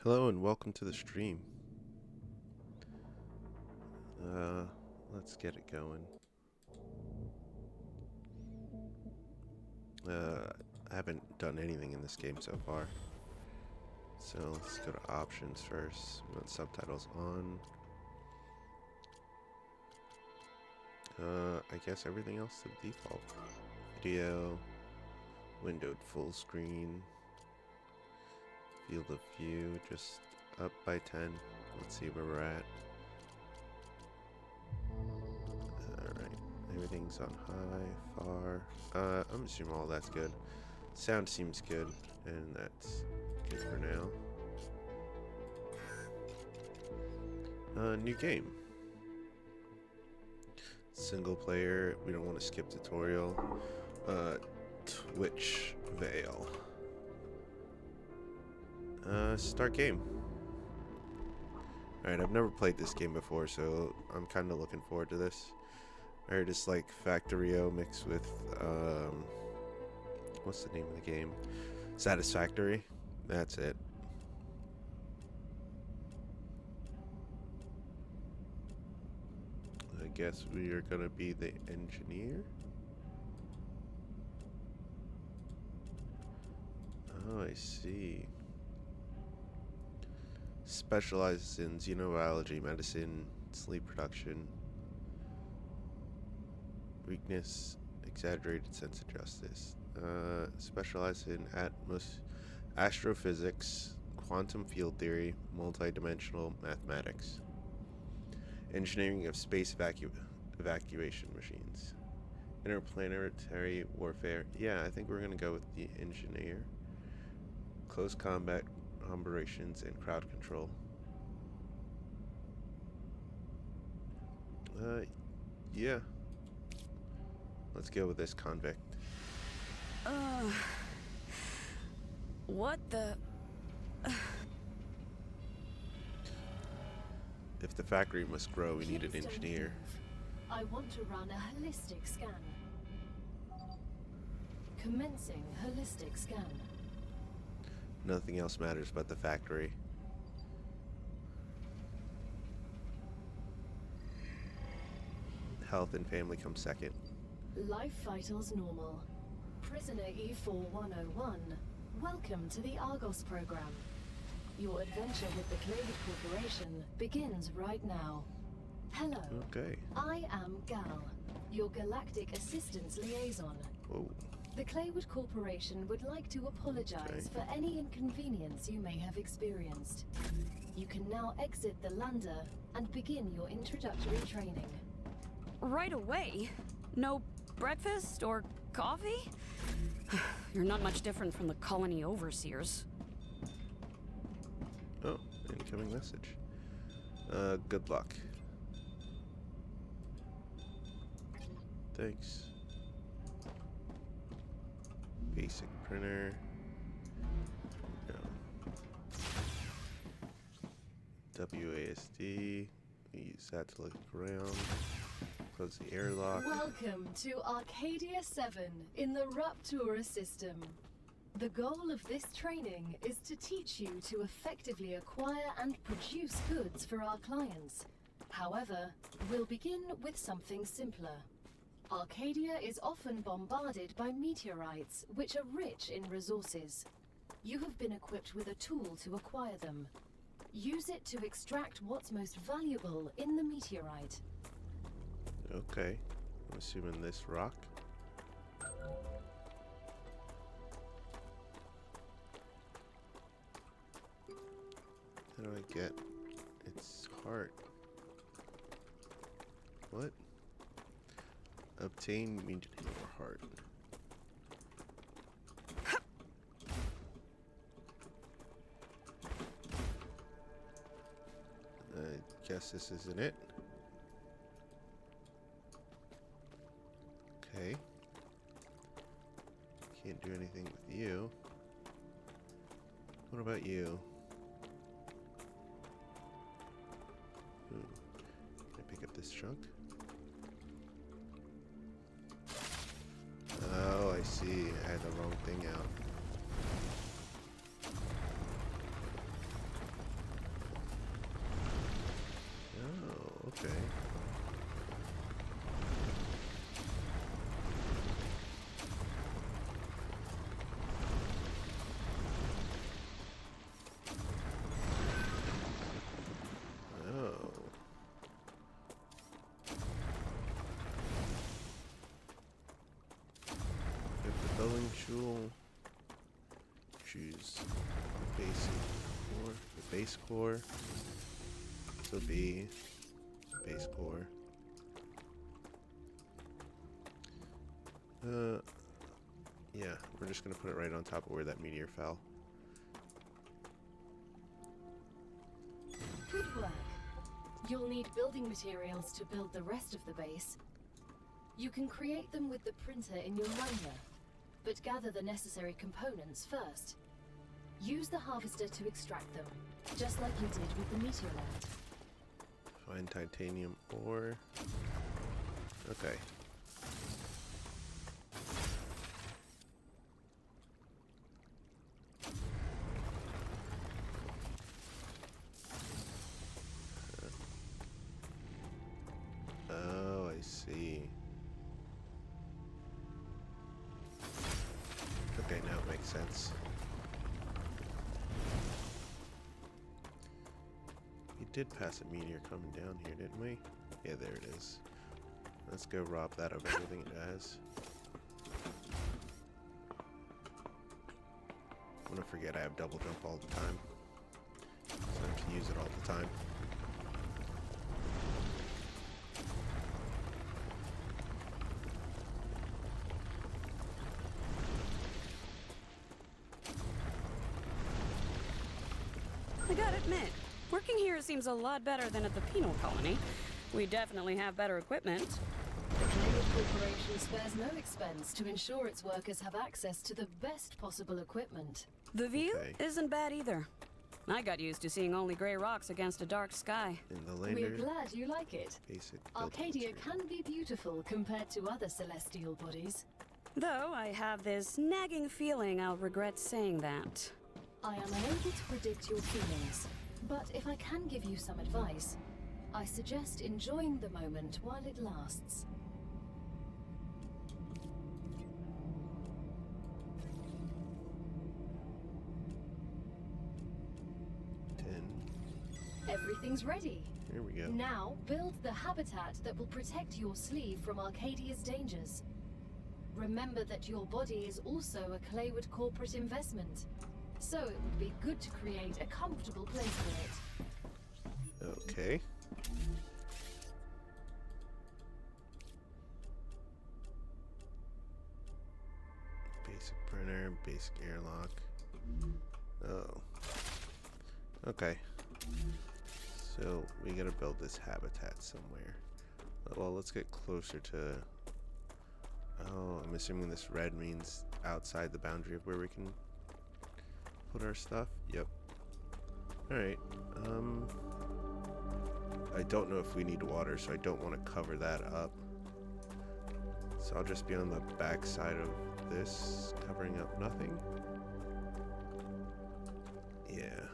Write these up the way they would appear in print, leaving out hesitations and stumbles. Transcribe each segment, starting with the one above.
Hello and welcome to the stream. Uh, let's get it going. I haven't done anything in this game so far. So let's go to options first. We want subtitles on. I guess everything else to default. Video, windowed full screen, field of view, just up by 10. Let's see where we're at. Alright, everything's on high, far. I'm assuming all that's good. Sound seems good, and that's good for now. New game. Single player, we don't want to skip tutorial. Twitch Veil. Start game. Alright, I've never played this game before, so I'm kind of looking forward to this. I heard it's like Factorio mixed with, what's the name of the game? Satisfactory. That's it. I guess we are gonna be the engineer. Oh, I see. Specializes in xenobiology, medicine, sleep production, weakness, exaggerated sense of justice. Specializes in astrophysics, quantum field theory, multidimensional mathematics, engineering of space evacuation machines, interplanetary warfare. Yeah, I think we're gonna go with the engineer. Close combat operations and crowd control. Yeah. Let's go with this convict. What the... If the factory must grow, we need an engineer. I want to run a holistic scan. Commencing holistic scan. Nothing else matters but the factory. Health and family come second. Life vitals normal. Prisoner E4101, welcome to the Argos program. Your adventure with the Clavid Corporation begins right now. Hello. Okay. I am Gal, your galactic assistance liaison. Whoa. The Claywood Corporation would like to apologize for any inconvenience you may have experienced. You can now exit the lander and begin your introductory training. Right away? No breakfast or coffee? You're not much different from the colony overseers. Oh, incoming message. Good luck. Thanks. Basic printer. No. WASD. We use that to look around. Close the airlock. Welcome to Arcadia 7 in the Raptura system. The goal of this training is to teach you to effectively acquire and produce goods for our clients. However, we'll begin with something simpler. Arcadia is often bombarded by meteorites, which are rich in resources. You have been equipped with a tool to acquire them. Use it to extract what's most valuable in the meteorite. Okay. I'm assuming this rock. How do I get its heart? What? Obtain meteor heart. I guess this isn't it. Okay. Can't do anything with you. What about you? Ooh. Can I pick up this chunk? Oh, I see. I had the wrong thing out. Okay. Oh. Get the building tool. Choose basic core, the base core. So B, base core. Yeah, we're just gonna put it right on top of where that meteor fell. Good work. You'll need building materials to build the rest of the base. You can create them with the printer in your minder, but gather the necessary components first. Use the harvester to extract them, just like you did with the meteorite. Find titanium ore. Okay. Oh, I see. Okay, now it makes sense. We did pass a meteor coming down here, didn't we? Yeah, there it is. Let's go rob that of everything it has. I'm gonna forget I have double jump all the time. So I have to use it all the time. I gotta admit, working here seems a lot better than at the penal colony. We definitely have better equipment. The Claywood Corporation spares no expense to ensure its workers have access to the best possible equipment. The view Okay. isn't bad either. I got used to seeing only gray rocks against a dark sky. In the We're lander, glad you like it. basic building Arcadia material. can be beautiful compared to other celestial bodies. Though I have this nagging feeling I'll regret saying that. I am unable to predict your feelings, but if I can give you some advice, I suggest enjoying the moment while it lasts. Everything's ready. Here we go. Now, build the habitat that will protect your sleeve from Arcadia's dangers. Remember that your body is also a Claywood corporate investment, so it would be good to create a comfortable place for it. Okay. Basic printer, basic airlock. Oh. Okay. So we gotta build this habitat somewhere. Well, let's get closer to... Oh, I'm assuming this red means outside the boundary of where we can put our stuff. Yep. Alright. I don't know if we need water, so I don't want to cover that up. So I'll just be on the back side of this, covering up nothing. Yeah.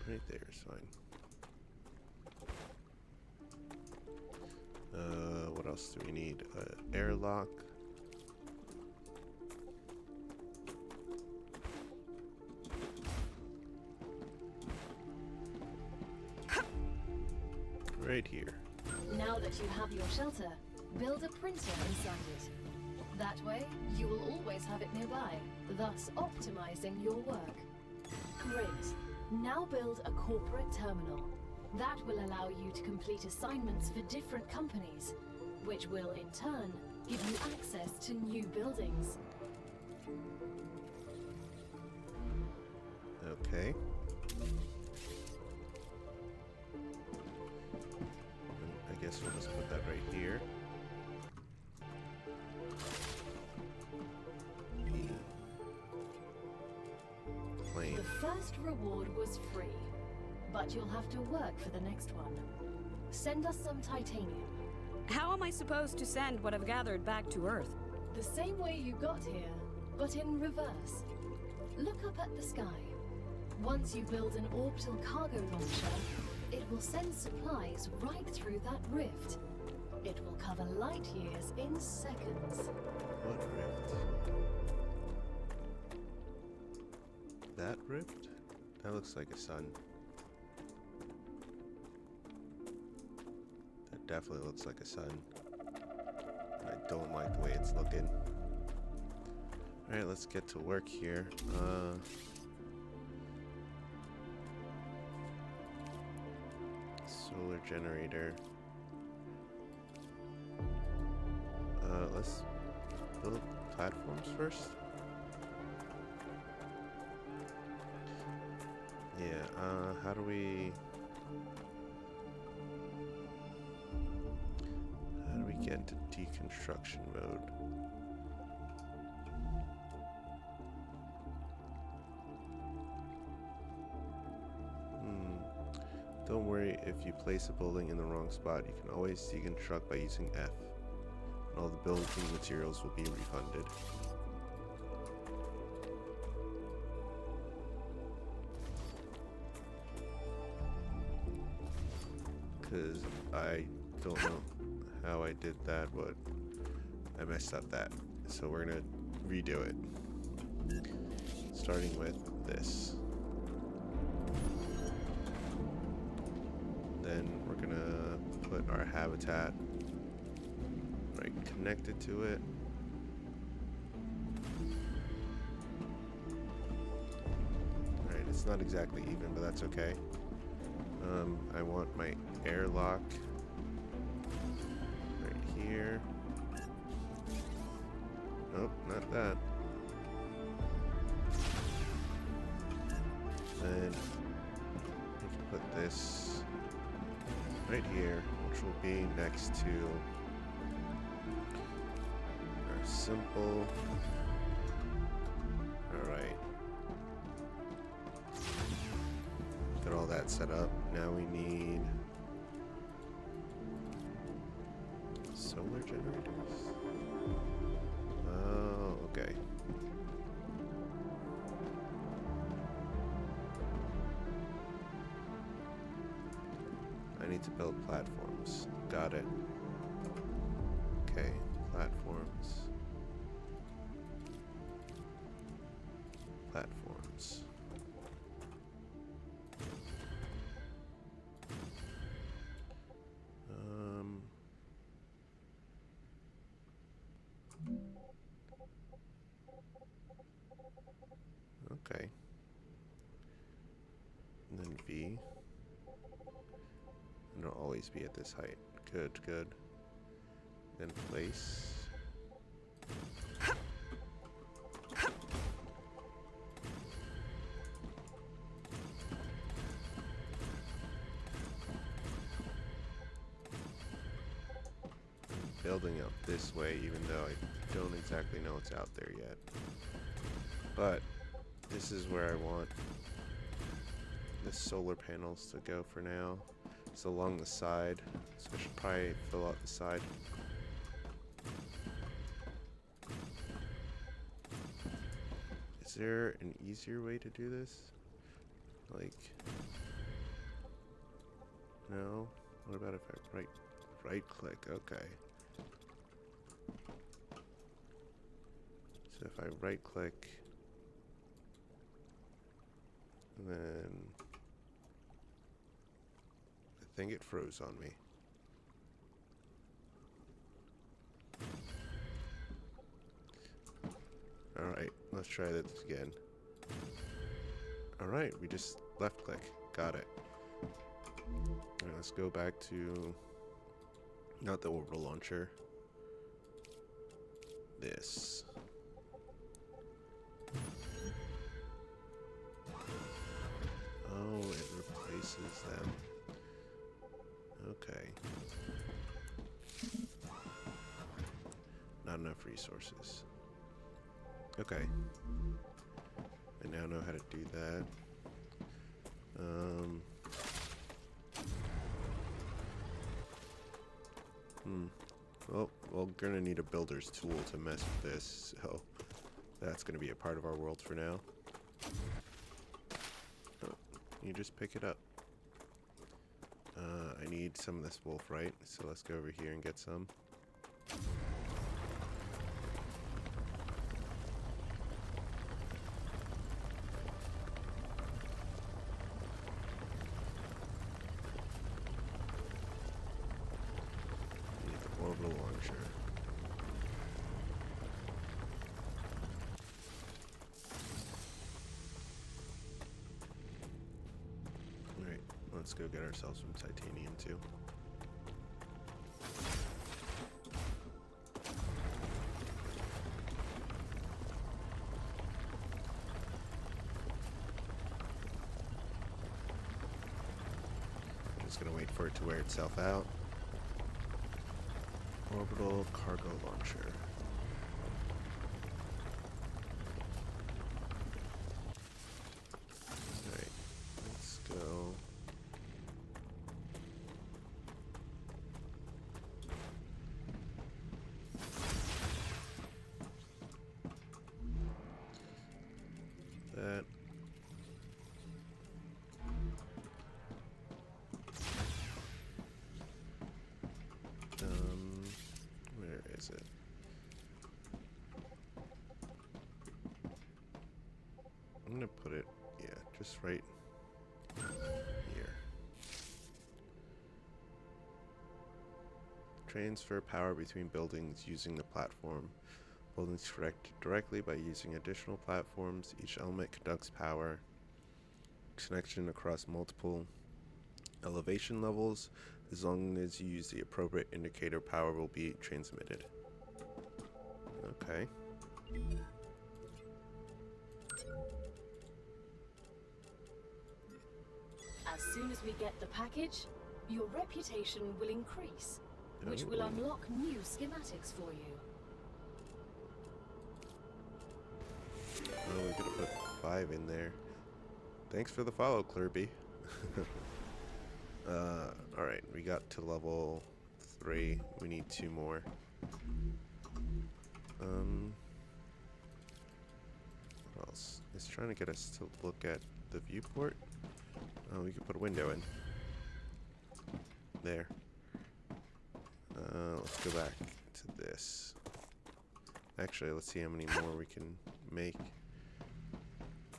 Right there is fine. What else do we need? Airlock. Right here. Now that you have your shelter, build a printer inside it. That way, you will always have it nearby, thus optimizing your work. Great. Now build a corporate terminal. That will allow you to complete assignments for different companies, which will in turn give you access to new buildings. Okay. I guess we'll just put that right here. Plane. The first reward was free, but you'll have to work for the next one. Send us some titanium. How am I supposed to send what I've gathered back to Earth? The same way you got here, but in reverse. Look up at the sky. Once you build an orbital cargo launcher, it will send supplies right through that rift. It will cover light years in seconds. What rift? That rift? That looks like a sun. That definitely looks like a sun. I don't like the way it's looking. Alright, let's get to work here. Solar generator. Let's build platforms first. Yeah, how do we get into deconstruction mode? Don't worry if you place a building in the wrong spot. You can always deconstruct by using F. And all the building materials will be refunded. Because I don't know how I did that, but I messed up that. So we're gonna redo it. Starting with this. Then we're gonna put our habitat right connected to it. Alright, it's not exactly even, but that's okay. I want my airlock right here. Nope, not that. Then we can put this right here, which will be next to our simple. Alright. Got all that set up. Now we need solar generators. Oh, okay. I need to build platforms. Got it. Okay, platforms. Platforms. Okay. And then V. And it'll always be at this height. Good, good. Then place. Building up this way, even though I don't exactly know what's out there yet. But this is where I want the solar panels to go for now. It's along the side, so I should probably fill out the side. Is there an easier way to do this? Like, no? What about if I right click? Okay. So if I right click, and then I think it froze on me. Alright, let's try this again. Alright, we just left click. Got it. Alright, let's go back to not the orbital launcher. This. Oh, it replaces them. Okay. Not enough resources. Okay. I now know how to do that. Well, we're gonna need a builder's tool to mess with this, so that's gonna be a part of our world for now. you just pick it up? I need some of this wolf, right? So let's go over here and get some. Need the orbital launcher. Alright, let's go get ourselves some titanium too. Just gonna wait for it to wear itself out. Orbital cargo launcher. Alright, let's go. That. Where is it? I'm gonna put it, yeah, just right here. Transfer power between buildings using the platform. Buildings connect directly by using additional platforms. Each element conducts power connection across multiple elevation levels. As long as you use the appropriate indicator, power will be transmitted. Okay. As soon as we get the package, your reputation will increase, which will unlock new schematics for you. Oh, we could have put 5 in there. Thanks for the follow, Clerby. Alright, we got to level 3. We need 2 more. What else? It's trying to get us to look at the viewport. Oh, we could put a window in. There. Let's go back to this. Actually, let's see how many more we can make.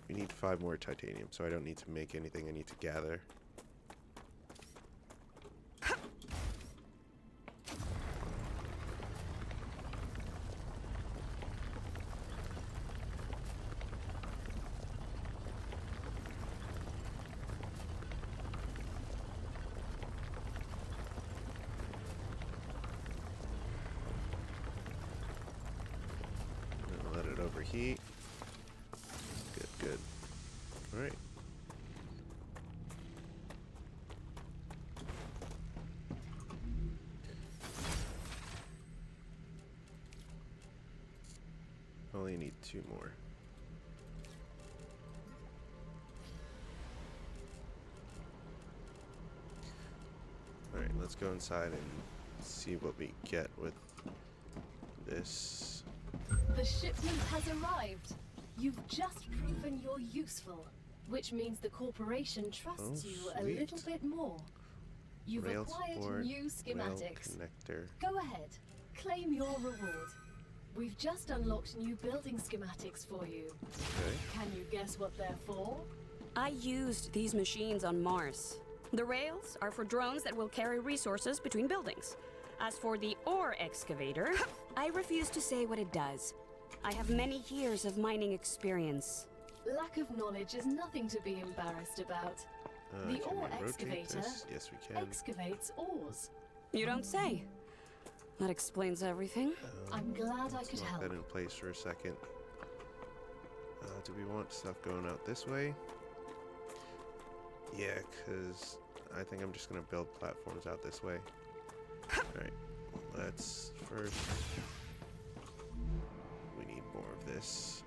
We need 5 more titanium, so I don't need to make anything. I need to gather. Let it overheat. Good, good. Alright. Only need 2 more. Alright, let's go inside and see what we get with this. The shipment has arrived. You've just proven you're useful, which means the corporation trusts you a little bit more. You've Rail acquired support, new rail schematics. connector. Go ahead, claim your reward. We've just unlocked new building schematics for you. Okay. Can you guess what they're for? I used these machines on Mars. The rails are for drones that will carry resources between buildings. As for the ore excavator, I refuse to say what it does. I have many years of mining experience. Lack of knowledge is nothing to be embarrassed about. The Can ore we rotate excavator this? Yes, we can. excavates ores. You don't say. That explains everything. I'm glad I Let's could lock help. that in place for a second. Do we want stuff going out this way? Yeah, because I think I'm just going to build platforms out this way. Alright, let's first... We need more of this.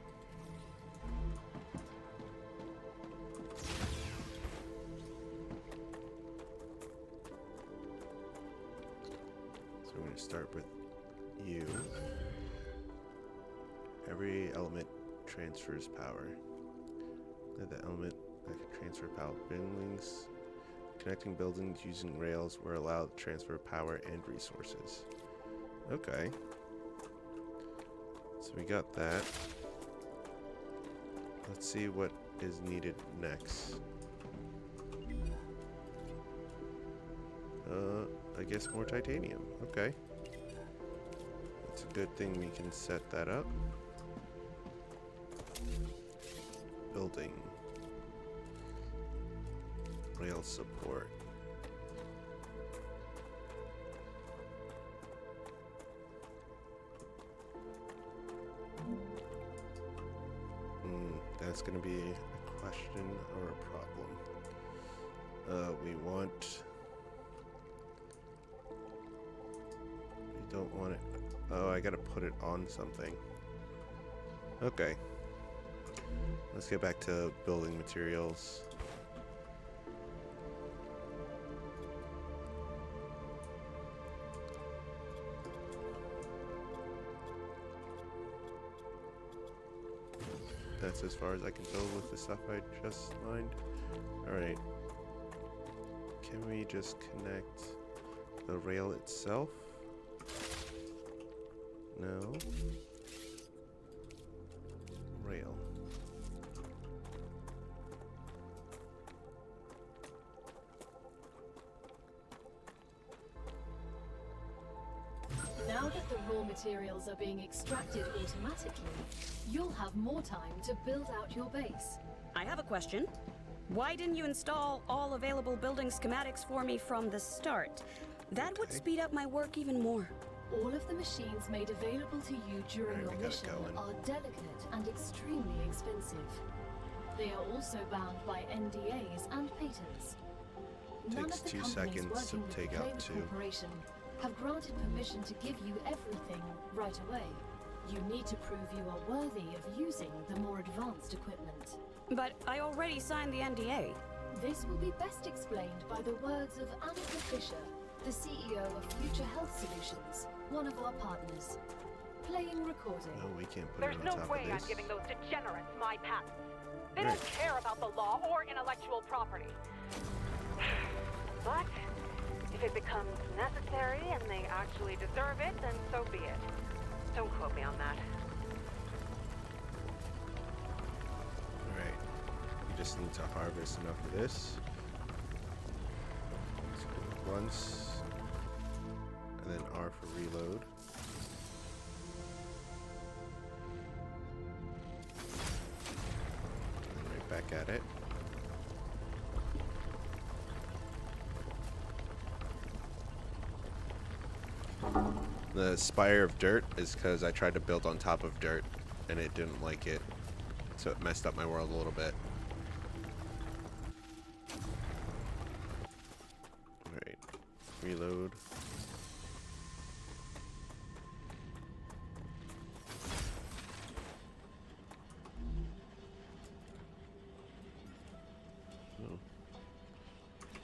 So we're going to start with you. Every element transfers power. The element that can transfer power. Buildings, connecting buildings using rails were allowed to transfer power and resources. Okay. So we got that. Let's see what is needed next. I guess more titanium. Okay. It's a good thing we can set that up. Building. Rail support. That's going to be a question or a problem. We don't want it. Oh, I gotta put it on something. Okay. Let's get back to building materials. That's as far as I can build with the stuff I just mined. Alright. Can we just connect the rail itself? No. Rail. Now that the raw materials are being extracted automatically, you'll have more time to build out your base. I have a question. Why didn't you install all available building schematics for me from the start? That would speed up my work even more. All of the machines made available to you during your mission are delicate and extremely expensive. They are also bound by NDAs and patents. None of the Takes 2 companies seconds to working with take the out claimed 2. corporation have granted permission to give you everything right away. You need to prove you are worthy of using the more advanced equipment. But I already signed the NDA. This will be best explained by the words of Annika Fisher, the CEO of Future Health Solutions, one of our partners. Playing recording. No, we can't put There's it on no top way of I'm this. giving those degenerates my patents. They Right. don't care about the law or intellectual property. But if it becomes necessary and they actually deserve it, then so be it. Don't quote me on that. Alright. We just need to harvest enough of this. So once. And then R for reload. And right back at it. The spire of dirt is because I tried to build on top of dirt and it didn't like it. So it messed up my world a little bit. Alright. Reload.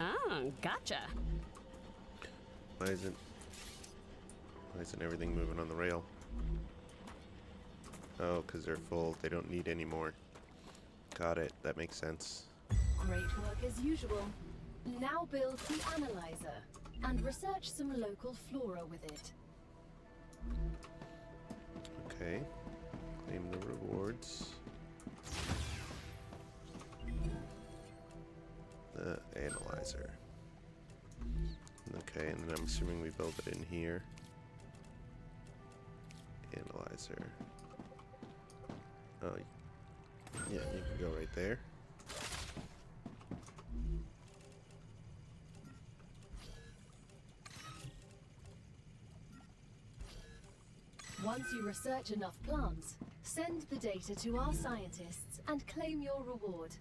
Ah, gotcha. Why isn't everything moving on the rail? Oh, because they're full. They don't need any more. Got it. That makes sense. Great work as usual. Now build the analyzer and research some local flora with it. Okay. Claim the rewards. The analyzer. Okay, and then I'm assuming we build it in here. Analyzer. Oh, yeah, you can go right there. Once you research enough plants, send the data to our scientists and claim your reward.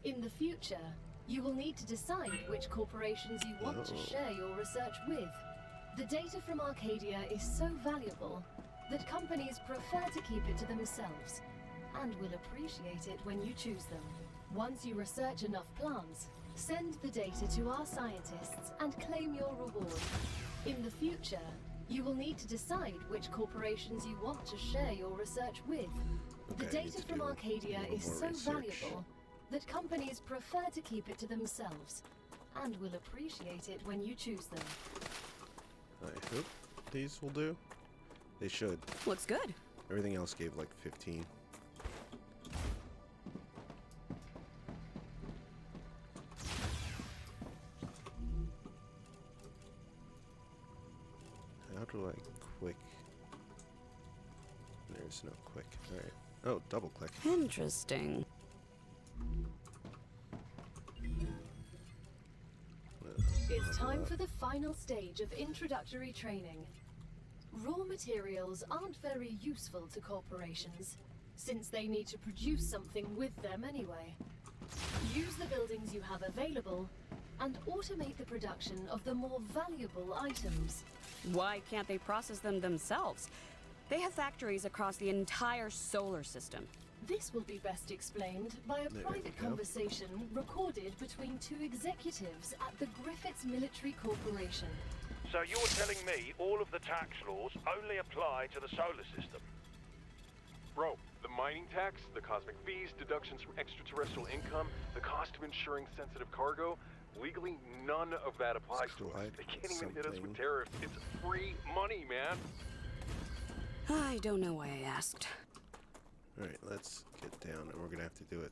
In the future, you will need to decide which corporations you want to share your research with. The data from Arcadia is so valuable that companies prefer to keep it to themselves and will appreciate it when you choose them. Once you research enough plants, send the data to our scientists and claim your reward. In the future, you will need to decide which corporations you want to share your research with. The Okay, I need data to from do Arcadia a little is more so research. valuable that companies prefer to keep it to themselves, and will appreciate it when you choose them. I hope these will do. They should. Looks good. Everything else gave like 15. How do I quick? There's no quick. Alright. Oh, double click. Interesting. It's time for the final stage of introductory training. Raw materials aren't very useful to corporations, since they need to produce something with them anyway. Use the buildings you have available, and automate the production of the more valuable items. Why can't they process them themselves? They have factories across the entire solar system. This will be best explained by a There private we go. conversation recorded between two executives at the Griffiths Military Corporation. So you're telling me all of the tax laws only apply to the solar system? Bro, the mining tax, the cosmic fees, deductions from extraterrestrial income, the cost of insuring sensitive cargo, legally none of that applies to us. Slide They can't even hit us something. with tariffs. It's free money, man. I don't know why I asked. Alright, let's get down, and we're gonna have to do it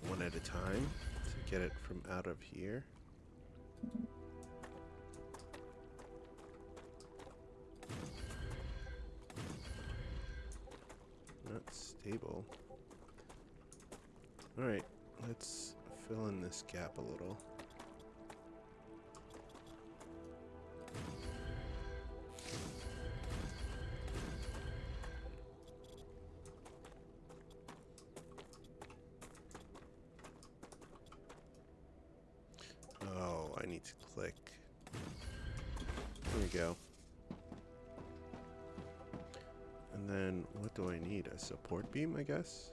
one at a time to get it from out of here. Not stable. Alright, let's fill in this gap a little. Oh, I need to click. There we go. And then, what do I need? A support beam, I guess?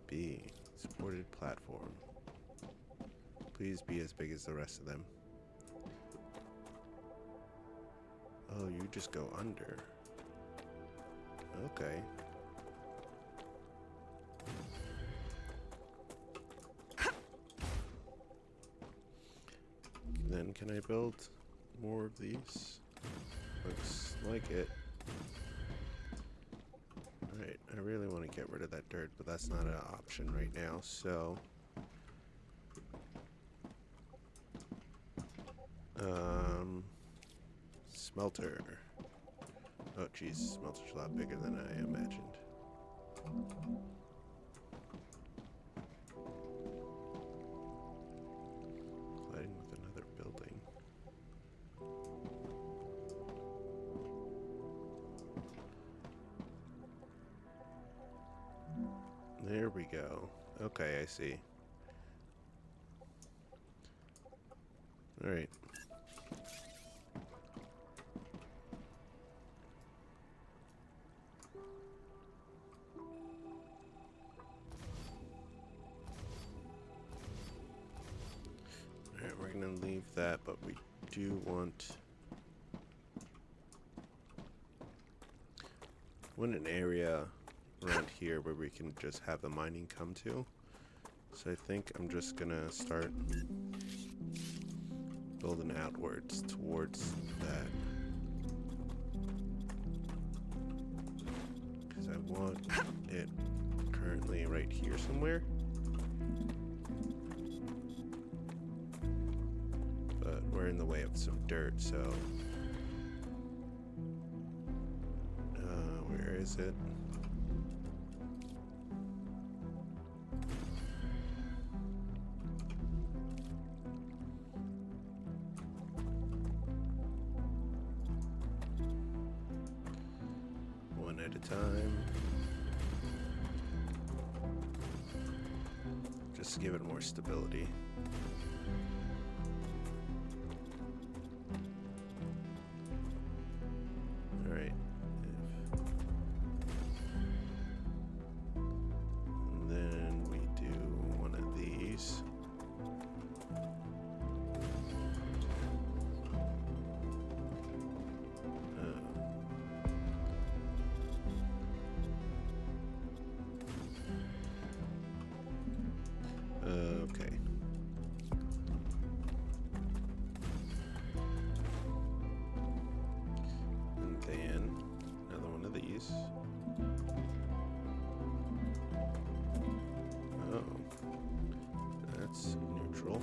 B. Supported platform. Please be as big as the rest of them. Oh, you just go under. Okay. Then can I build more of these? Looks like it. Alright, I really want to get rid of that dirt, but that's not an option right now, so... Smelter. Oh jeez, smelter's a lot bigger than I imagined. Colliding with another building. There we go. Okay, I see. Alright. Alright, we're gonna leave that, but we do want an area around here where we can just have the mining come to. So I think I'm just gonna start building outwards towards that. Because I want it currently right here somewhere. But we're in the way of some dirt, so... where is it? One at a time. Just to give it more stability. Alright. And then we do one of these. That's neutral.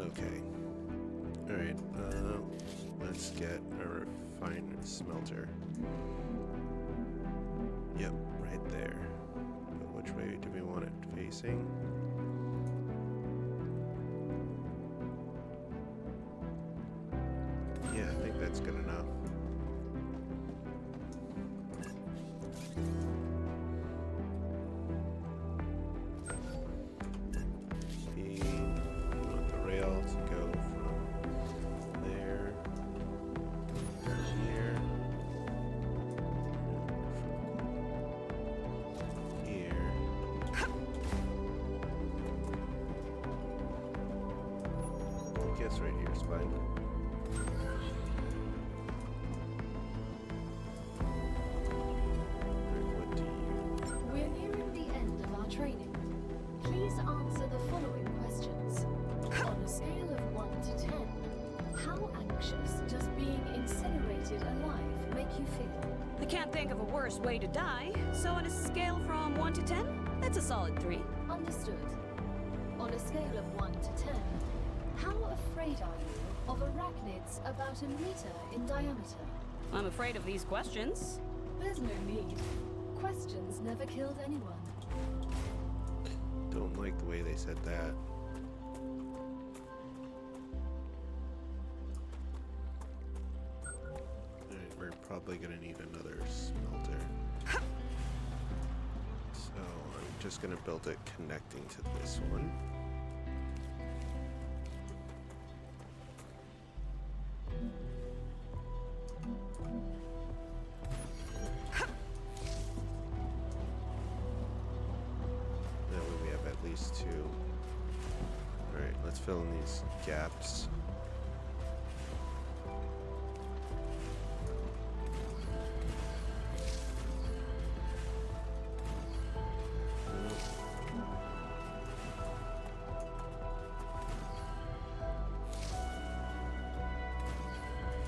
Okay. Alright, let's get a refined smelter. Yep, right there. But which way do we want it facing? Yeah, I think that's good enough. Right here is fine. What do you... We're nearing the end of our training. Please answer the following questions. On a scale of 1 to 10, how anxious does being incinerated alive make you feel? I can't think of a worse way to die, so on a scale from 1 to 10, that's a solid 3. Understood. On a scale of 1 to 10, how afraid are you of arachnids about a meter in diameter? I'm afraid of these questions. There's no need. Questions never killed anyone. Don't like the way they said that. Alright, we're probably gonna need another smelter. So I'm just gonna build it connecting to this one. Two. Alright, let's fill in these gaps.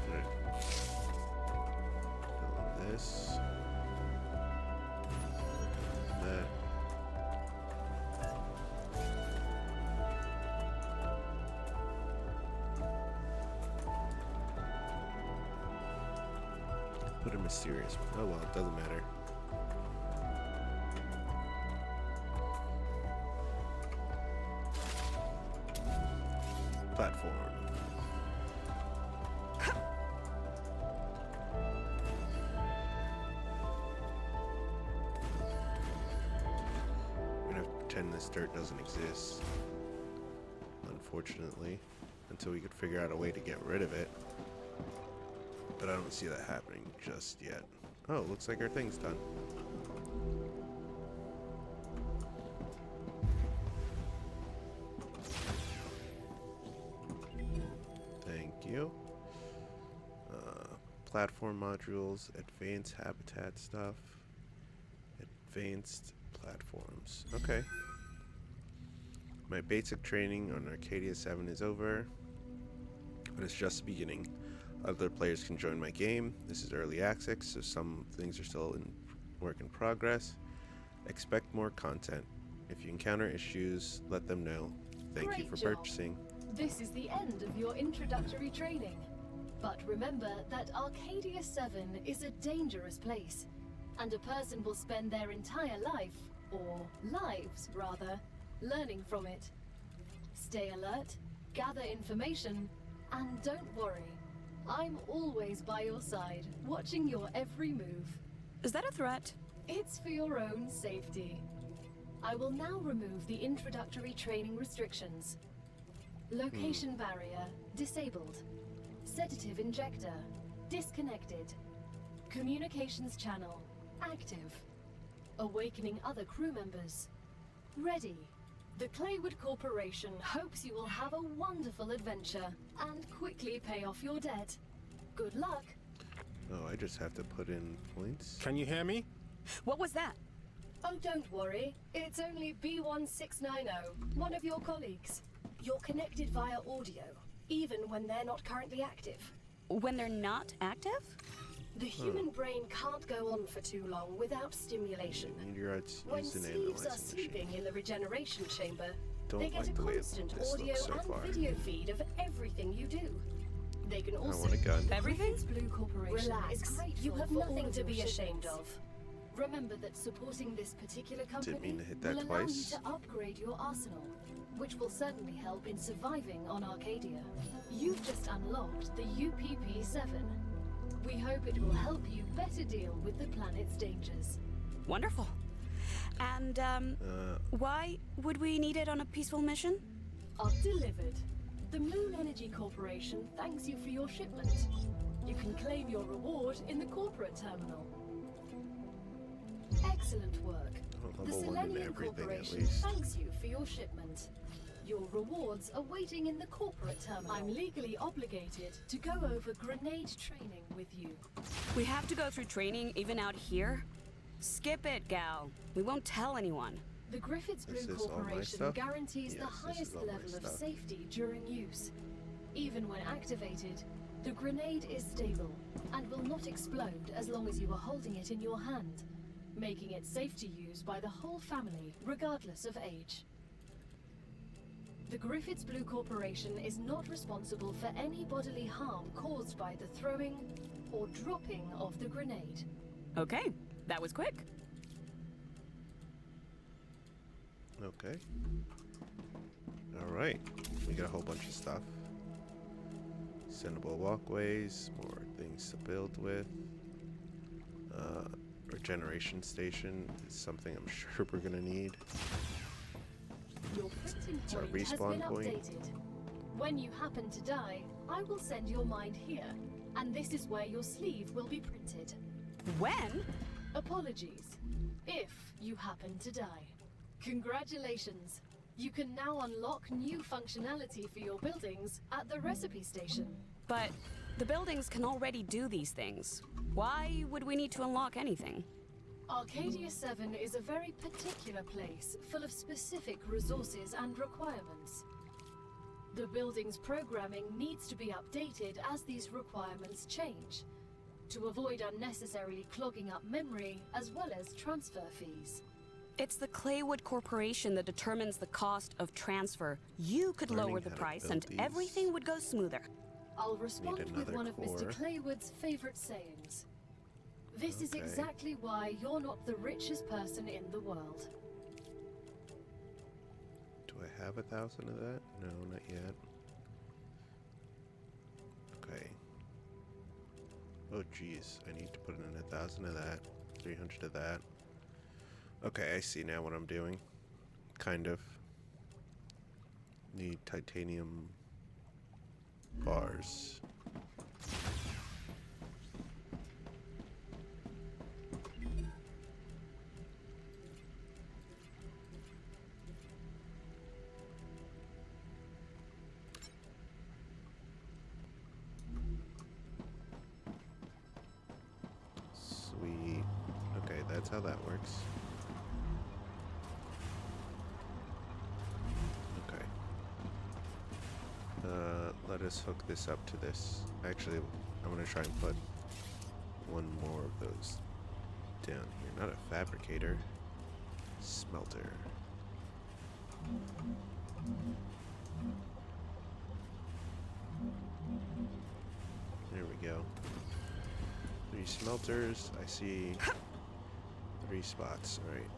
Alright. Fill in this. That. Put a mysterious. Oh well, it doesn't matter. Platform. We're gonna have to pretend this dirt doesn't exist. Unfortunately, until we could figure out a way to get rid of it. But I don't see that happening just yet. Oh, looks like our thing's done. Thank you. Platform modules, advanced habitat stuff, advanced platforms. Okay. My basic training on Arcadia 7 is over, but it's just the beginning. Other players can join my game. This is early access, so some things are still in work in progress. Expect more content. If you encounter issues, let them know. Thank you for purchasing. This is the end of your introductory training. But remember that Arcadia 7 is a dangerous place, and a person will spend their entire life, or lives rather, learning from it. Stay alert, gather information, and don't worry. I'm always by your side, watching your every move. Is that a threat? It's for your own safety. I will now remove the introductory training restrictions. Location barrier disabled. Sedative injector disconnected. Communications channel active. Awakening other crew members ready. The Claywood Corporation hopes you will have a wonderful adventure and quickly pay off your debt. Good luck. Oh, I just have to put in points. Can you hear me? What was that? Oh, don't worry. It's only B1690, one of your colleagues. You're connected via audio, even when they're not currently active. When they're not active? The human brain can't go on for too long without stimulation. Meteorites When used in sleeves are analyzing sleeping machines. in the regeneration chamber, Don't they get like a the way constant this audio looks so and far. video feed of everything you do. They can also want a gun. Everything? Griffith's Blue Corporation Relax. is grateful You have for nothing all to your be ashamed shipments. Remember that supporting this particular company mean to hit that will allow twice. you to upgrade your arsenal, which will certainly help in surviving on Arcadia. You've just unlocked the UPP-7. We hope it will help you better deal with the planet's dangers. Wonderful. And, why would we need it on a peaceful mission? Delivered. The Moon Energy Corporation thanks you for your shipment. You can claim your reward in the corporate terminal. Excellent work. The Level 1 in Selenium everything at Corporation least. thanks you for your shipment. Your rewards are waiting in the corporate terminal. I'm legally obligated to go over grenade training with you. We have to go through training even out here? Skip it, gal. We won't tell anyone. The Griffiths Is Blue this all my Corporation stuff? guarantees the Yes, this is highest all my level of stuff. safety during use. Even when activated, the grenade is stable and will not explode as long as you are holding it in your hand, making it safe to use by the whole family, regardless of age. The Griffiths Blue Corporation is not responsible for any bodily harm caused by the throwing or dropping of the grenade. Okay, that was quick. Okay. Alright. We got a whole bunch of stuff. Sendable walkways, more things to build with. Regeneration station is something I'm sure we're gonna need. Your printing It's our point has respawn been point. updated. When you happen to die, I will send your mind here, and this is where your sleeve will be printed. When? Apologies, if you happen to die. Congratulations! You can now unlock new functionality for your buildings at the recipe station. But the buildings can already do these things. Why would we need to unlock anything? Arcadia 7 is a very particular place, full of specific resources and requirements. The building's programming needs to be updated as these requirements change, to avoid unnecessarily clogging up memory as well as transfer fees. It's the Claywood Corporation that determines the cost of transfer. You could Learning lower the how to price build and these. everything would go smoother. I'll respond with another one of Mr. core. Claywood's favorite sayings. This is Okay. exactly why you're not the richest person in the world. Do I have 1,000 of that? No, not yet. Okay. Oh geez, I need to put in 1,000 of that, 300 of that. Okay, I see now what I'm doing. Kind of. Need titanium bars. Sweet. Okay, that's how that works. Okay. Let us hook this up to this. Actually, I'm gonna try and put one more of those down here. Not a fabricator. Smelter. There we go. 3 smelters. I see 3 spots. Alright.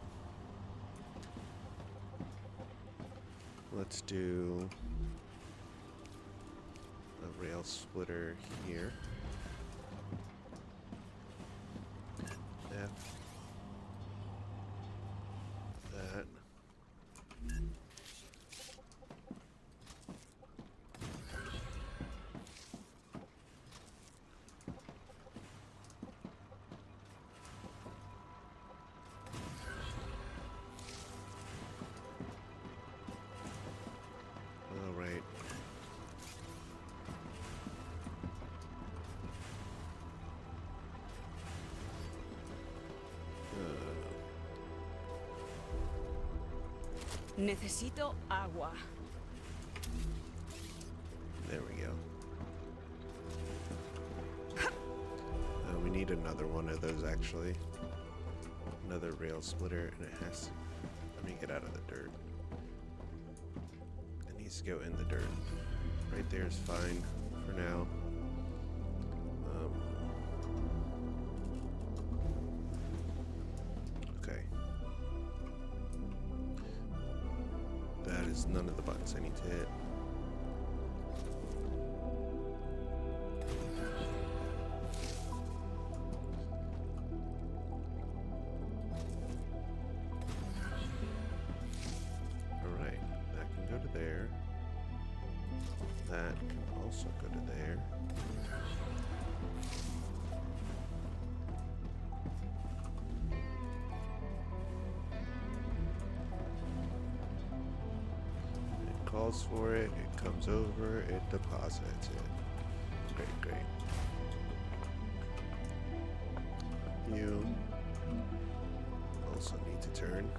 Let's do a rail splitter here. That. That. All right. Necesito agua. There we go. We need another one of those, actually. Another rail splitter, and it has to... Let me get out of the dirt. It needs to go in the dirt. Right there is fine for now. Okay. That is none of the buttons I need to hit. Alright, that can go to there. That can also go to there. It calls for it, it comes over, it deposits it. Great, great. You also need to turn.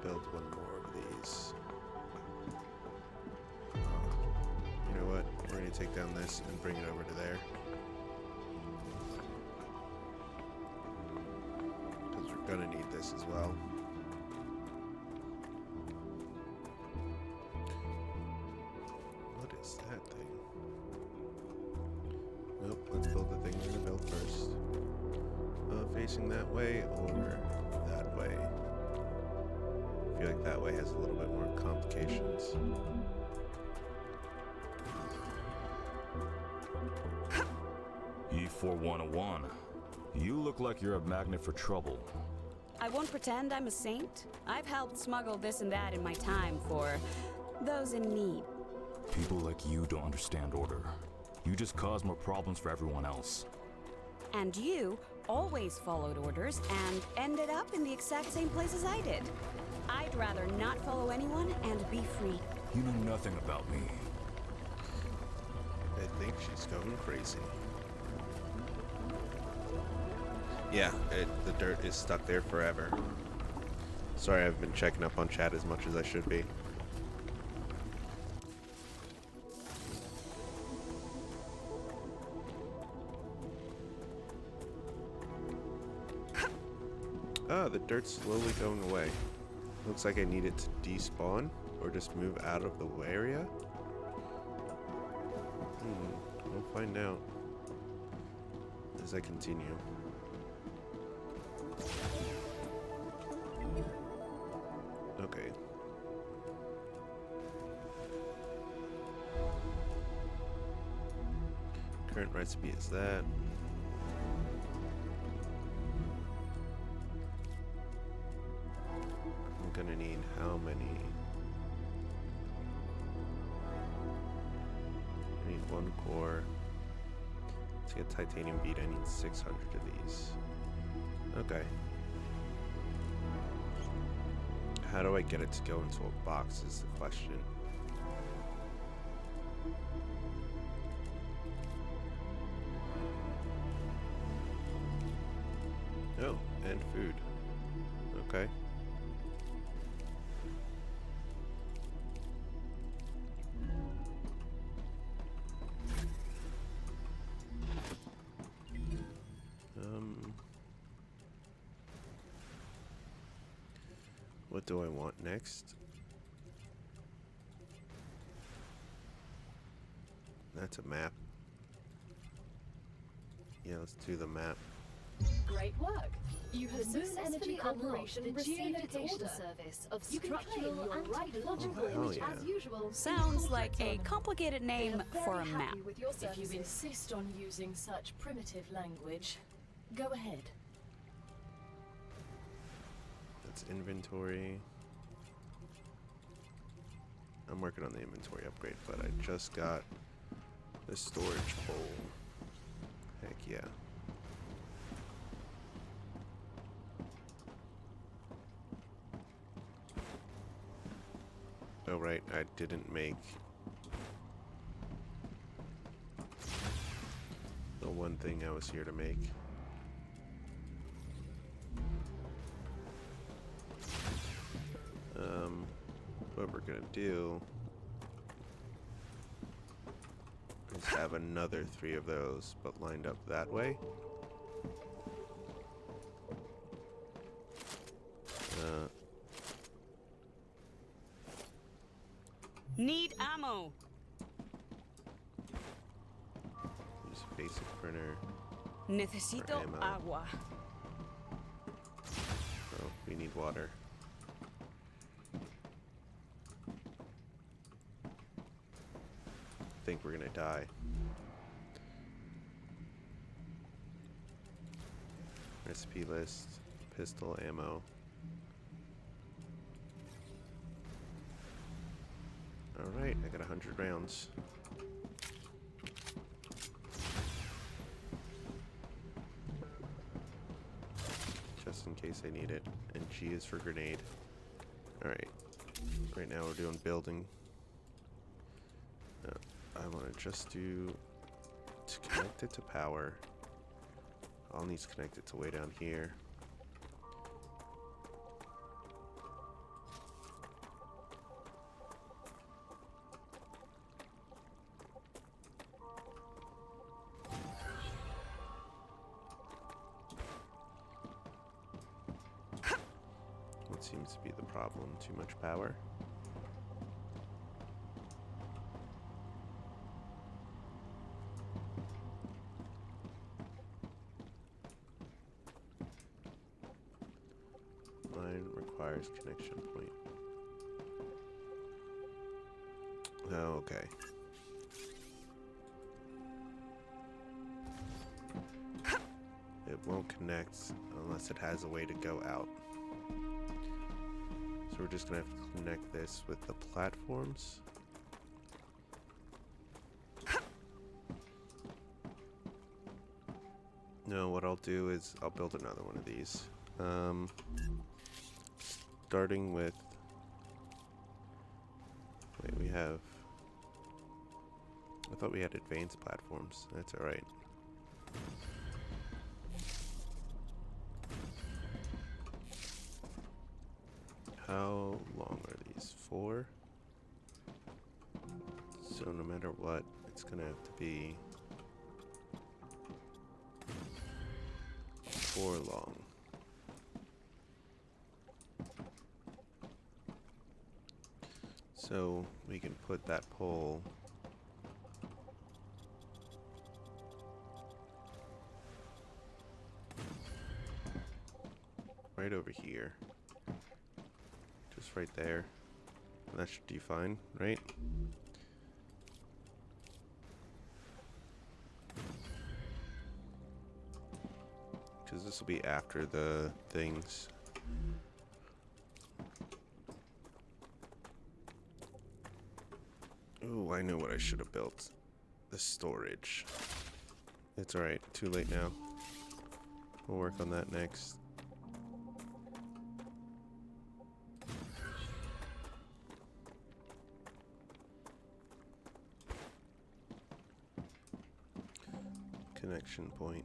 Build one more of these. You know what? We're going to take down this and bring it over to there. Because we're going to need this as well. What is that thing? Nope, let's build the thing we're going to build first. Facing that way or that way? I feel like that way has a little bit more complications. E4101. You look like you're a magnet for trouble. I won't pretend I'm a saint. I've helped smuggle this and that in my time for those in need. People like you don't understand order. You just cause more problems for everyone else. And you always followed orders and ended up in the exact same place as I did. I'd rather not follow anyone and be free. You know nothing about me. I think she's going crazy. Yeah, the dirt is stuck there forever. Sorry, I've been checking up on chat as much as I should be. Ah, the dirt's slowly going away. Looks like I need it to despawn or just move out of the area. We'll find out as I continue. Okay. Current recipe is that. I'm gonna need how many? I need 1 core. To get titanium bead, I need 600 of these. Okay. How do I get it to go into a box is the question. Oh, and food. Okay. What do I want next? That's a map. Yeah, let's do the map. Great work. You have The Moon successfully Energy unlocked Corporation the received its geolocation order. service of You can claim structural your and right technological Oh, image yeah. as usual. Sounds like a Contract on. complicated name They are for a very map. happy with your If you services. insist on using such primitive language, go ahead. That's inventory. I'm working on the inventory upgrade, but I just got the storage bowl. Heck yeah. Oh right, I didn't make the one thing I was here to make. What we're gonna do is have another 3 of those, but lined up that way. Need ammo. Use a basic printer. Necesito ammo. agua. Oh, we need water. I think we're gonna die. Recipe list, pistol ammo. Alright, I got 100 rounds. Just in case I need it. And G is for grenade. Alright. Right now we're doing building. I want to just do... to connect it to power. I'll need to connect it to way down here. What seems to be the problem? Too much power? Mine requires connection point. Oh, okay. It won't connect unless it has a way to go out. So we're just gonna have to connect this with the platforms. No, what I'll do is I'll build another one of these. Starting with... Wait, we have... I thought we had advanced platforms. That's alright. How long are these? 4? So no matter what, it's gonna have to be 4 long. So we can put that pole right over here. Just right there. And that should do fine, right? Because this will be after the things. Ooh, I know what I should have built. The storage. It's alright, too late now. We'll work on that next. Connection point.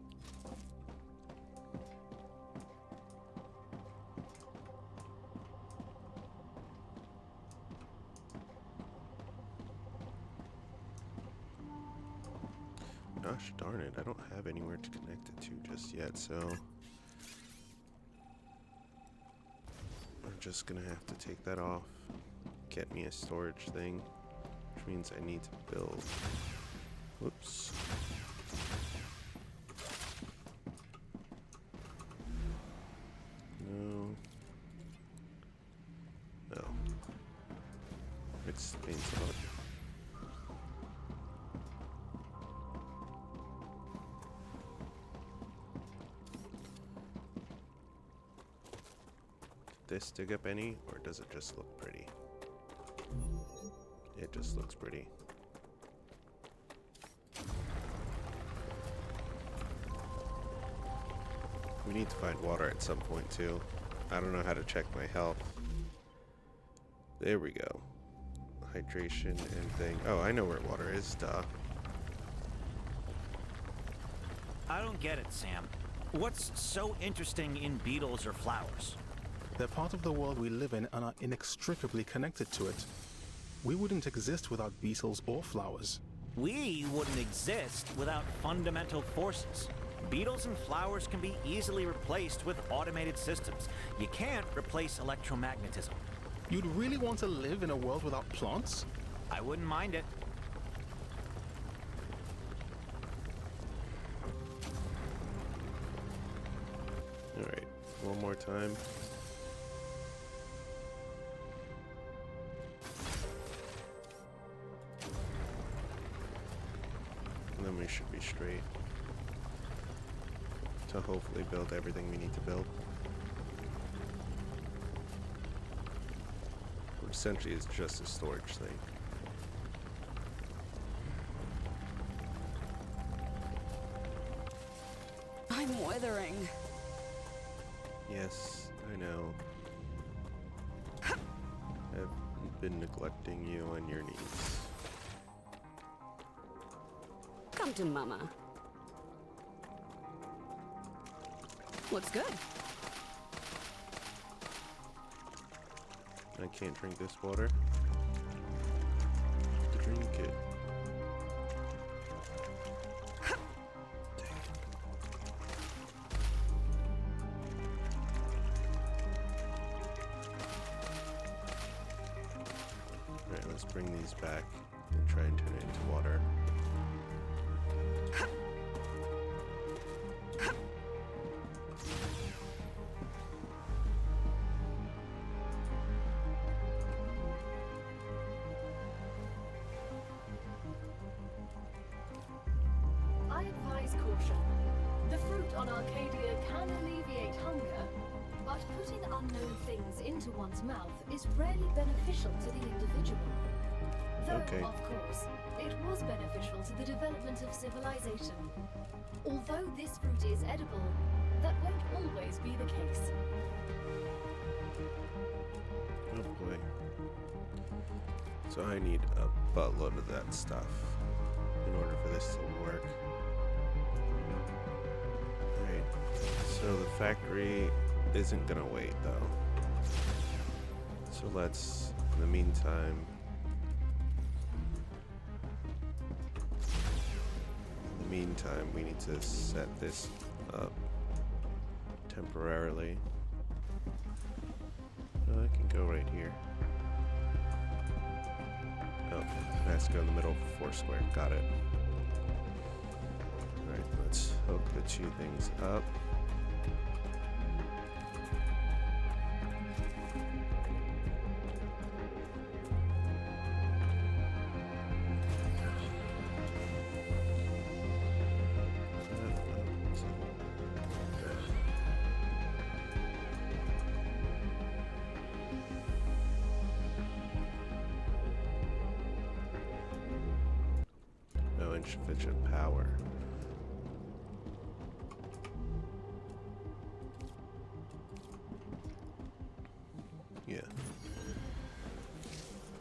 Gosh darn it, I don't have anywhere to connect it to just yet, so I'm just gonna have to take that off, get me a storage thing, which means I need to build. Whoops. No. No. It's painful. Did this dig up any, or does it just look pretty? It just looks pretty. We need to find water at some point too. I don't know how to check my health. There we go. Hydration and thing. Oh, I know where water is, duh. I don't get it, Sam. What's so interesting in beetles or flowers? They're part of the world we live in and are inextricably connected to it. We wouldn't exist without beetles or flowers. We wouldn't exist without fundamental forces. Beetles and flowers can be easily replaced with automated systems. You can't replace electromagnetism. You'd really want to live in a world without plants? I wouldn't mind it. Alright, one more time. And then we should be straight to hopefully build everything we need to build. Which essentially is just a storage thing. I'm withering. Yes, I know. I've been neglecting you and your needs. Come to Mama. Looks good. I can't drink this water. To drink it. Alright, let's bring these back and try and turn it into water. I advise caution. The fruit on Arcadia can alleviate hunger, but putting unknown things into one's mouth is rarely beneficial to the individual. Though, Okay. of course, it was beneficial to the development of civilization. Although this fruit is edible, that won't always be the case. Oh boy. So I need a buttload of that stuff in order for this to work. Alright, so the factory isn't gonna wait though. So let's, in the meantime, we need to set this up temporarily. Oh, I can go right here. Oh, it has to go in the middle of Foursquare. Got it. Alright, let's hook the two things up. No insufficient power. Yeah.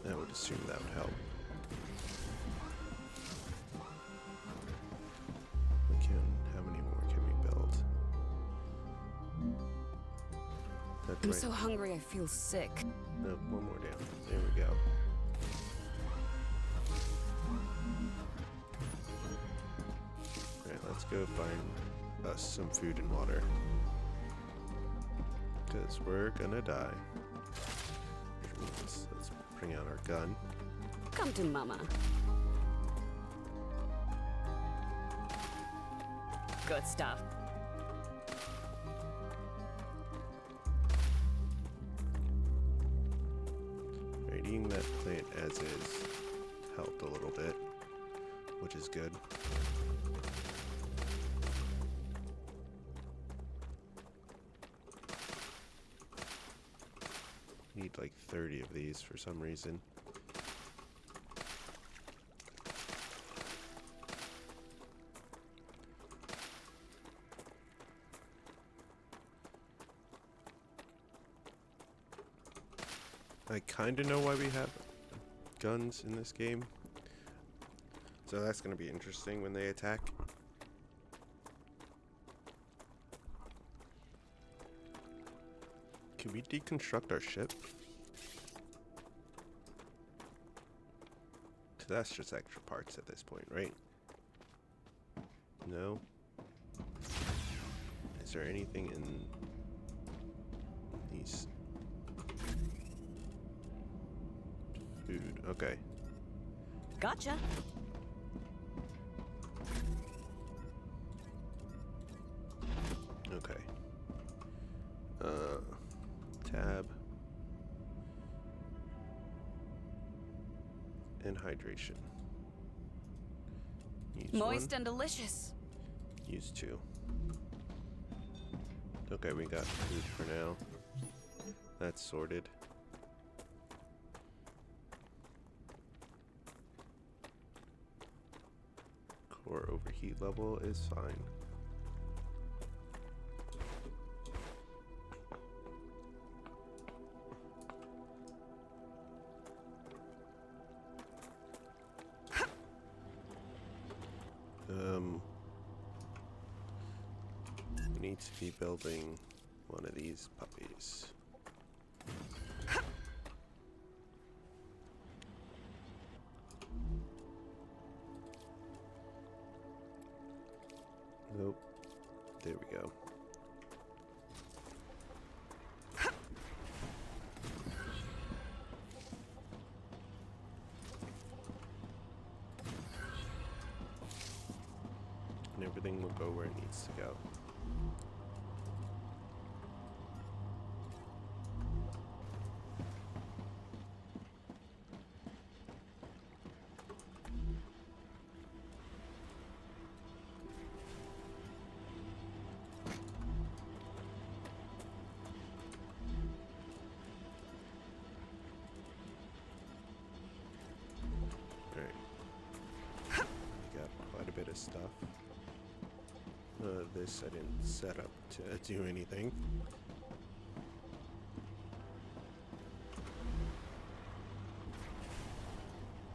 I would assume that would help. How many more can we build? That's I'm right. so hungry I feel sick. No, one more down. There we go. Alright, let's go find us some food and water. Because we're gonna die. Which means let's bring out our gun. Come to Mama. Good stuff. Alright, eating that plant as is helped a little bit, which is good. Need like 30 of these for some reason. I kind of know why we have guns in this game. So that's going to be interesting when they attack. Can we deconstruct our ship? So that's just extra parts at this point, right? No? Is there anything in these? Food, okay. Gotcha. Okay. Tab. And hydration. Use Moist one. and delicious. Use 2. Okay, we got food for now. That's sorted. Core overheat level is fine. We need to be building one of these puppies. Nope. There we go. And everything will go where it needs to go. Stuff. This I didn't set up to do anything.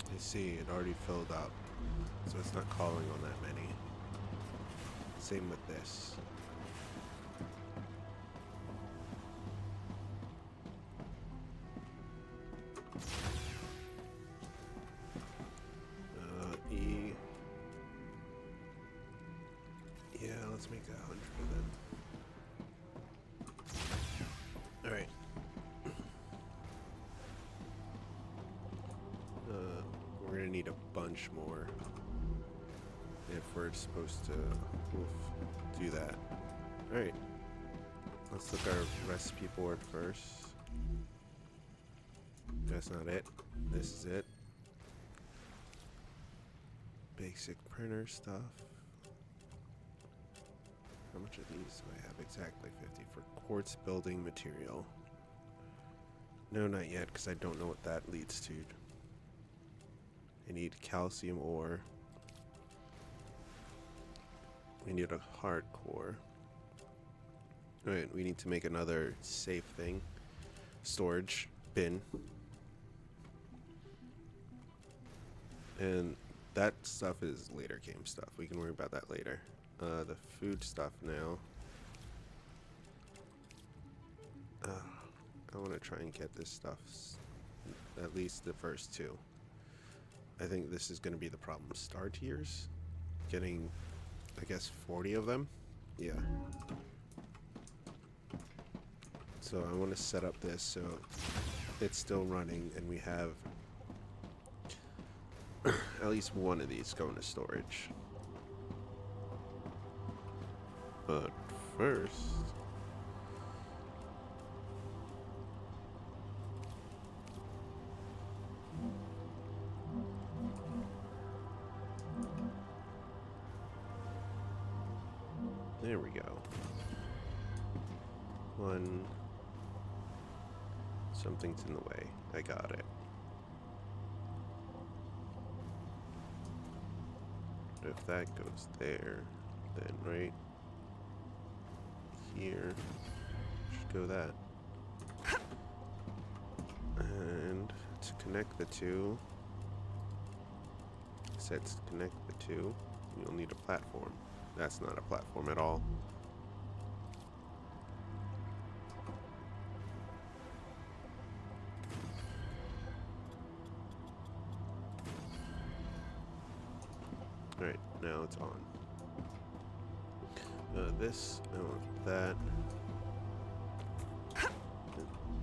I see, it already filled up, so it's not calling on that many. Same with this. E. Yeah, let's make that 100 then. Alright. We're gonna need a bunch more if we're supposed to do that. Alright. Let's look at our recipe board first. That's not it. This is it. Basic printer stuff. How much of these do I have? Exactly 50 for quartz building material. No, not yet, because I don't know what that leads to. I need calcium ore. We need a hard core. Alright, we need to make another safe thing. Storage bin. And that stuff is later game stuff. We can worry about that later. The food stuff now. I want to try and get this stuff, at least the first 2. I think this is going to be the problem. Star tiers? Getting, I guess, 40 of them? Yeah. So I want to set up this so it's still running and we have at least one of these going to storage. But first, there we go. One, something's in the way. I got it. If that goes there, then right here should go that. And to connect the two, sets to connect the two, you'll need a platform. That's not a platform at all. Now it's on. This, I want that.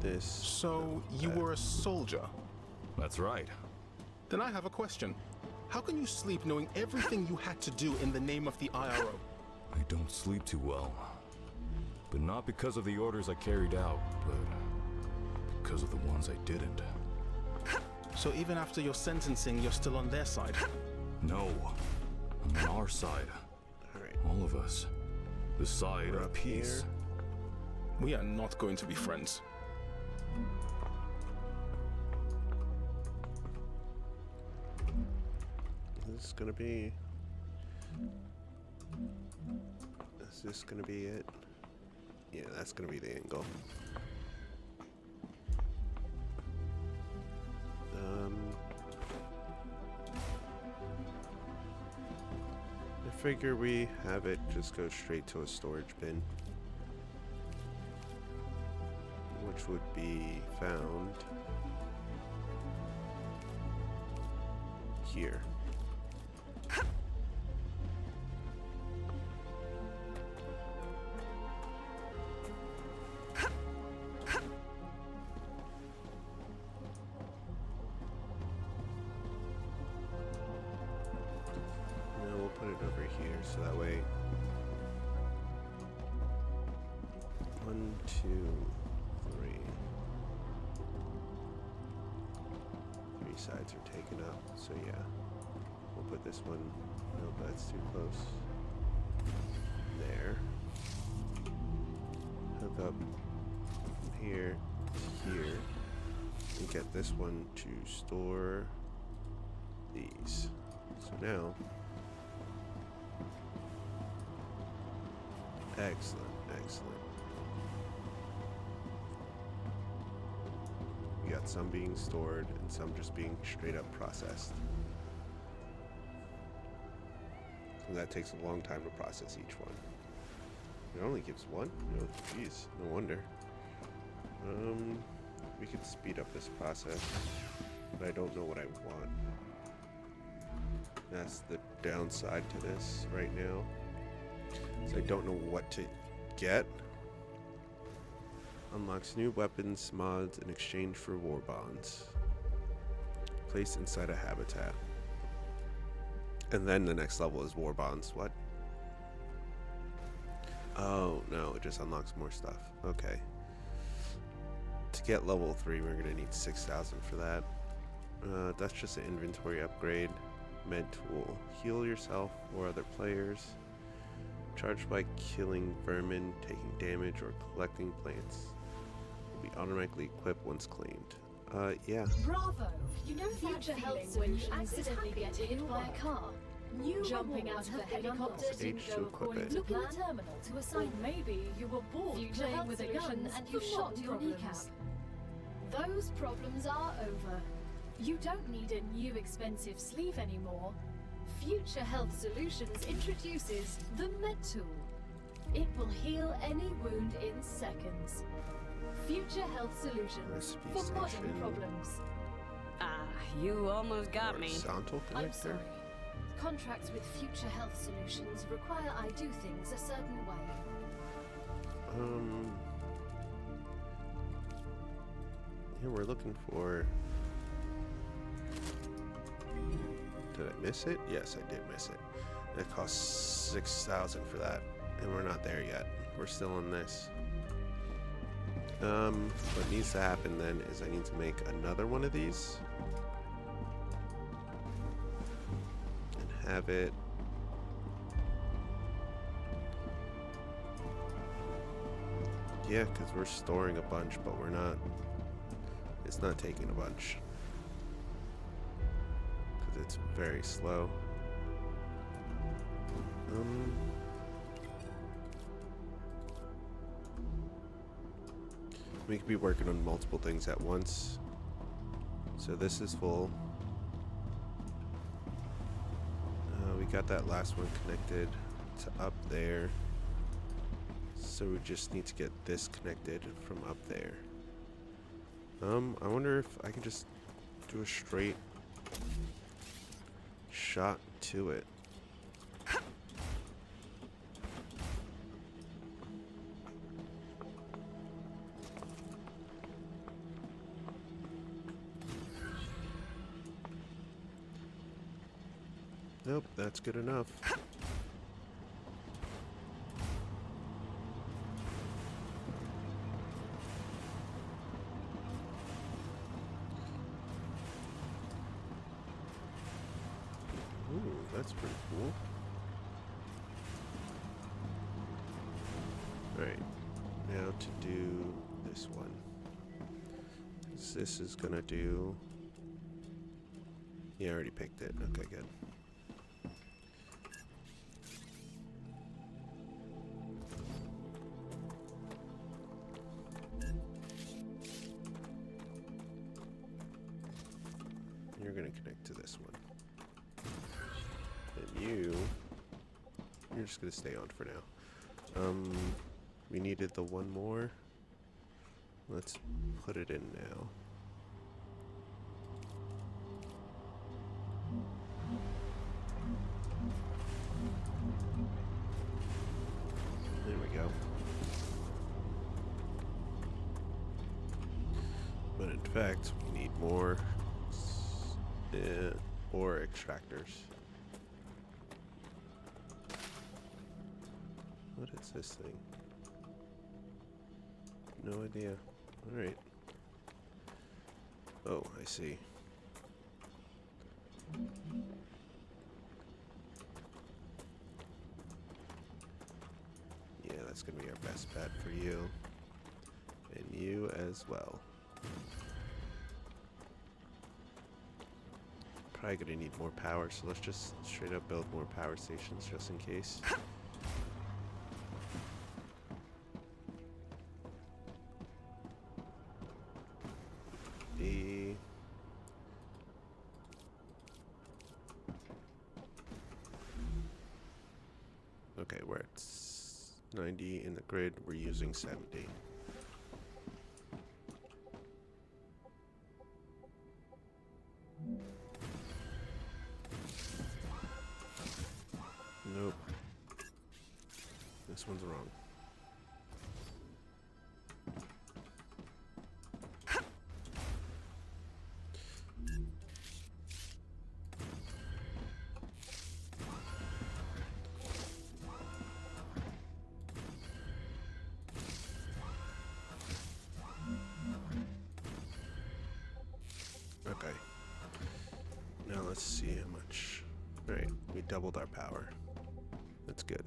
This. So, you that. were a soldier? That's right. Then I have a question. How can you sleep knowing everything you had to do in the name of the IRO? I don't sleep too well. But not because of the orders I carried out, but because of the ones I didn't. So even after your sentencing, you're still on their side? No. I'm on our side. Alright. All of us. The side We're of up peace. here. We are not going to be friends. This is gonna be. Is this gonna be it? Yeah, that's gonna be the angle. I figure we have it just go straight to a storage bin, which would be found here. Put it over here so that way 1, 2, 3 sides are taken up, so yeah, we'll put this one, nope, that's too close, there, hook up from here to here and get this one to store these. So now excellent, excellent. We got some being stored and some just being straight up processed. So that takes a long time to process each one. It only gives one? Oh, jeez, no wonder. We could speed up this process, but I don't know what I want. That's the downside to this right now. So I don't know what to get. Unlocks new weapons, mods in exchange for war bonds. Placed inside a habitat. And then the next level is war bonds. What? Oh, no, it just unlocks more stuff. Okay. To get level 3, we're going to need 6,000 for that. That's just an inventory upgrade. Med tool. Heal yourself or other players. Charged by killing vermin, taking damage, or collecting plants. Will be automatically equipped once claimed. Yeah. Bravo! You know future health when you accidentally get hit by a car. New jumping out of the helicopter didn't H to go equip according it. to plan. Look in the terminal to assign. Maybe you were bored playing with a gun and you shot your kneecap. Those problems are over. You don't need a new expensive sleeve anymore. Future Health Solutions introduces the Med Tool. It will heal any wound in seconds. Future Health Solutions Recipe for modern station. problems. Ah, you almost got me. Horizontal I'm connector? sorry. Contracts with Future Health Solutions require I do things a certain way. Yeah, we're looking for. Did I miss it? Yes, I did miss it. It costs 6,000 for that, and we're not there yet. We're still on this. What needs to happen then is I need to make another one of these and have it. Yeah, because we're storing a bunch, but we're not. It's not taking a bunch. It's very slow. We could be working on multiple things at once. So this is full. We got that last one connected to up there. So we just need to get this connected from up there. I wonder if I can just do a straight shot to it. Nope, that's good enough. Ooh, that's pretty cool. Alright, now to do this one. This is gonna do... Yeah, I already picked it. Okay, good. You're gonna connect to this one. And you're just gonna stay on for now. We needed the one more. Let's put it in now. There we go. But in fact, we need more ore extractors. What is this thing? No idea. Alright. Oh, I see. Yeah, that's gonna be our best bet for you. And you as well. Probably gonna need more power, so let's just straight up build more power stations just in case. Okay, we're at 90 in the grid, we're using 70. Nope. This one's wrong. Okay. Now let's see how much. Alright, we doubled our power. That's good.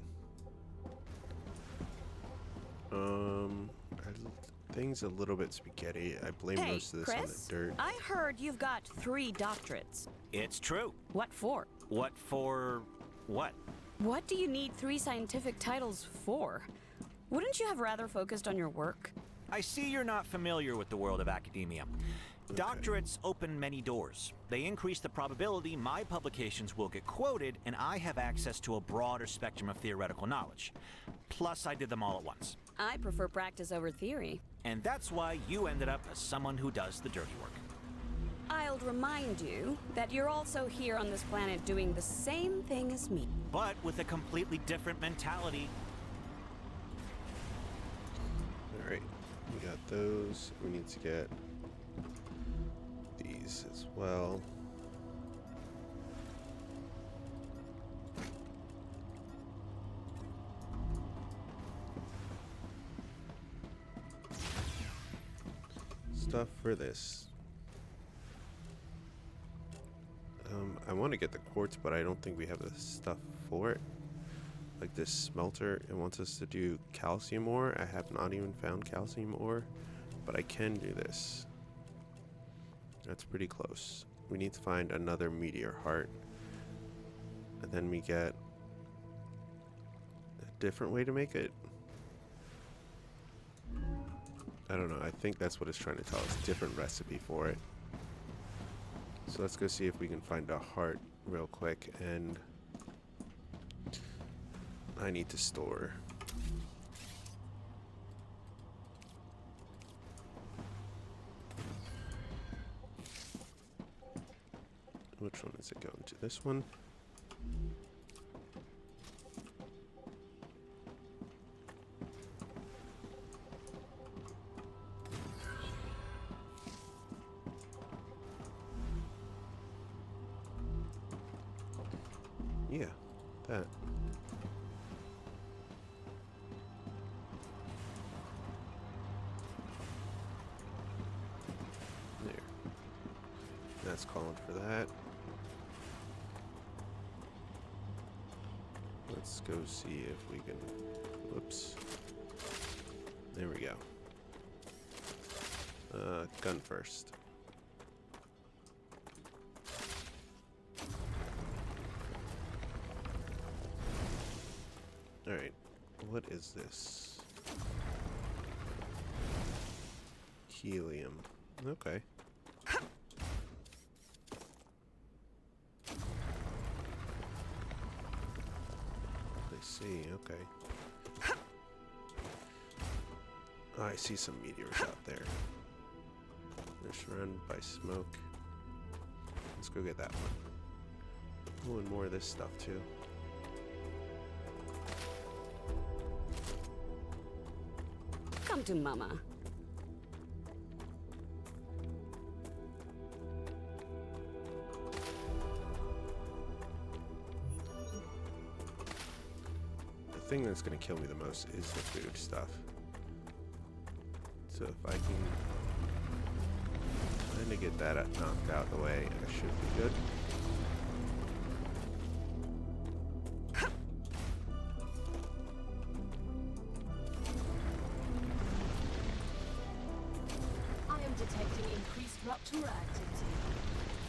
Things a little bit spaghetti. I blame most of this on the dirt. I heard you've got 3 doctorates. It's true. What for? What for what? What do you need 3 scientific titles for? Wouldn't you have rather focused on your work? I see you're not familiar with the world of academia. Okay. Doctorates open many doors. They increase the probability my publications will get quoted, and I have access to a broader spectrum of theoretical knowledge. Plus, I did them all at once. I prefer practice over theory. And that's why you ended up as someone who does the dirty work. I'll remind you that you're also here on this planet doing the same thing as me. But with a completely different mentality. Alright, we got those. We need to get these as well. Stuff for this. I want to get the quartz, but I don't think we have the stuff for it. Like this smelter, it wants us to do calcium ore. I have not even found calcium ore, but I can do this. That's pretty close. We need to find another meteor heart, and then we get a different way to make it. I don't know. I think that's what it's trying to tell us. Different recipe for it. So let's go see if we can find a heart real quick, and I need to store. Which one is it going to? This one? Yeah, that. There. That's calling for that. Let's go see if we can... Whoops. There we go. Gun first. Alright, what is this? Helium. Okay. I see, okay. Oh, I see some meteors out there. They're surrounded by smoke. Let's go get that one. Oh, and more of this stuff too. Come to Mama. The thing that's going to kill me the most is the food stuff. So if I can kind of get that knocked out of the way, I should be good. I am detecting increased Rupture activity.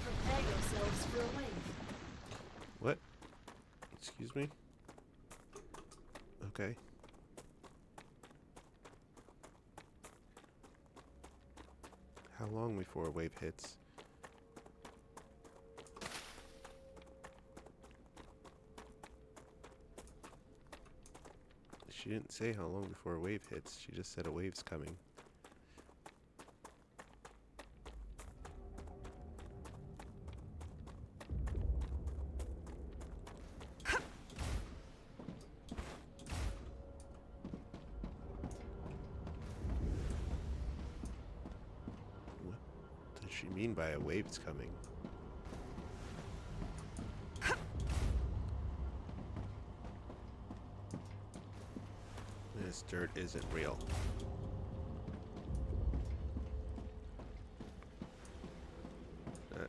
Prepare yourselves for a wave. What? Excuse me? Okay. How long before a wave hits? She didn't say how long before a wave hits. She just said a wave's coming. What does she mean by a wave's coming? This dirt isn't real. I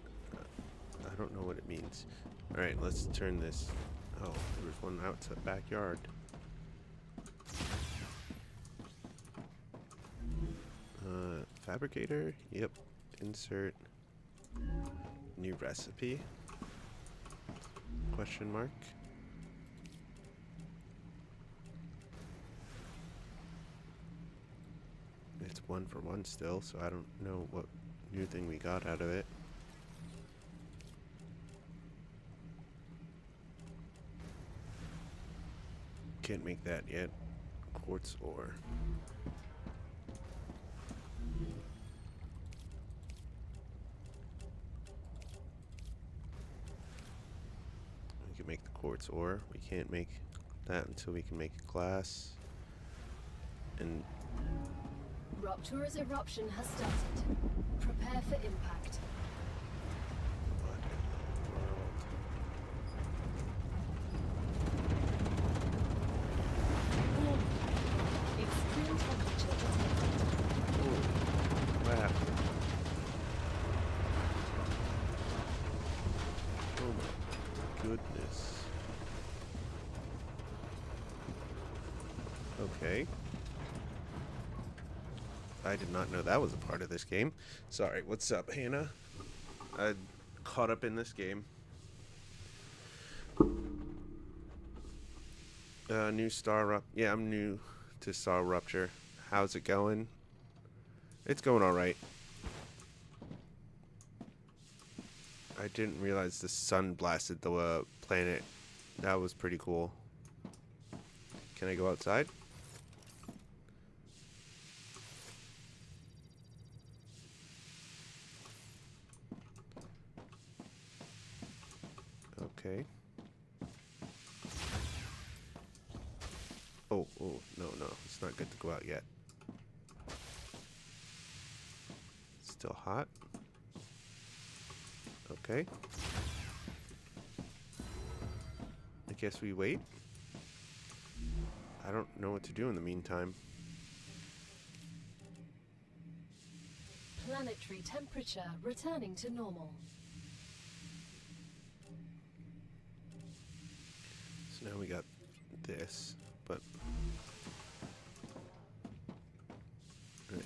don't know what it means. Alright, let's turn this. Oh, there was one out to the backyard. Fabricator? Yep. Insert. New recipe? Question mark. It's 1 for 1 still, so I don't know what new thing we got out of it. Can't make that yet. Quartz ore. We can make the quartz ore. We can't make that until we can make glass. And Rupture's eruption has started. Prepare for impact. what in the world? Extreme temperature detected. Oh, crap. Oh my goodness. Okay. I did not know that was a part of this game. Sorry, what's up, Hannah? I caught up in this game. New StarRupture. Yeah, I'm new to StarRupture. How's it going? It's going alright. I didn't realize the sun blasted the planet. That was pretty cool. Can I go outside? Okay. Oh, no, it's not good to go out yet. Still hot. Okay. guess we wait. I don't know what to do in the meantime. Planetary temperature returning to normal. So now we got this, but right,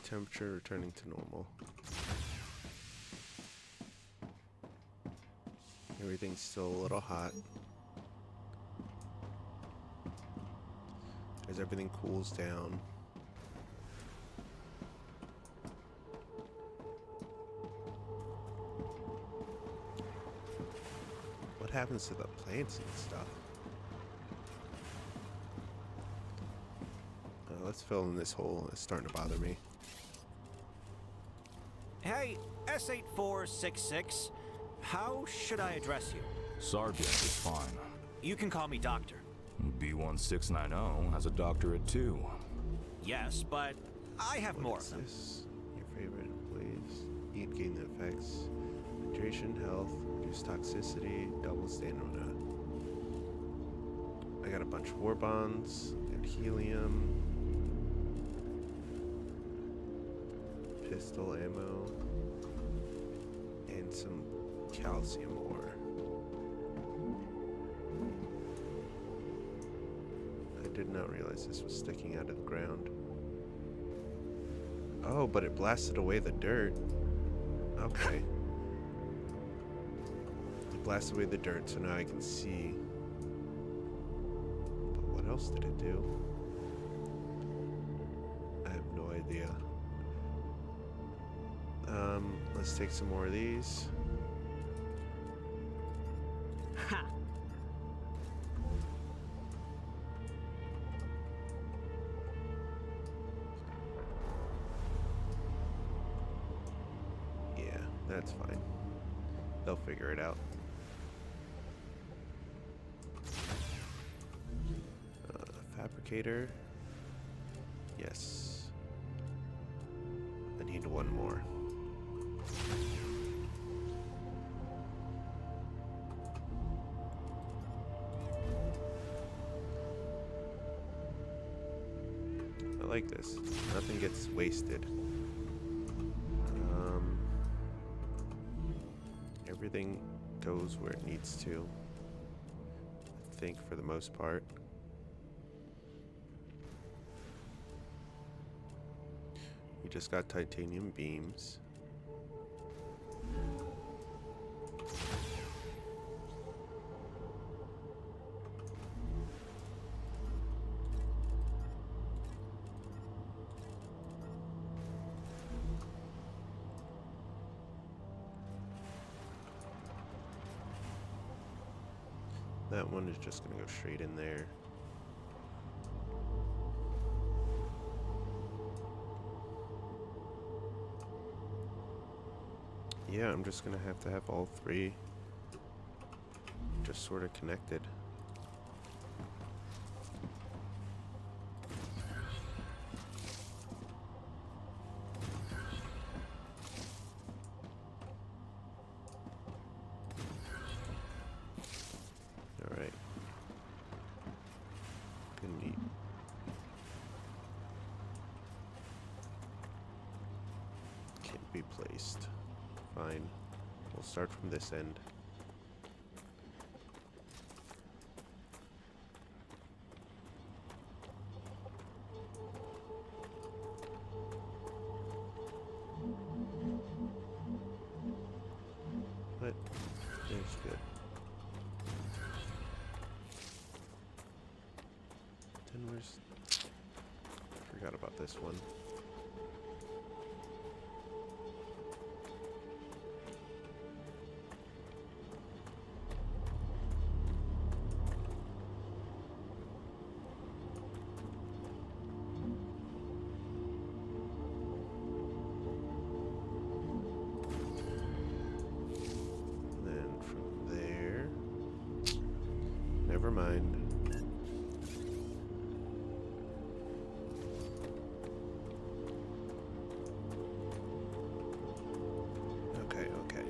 temperature returning to normal. Everything's still a little hot. As everything cools down. What happens to the plants and stuff? Let's fill in this hole. It's starting to bother me. Hey, S8466. How should I address you? Sargent is fine. You can call me Doctor. B1690 has a doctorate too. Yes, but I have more What is of them. this? Your favorite employees. Eat gain the effects. Hydration, health, reduce toxicity, double stamina. I got a bunch of war bonds. Got helium. Pistol ammo. And some calcium ore. I did not realize this was sticking out of the ground. Oh, but it blasted away the dirt. Okay. It blasted away the dirt, so now I can see. But what else did it do? I have no idea. Let's take some more of these. Ha! Yeah, that's fine. They'll figure it out. Fabricator. Yes. I need one more. I like this. Nothing gets wasted. Everything goes where it needs to. I think for the most part. We just got titanium beams. That one is just gonna go straight in there. Yeah, I'm just gonna have to have all three just sort of connected. Alright. Good neat. Can't be placed. Fine. We'll start from this end. But there's good. Then where's... Forgot about this one. Never mind. Okay, okay.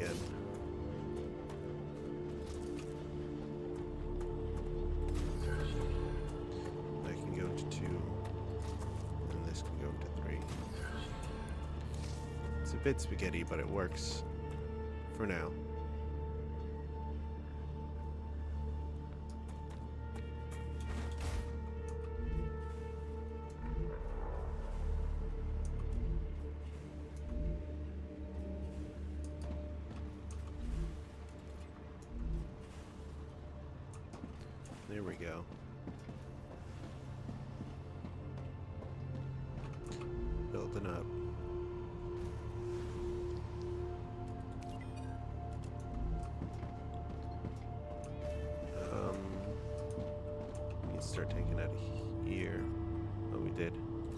again. That can go to 2, and this can go to 3. It's a bit spaghetti, but it works for now. There we go. Building up. We need to start taking out of here. Oh, we did.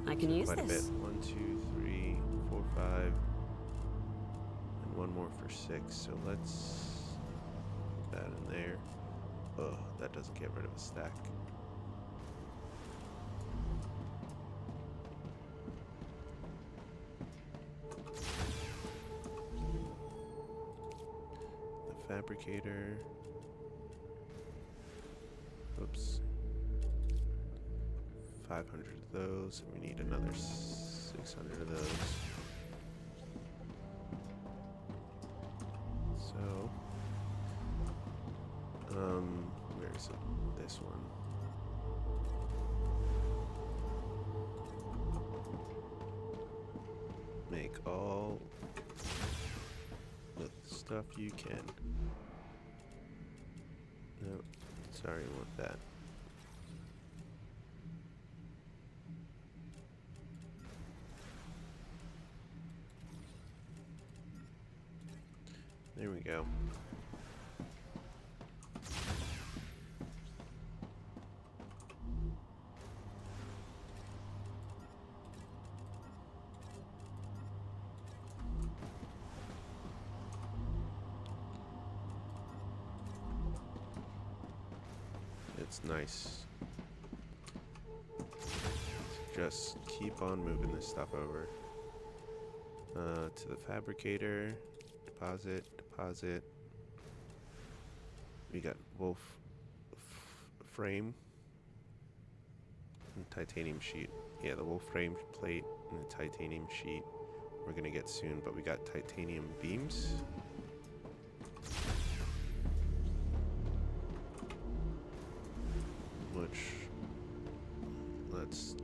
I can use Quite a bit. this. 1, 2, 3, 4, 5, and one more for 6. So let's put that in there. Oh, that doesn't get rid of a stack. The fabricator. Oops. 500 of those, and we need another 600 of those. So, where is it? This one. Make all the stuff you can. No, sorry, I want that. There we go. It's nice. Just keep on moving this stuff over. To the fabricator. Deposit. We got wolf frame and titanium sheet. Yeah, the wolf frame plate and the titanium sheet we're gonna get soon, but we got titanium beams. Which let's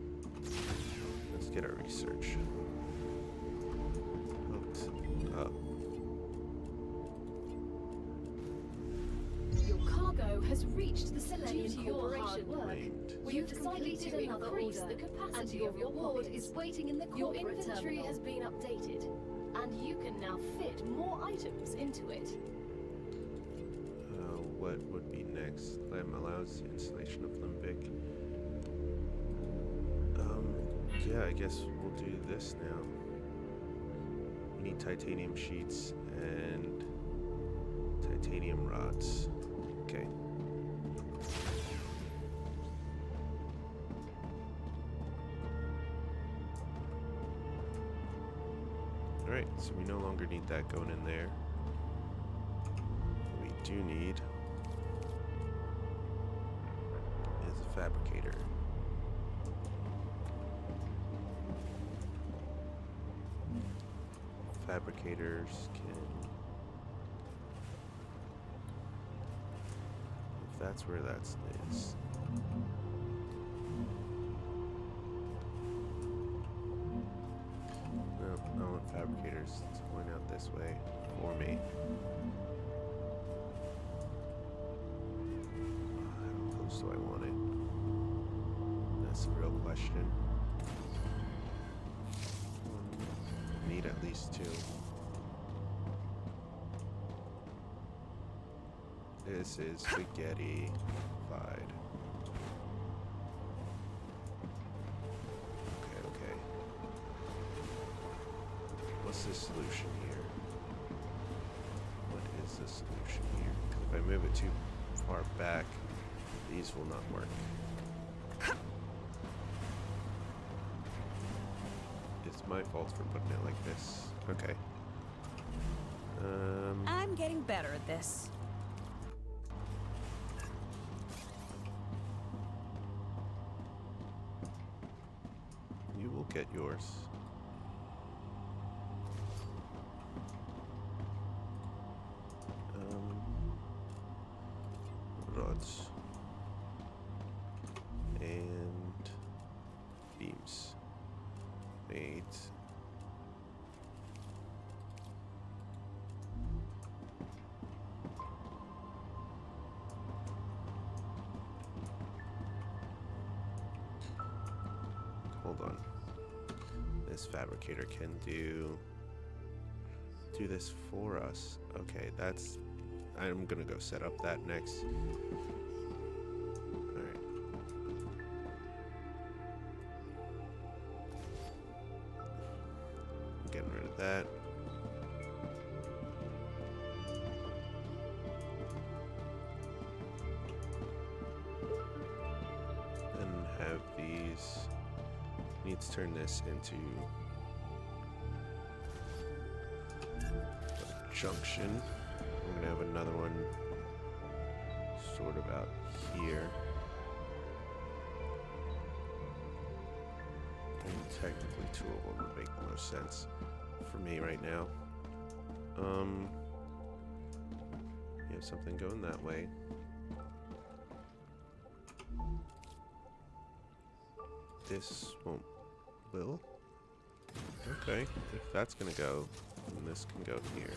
get our research hooked up. Has reached the Selenium Due to your Corporation hard work. Claimed. We've decided to increase the capacity of your ward is waiting in the Your corporate inventory terminal. has been updated, and you can now fit more items into it. What would be next? Limb allows installation of limbic. Yeah, I guess we'll do this now. We need titanium sheets and titanium rods. Okay. Alright, so we no longer need that going in there. What we do need is a fabricator. Fabricators can... If that's where that is. No, I want fabricators going out this way for me. How close do I want it? That's the real question. Need at least 2. This is spaghetti-fied. Okay. What's the solution here? What is the solution here? 'Cause if I move it too far back, these will not work. It's my fault for putting it like this. Okay. I'm getting better at this. You will get yours. Rods. And beams. Made. Hold on. This fabricator can do this for us. Okay, that's... I'm gonna go set up that next. Alright. I'm getting rid of that. And have these... Need to turn this into a junction. I'm gonna have another one sort of out here. And technically two of them would make the most sense for me right now. You have something going that way. This will? Okay, if that's gonna go, then this can go here.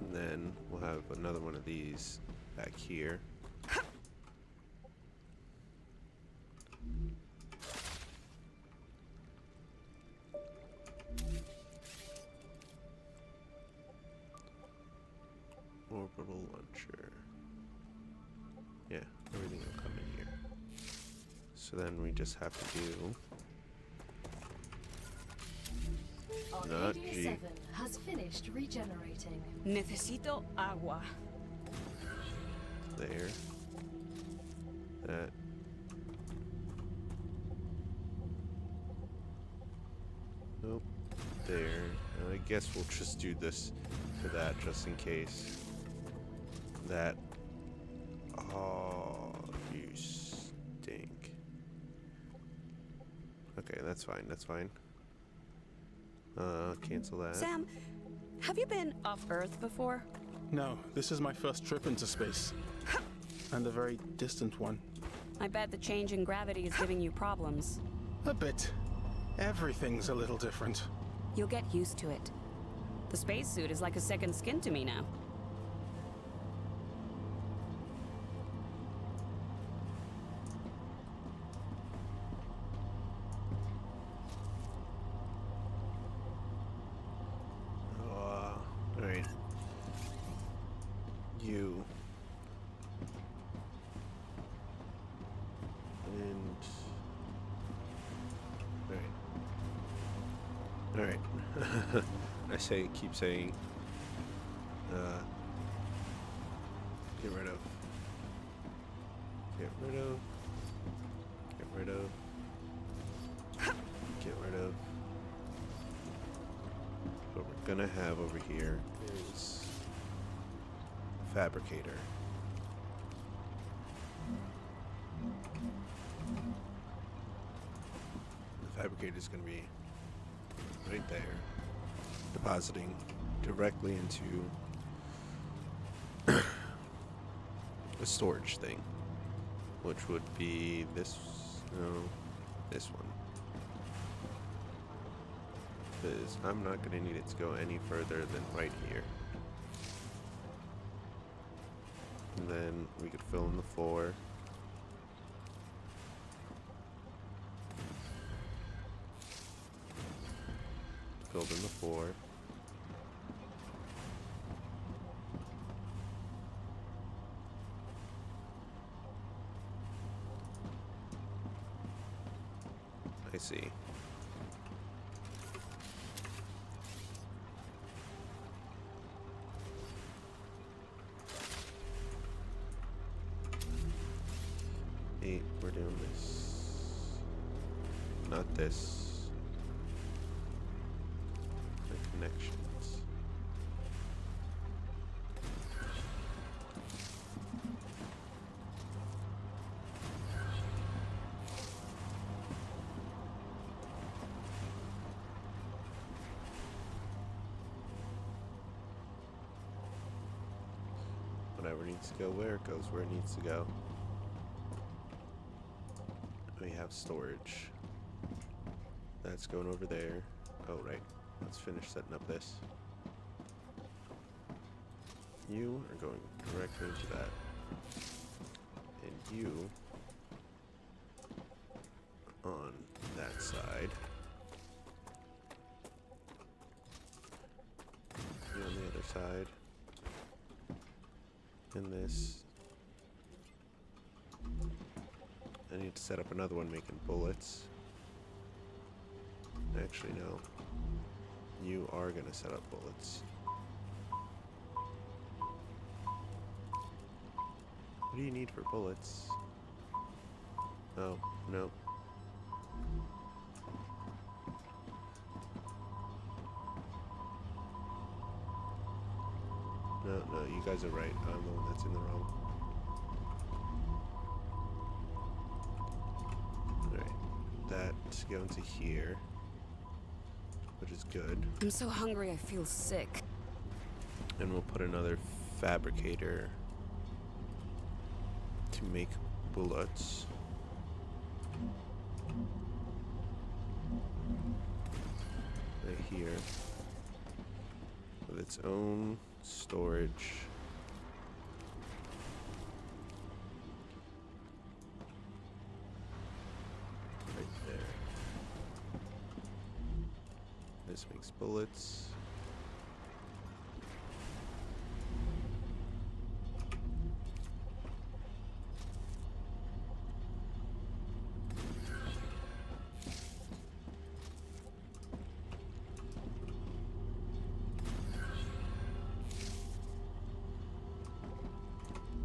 And then we'll have another one of these back here. Orbital launcher. Yeah, everything will come in here. So then we just have to do... Not Arcadia G. 7 has finished regenerating. Necesito agua. There. That. Nope. There. I guess we'll just do this for that just in case. That. Oh, you stink. Okay, that's fine. That's fine. Cancel that. Sam, have you been off Earth before? No, this is my first trip into space. And a very distant one. I bet the change in gravity is giving you problems. A bit. Everything's a little different. You'll get used to it. The spacesuit is like a second skin to me now. Alright. You. And... Alright. Alright. I keep saying, get rid of, get rid of, get rid of, get rid of. What we're gonna have over here is a fabricator. The fabricator is gonna be right there, depositing directly into a storage thing, which would be this, no, this one. Because I'm not going to need it to go any further than right here. And then we could fill in the floor. Filled in the floor. I see. We're doing this. Not this. connections. Whatever needs to go where it goes where it needs to go. We have storage. That's going over there. Oh, right. Let's finish setting up this. You are going directly into that. And you on that side. You on the other side. And this. I need to set up another one making bullets. Actually, no. You are gonna set up bullets. What do you need for bullets? Oh, no. No, you guys are right. I'm the one that's in the wrong. Alright, that's going to here, which is good. I'm so hungry I feel sick. And we'll put another fabricator to make bullets. Right here. With its own storage. Right there. This makes bullets.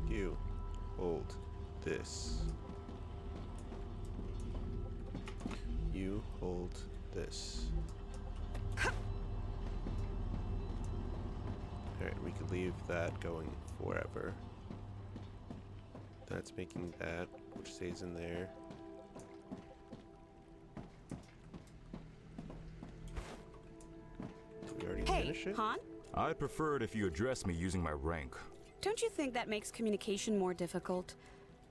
You hold this. You hold this. Alright, we could leave that going forever. That's making that, which stays in there. Did we already finish it? Han? I'd prefer it if you address me using my rank. Don't you think that makes communication more difficult?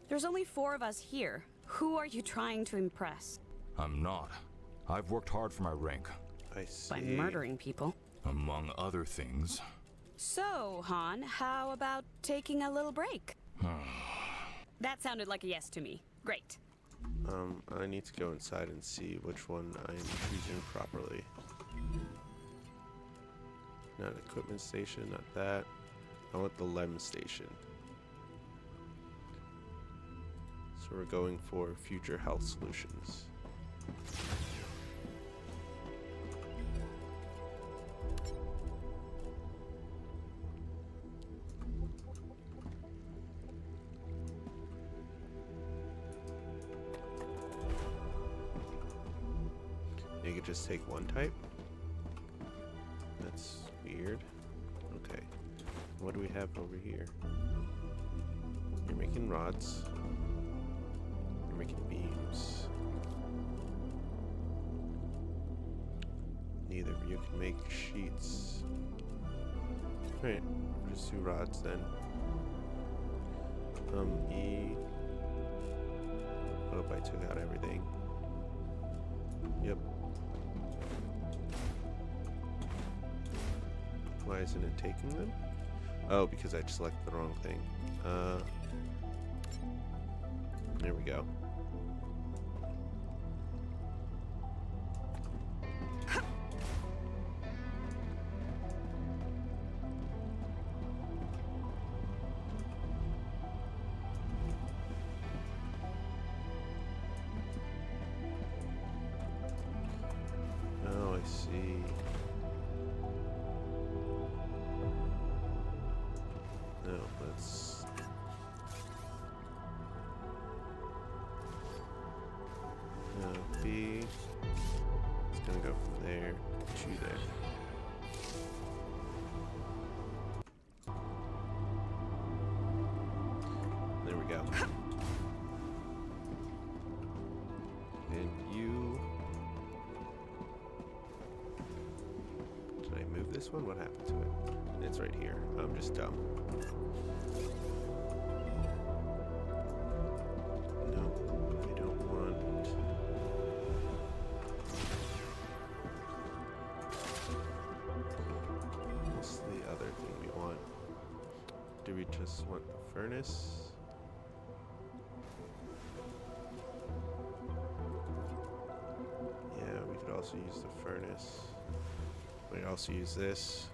There's only 4 of us here. Who are you trying to impress? I'm not. I've worked hard for my rank. I see. By murdering people. Among other things. So, Han, how about taking a little break? That sounded like a yes to me. Great. I need to go inside and see which one I'm choosing properly. Not equipment station, not that. I want the LEM station. So we're going for future health solutions. You could just take one type? That's weird. Okay. What do we have over here? You're making rods. You're making beams. Neither of you can make sheets. Alright, we'll just do rods then. E. Hope I took out everything. Yep. Why isn't it taking them? Oh, because I selected the wrong thing. There we go. Oh, I see. No, let's... B. It's gonna go from there to there. go. And you... Did I move this one? What happened to it? It's right here. I'm just dumb. No, I don't want... What's the other thing we want? Do we just want the furnace? Yeah, we could also use the furnace. We could also use this.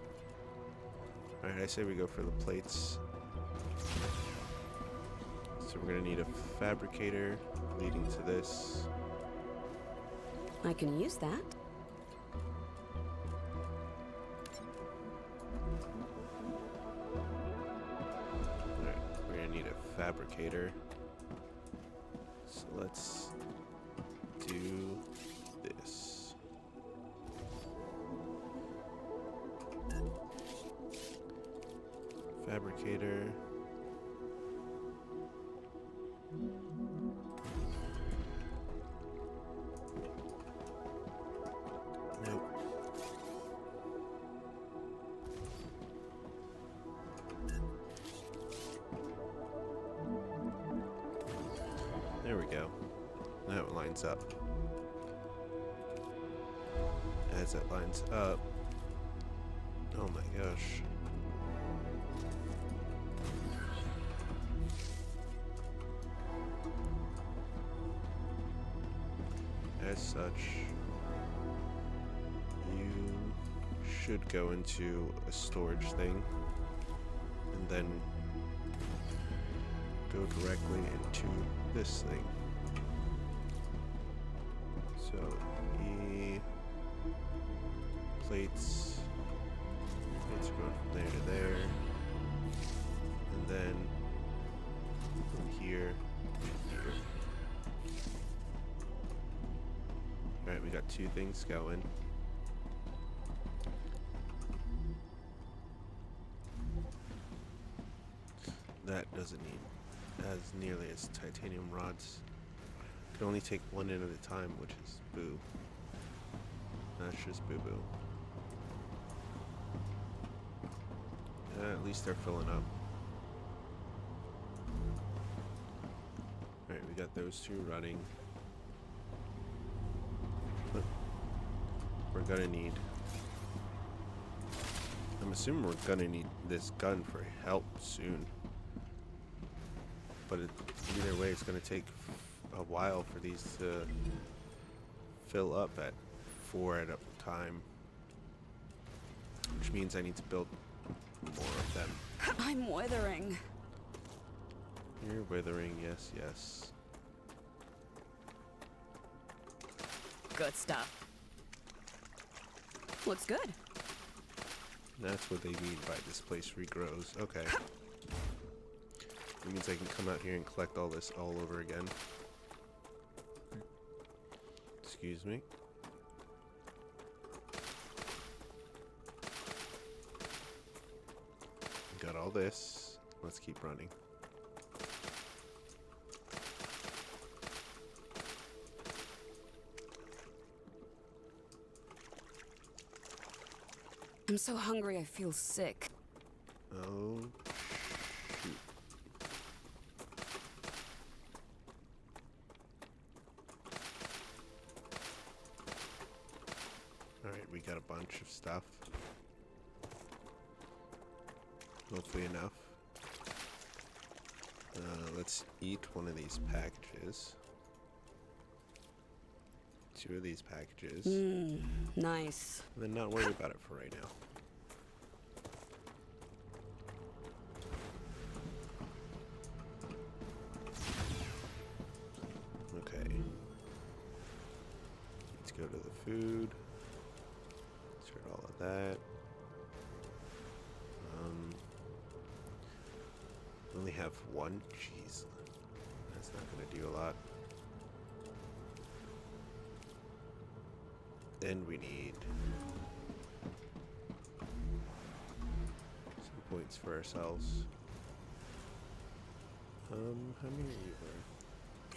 Alright, I say we go for the plates. So we're gonna need a fabricator leading to this. I can use that. Alright, we're gonna need a fabricator. So let's do this. Fabricator. Nope. There we go. That lines up. As it lines up. Oh my gosh. As such, you should go into a storage thing and then go directly into this thing. So plates are going from there to there, and then from here to here. Alright, we got two things going. That doesn't need as nearly as titanium rods. Can only take one in at a time, which is boo. That's just boo boo. At least they're filling up. Alright, we got those two running. But we're gonna need... I'm assuming we're gonna need this gun for help soon. But either way, it's gonna take a while for these to fill up at 4 at a time. Which means I need to build more of them. I'm withering. You're withering, yes, yes. Good stuff. Looks good. That's what they mean by this place regrows. Okay. It means I can come out here and collect all this all over again. Excuse me. Got all this. Let's keep running. I'm so hungry I feel sick. Oh, shoot. Alright, we got a bunch of stuff. Hopefully enough. Let's eat one of these packages. 2 of these packages. Nice. And then not worry about it for right now. Okay. Let's go to the food. Insert all of that. Only have one? Jeez. That's not gonna do a lot. Then we need some points for ourselves. How many are you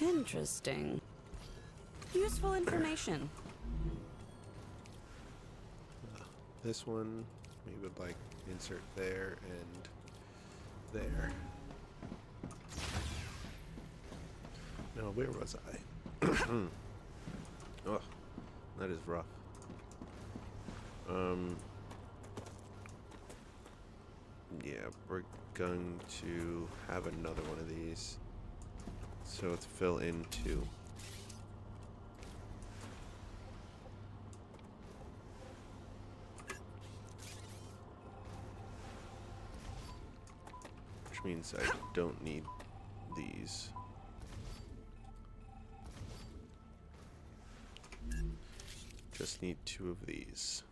wearing? Interesting. Useful information. This one, we would like insert there and there. No, where was I? Oh, that is rough. Yeah, we're going to have another one of these. So let's fill in 2. Which means I don't need these. Just need 2 of these.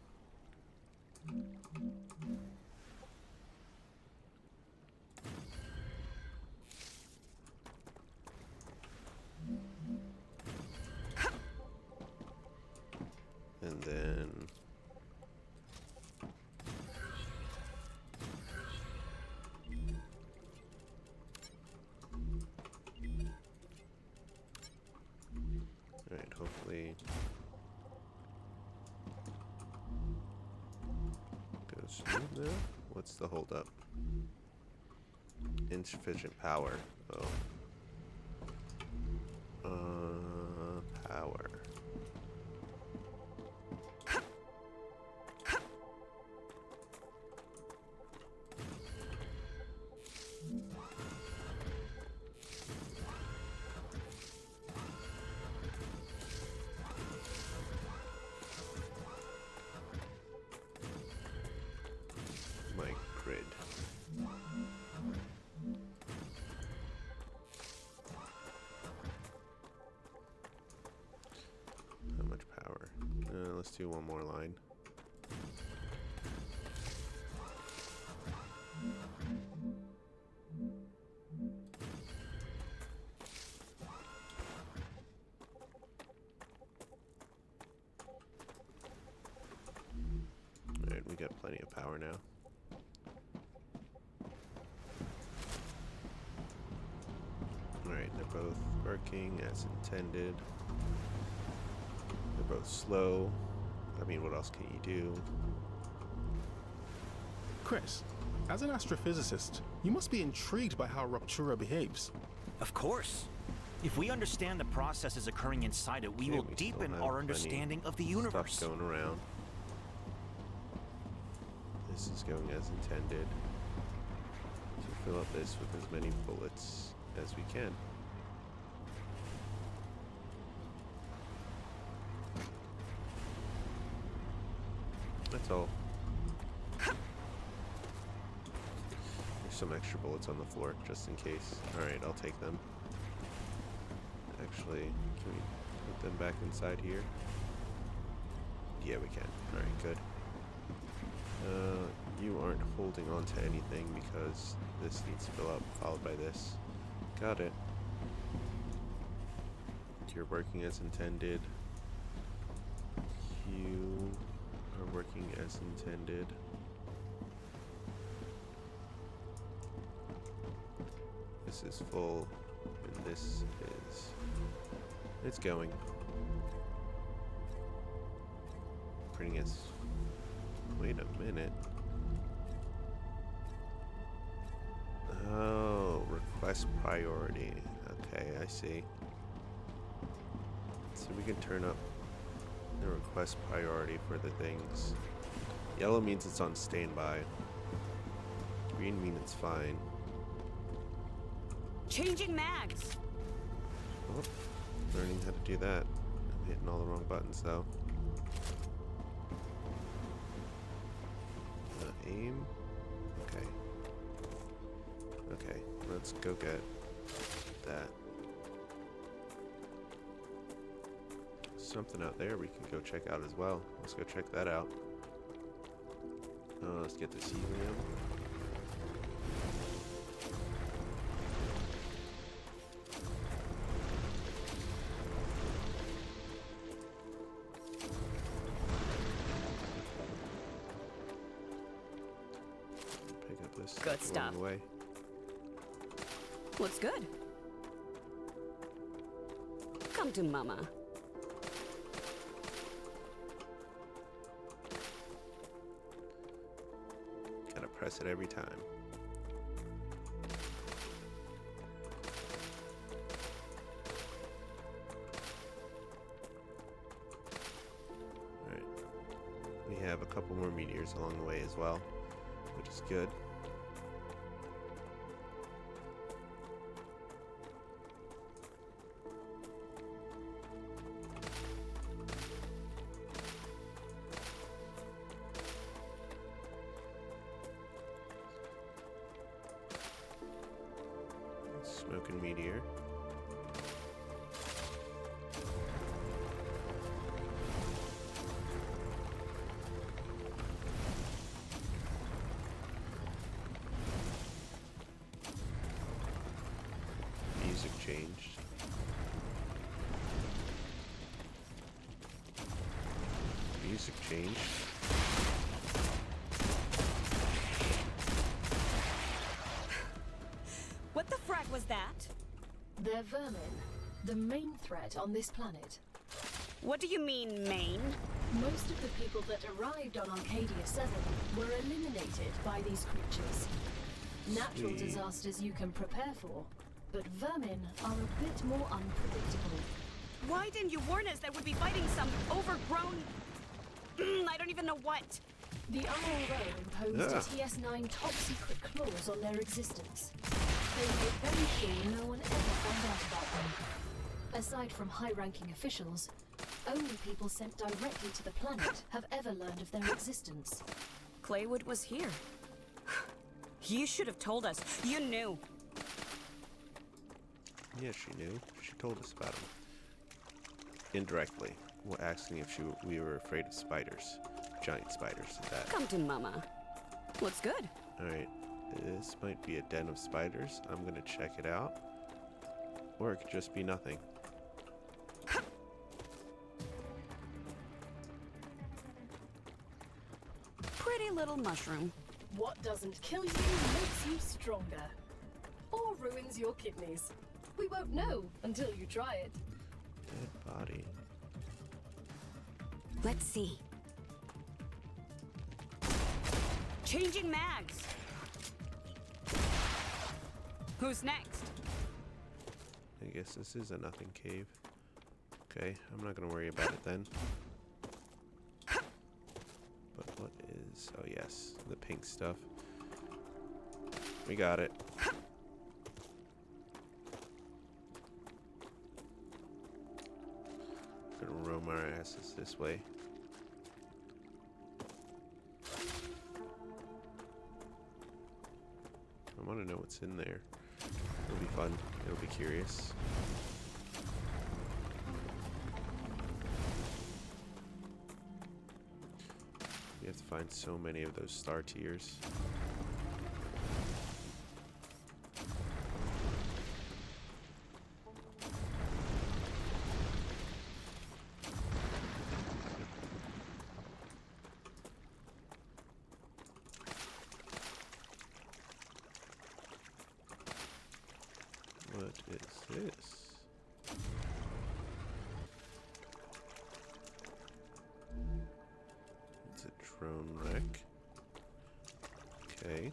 And then alright, hopefully goes smooth now. What's the holdup? Insufficient power. Oh. Power. My grid. How much power? Let's do one more line. Alright, we got plenty of power now. Alright, they're both working as intended. They're both slow. I mean, what else can you do? Chris, as an astrophysicist, you must be intrigued by how Ruptura behaves. Of course. If we understand the processes occurring inside it, we Okay, will we still deepen have our plenty understanding of the Stuff universe. going around. This is going as intended. So fill up this with as many bullets as we can. That's all. There's some extra bullets on the floor, just in case. Alright, I'll take them. Actually, can we put them back inside here? Yeah, we can. Alright, good. You aren't holding on to anything because this needs to fill up, followed by this. Got it. You're working as intended. You are working as intended. This is full, and this is... It's going. Printing is... Wait a minute. Oh, request priority. Okay, I see. So we can turn up the request priority for the things. Yellow means it's on standby. Green means it's fine. Changing mags. Oh, learning how to do that. I'm hitting all the wrong buttons though. Aim. Okay. Okay, let's go get that. Something out there we can go check out as well. Let's go check that out. Let's get this helium. Pick up this Good stuff. Away. Looks good. Come to Mama. Gotta press it every time. Alright. We have a couple more meteors along the way as well, which is good. Smoking meteor. Music changed. Music changed. What the frack was that? They're vermin, the main threat on this planet. What do you mean, main? Most of the people that arrived on Arcadia 7 were eliminated by these creatures. Natural Sweet. disasters you can prepare for, but vermin are a bit more unpredictable. Why didn't you warn us that we'd be fighting some overgrown... I don't even know what. The IRO imposed Ugh. TS9 top-secret clause on their existence. They made very sure no one ever found out about them. Aside from high-ranking officials, only people sent directly to the planet have ever learned of their existence. Claywood was here. You should have told us. You knew. Yeah, she knew. She told us about him. Indirectly. Asking if we were afraid of spiders. Giant spiders at that. Come to Mama. Looks good. Alright. This might be a den of spiders. I'm gonna check it out. Or it could just be nothing. Pretty little mushroom. What doesn't kill you makes you stronger. Or ruins your kidneys. We won't know until you try it. Dead body. Let's see. Changing mags. Who's next? I guess this is a nothing cave. Okay, I'm not gonna worry about it then. But what is... Oh yes, the pink stuff. We got it. Gonna roam our asses this way. I want to know what's in there. It'll be fun. It'll be curious. We have to find so many of those star tiers. What is this? It's a drone wreck. Okay.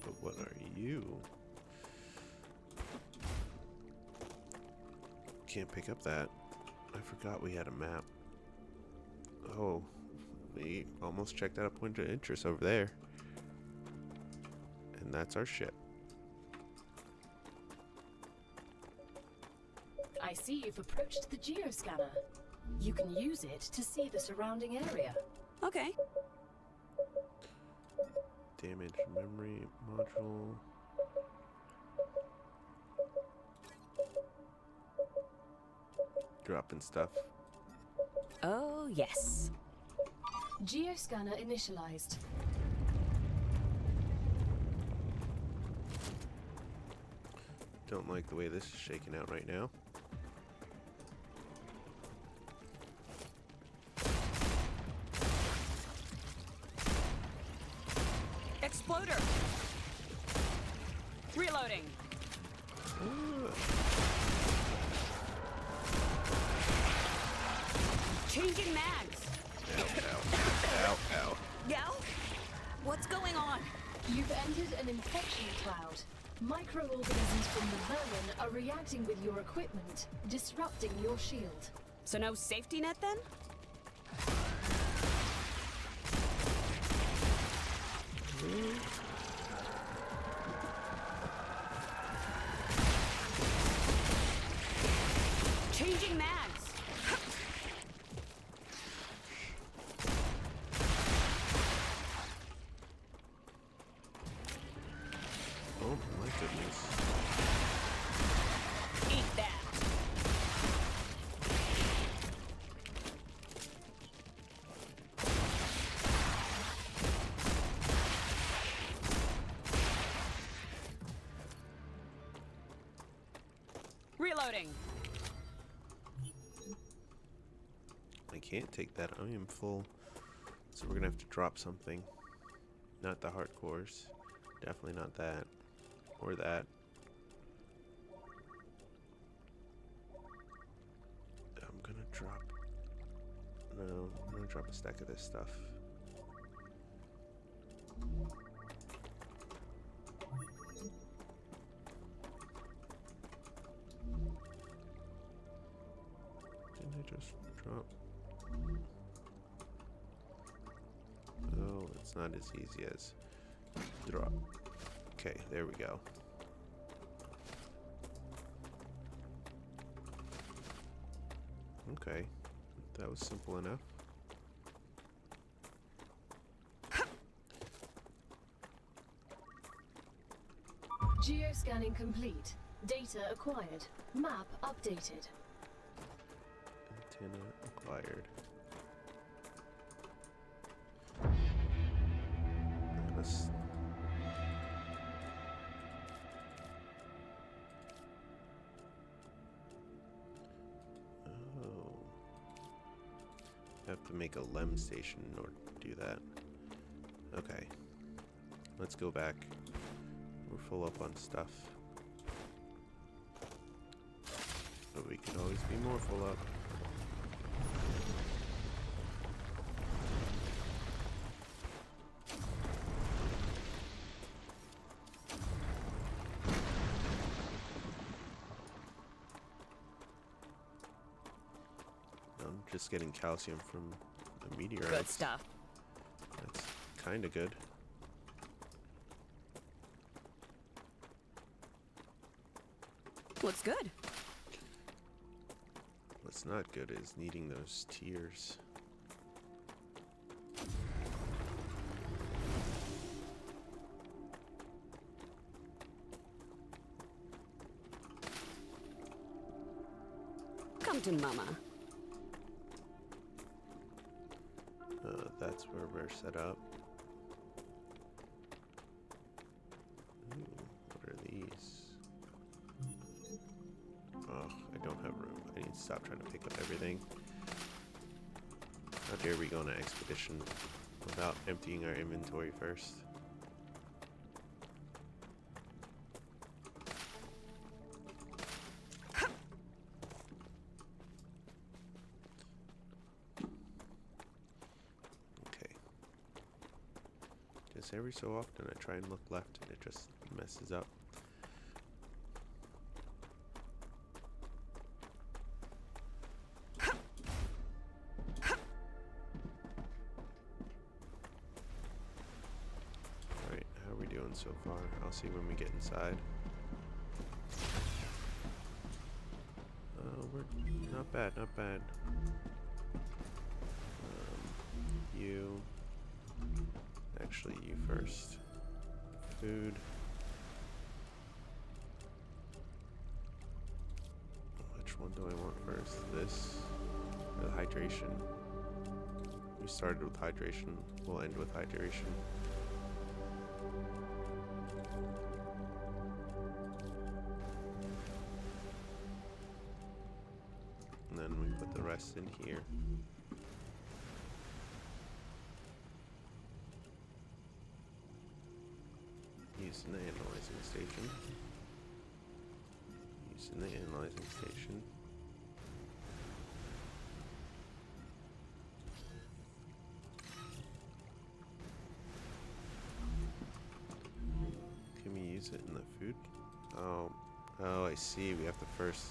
But what are you? Can't pick up that. I forgot we had a map. Oh, we almost checked out a point of interest over there. And that's our ship. I see you've approached the geoscanner. You can use it to see the surrounding area. Okay. Damaged memory module. Dropping stuff. Oh, yes. Geoscanner initialized. Don't like the way this is shaking out right now. Exploder. Reloading. Changing mags. Ow, ow. Gal? What's going on? You've entered an infection cloud. Microorganisms from the vermin are reacting with your equipment, disrupting your shield. So no safety net then? Changing mags. Oh my goodness. Eat that. Reloading. I can't take that. I am full. So we're gonna have to drop something. Not the hardcores. Definitely not that. Or that. I'm gonna drop... No, I'm gonna drop a stack of this stuff. Didn't I just drop? Oh, it's not as easy as drop. Okay, there we go. Okay, that was simple enough. Geoscanning complete. Data acquired. Map updated. Antenna acquired. Let's... Oh. I have to make a LEM station in order to do that. Okay. Let's go back. We're full up on stuff. But we can always be more full up. I'm just getting calcium from the meteorites. Good stuff. That's kind of good. What's good? What's not good is needing those tiers. Come to mama. That's where we're set up. Ooh, what are these? Oh, I don't have room. I need to stop trying to pick up everything. How dare we go on an expedition without emptying our inventory first? Okay. Just every so often I try and look left and it just messes up. Alright, how are we doing so far? I'll see when we get inside. We're not bad, not bad. You. Actually, you first. Food. Which one do I want first? This? Or the hydration? We started with hydration. We'll end with hydration. And then we put the rest in here. Need Using the analyzing station. Using the analyzing station. Can we use it in the food? Oh, I see. We have to first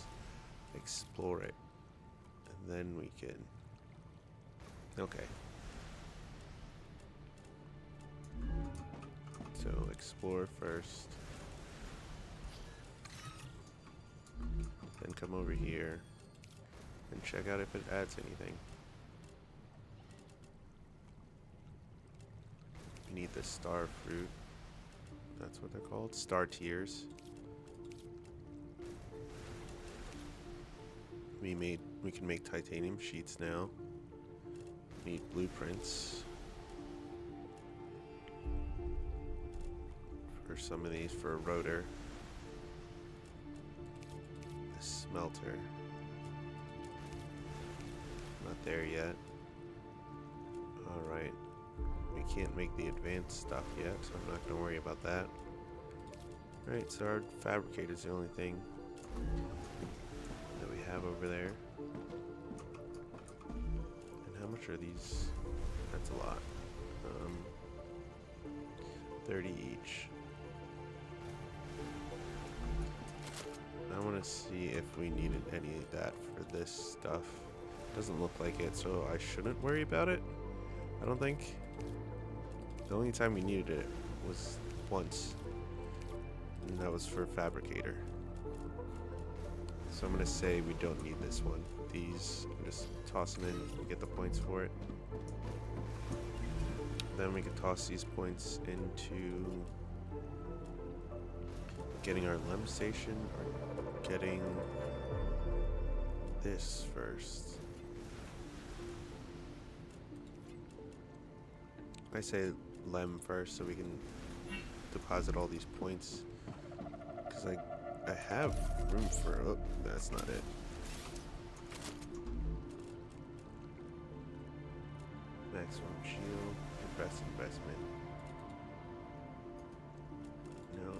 explore it, and then we can. Okay. So explore first, then come over here and check out if it adds anything. We need the star fruit. That's what they're called. Star tears. We can make titanium sheets now. We need blueprints for some of these for a rotor. The smelter. Not there yet. Alright. We can't make the advanced stuff yet, so I'm not going to worry about that. Alright, so our fabricator's the only thing that we have over there. And how much are these? That's a lot. 30 each. I want to see if we needed any of that for this stuff. Doesn't look like it, so I shouldn't worry about it. I don't think. The only time we needed it was once, and that was for fabricator. So I'm gonna say we don't need this one. These, just toss them in, we get the points for it. Then we can toss these points into getting our LEM station, or getting this first. I say LEM first so we can deposit all these points, because I have room for, oh, that's not it. Maximum shield, best investment. No.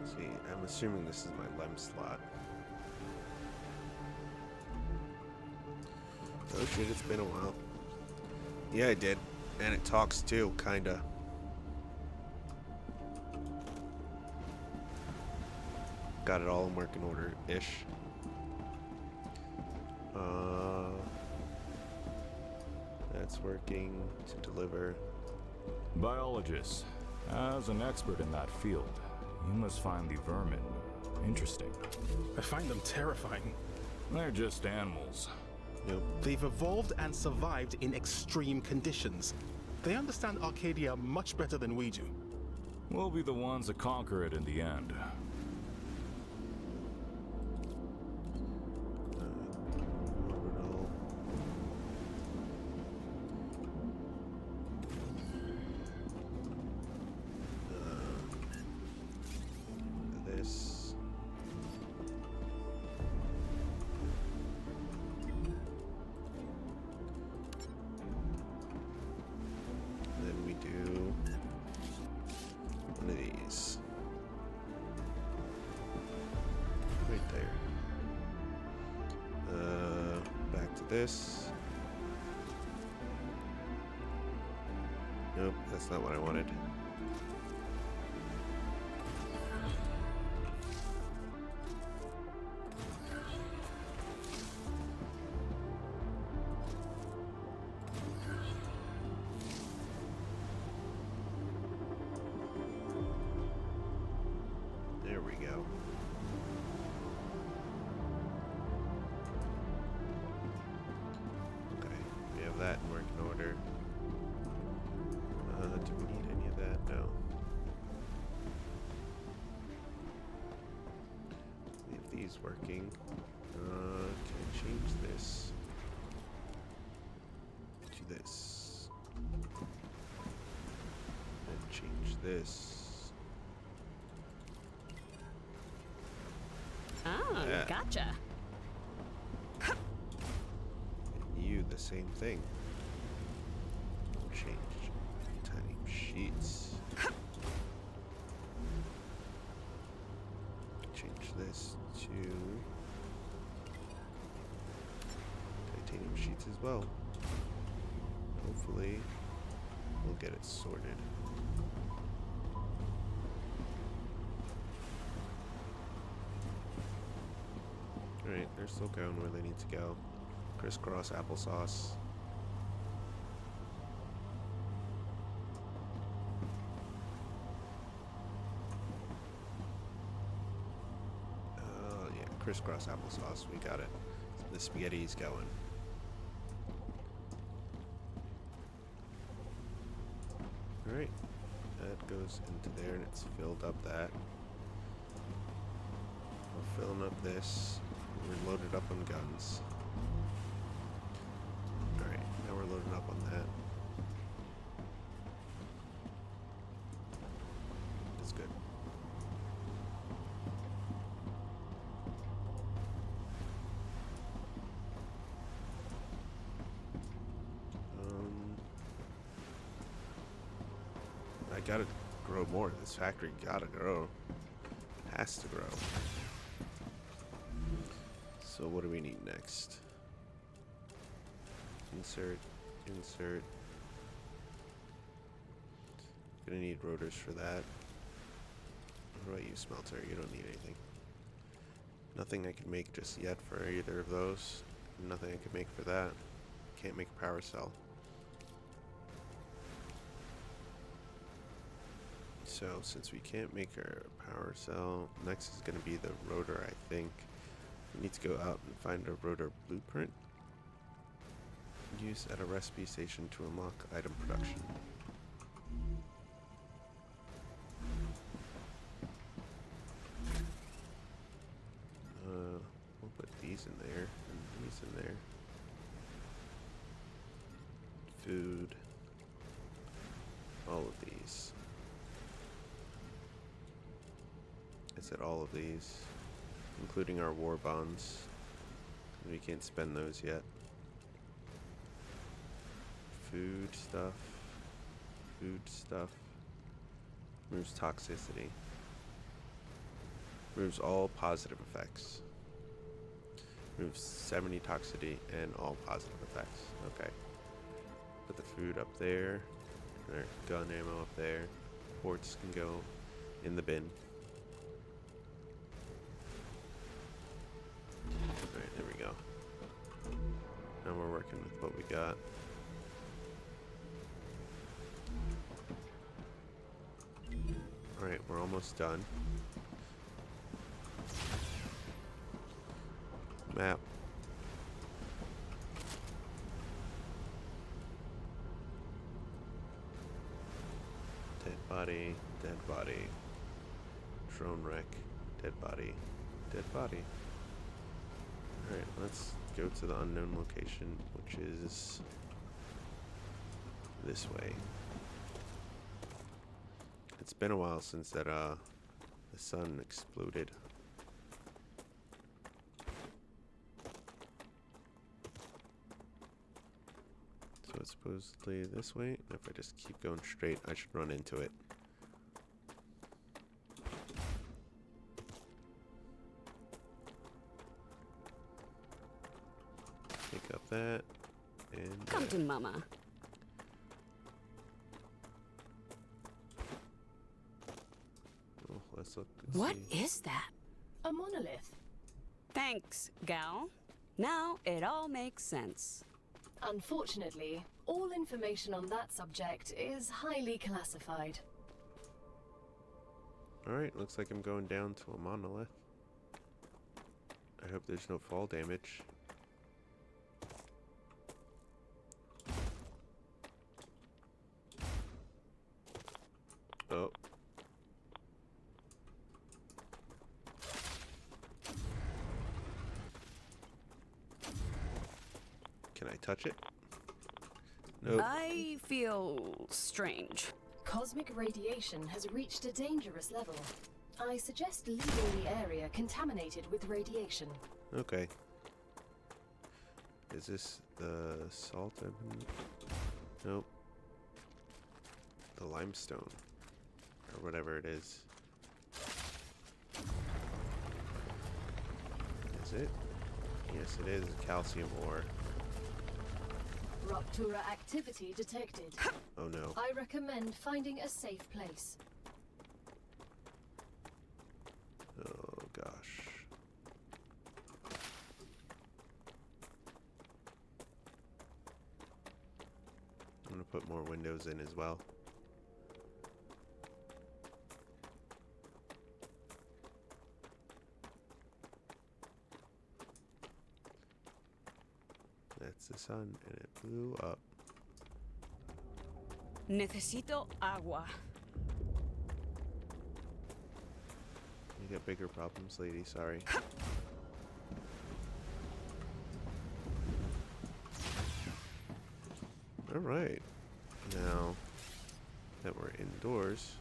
See, I'm assuming this is my LEM slot. Oh shit, it's been a while. Yeah, I did. And it talks too, kinda. Got it all in working order-ish. That's working to deliver. Biologist, as an expert in that field, you must find the vermin interesting. I find them terrifying. They're just animals. Nope. They've evolved and survived in extreme conditions. They understand Arcadia much better than we do. We'll be the ones that conquer it in the end. This. Then we do one of these. Right there. Back to this. Nope, that's not what I wanted. There we go. Okay, we have that in working order. Do we need any of that? No. We have these working. Can I change this to this? And change this. Oh, Yeah. gotcha. And you the same thing. Change. sheets. Change this to titanium sheets as well. Hopefully, we'll get it sorted. Alright, they're still going where they need to go. Crisscross applesauce. Yeah, crisscross applesauce. We got it. The spaghetti's going. Alright, that goes into there and it's filled up that. We're filling up this. We're loaded up on guns. Alright, now we're loading up on that. That's good. I gotta grow more. This factory gotta grow. Has to grow. So what do we need next? Insert, insert. Gonna need rotors for that. What about you, smelter? You don't need anything. Nothing I can make just yet for either of those. Nothing I can make for that. Can't make a power cell. So since we can't make our power cell, next is going to be the rotor, I think. We need to go out and find a rotor blueprint. Use at a recipe station to unlock item production. We'll put these in there and these in there. Food. All of these. I said all of these, including our war bonds. We can't spend those yet. Food stuff. Food stuff. Removes toxicity. Removes all positive effects. Removes 70 toxicity and all positive effects. Okay. Put the food up there. Our gun ammo up there. Ports can go in the bin. Alright, there we go. Now we're working with what we got. Alright, we're almost done. Map. Dead body, dead body. Drone wreck, dead body, dead body. Alright, let's go to the unknown location, which is this way. It's been a while since that the sun exploded. So it's supposedly this way. If I just keep going straight, I should run into it. Pick up that and Come to Mama. oh, let's look. What See. is that? A monolith. Thanks, gal. Now it all makes sense. Unfortunately, all information on that subject is highly classified. Alright, looks like I'm going down to a monolith. I hope there's no fall damage. Oh. Can I touch it? Nope. I feel strange. Cosmic radiation has reached a dangerous level. I suggest leaving the area contaminated with radiation. Okay. Is this the salt? Nope. the limestone. Or whatever it is. Is it? Yes, it is. Calcium ore. Ruptura activity detected. Oh no. I recommend finding a safe place. Oh gosh. I'm gonna put more windows in as well. That's the sun, and it blew up. Necesito agua. You got bigger problems, lady. Sorry. All right. Now that we're indoors,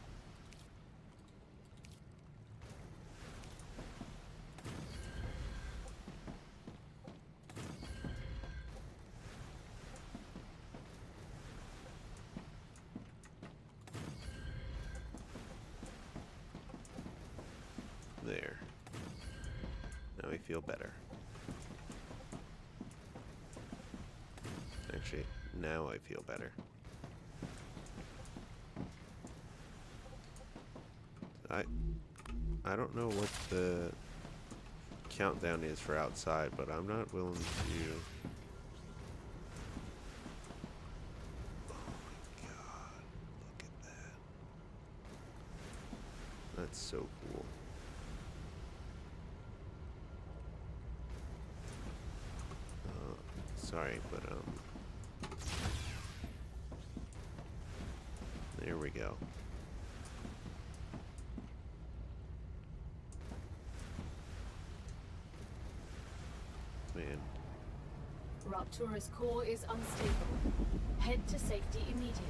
there. Now we feel better. Actually, now I feel better. I don't know what the countdown is for outside, but I'm not willing to. Oh my god, look at that. That's so cool. Sorry, but there we go. Man. Ruptura's core is unstable. Head to safety immediately.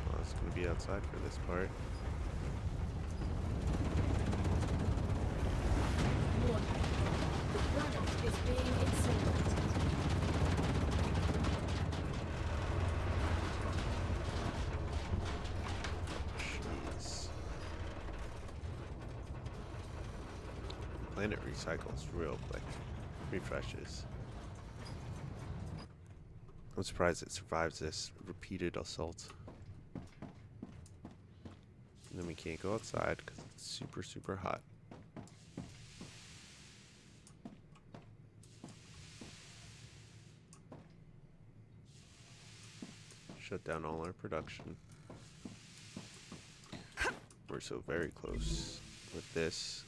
Well, it's gonna be outside for this part. Warning. The planet is being incinerated. Jeez. Planet recycles real quick. Refreshes. I'm surprised it survives this repeated assault. And then we can't go outside because it's super, super hot. Shut down all our production. We're so very close with this.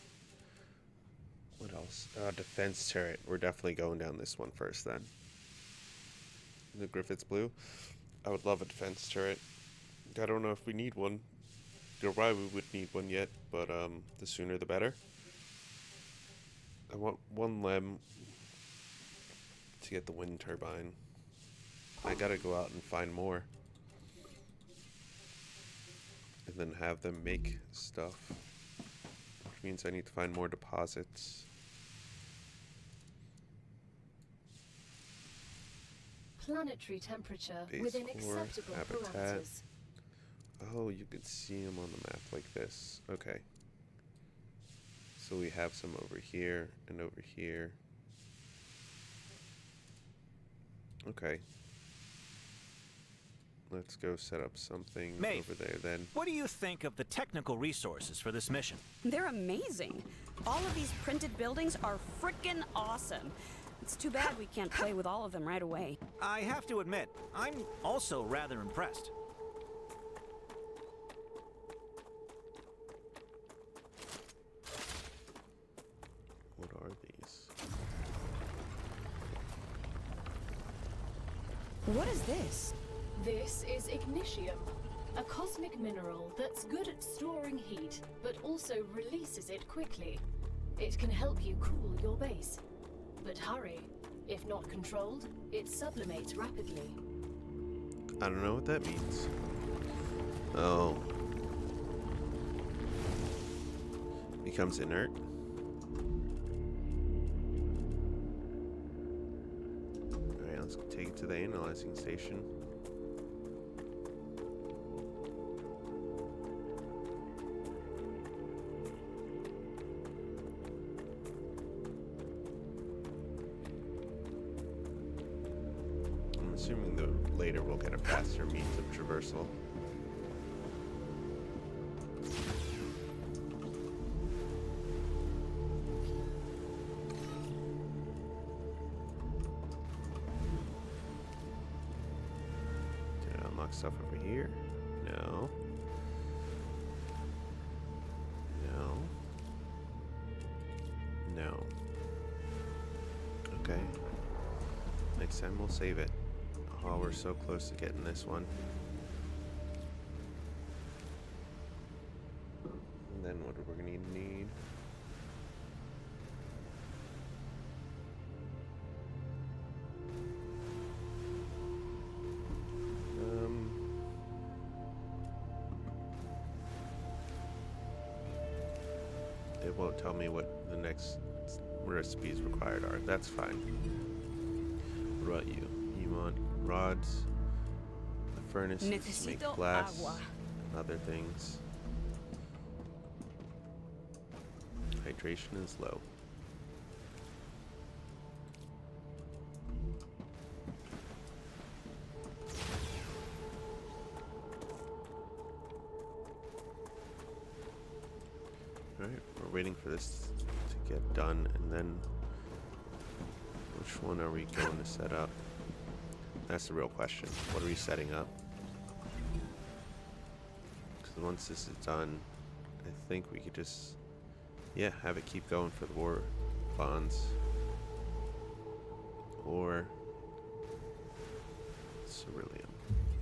What else? Defense turret. We're definitely going down this one first then. The Griffith's blue. I would love a defense turret. I don't know if we need one or why we would need one yet, but the sooner the better. I want one lem to get the wind turbine. I gotta go out and find more. And then have them make stuff. Which means I need to find more deposits. Planetary temperature Base within core, acceptable habitat. parameters. Oh, you can see them on the map like this. Okay. So we have some over here and over here. Okay. Let's go set up something Maeve, over there then. what do you think of the technical resources for this mission? They're amazing. All of these printed buildings are frickin' awesome. It's too bad we can't play with all of them right away. I have to admit, I'm also rather impressed. What are these? What is this? This is ignitium, a cosmic mineral that's good at storing heat, but also releases it quickly. It can help you cool your base. But hurry, if not controlled, it sublimates rapidly. I don't know what that means. Oh. Becomes inert. Alright, let's take it to the analyzing station. assuming that later we'll get a faster means of traversal. Did I unlock stuff over here? No. No. No. Okay. Next time we'll save it. Oh, we're so close to getting this one. And then what are we gonna need? It won't tell me what the next recipes required are. That's fine. What about you? You want rods, a furnace to make Necesito glass, agua. and other things. Hydration is low. Alright, we're waiting for this to get done, and then which one are we going to set up? That's the real question. What are we setting up? Because once this is done, I think we could just, yeah, have it keep going for the war bonds. Or Ceruleum.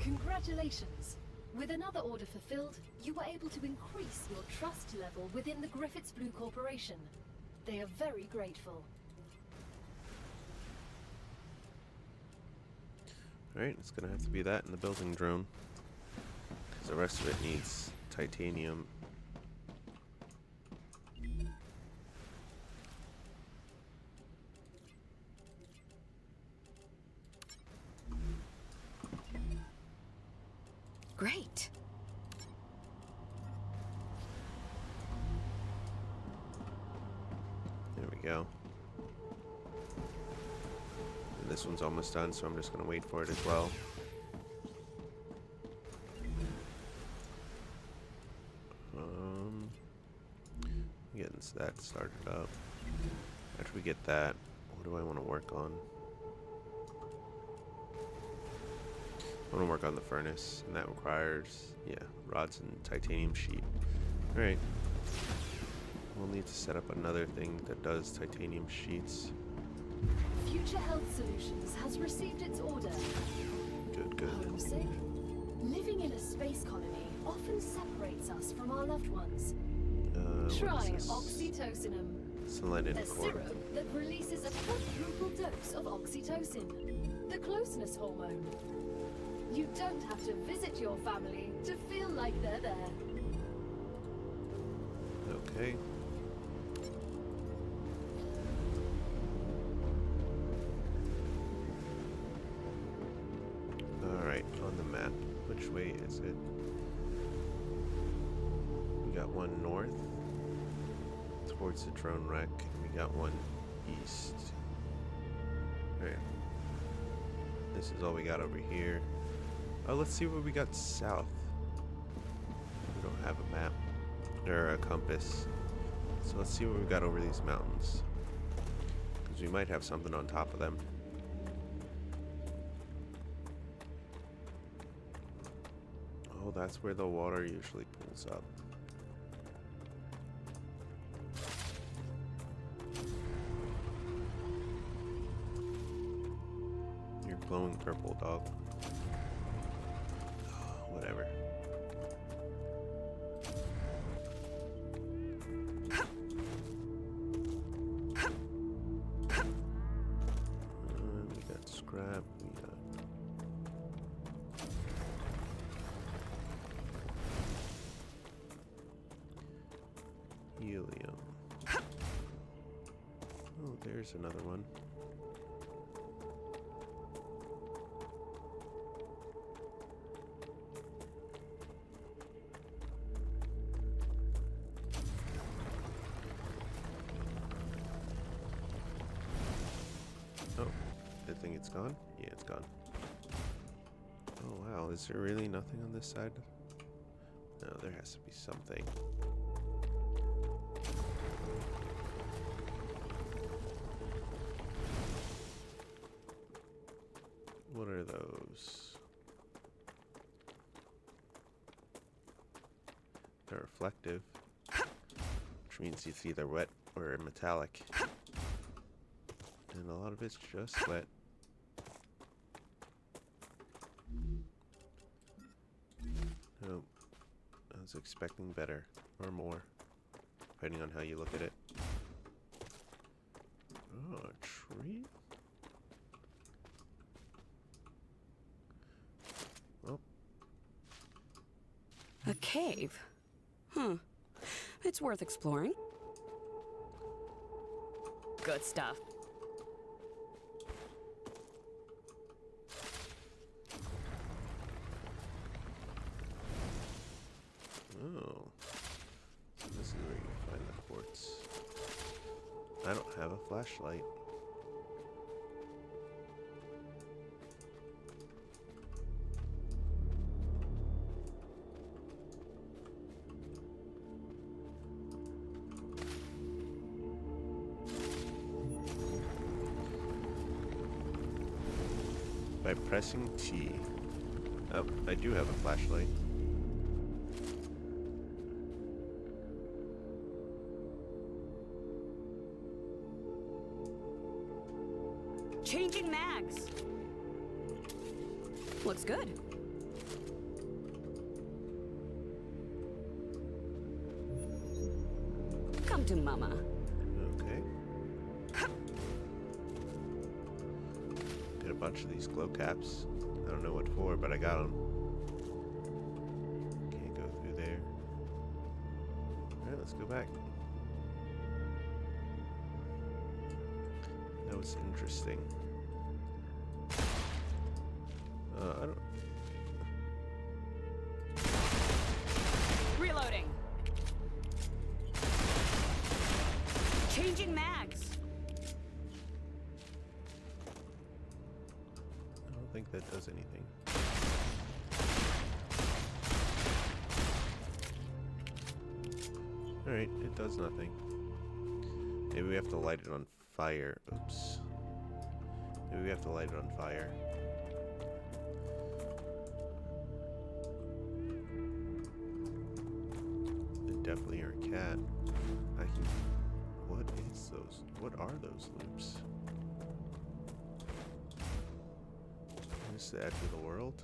Congratulations! With another order fulfilled, you were able to increase your trust level within the Griffiths Blue Corporation. They are very grateful. Alright, it's gonna have to be that in the building drone. Because the rest of it needs titanium. Great. There we go. And this one's almost done, so I'm just gonna wait for it as well. Getting that started up. After we get that, what do I want to work on? I want to work on the furnace, and that requires, yeah, rods and titanium sheet. Alright. We'll need to set up another thing that does titanium sheets. Future Health Solutions has received its order. Good, good. Homesick? Living in a space colony often separates us from our loved ones. Try oxytocinum. Selenium A core. syrup that releases a quadruple dose of oxytocin, the closeness hormone. You don't have to visit your family to feel like they're there. Okay. Alright, on the map. Which way is it? We got one north towards the drone wreck, and we got one east. Alright. This is all we got over here. Oh, let's see what we got south. We don't have a map or a compass. So let's see what we got over these mountains. Because we might have something on top of them. Oh, that's where the water usually pulls up. You're glowing purple, dog. Whatever. We got scrap. We got helium. Oh, there's another one. Oh, I think it's gone? Yeah, it's gone. Oh wow, is there really nothing on this side? No, there has to be something. What are those? They're reflective, which means it's either wet or metallic. And a lot of it's just wet. Nope. I was expecting better, or more, depending on how you look at it. Oh, a tree? Oh. A cave? It's worth exploring. Good stuff. Oh. So this is where you find the quartz. I don't have a flashlight. By pressing T. Oh, I do have a flashlight. Changing mags. Looks good. Come to Mama. Okay. Did a bunch of these glow caps. I don't know what for, but I got them. Can't go through there. Alright, let's go back. That was interesting. I don't... Reloading. Changing mags. I don't think that does anything. Alright, it does nothing. Maybe we have to light it on fire. Oops. Maybe we have to light it on fire. They definitely are a cat. I can... What is those? What are those loops? Is this the edge of the world?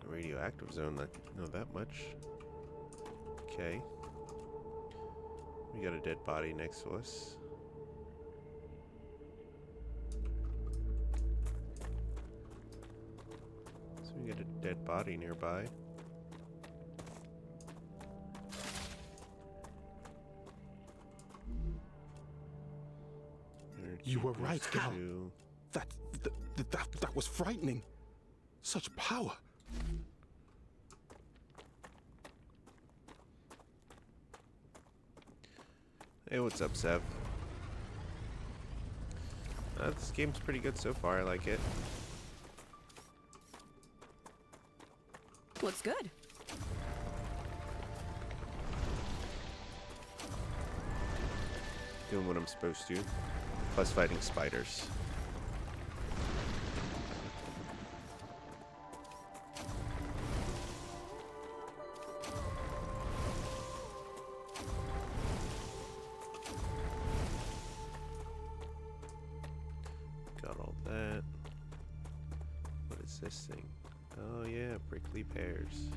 A radioactive zone, I know that much. Okay. We got a dead body next to us. So we got a dead body nearby. You were right, Gal. That was frightening. Such power. Hey, what's up, Sev? This game's pretty good so far. I like it. Looks good. Doing what I'm supposed to. Plus fighting spiders. Got all that. What is this thing? Oh yeah, prickly pears.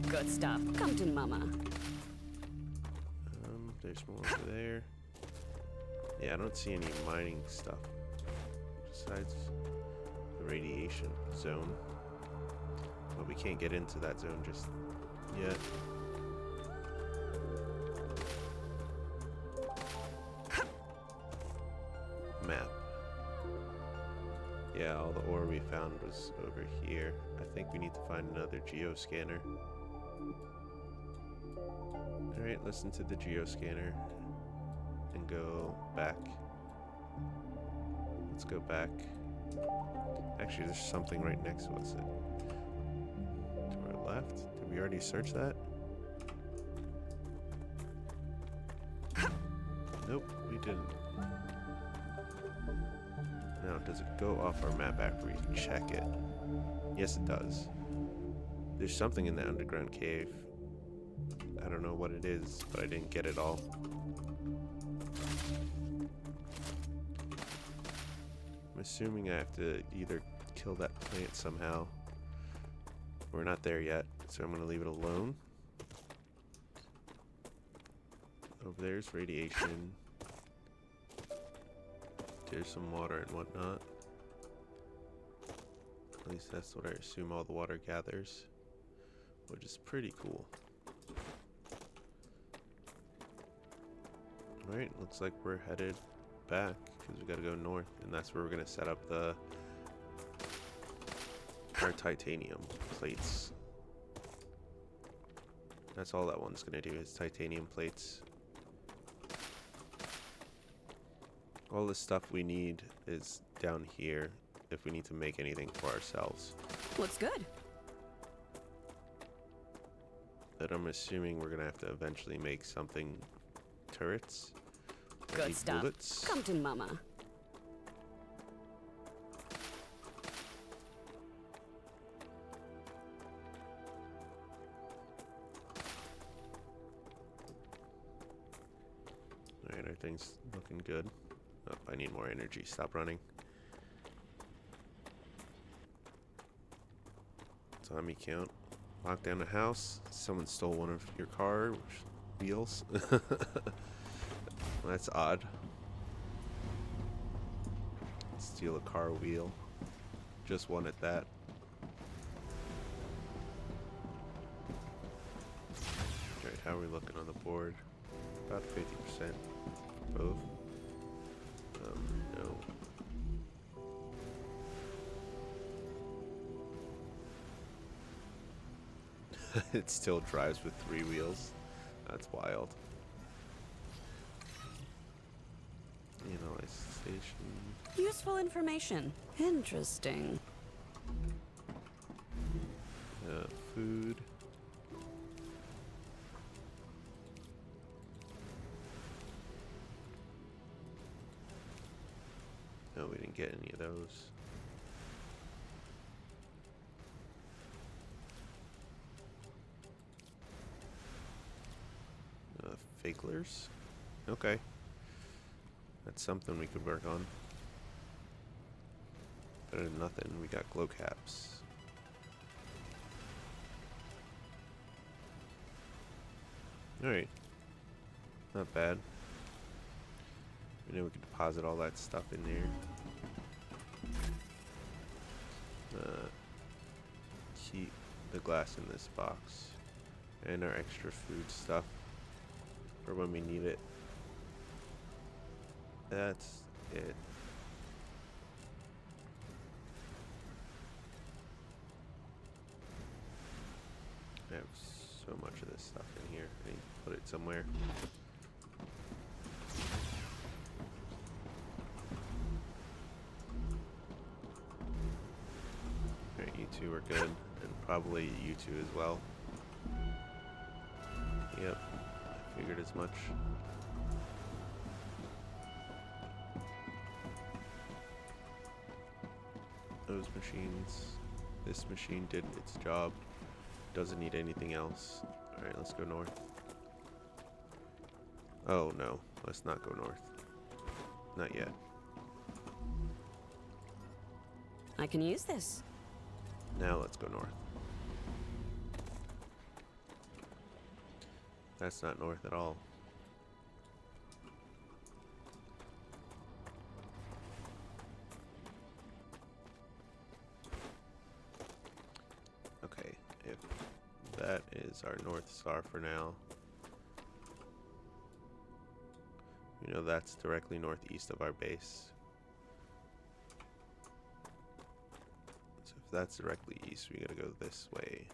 Good stuff. Come to Mama. There's more over there. Yeah, I don't see any mining stuff besides the radiation zone. But we can't get into that zone just yet. Map. Yeah, all the ore we found was over here. I think we need to find another geoscanner. Alright, listen to the geoscanner and go back. let's go back. Actually, there's something right next to us. To our left? Did we already search that? Nope, we didn't. Now, does it go off our map after we check it? Yes, it does. There's something in the underground cave. I don't know what it is, but I didn't get it all. I'm assuming I have to either kill that plant somehow. We're not there yet, so I'm going to leave it alone. Over there's radiation. There's some water and whatnot. At least that's what I assume all the water gathers, which is pretty cool. Alright, looks like we're headed back because we gotta go north, and that's where we're gonna set up our titanium plates. That's all that one's gonna do is titanium plates. All the stuff we need is down here if we need to make anything for ourselves. Looks good. But I'm assuming we're gonna have to eventually make something turrets. Good stuff. Bullets. Come to Mama. Alright, everything's looking good. Oh, I need more energy. Stop running. Zombie count. Lock down the house. Someone stole one of your car wheels. That's odd. Steal a car wheel. Just one at that. Alright, how are we looking on the board? About 50%. Both. No. It still drives with 3 wheels. That's wild. Analyze station. Useful information. Interesting. Food. No, we didn't get any of those. Fakelers? Okay. That's something we could work on. Better than nothing. We got glow caps. Alright. Not bad. We know we could deposit all that stuff in there. Keep the glass in this box. And our extra food stuff for when we need it. That's it. I have so much of this stuff in here. I need to put it somewhere. Alright, you two are good. And probably you two as well. Yep, I figured as much. Those machines. This machine did its job. Doesn't need anything else. Alright, let's go north. Oh no, let's not go north. Not yet. I can use this. Now let's go north. That's not north at all. Okay, if that is our North Star for now. You know that's directly northeast of our base. So if that's directly east, we gotta go this way.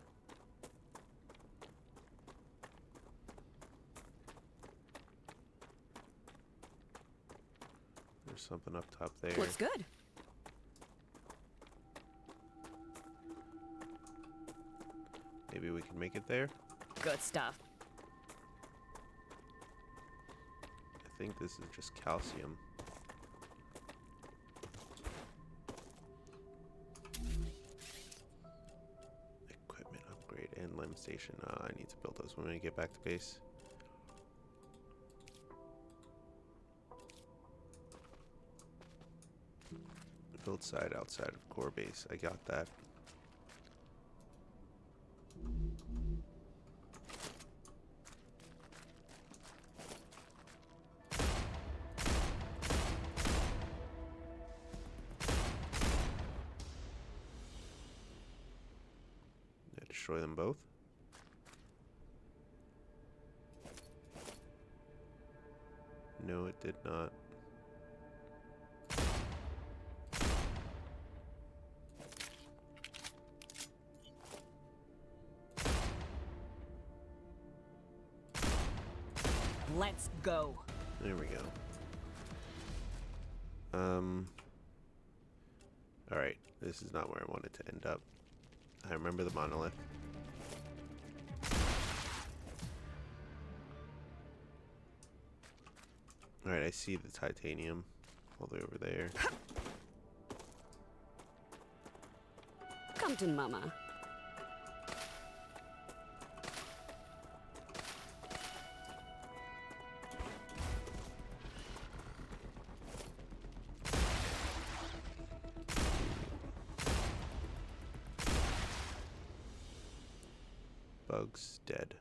There's something up top there. Looks good. Maybe we can make it there? Good stuff. I think this is just calcium. Equipment upgrade and limb station. I need to build those when we get back to base. Build side outside of core base. I got that. Destroy them both. No, it did not. Let's go. There we go. Alright, this is not where I wanted to end up. I remember the monolith. Alright, I see the titanium all the way over there. Come to Mama. Bugs dead.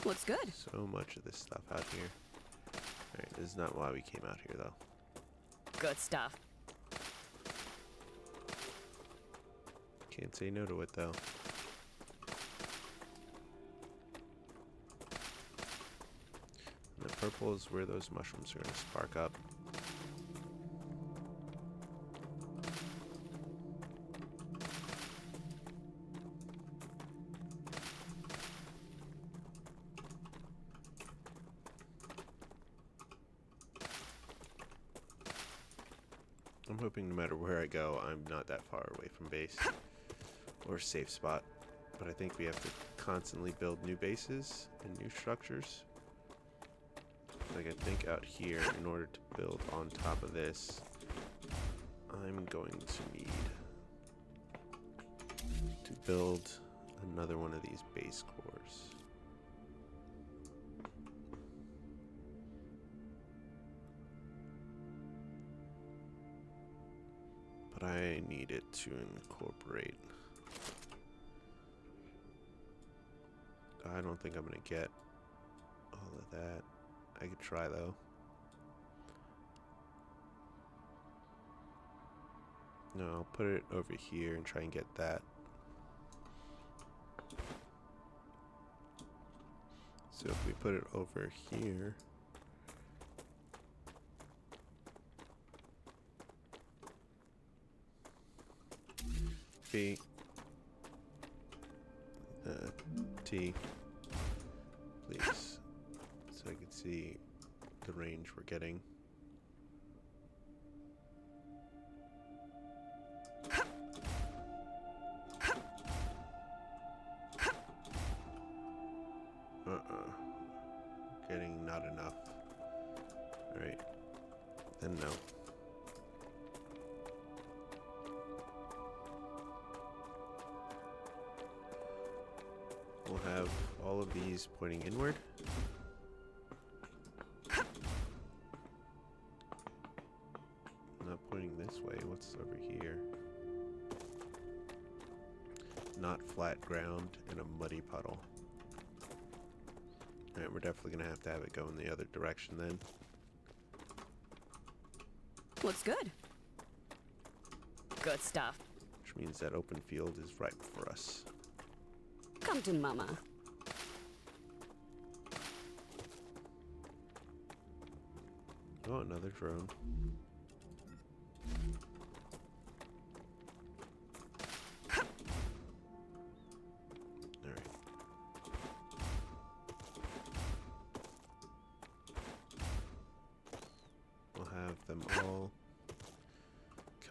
Looks good. So much of this stuff out here. Alright, this is not why we came out here though. Good stuff. Can't say no to it though. And the purple is where those mushrooms are going to spark up. I'm hoping no matter where I go, I'm not that far away from base or safe spot. But I think we have to constantly build new bases and new structures. Like I think out here, in order to build on top of this, I'm going to need to build another one of these base cores. But I need it to incorporate. I don't think I'm going to get all of that. I could try though. No, I'll put it over here and try and get that. So if we put it over here, B, T, please, so I can see the range we're getting. Getting not enough. Alright. Then no. We'll have all of these pointing inward. Not pointing this way. What's over here? Not flat ground and a muddy puddle. Alright, we're definitely going to have it go in the other direction then. Looks good. Good stuff. Which means that open field is ripe for us. Come to Mama. Oh, another drone.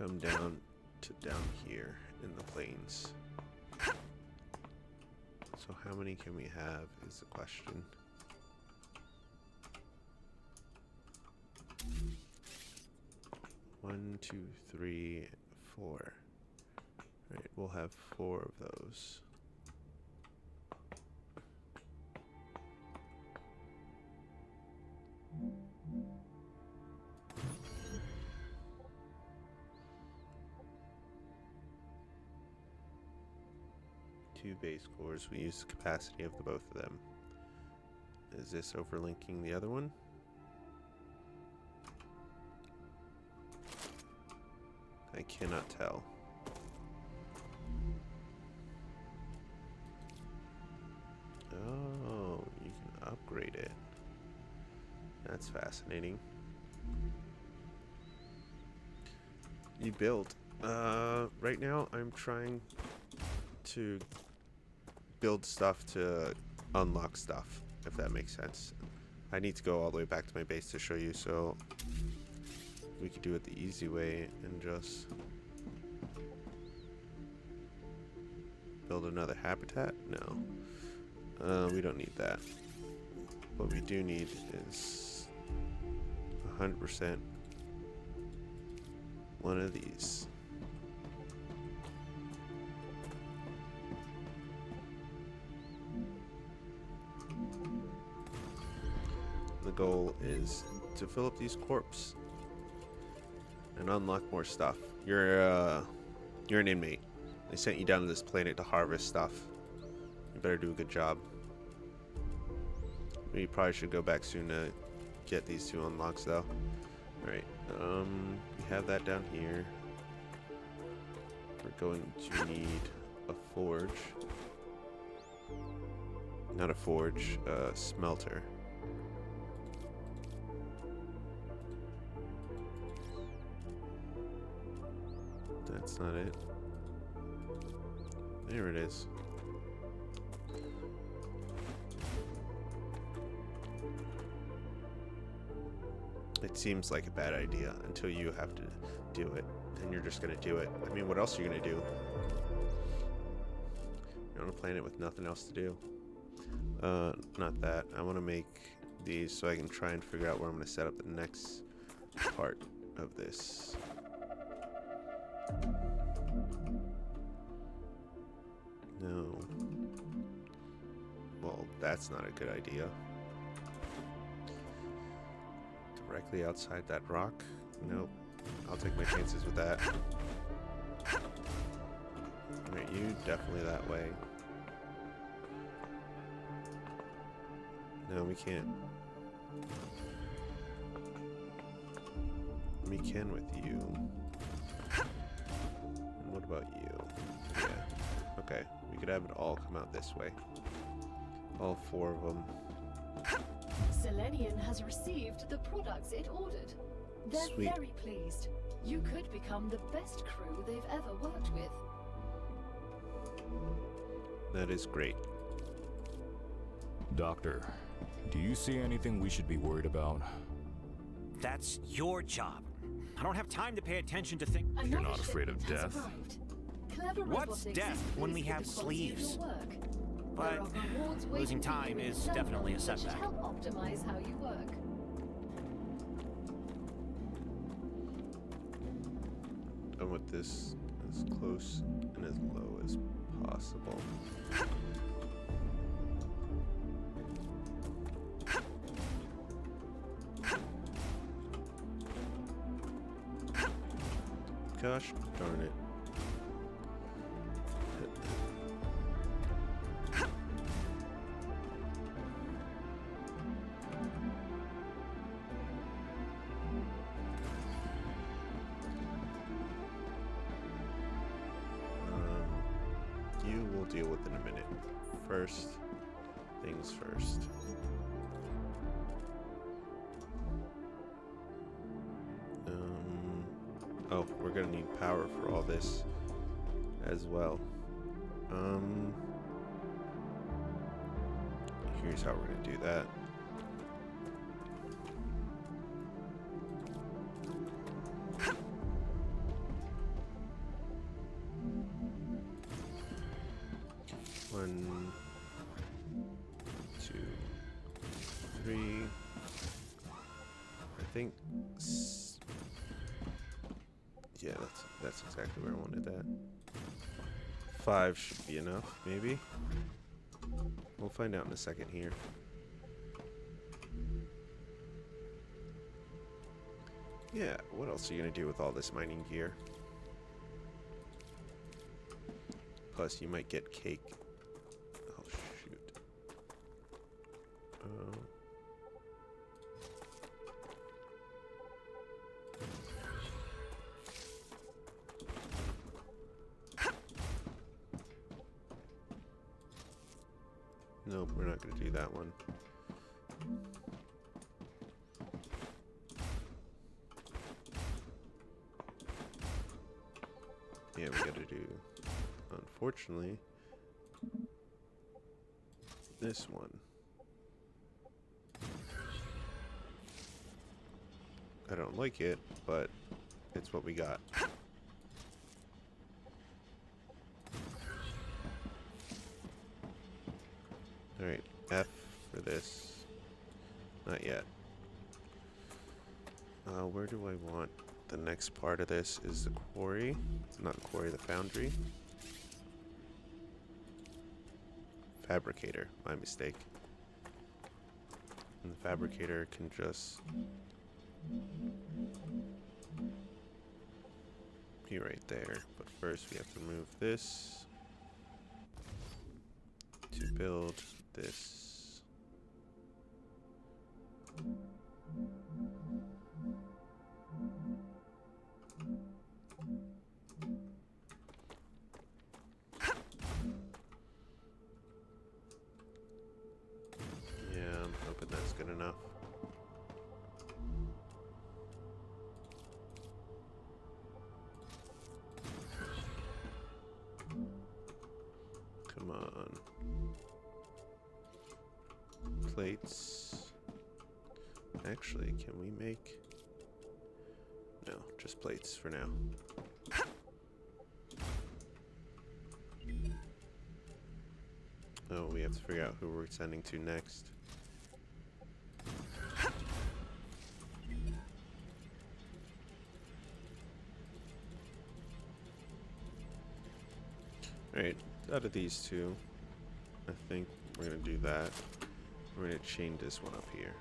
come down to down here in the plains. So how many can we have is the question. One, two, three, four. Alright, we'll have 4 of those. Two base cores. We use the capacity of the both of them. Is this overlinking the other one? I cannot tell. Oh, you can upgrade it. That's fascinating. You build. Right now I'm trying to build stuff to unlock stuff, if that makes sense. I need to go all the way back to my base to show you, so we could do it the easy way and just build another habitat. No, we don't need that. What we do need is 100% one of these. The goal is to fill up these corpses and unlock more stuff. You're an inmate. They sent you down to this planet to harvest stuff. You better do a good job. We probably should go back soon to get these 2 unlocks though. Alright, we have that down here. We're going to need a forge. Not a forge, a smelter. That's not it. There it is. It seems like a bad idea until you have to do it, and you're just gonna do it. I mean, what else are you gonna do? You're on a planet with nothing else to do. Not that. I want to make these so I can try and figure out where I'm gonna set up the next part of this. No. Well, that's not a good idea. Directly outside that rock? Nope. I'll take my chances with that. Alright, you definitely that way. No, we can't. We can with you. And what about you? Yeah. Okay. We could have it all come out this way. All 4 of them. Selenian has received the products it ordered. They're Sweet. very pleased. You could become the best crew they've ever worked with. That is great. Doctor, do you see anything we should be worried about? That's your job. I don't have time to pay attention to things. You're not afraid of Shipment has death? arrived. Clever What's robotics death is when we pleased have with the quality of your sleeves? work. But There are rewards waiting losing for you time in is the definitely a jungle that should setback. help optimize how you work. I want this as close and as low as possible. Gosh darn it. You will deal with in a minute. First things first. Oh, we're gonna need power for all this as well. Here's how we're gonna do that. 1, 2, 3. I think. Yeah, that's exactly where I wanted that. 5 should be enough, maybe. We'll find out in a second here. Yeah, what else are you gonna do with all this mining gear? Plus, you might get cake. Oh, shoot. Nope, we're not going to do that one. Yeah, we got to do, unfortunately, this one. I don't like it, but it's what we got. Alright, F for this. Not yet. Where do I want the next part of this? Is the quarry. Not the quarry, the foundry. Fabricator, my mistake. And the fabricator can just be right there. But first we have to move this to build this. Yeah, I'm hoping that's good enough. Come on. Plates. Actually, can we make... No, just plates for now. Oh, we have to figure out who we're sending to next. Alright, out of these two, I think we're going to do that. We're going to chain this one up here.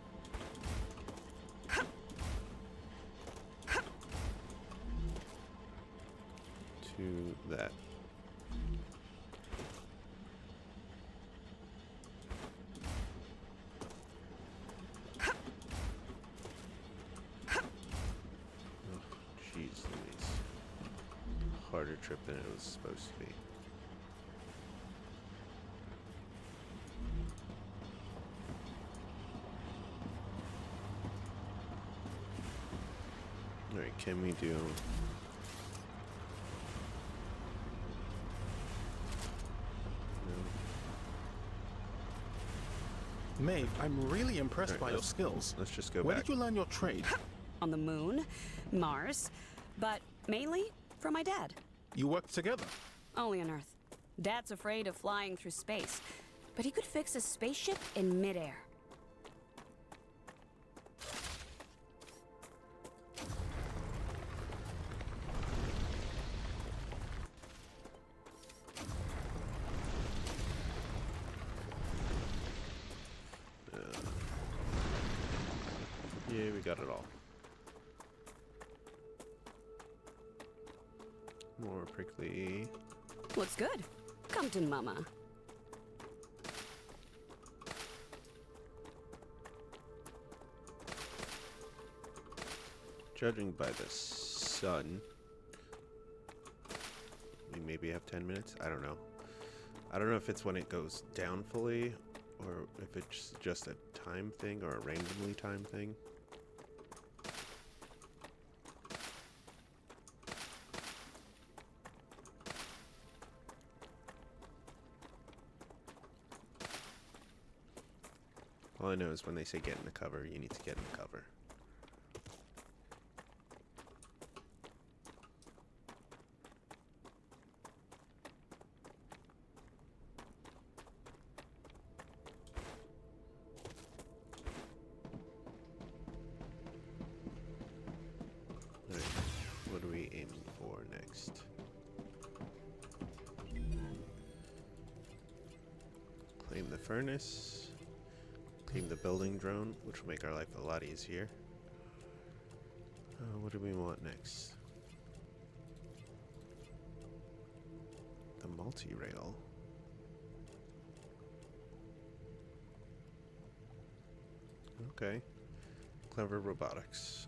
To that. Jeez Louise. Harder trip than it was supposed to be. Alright, can we do... Maeve, I'm really impressed by your skills. Let's just go Where back. did you learn your trade? On the moon, Mars, but mainly from my dad. You worked together? Only on Earth. Dad's afraid of flying through space, but he could fix a spaceship in midair. Yeah, we got it all. More prickly. Looks good. Come to Mama. Judging by the sun, we maybe have 10 minutes. I don't know. I don't know if it's when it goes down fully, or if it's just a time thing or a randomly timed thing. All I know is when they say get in the cover, you need to get in the cover. furnace. Team the building drone, which will make our life a lot easier. What do we want next? The multi-rail. Okay. Clever robotics.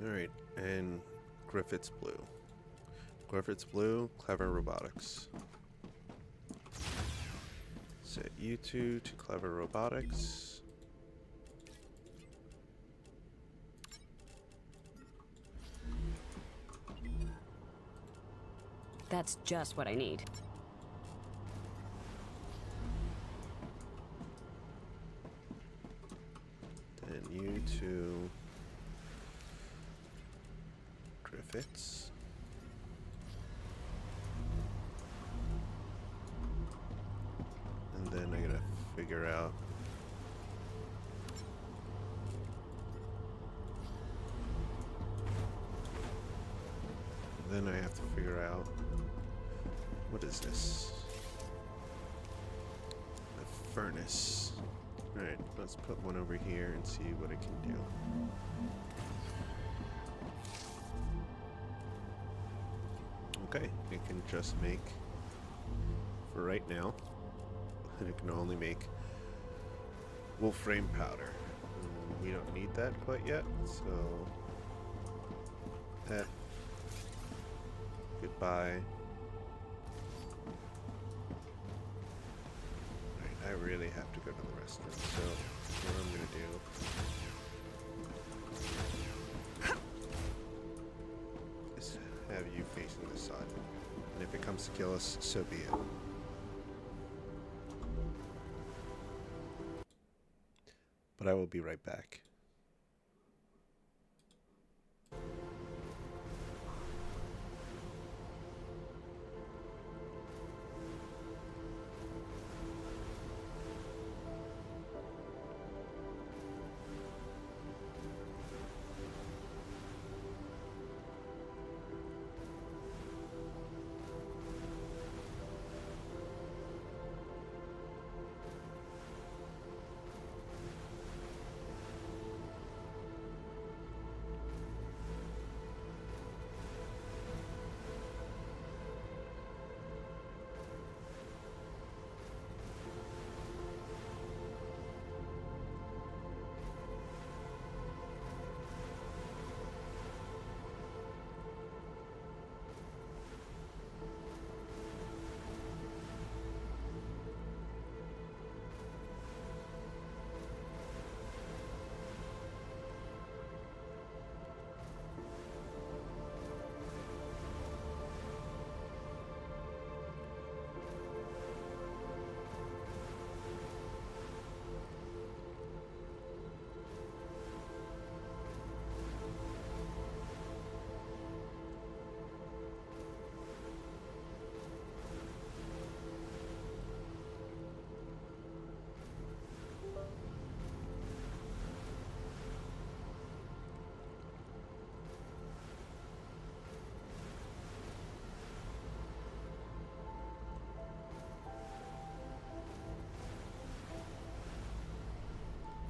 Alright, and Griffith's Blue. Griffith's Blue, Clever Robotics. Set you two to Clever Robotics. That's just what I need. And you two Griffiths. And then I gotta figure out I have to figure out what is this? The furnace. Alright, let's put one over here and see what it can do. Okay, it can just make, for right now, it can only make wolfram powder. We don't need that quite yet, so goodbye. Right, I really have to go to the restroom, so what I'm gonna do is have you facing this side. And if it comes to kill us, so be it. But I will be right back.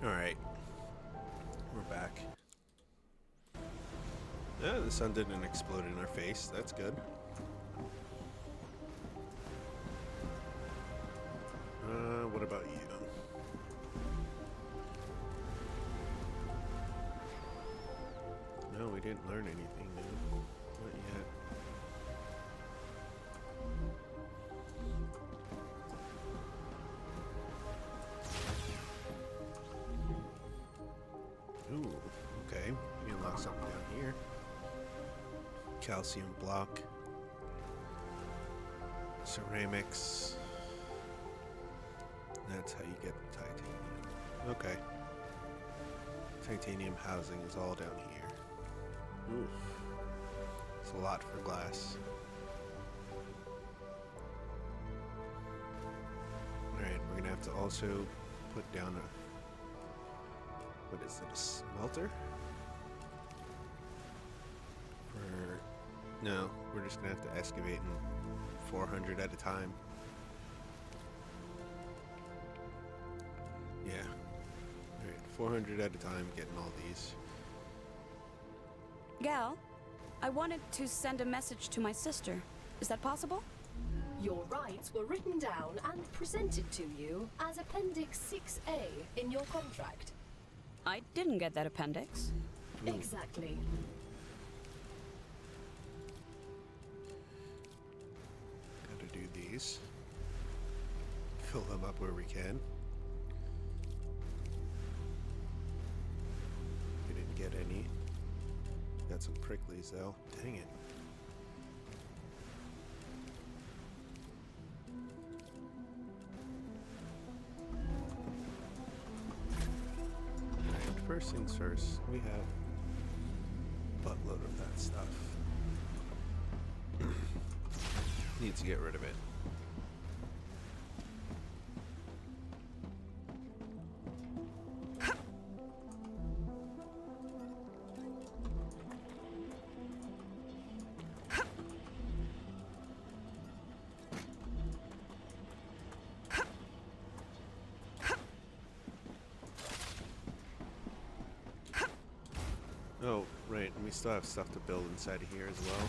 Alright, we're back. Yeah, the sun didn't explode in our face. That's good. What about you? No, we didn't learn anything new. Not yet. Ooh, okay. We unlock something down here. Calcium block. Ceramics. That's how you get titanium. Okay. Titanium housing is all down here. Oof. It's a lot for glass. Alright, we're gonna have to also put down a... What is it? A smelter? No, we're just gonna have to excavate in 400 at a time. Yeah. Alright, 400 at a time, getting all these. Gal, I wanted to send a message to my sister. Is that possible? Your rights were written down and presented to you as Appendix 6A in your contract. I didn't get that appendix. Exactly. Gotta do these. Fill them up where we can. We didn't get any. Got some pricklies though. Dang it. Alright, first things first, we have a buttload of that stuff. Need to get rid of it. Oh, right, and we still have stuff to build inside of here as well.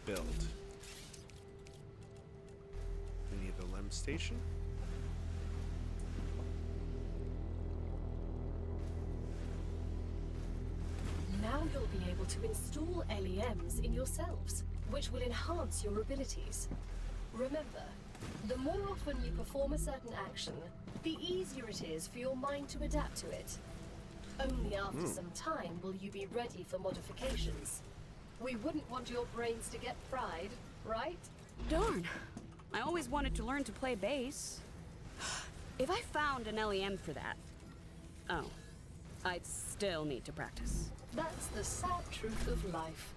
Build. We need a LEM station. Now you'll be able to install LEMs in yourselves, which will enhance your abilities. Remember, the more often you perform a certain action, the easier it is for your mind to adapt to it. Only after some time will you be ready for modifications. We wouldn't want your brains to get fried, right? Darn. I always wanted to learn to play bass. If I found an LEM for that... Oh. I'd still need to practice. That's the sad truth of life.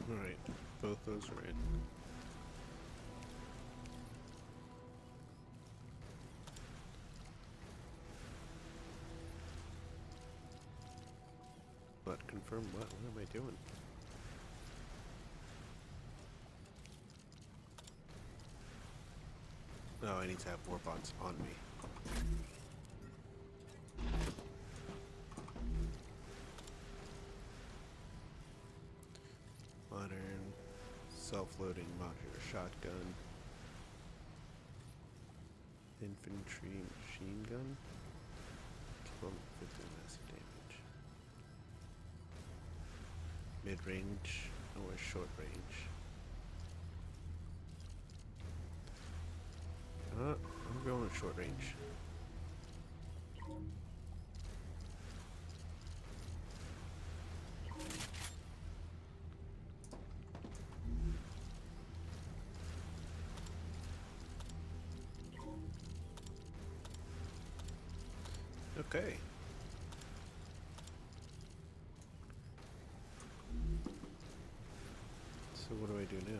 Alright, both those are in. But confirm what? What am I doing? Oh, I need to have warp bonds on me. Modern, self-loading modular shotgun. Infantry machine gun. 1250 massive damage. Mid-range or short range. I'm going with short range. Okay. So what do I do now?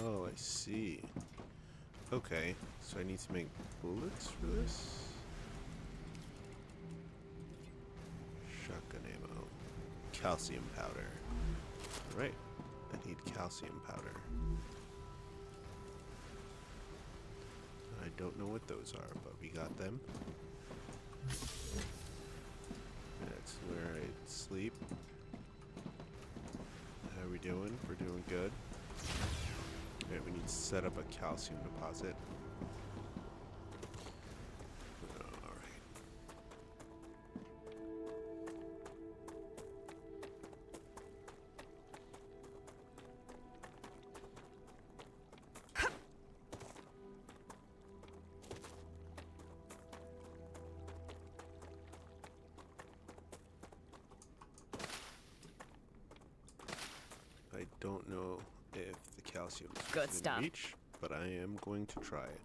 Oh, I see. Okay, so I need to make bullets for this? Shotgun ammo. Calcium powder. Alright, I need calcium powder. I don't know what those are, but we got them. That's where I sleep. How are we doing? We're doing good. Alright, we need to set up a calcium deposit. Alright. I don't know if the calcium is Good within stuff. reach, but I am going to try it.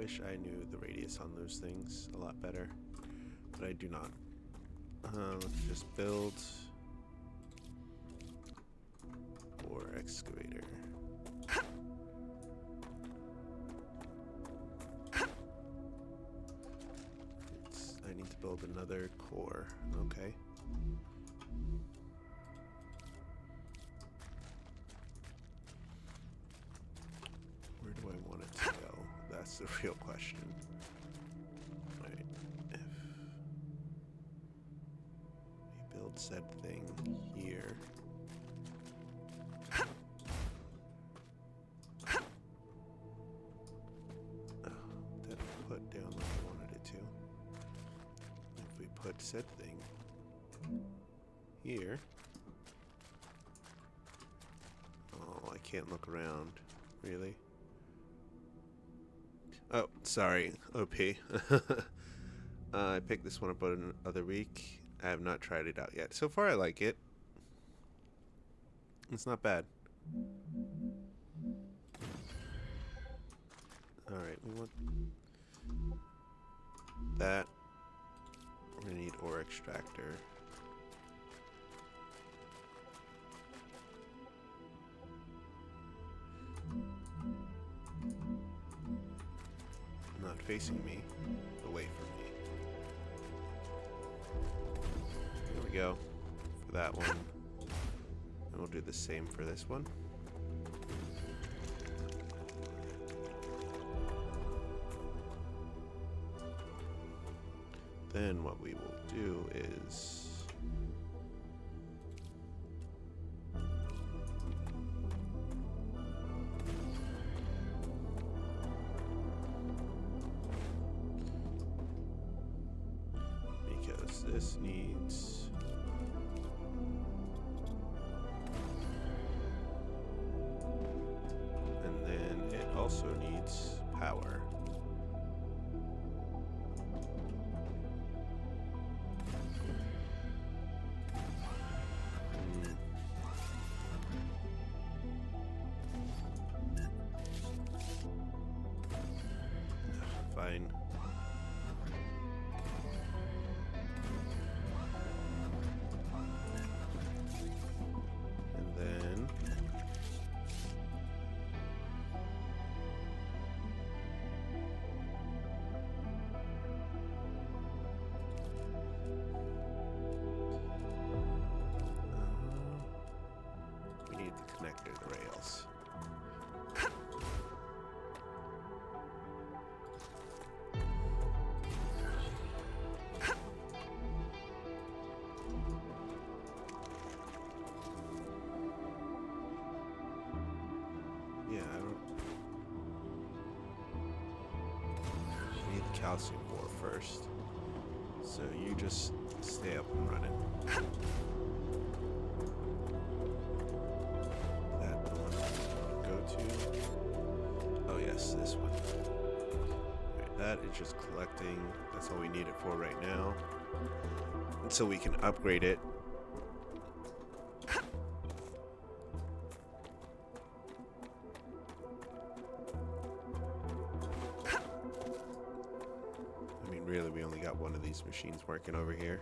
wish I knew the radius on those things a lot better, but I do not. Let's just build or excavator. I need to build another core. Okay. Where do I want it to go? That's the real question. Right. If we build said thing here. That put down like I wanted it to. If we put said thing here. Oh, I can't look around. Really? Oh, sorry, OP. I picked this one up on another week. I have not tried it out yet. So far, I like it. It's not bad. Alright, we want that. We're gonna need ore extractor. Not facing me, away from me. There we go for that one. And we'll do the same for this one. Then what we will do is because this needs and then it also needs power. Fine. And then we need the connector, the rails. Yeah, I don't need the calcium ore first. So you just stay up and running. That the one we go to. Oh yes, this one. Right, that is just collecting. That's all we need it for right now. And so we can upgrade it. I mean, really, we only got one of these machines working over here.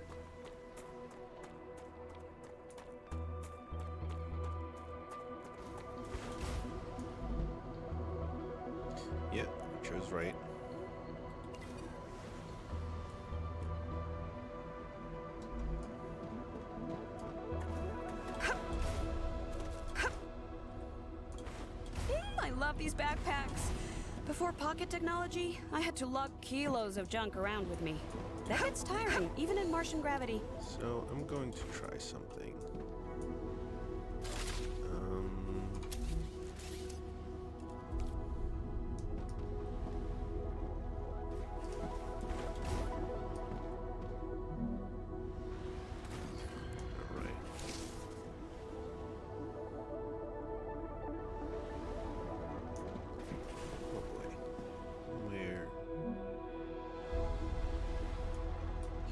Yeah, Joe's right. I love these backpacks. Before pocket technology, I had to lug kilos of junk around with me. That gets tiring, even in Martian gravity. So I'm going to try something. All right. Oh boy. Where?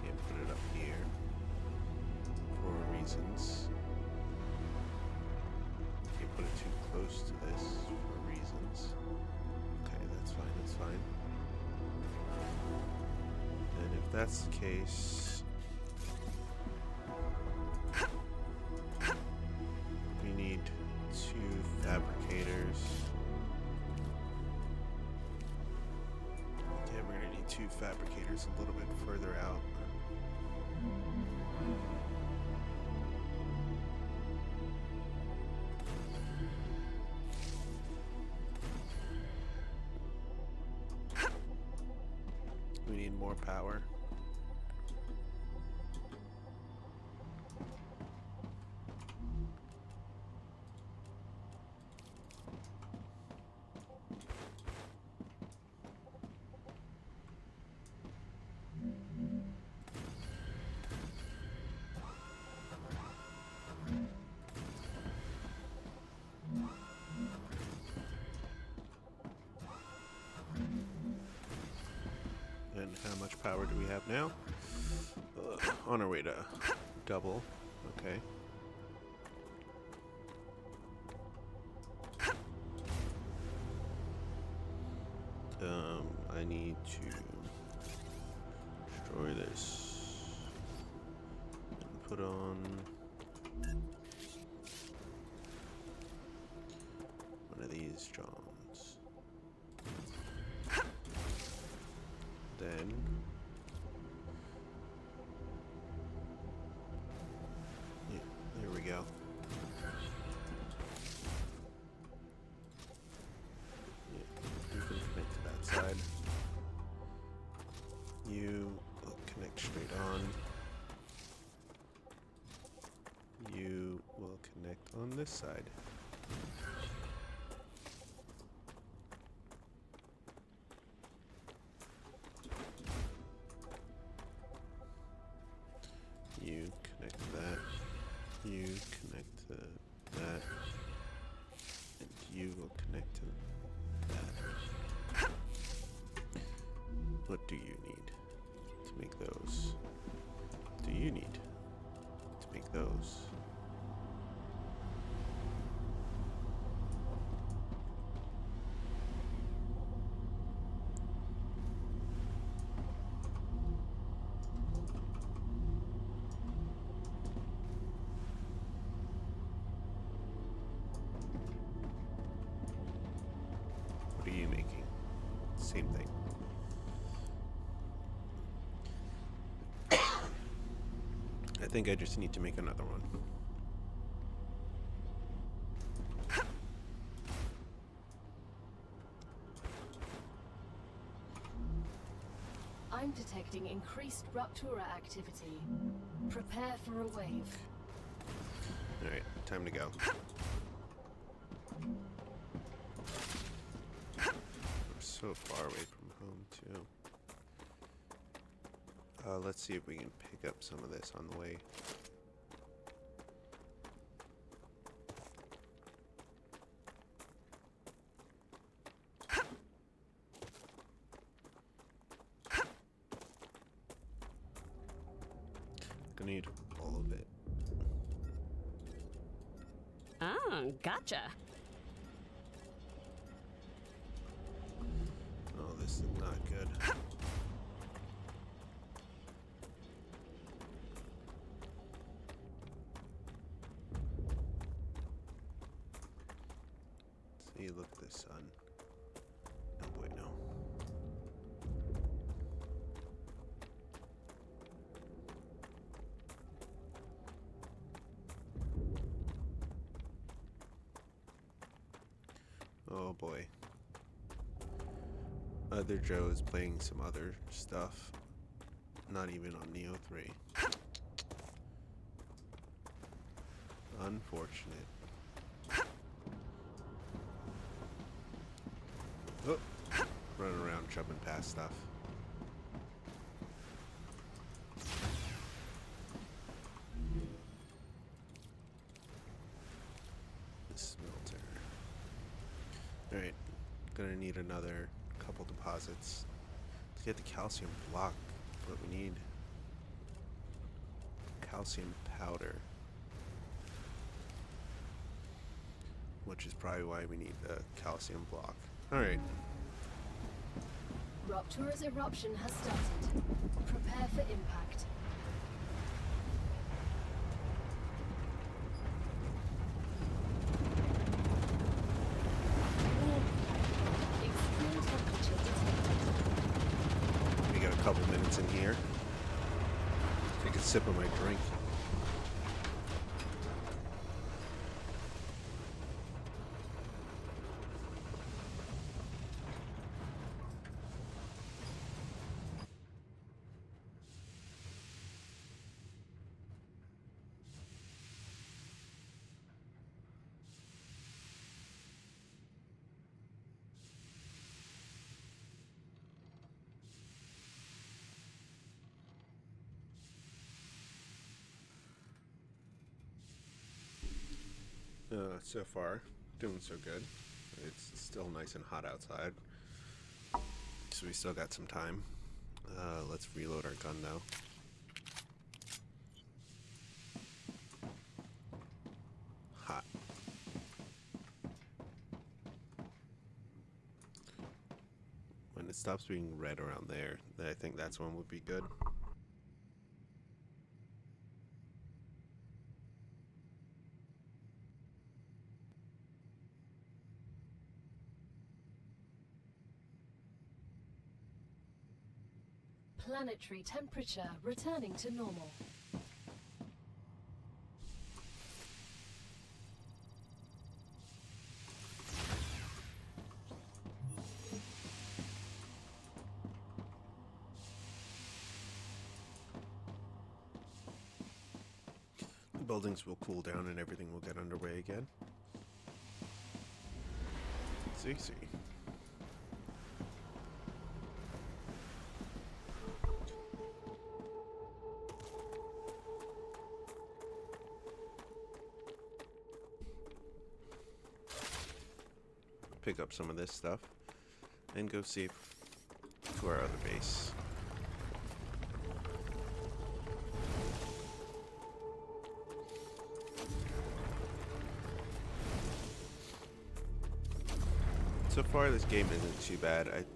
Can't put it up here for reasons. that's the case, we need 2 fabricators. Yeah, we're gonna need 2 fabricators a little bit further out. We need more power. And how much power do we have now? On our way to double. Okay. I need to destroy this and put on one of these Johns. Then yeah, there we go. Yeah, you can connect to that side. You will connect straight on. You will connect on this side. You connect to that. You connect to that. And you will connect to that. What do you need to make those? Do you need to make those? What are you making? Same thing. I think I just need to make another one. I'm detecting increased Ruptura activity. Prepare for a wave. Alright, time to go. We're so far away from home, too. Let's see if we can pick up some of this on the way. Gonna need all of it. Ah, gotcha. Oh, this is not good. See, look at the sun. No boy, no. Oh boy. Other Joe is playing some other stuff. Not even on Neo 3. Unfortunate. Oh, running around jumping past stuff. The smelter. Alright, gonna need another couple deposits to get the calcium block, but we need calcium powder, which is probably why we need the calcium block. Alright. Rupture's eruption has started. Prepare for impact. Extreme temperature detected. We got a couple minutes in here. Take a sip of my drink. So far, doing so good. It's still nice and hot outside, so we still got some time. Let's reload our gun though. Hot. When it stops being red around there, I think that's when would be good. Planetary temperature returning to normal. The buildings will cool down and everything will get underway again. It's easy. Pick up some of this stuff and go see to our other base. So far this game isn't too bad. It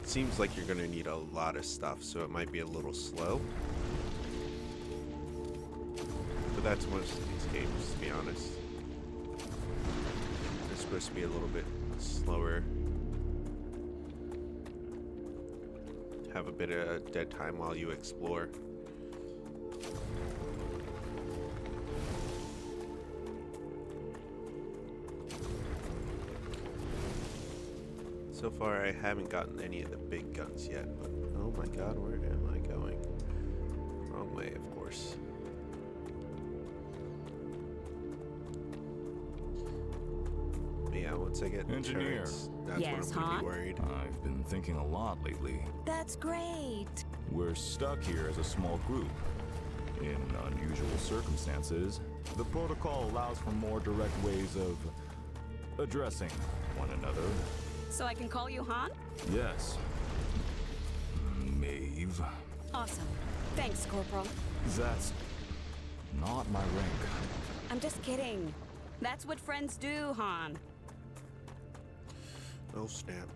seems like you're gonna need a lot of stuff, so it might be a little slow. But that's most of these games, to be honest. Supposed to be a little bit slower, have a bit of dead time while you explore. So far I haven't gotten any of the big guns yet, but oh my god, where am I going? Wrong way, of course. Yeah, once I get Engineer. turrets, that's Yes, when I'm gonna Han? be worried. I've been thinking a lot lately. That's great. We're stuck here as a small group. In unusual circumstances, the protocol allows for more direct ways of addressing one another. So I can call you Han? Yes. Maeve. Awesome. Thanks, Corporal. That's not my rank. I'm just kidding. That's what friends do, Han. Oh snap.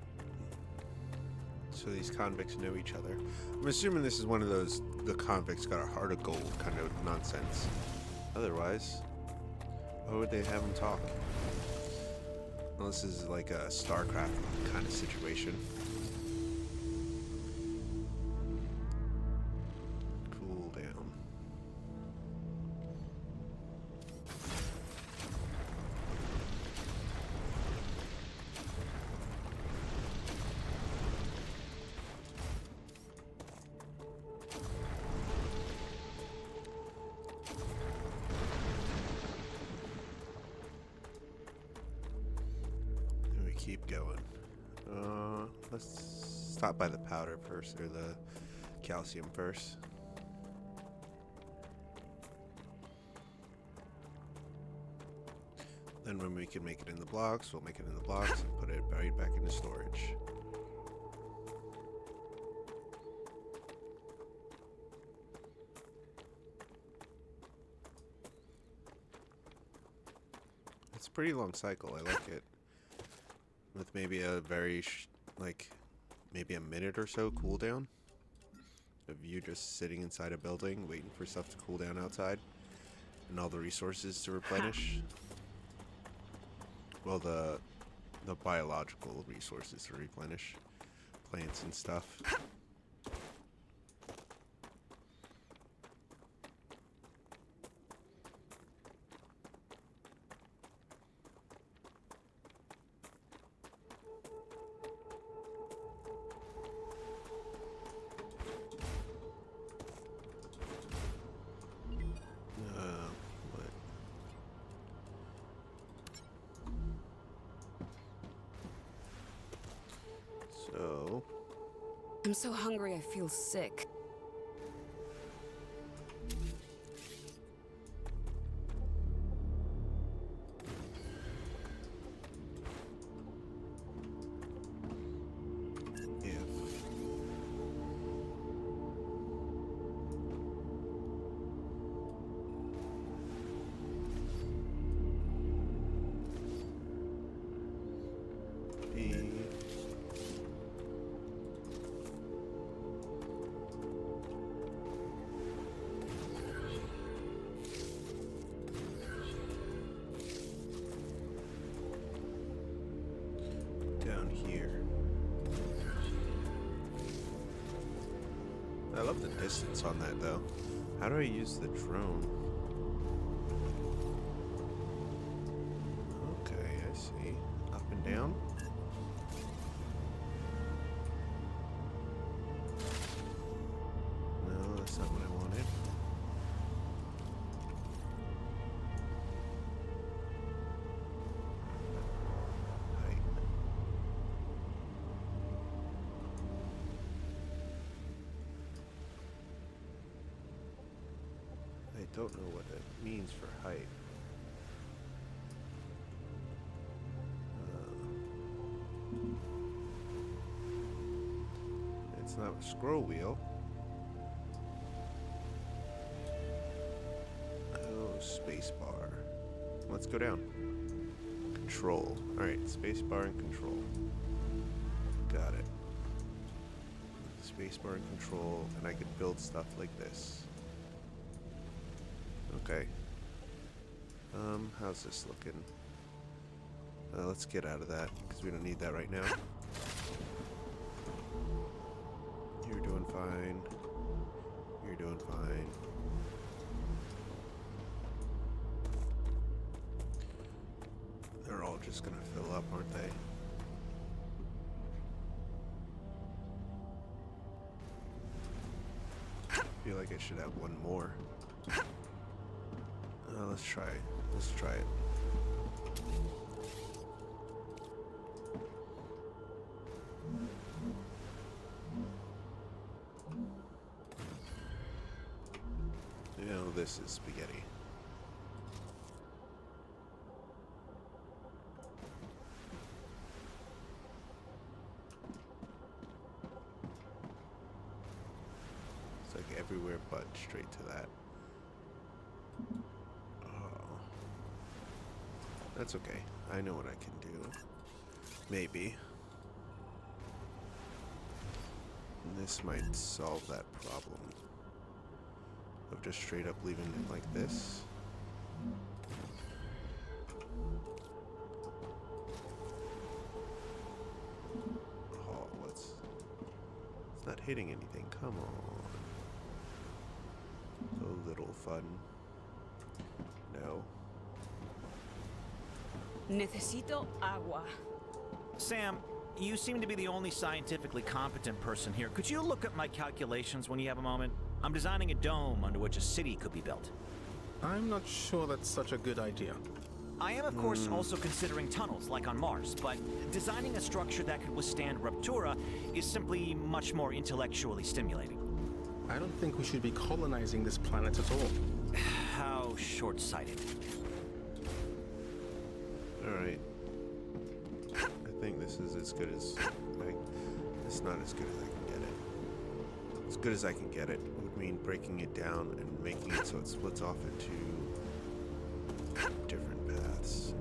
So these convicts know each other. I'm assuming this is one of those the convicts got a heart of gold kind of nonsense. Otherwise, why would they have them talk? Well, this is like a StarCraft kind of situation. Cool down. Keep going. Let's stop by the powder first, or the calcium first. Then when we can make it in the blocks, we'll make it in the blocks and put it right back into storage. It's a pretty long cycle. I like it. With maybe a very, maybe a minute or so cooldown of you just sitting inside a building waiting for stuff to cool down outside and all the resources to replenish. Well, the biological resources to replenish, plants and stuff. What? So, I'm so hungry I feel sick. if B down here. I love the distance on that though. How do I use the drone? Okay, I see. Up and down. No, that's not what I wanted. Height. I don't know what that means for height. It's not a scroll wheel. Oh, space bar. Let's go down. Control. Alright, space bar and control. Got it. Space bar and control, and I could build stuff like this. Okay. How's this looking? Let's get out of that, because we don't need that right now. You're doing fine. You're doing fine. They're all just gonna fill up, aren't they? I feel like I should have one more. Let's try it. Let's try it. You know, this is spaghetti. It's like everywhere but straight to that. Oh. That's okay. I know what I can do. Maybe. This might solve that problem of just straight up leaving it like this. Oh, it's not hitting anything. Come on. A little fun. No. Necesito agua. Sam, you seem to be the only scientifically competent person here. Could you look at my calculations when you have a moment? I'm designing a dome under which a city could be built. I'm not sure that's such a good idea. I am, of course, also considering tunnels, like on Mars, but designing a structure that could withstand Ruptura is simply much more intellectually stimulating. I don't think we should be colonizing this planet at all. How short-sighted. Alright. I think this is as good as it's not as good as I can get it. As good as I can get it would mean breaking it down and making it so it splits off into different paths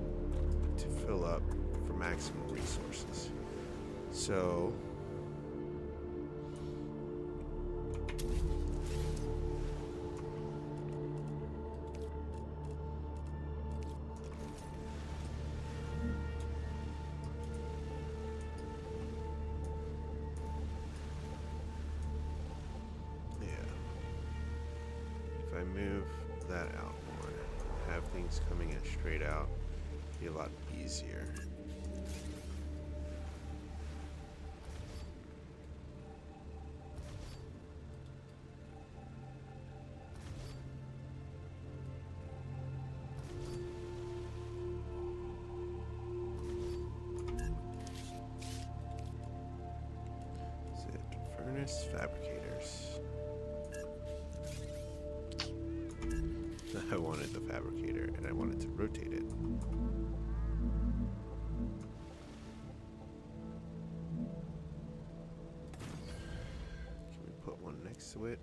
to fill up for maximum resources. So If I move that out more, have things coming in straight out, be a lot easier. Is it furnace fabricators? I wanted the fabricator and I wanted to rotate it. Can we put one next to it?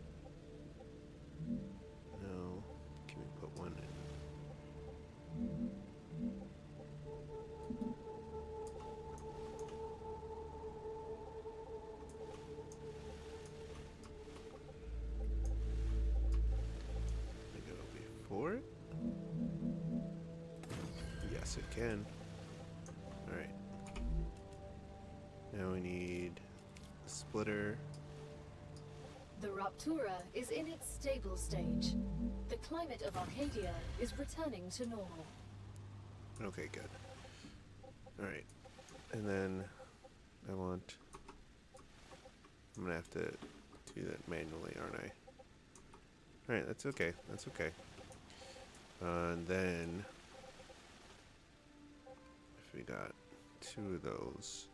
No. Can we put one in? For it? Yes, it can. Alright. Now we need a splitter. The Raptura is in its stable stage. The climate of Arcadia is returning to normal. Okay, good. Alright. And then I'm gonna have to do that manually, aren't I? Alright, that's okay. That's okay. And then if we got 2 of those,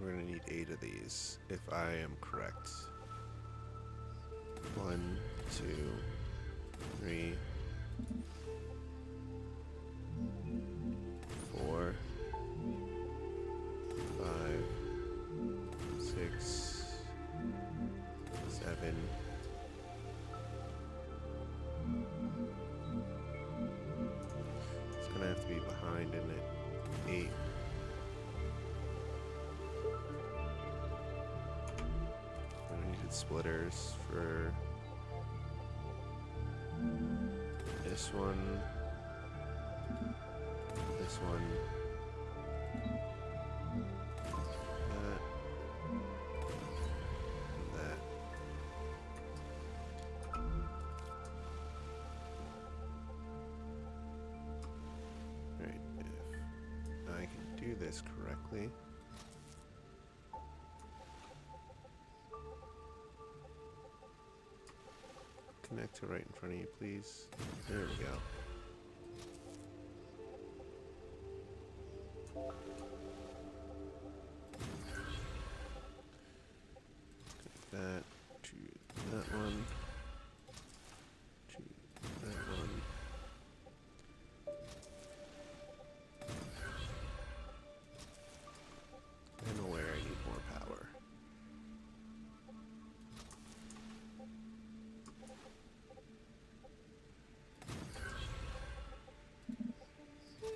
we're gonna need 8 of these if I am correct. 1, 2, 3, 4, 5, 6, 7. It's gonna have to be behind, isn't it? 8. I needed splitters for this one, this one. This correctly. Connect to right in front of you, please. There we go. Connect that to that one. To that one. I know where I need more power.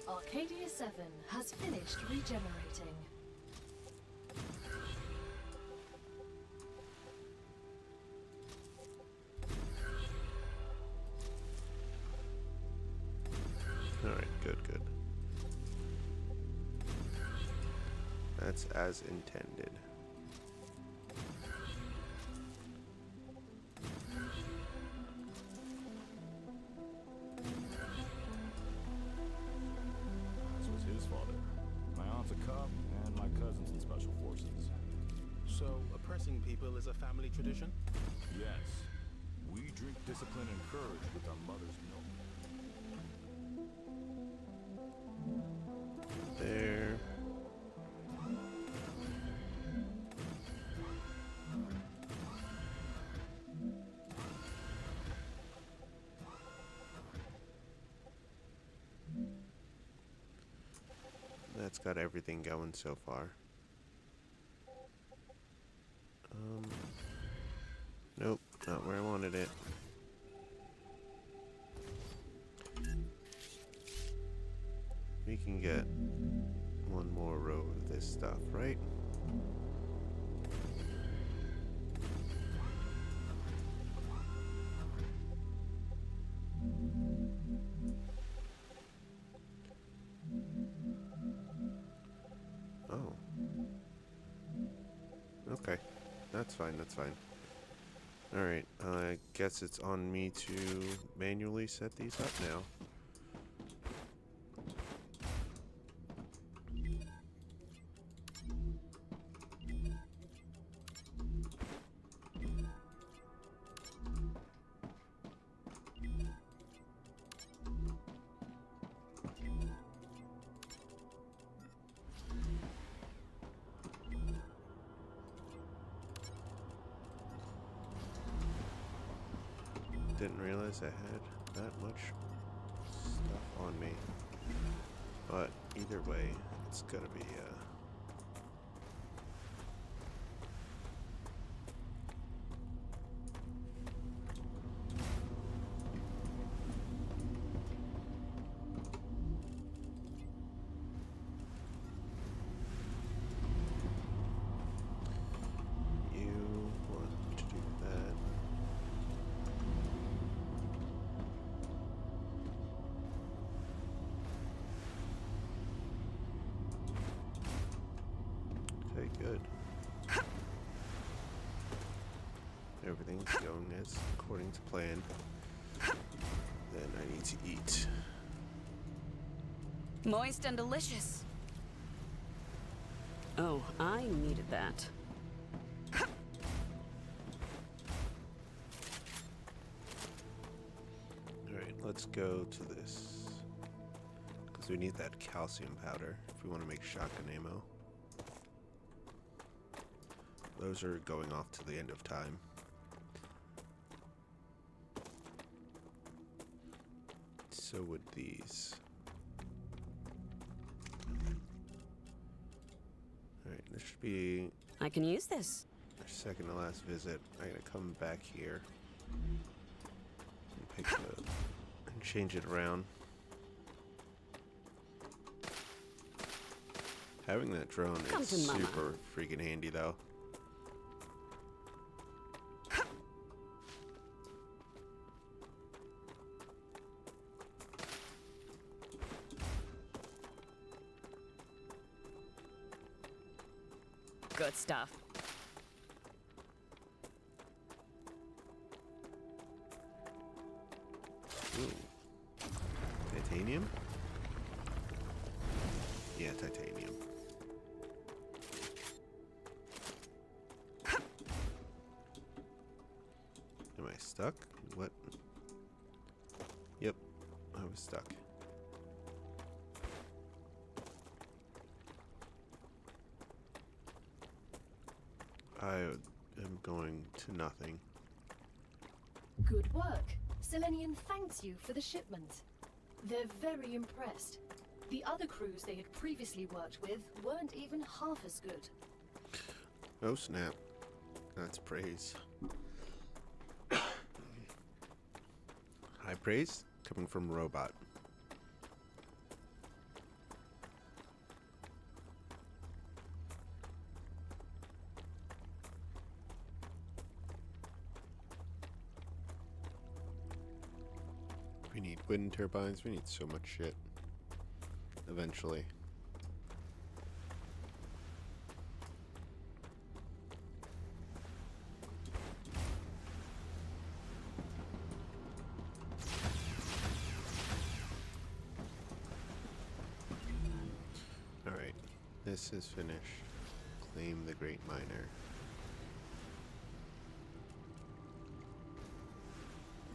Arcadia 7 has finished regenerating. Alright, good, good. That's as intended. This was his father. My aunt's a cop, and my cousin's in special forces. So, oppressing people is a family tradition? Yes. We drink discipline and courage with our mother's milk. There. That's got everything going so far. Nope, not where I wanted it. we can get one more row of this stuff, right? Oh. Okay. That's fine, that's fine. Alright, I guess it's on me to manually set these up now. Didn't realize I had that much stuff on me. But either way, it's gonna be you want to do that. Okay, good. Everything's going as according to plan. Then I need to eat. Moist and delicious. Oh, I needed that. Alright, let's go to this. Because we need that calcium powder if we want to make shotgun ammo. Those are going off to the end of time. So would these. Alright, this should be I can use this. our second to last visit. I'm gonna come back here and pick the and change it around. Having that drone Come is to mama. super freaking handy though. Good stuff. Ooh. Titanium? Yeah, titanium. Am I stuck? What? Yep, I was stuck. I am going to nothing. Good work. Selenium thanks you for the shipment. They're very impressed. The other crews they had previously worked with weren't even half as good. Oh snap. That's praise. High praise coming from robot. We need wind turbines, we need so much shit. Eventually. Alright, this is finished. Claim the Great Miner.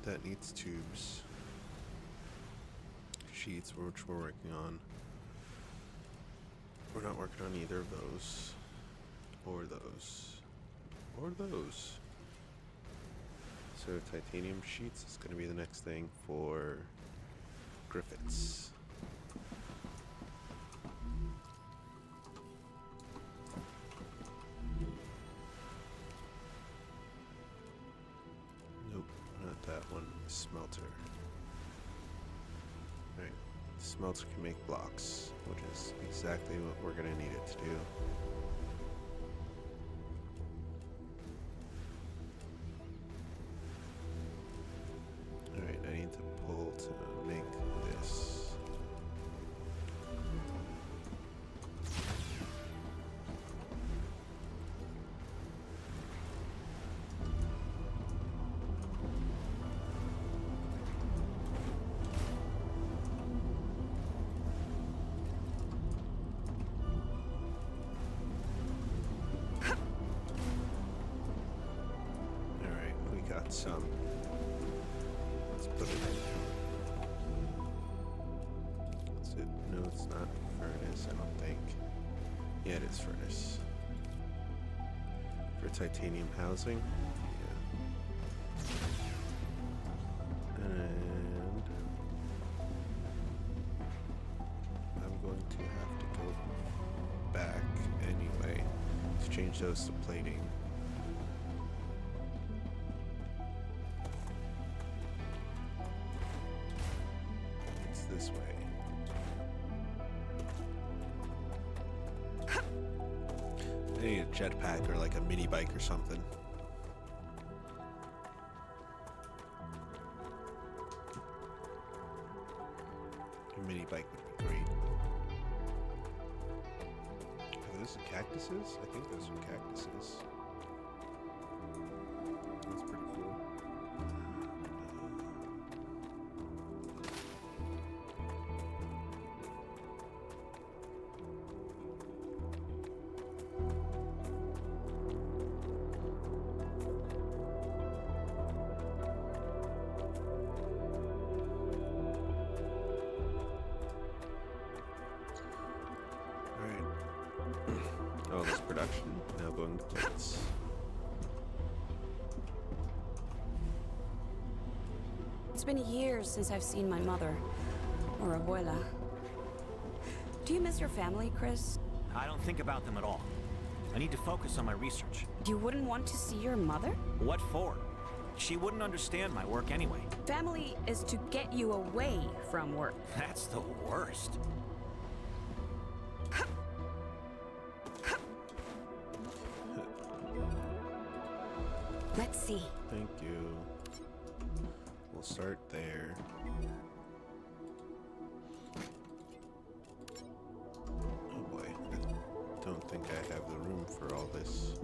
That needs tubes. Sheets, which we're working on. We're not working on either of those. Or those. Or those. So titanium sheets is going to be the next thing for Griffiths. Nope, not that one. Smelter. Alright, Smelter can make blocks, which is exactly what we're gonna need it to do. Alright, I need to pull to make this. Alright, we got some. Let's put it in. Is it? No, it's not furnace, I don't think. Yeah, it is furnace. For titanium housing. Yeah. And I'm going to have to go back anyway to change those to plating. It's this way. I need a jetpack or like a mini bike or something. A mini bike would be great. Are those cactuses? I think those are cactuses. That's pretty cool. All this production now going to plates. It's been years since I've seen my mother, or abuela. Do you miss your family, Chris? I don't think about them at all. I need to focus on my research. You wouldn't want to see your mother? What for? She wouldn't understand my work anyway. Family is to get you away from work. That's the worst. Let's see. Thank you. We'll start there. Oh boy, I don't think I have the room for all this.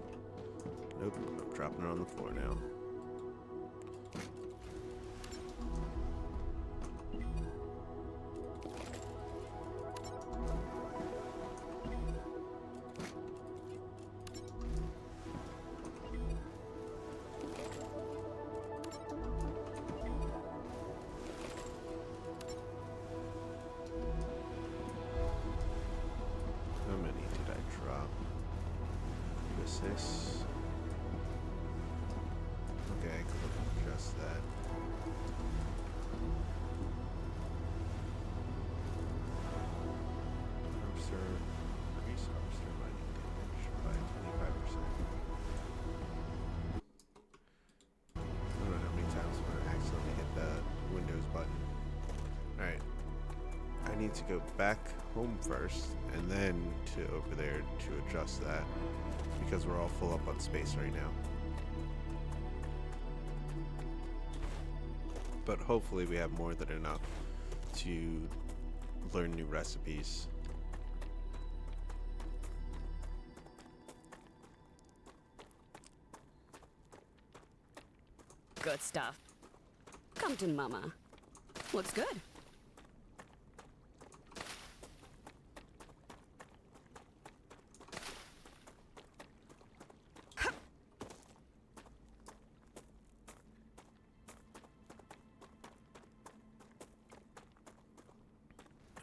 Nope, I'm dropping it on the floor now. How many did I drop? This. Okay, I can adjust that. Harvester, increase harvester mining damage by 25%. I don't know how many times I'm gonna accidentally hit the Windows button. Alright. I need to go back home first and then to over there to adjust that because we're all full up on space right now. But hopefully we have more than enough to learn new recipes. Good stuff. Come to Mama. Looks good.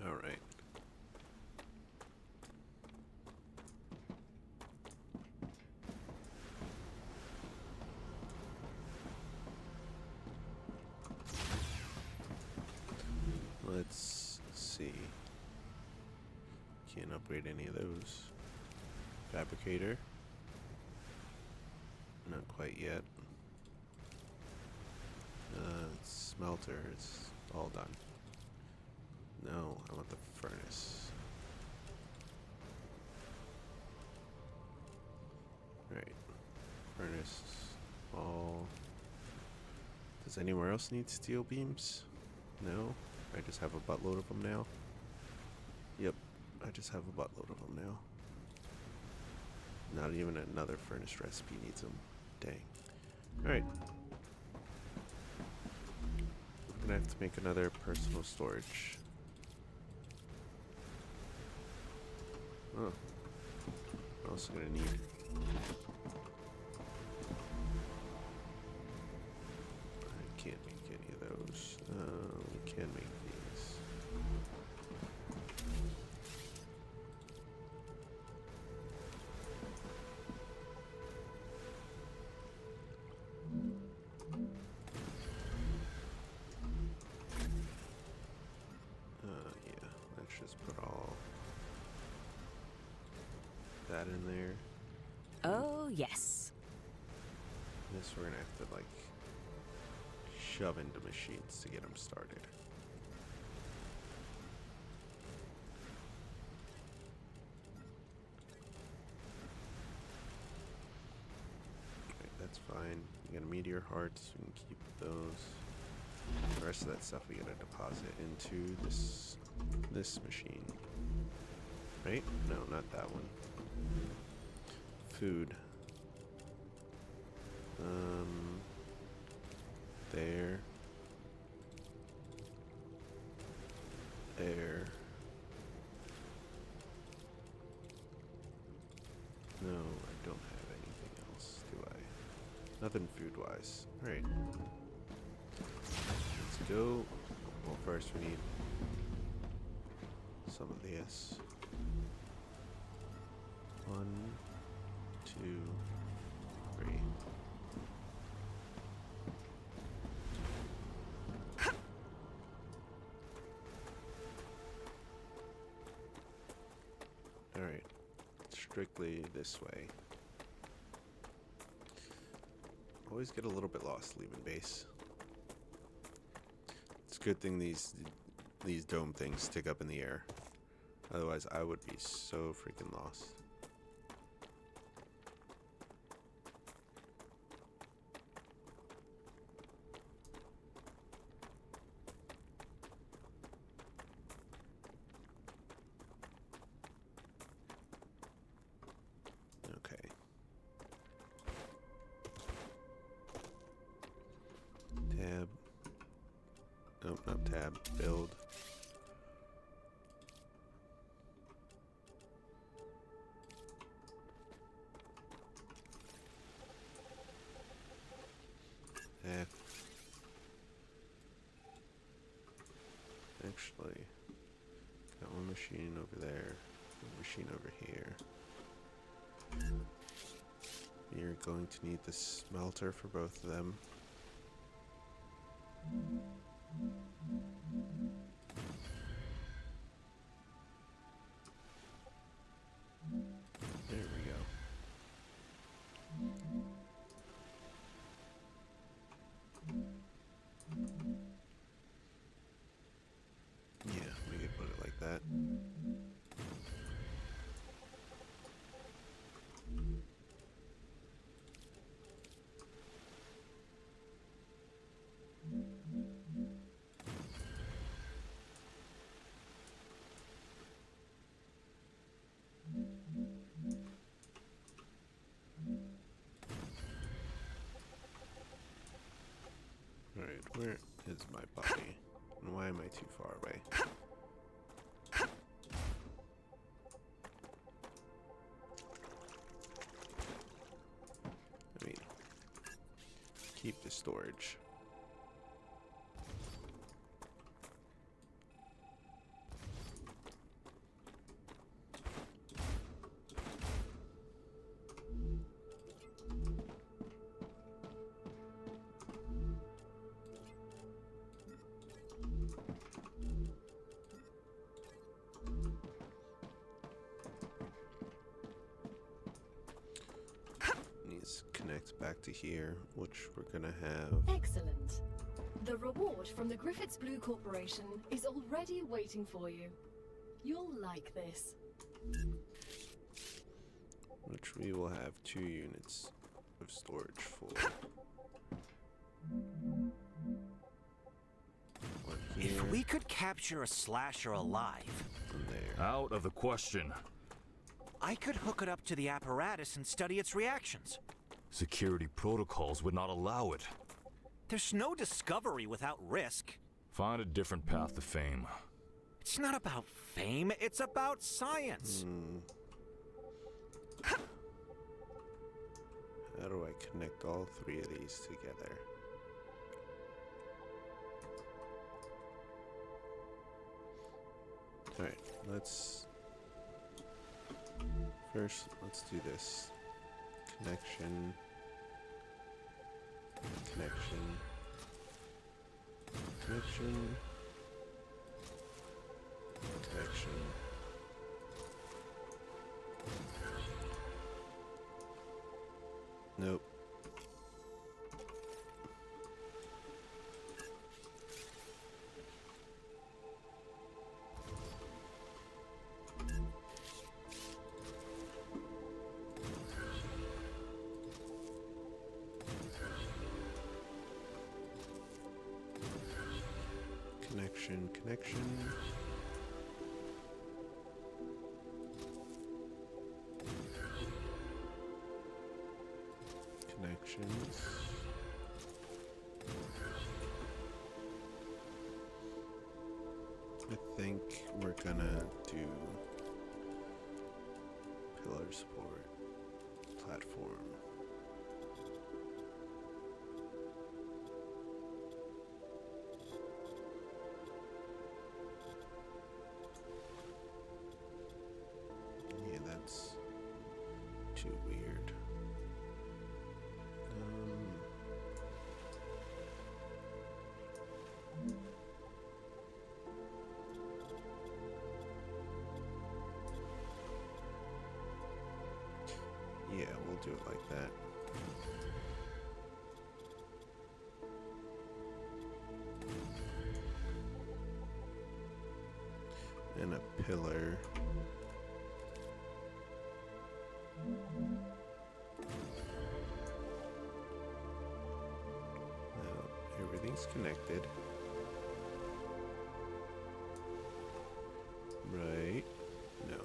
All right. Let's see. Can't upgrade any of those. Fabricator. Not quite yet. Smelter is all done. No, I want the furnace. Right. Furnace. All. Does anywhere else need steel beams? No? I just have a buttload of them now? Yep. I just have a buttload of them now. Not even another furnace recipe needs them. Dang. Alright. I'm gonna have to make another personal storage. Oh. I'm also gonna need. I can't make any of those. We can make these. Yeah, let's just put all that in there. Oh, yes. This we're gonna have to like shove into machines to get them started. Right, that's fine. We got meteor hearts, we can keep those. The rest of that stuff we gotta deposit into this machine. Right? No, not that one. Food. There. There. No, I don't have anything else, do I? Nothing food-wise. Alright. Let's go. Well, first we need some of this. 1, 2, 3. Alright, strictly this way. Always get a little bit lost leaving base. It's a good thing these dome things stick up in the air. Otherwise, I would be so freaking lost. Okay. Tab. Nope, not tab. Build. F. Actually, got one machine over there, one machine over here. You're going to need the smelter for both of them. There we go. Yeah, we could put it like that. Alright, where is my body? And why am I too far away? I mean, keep the storage. Needs to connect back to here, which we're gonna have. Excellent. The reward from the Griffiths Blue Corporation is already waiting for you. You'll like this. Which we will have 2 units of storage for. One here, If we could capture a slasher alive, and there. Out of the question. I could hook it up to the apparatus and study its reactions. Security protocols would not allow it. There's no discovery without risk. Find a different path to fame. It's not about fame, it's about science. How do I connect all 3 of these together? Alright, let's do this. Connection. Connection. Connection. Connection. Nope. Connection. Connections. I think we're gonna do pillar support platform. Yeah, that's too weird. Yeah, we'll do it like that. And a pillar. Now, everything's connected. Right? No.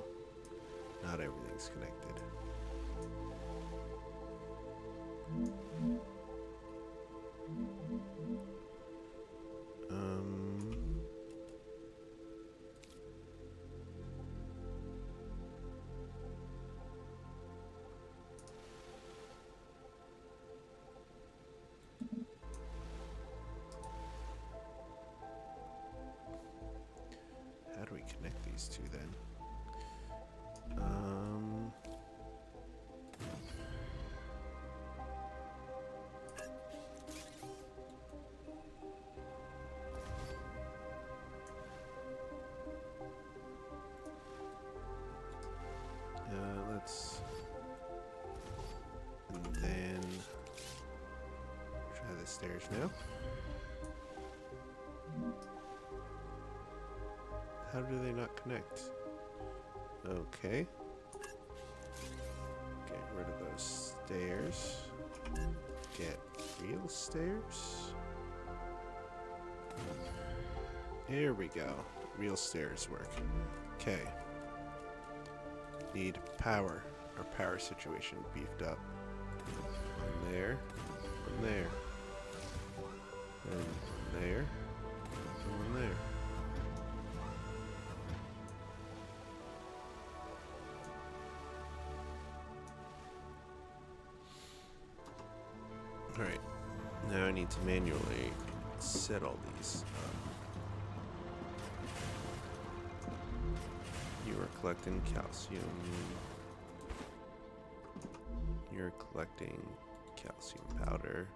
Not everything's connected. How do we connect these two then? Let's, and then try the stairs now. How do they not connect? Okay. Get rid of those stairs. Get real stairs. Here we go. Real stairs work. Okay. Need power. Our power situation beefed up. One there. One there. And one there. And one there. Alright. Now I need to manually set all these up. You are collecting calcium. You're collecting calcium powder.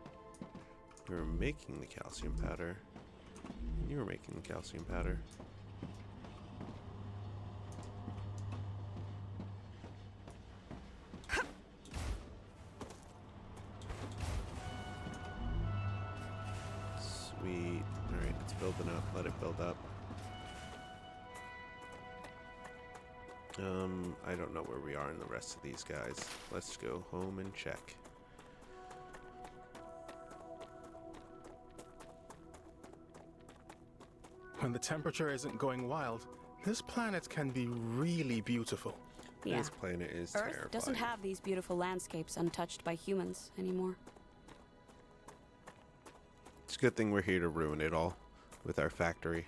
You're making the calcium powder. You're making the calcium powder. Sweet. building up. Let it build up. I don't know where we are in the rest of these guys. Let's go home and check. When the temperature isn't going wild, this planet can be really beautiful. Yeah. This planet is Earth terrifying. doesn't have these beautiful landscapes untouched by humans anymore. It's a good thing we're here to ruin it all with our factory.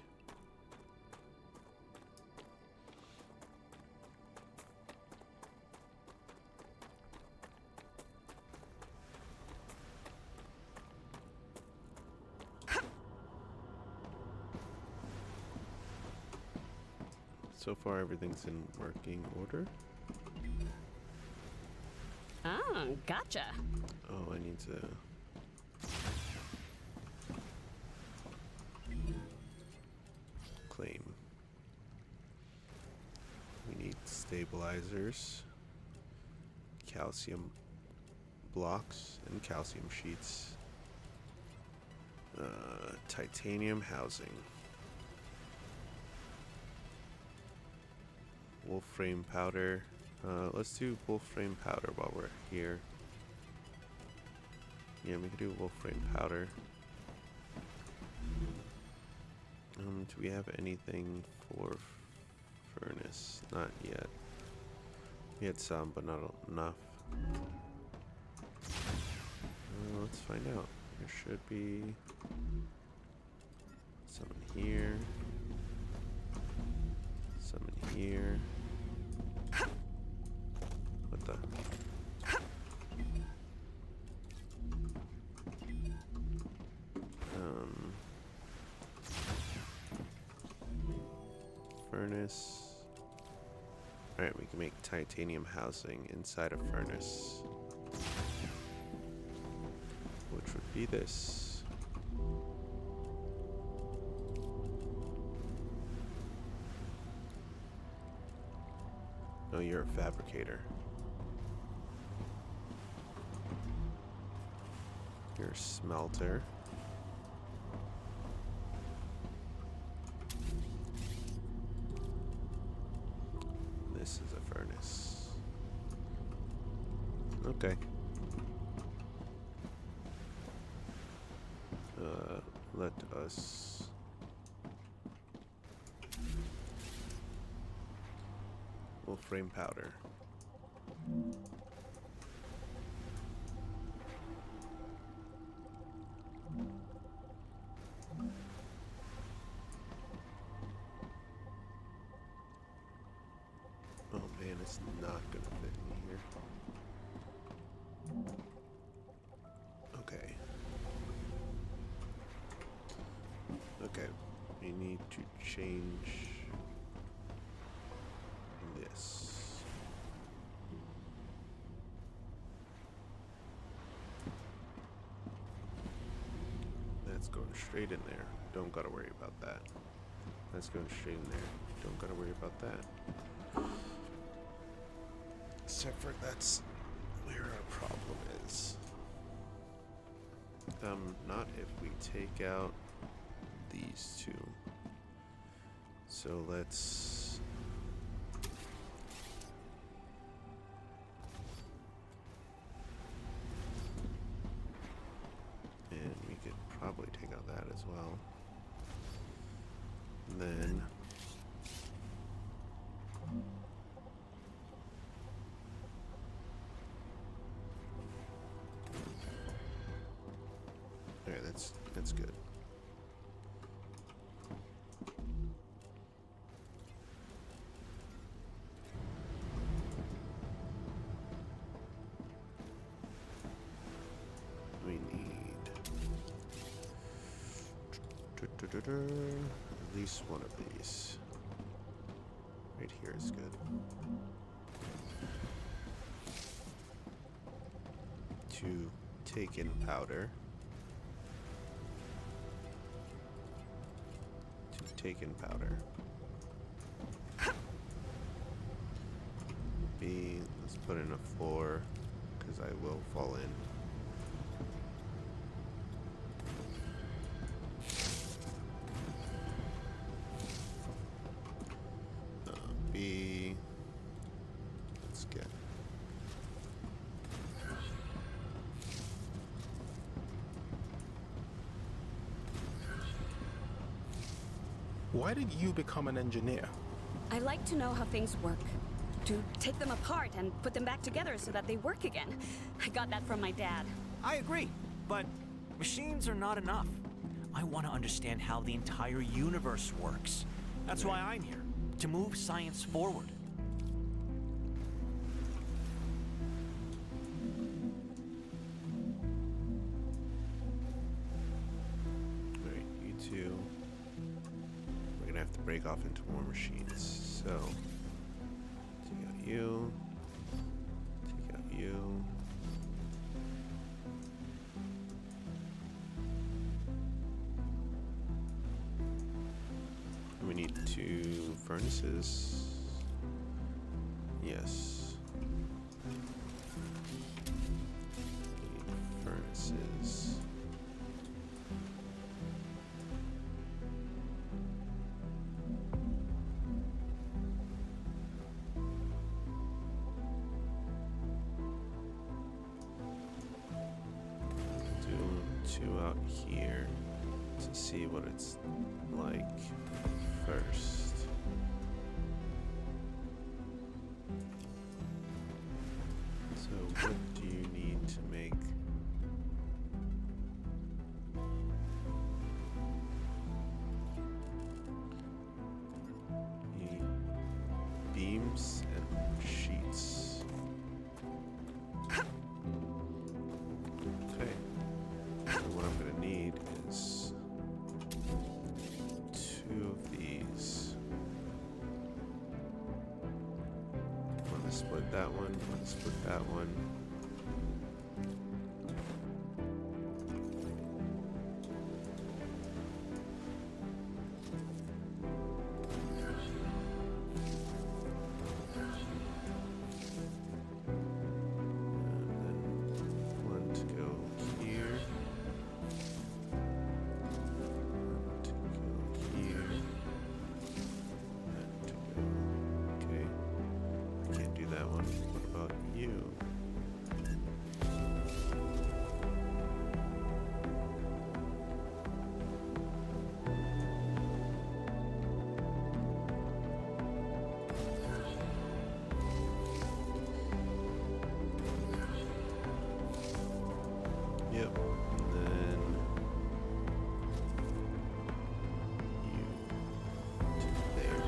So far, everything's in working order. Ah, gotcha. Oh, I need to... claim. We need stabilizers, calcium blocks, and calcium sheets. Titanium housing. Wolframe powder. Let's do wolframe powder while we're here. Yeah, we can do wolframe powder. Do we have anything for furnace? Not yet. We had some, but not enough. Let's find out. There should be some in here. Some in here. What the? Furnace. Alright, we can make titanium housing inside a furnace. Which would be this. Oh, you're a fabricator. You're a smelter. This is a furnace. Okay. Let us wolframe powder. Oh man, it's not gonna fit in here. Okay. Okay, we need to change this. That's going straight in there. Don't gotta worry about that. That's going straight in there. Don't gotta worry about that. Except for that's where our problem is. Not if we take out these two. So let's and we could probably take out that as well. And then alright, that's good. We need at least one of these. Right here is good. To take in powder. To take in powder. B, let's put in a floor, because I will fall in. Why did you become an engineer? I like to know how things work. To take them apart and put them back together so that they work again. I got that from my dad. I agree, but machines are not enough. I want to understand how the entire universe works. That's why I'm here, to move science forward. Alright, you two. We're gonna have to break off into more machines. So, take out you. Take out you. We need 2 furnaces. Yes. We need furnaces. Do 2 out here to see what it's like first. So what do you need to make beams and sheets? Okay. So what I'm gonna need is 2 of these. Want to split that one? Want to split that one? And then one to go here. One to go here. And to go. Okay. I can't do that one. What about you? Yep. And then you to there.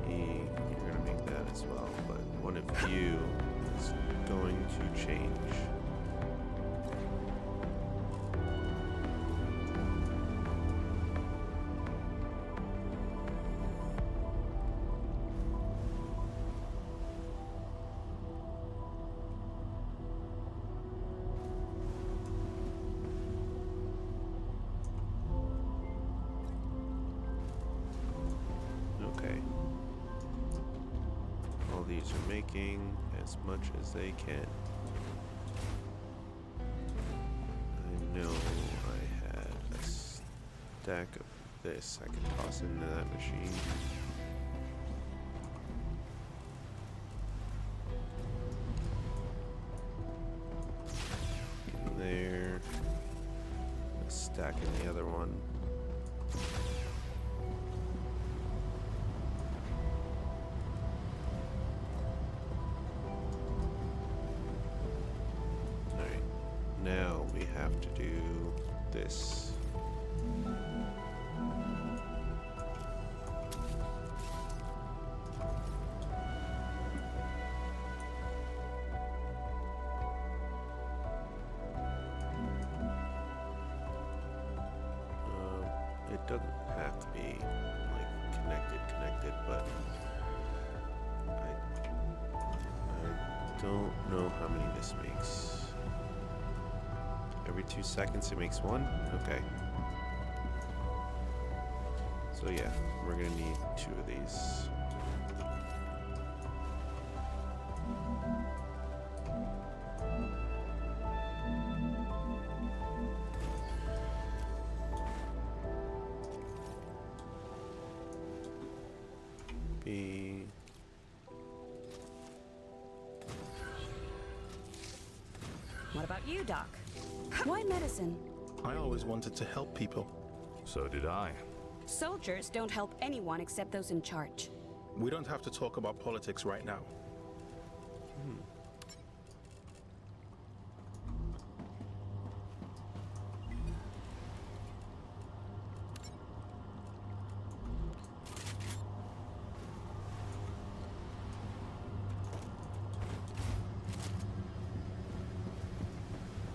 You're gonna make that as well, but one of you is going to change. Okay. All these are making as much as they can. I know I had a stack of this I can toss into that machine. Get in there. A stack in the other one. Alright, now we have to do this. It doesn't have to be like connected, but I don't know how many this makes. Every 2 seconds it makes 1? Okay. So yeah, we're gonna need 2 of these. B. What about you, Doc? Why medicine? I always wanted to help people. So did I. Soldiers don't help anyone except those in charge. We don't have to talk about politics right now.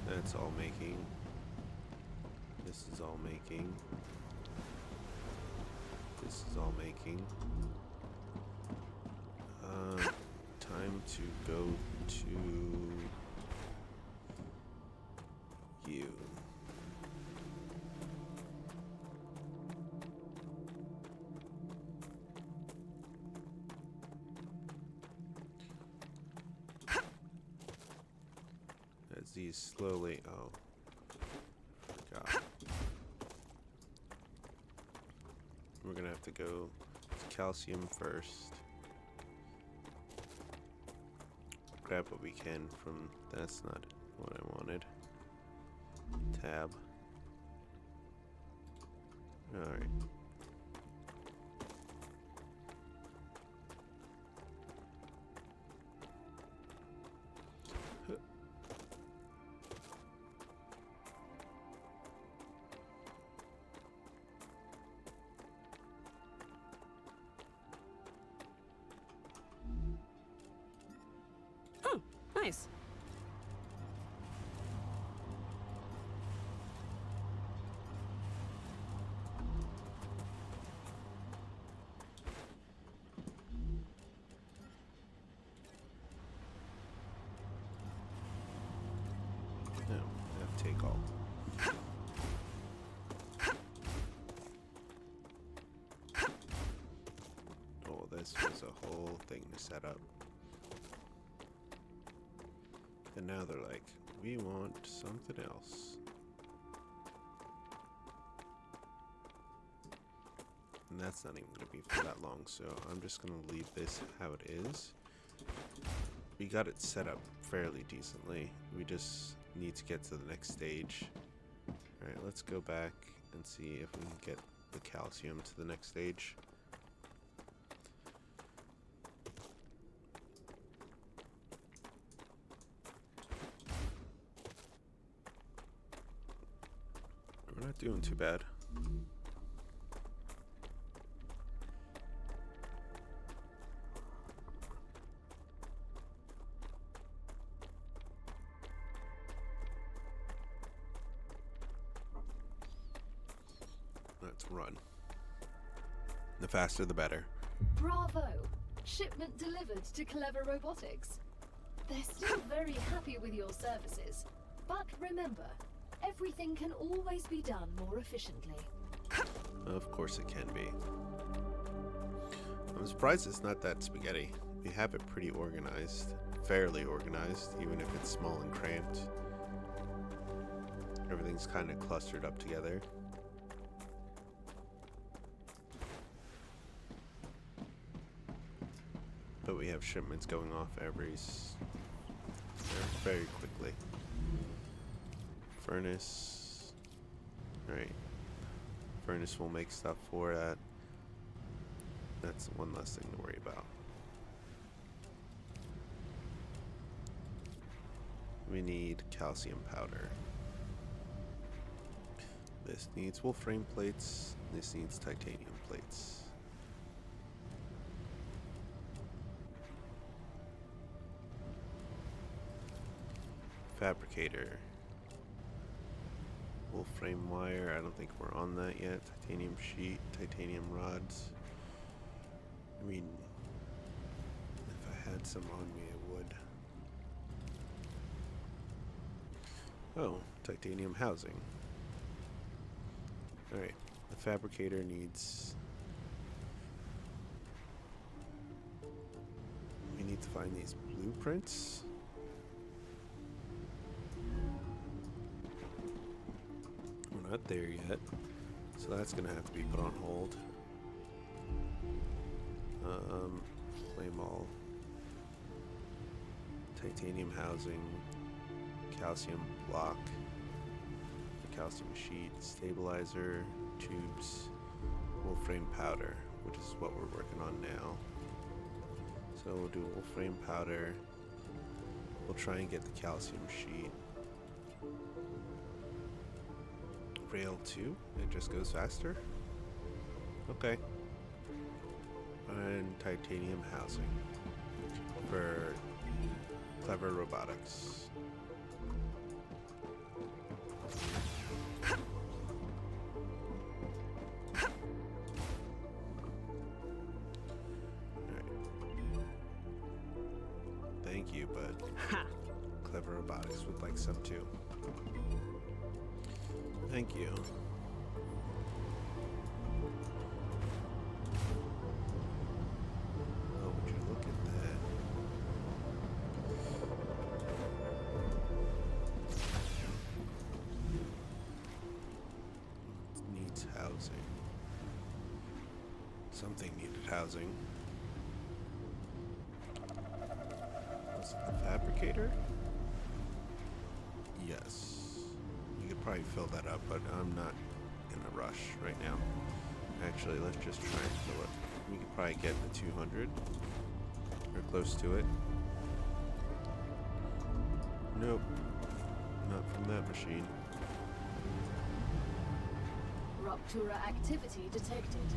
That's all making. This is all making. This is all making. Time to go to you. As these slowly, oh, forgot. We're gonna have to go to calcium first. Grab what we can from, that's not what I wanted. Tab. Alright. Oh, nice. No, have to take all. Oh, this was a whole thing to set up. And now they're like, we want something else. And that's not even going to be for that long, so I'm just going to leave this how it is. We got it set up fairly decently. We just need to get to the next stage. Alright, let's go back and see if we can get the calcium to the next stage. We're not doing too bad. Let's run. The faster the better. Bravo! Shipment delivered to Clever Robotics. They're still very happy with your services. But remember, everything can always be done more efficiently. Of course it can be. I'm surprised it's not that spaghetti. We have it pretty organized. Fairly organized, even if it's small and cramped. Everything's kind of clustered up together. But we have shipments going off very quickly. Furnace. Alright. Furnace will make stuff for that. That's one less thing to worry about. We need calcium powder. This needs wolfram plates. This needs titanium plates. Fabricator. Wolfram wire. I don't think we're on that yet. Titanium sheet. Titanium rods. I mean, if I had some on me, I would. Oh, titanium housing. Alright, the fabricator needs... We need to find these blueprints. We're not there yet, so that's gonna have to be put on hold. Flame all. Titanium housing. calcium block, the calcium sheet, stabilizer, tubes, wolfram powder, which is what we're working on now. So we'll do wolfram powder. We'll try and get the calcium sheet. Rail 2, it just goes faster. Okay. And titanium housing for clever robotics. Thank you, bud. Clever robotics would like some too. Thank you. Oh, would you look at that? It needs housing. Something needed housing. Was it the fabricator? Yes. You could probably fill that up, but I'm not in a rush right now. Actually, let's just try and fill it. We could probably get the 200 or close to it. Nope. Not from that machine. Ruptura activity detected.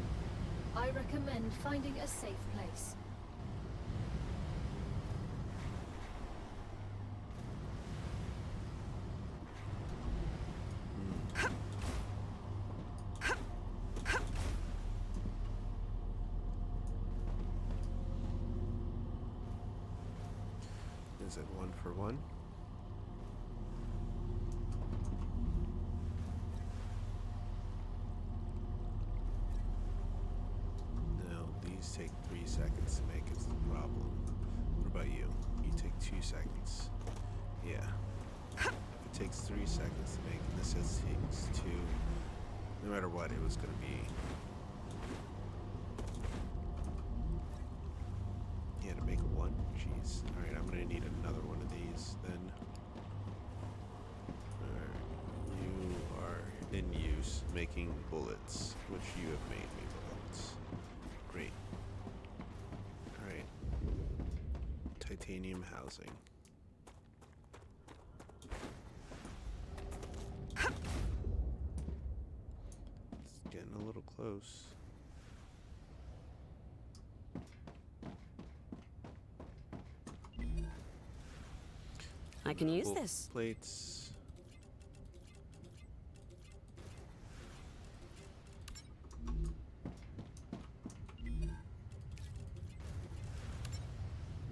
I recommend finding a safe place. Is it 1 for 1? No, these take 3 seconds to make is the problem. What about you? You take 2 seconds. Yeah. If it takes 3 seconds to make, and this says takes 2, no matter what, it was going to be. Yeah, to make 1? Jeez. Alright, I'm going to need another one of these then. Alright, you are in use making bullets, which you have made me bullets. Great. Alright. Titanium housing. It's getting a little close. I can use Full this. Plates.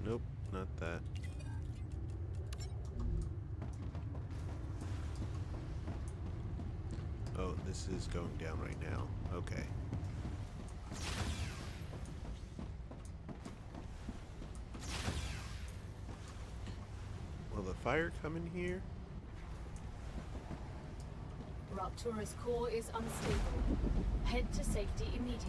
Nope, not that. Oh, this is going down right now. Okay. Will the fire come in here? Ruptura's core is unstable. Head to safety immediately.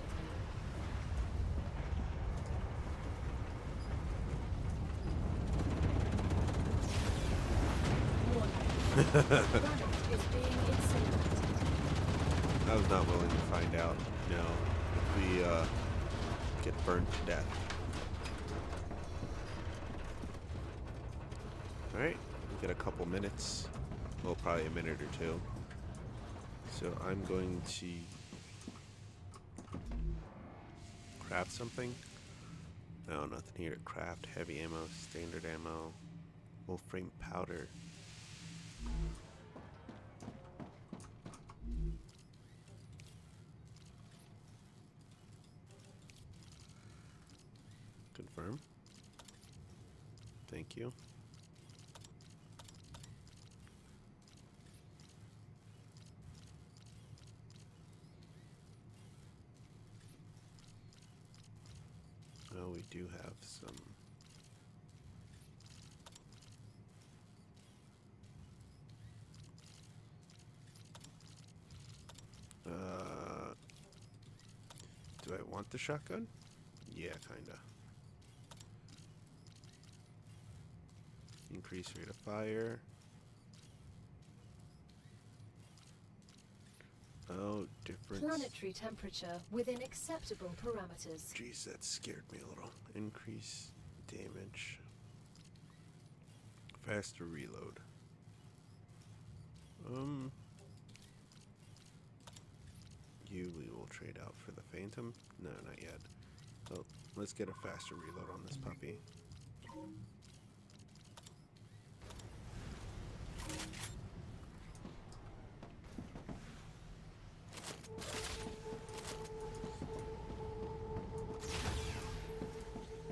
Warning. Planet is being incinerated. I was not willing to find out, no, if we get burned to death. Alright, we get a couple minutes. Well, probably a minute or two. So I'm going to craft something. No, nothing here to craft. Heavy ammo, standard ammo, wolfram powder. Confirm. Thank you. Oh, we do have some. Do I want the shotgun? Yeah, kinda. Increase rate of fire. difference. Planetary temperature within acceptable parameters. Jeez, that scared me a little. Increase damage. Faster reload. You we will trade out for the Phantom? No, not yet. So let's get a faster reload on this puppy.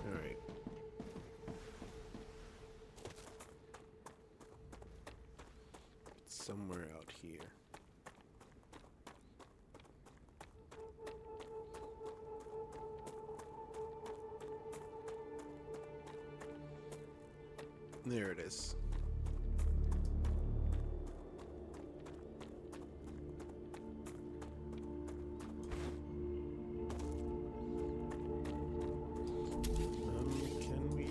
Alright. It's somewhere out here. There it is. Can we?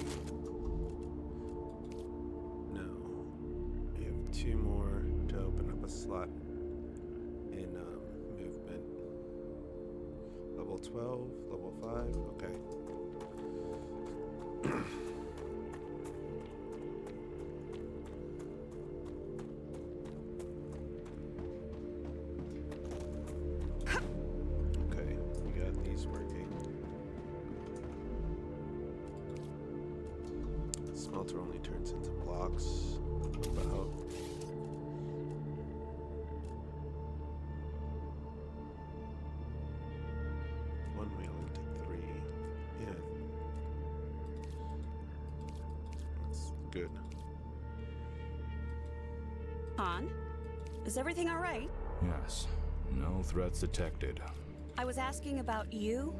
No. We have 2 more to open up a slot in movement. Level 12, level 5, okay. Okay, we got these working. Smelter only turns into blocks. About. One mailing to 3. Yeah. That's good. Han, is everything all right? Yes. No threats detected. I was asking about you.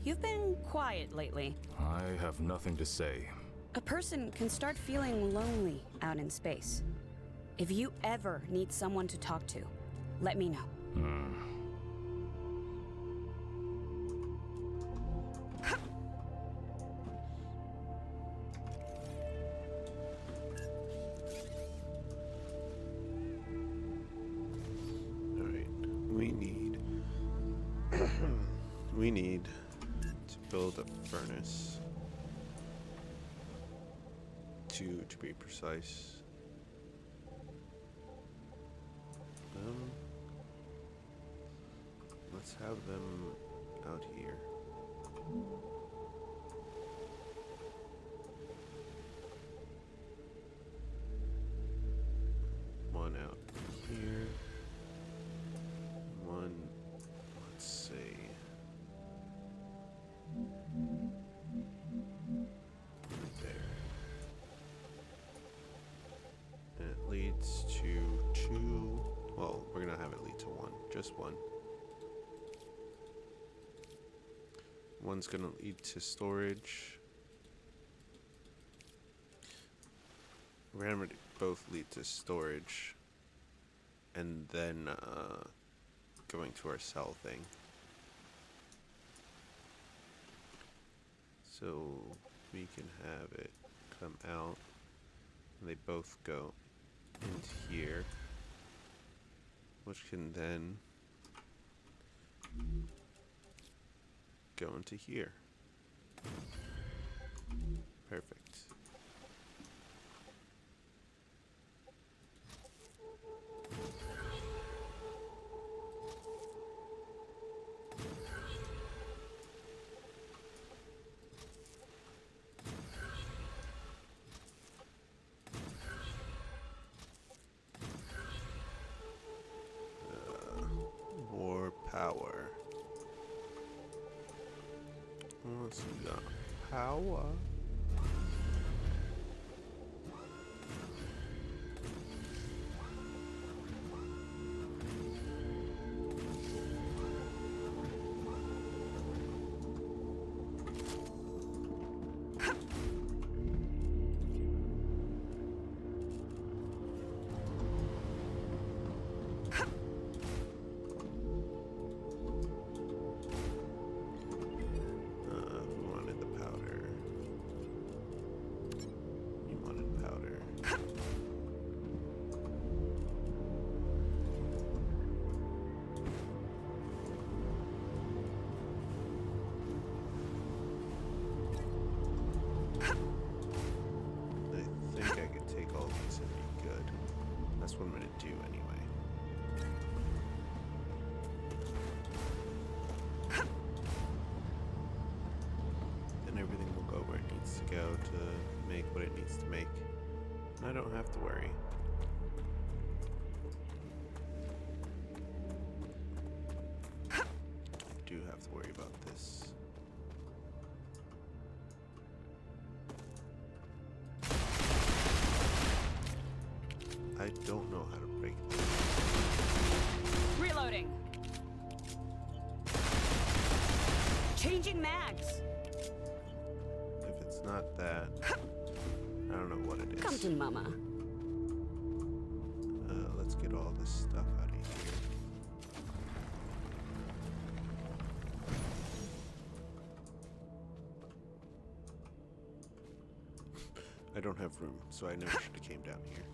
You've been quiet lately. I have nothing to say. A person can start feeling lonely out in space. If you ever need someone to talk to, let me know. Alright, we need to build a furnace. 2 to be precise. Let's have them out here. One out here. One, let's see. There. And it leads to 2. Well, we're gonna have it lead to 1. Just 1. One's gonna lead to storage. We're gonna both lead to storage. And then, going to our cell thing. So we can have it come out. And they both go into here. Which can then go into here. Perfect. More power. Let's see that. Power. Who wanted the powder? what I'm gonna do anyway. And everything will go where it needs to go to make what it needs to make. And I don't have to worry. I do have to worry about this. I don't know how to break this. Reloading. Changing mags. If it's not that, I don't know what it is. Come to mama. Let's get all this stuff out of here. I don't have room, so I never should have came down here.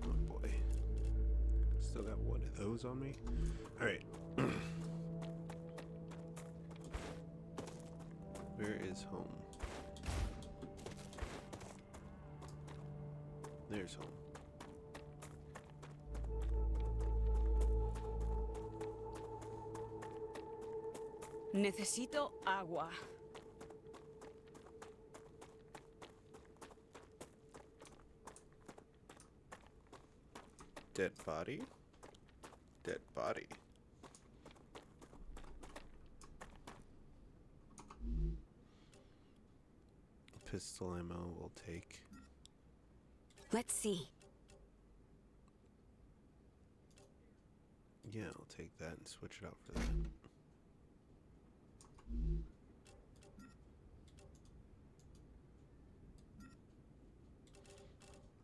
Oh boy. Still got one of those on me. Alright. Where is home? There's home. Necesito agua. Dead body? Dead body. Pistol ammo will take. Let's see. Yeah, I'll take that and switch it out for that.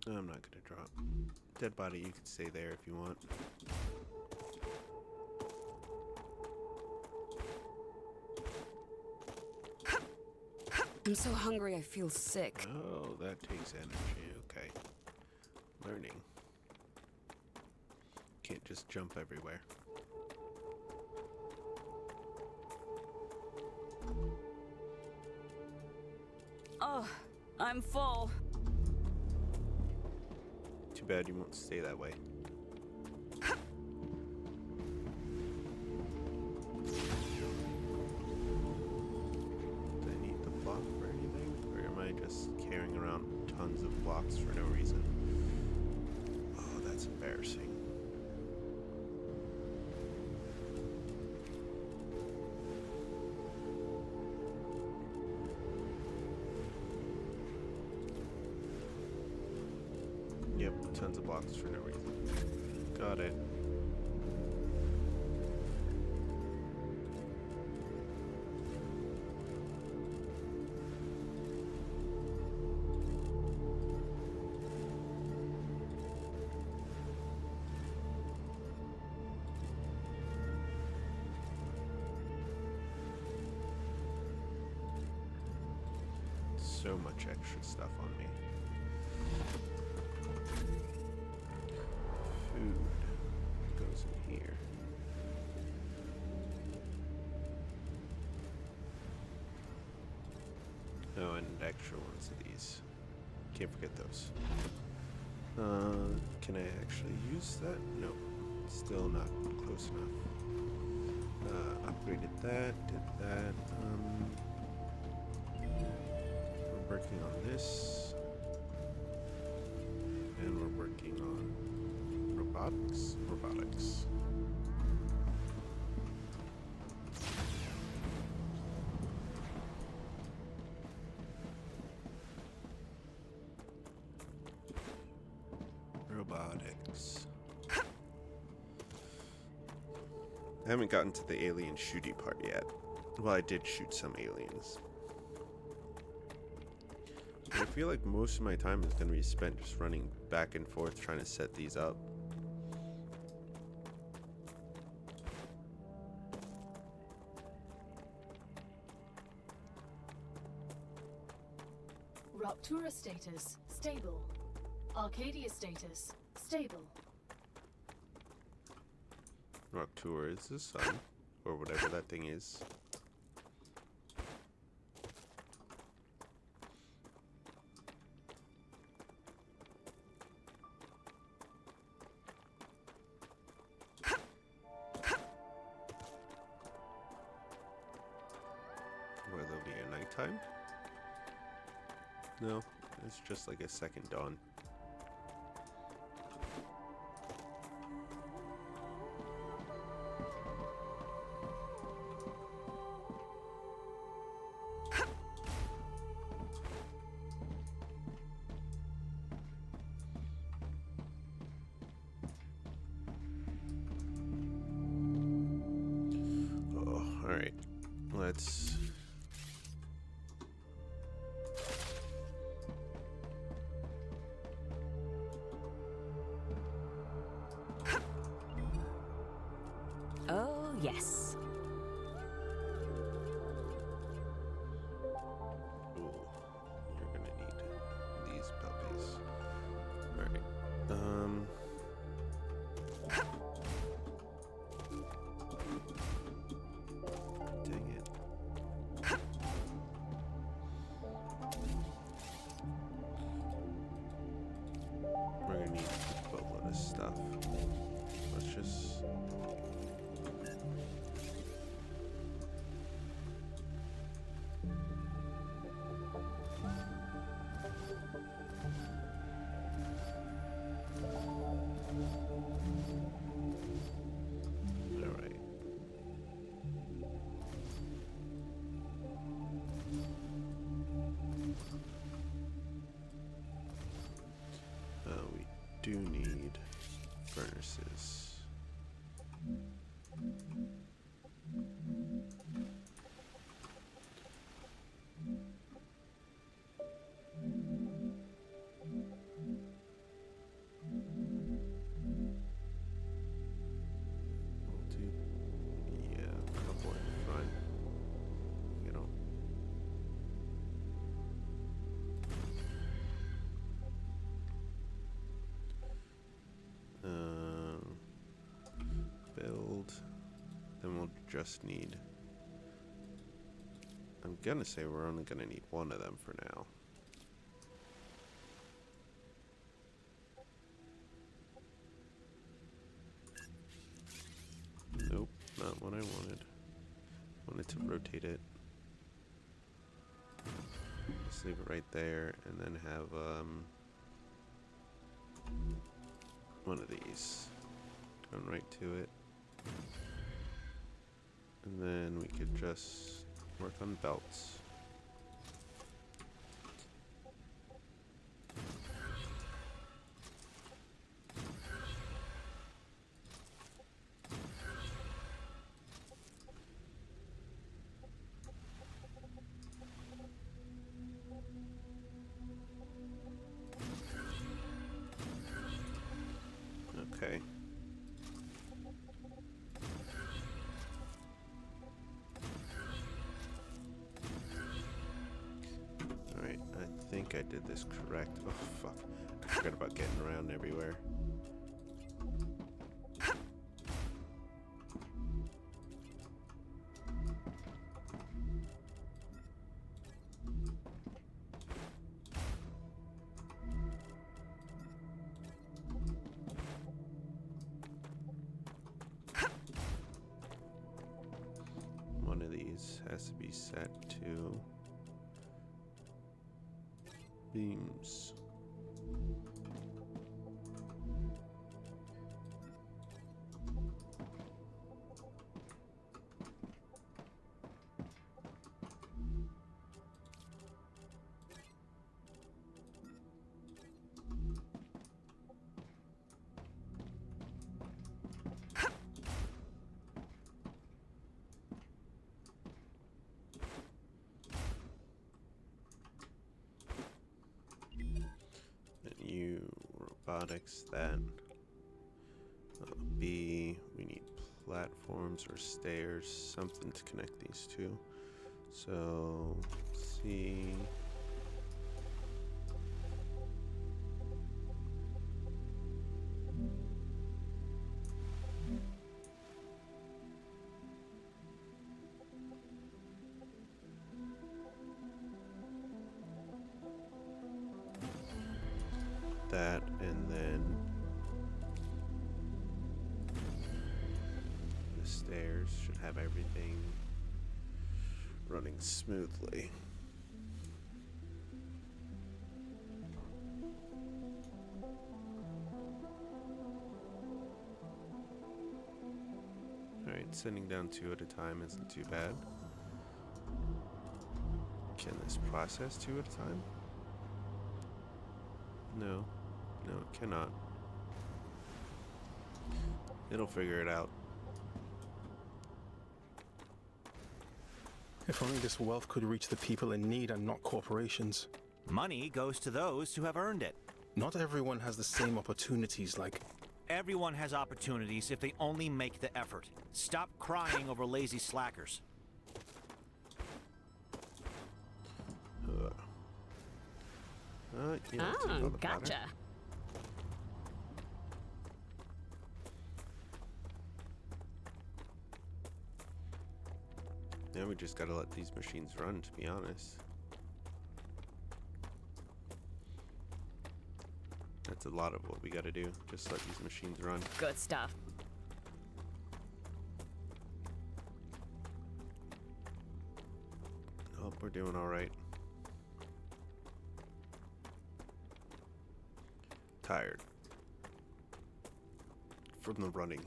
I'm not gonna drop. Dead body, you can stay there if you want. I'm so hungry I feel sick. Oh, that takes energy. Okay. Learning. Can't just jump everywhere. Oh, I'm full. Too bad you won't stay that way. Do I need the block for anything? Or am I just carrying around tons of blocks for no reason? Oh, that's embarrassing. Yep, tons of blocks for no reason. Got it. So much extra stuff on me. Food goes in here. Oh, and extra ones of these. Can't forget those. Can I actually use that? No. Still not close enough. Upgraded that, did that. We're working on this. And we're working on robotics. Robotics. Robotics. I haven't gotten to the alien shooty part yet. Well, I did shoot some aliens. But I feel like most of my time is going to be spent just running back and forth trying to set these up. Raptura status, stable. Arcadia status, stable. Rapture is the sun. or whatever that thing is. Where there'll be a nighttime? No, it's just like a second dawn. Oh, alright. Let's... Oh, yes. Ooh, you're gonna need these puppies. Alright. Dang it. We're gonna need a boatload of stuff. Let's just... Alright. We do need furnaces. We'll do, yeah, a couple in front. You know. Build. Then we'll just need... I'm gonna say we're only gonna need one of them for now. Nope, not what I wanted. Wanted to rotate it. Let's leave it right there and then have one of these. Going right to it. And then we could just work on belts. Okay. Alright, I think I did this correct. Oh, fuck. I forgot about getting around everywhere. One of these has to be set to beams. You robotics that B, we need platforms or stairs, something to connect these two. So C, that, and then the stairs should have everything running smoothly. Alright, sending down 2 at a time isn't too bad. Can this process 2 at a time? No. No, it cannot. It'll figure it out. If only this wealth could reach the people in need and not corporations. Money goes to those who have earned it. Not everyone has the same opportunities like... Everyone has opportunities if they only make the effort. Stop crying over lazy slackers. You know, take all the powder. Gotcha. Now we just gotta let these machines run, to be honest. That's a lot of what we gotta do. Just let these machines run. Good stuff. Oh, we're doing alright. Tired. From the running.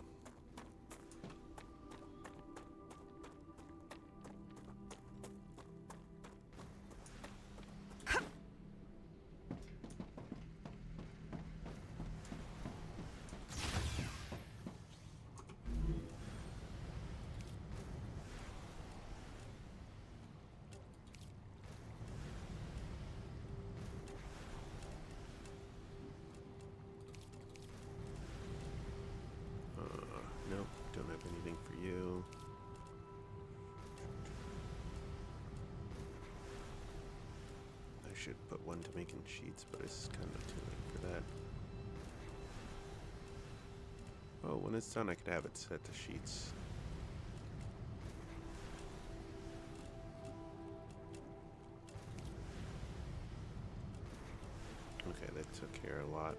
Nope, don't have anything for you. I should put one to making sheets, but it's kind of too late for that. Oh, when it's done, I could have it set to sheets. Okay, that took care of a lot.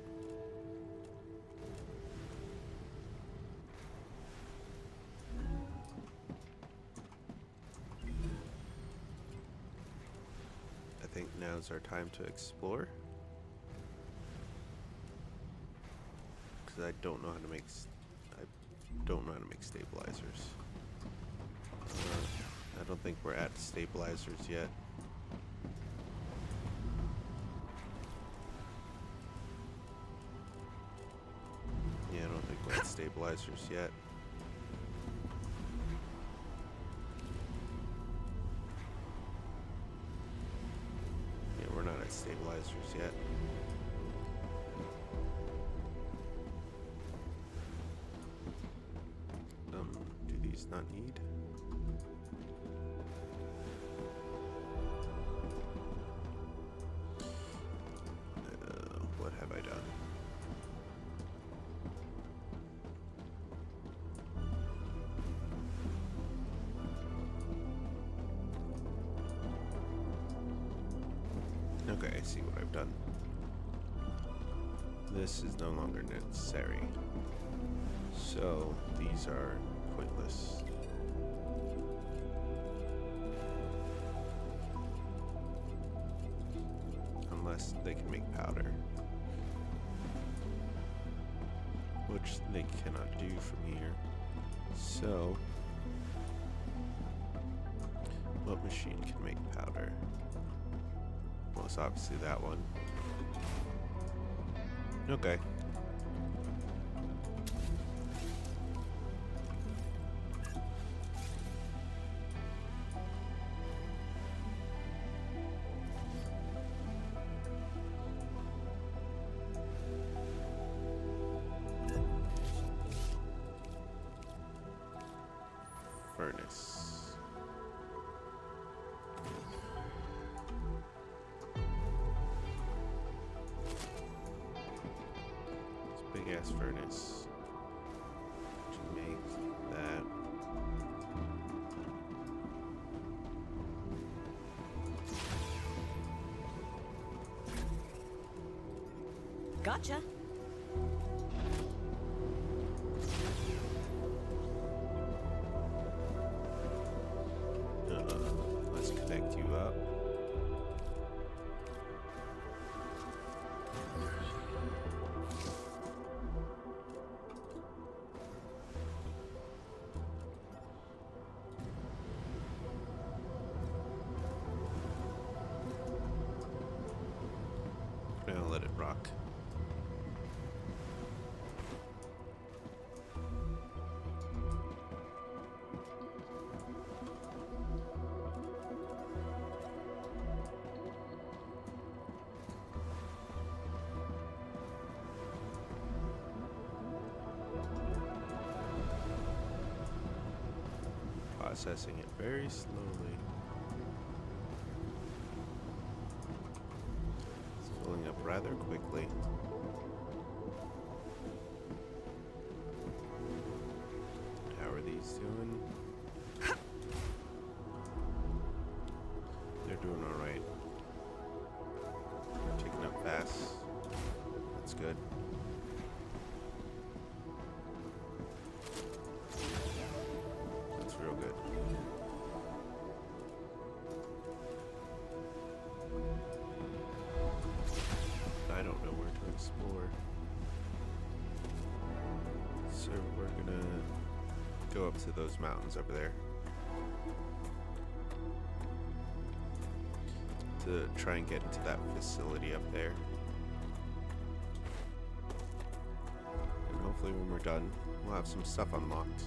I think now's our time to explore. Because I don't know how to make stabilizers. I don't think we're at stabilizers yet. Yeah, I don't think we're at stabilizers yet. Yeah, we're not at stabilizers yet. Do these not need? What have I done? Okay, I see what I've done. This is no longer necessary. So, these are pointless. Unless they can make powder. Which they cannot do from here. So, what machine can make powder? Well, it's obviously that one. Okay. Furnace. It's a big ass furnace to make that. Gotcha. Let's connect you up. I'll let it rock. Processing it very slowly. It's filling up rather quickly. How are these doing? They're doing alright. They're ticking up fast. That's good. That's real good. I don't know where to explore. So we're gonna go up to those mountains over there to try and get into that facility up there. And hopefully when we're done, we'll have some stuff unlocked.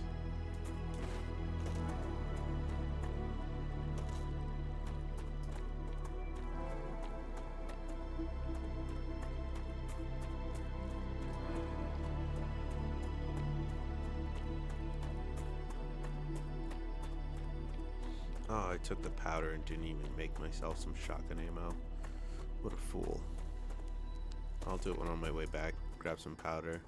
Oh, I took the powder and didn't even make myself some shotgun ammo. What a fool. I'll do it when on my way back. Grab some powder.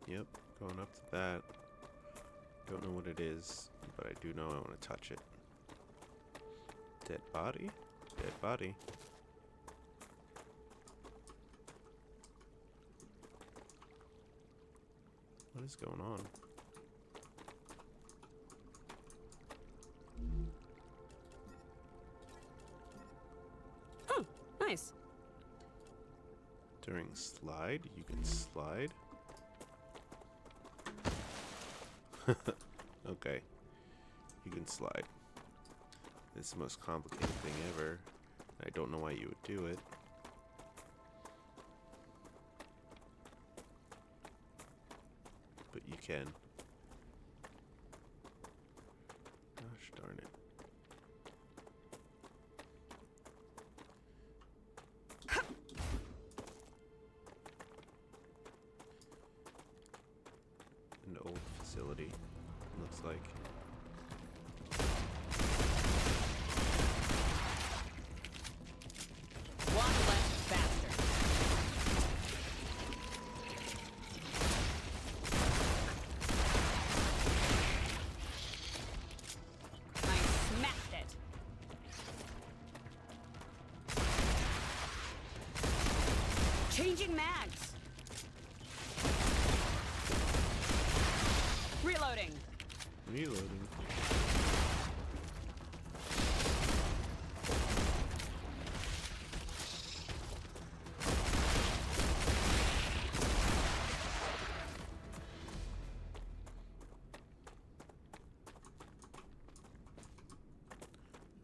Yep, going up to that. Don't know what it is, but I do know I want to touch it. Dead body? Dead body. What is going on? Oh, nice. During slide, you can slide. Okay. You can slide. It's the most complicated thing ever. I don't know why you would do it. But you can. Gosh darn it. An old facility, looks like. Walk left faster. I smacked it. Changing mags. Reloading. Reloading.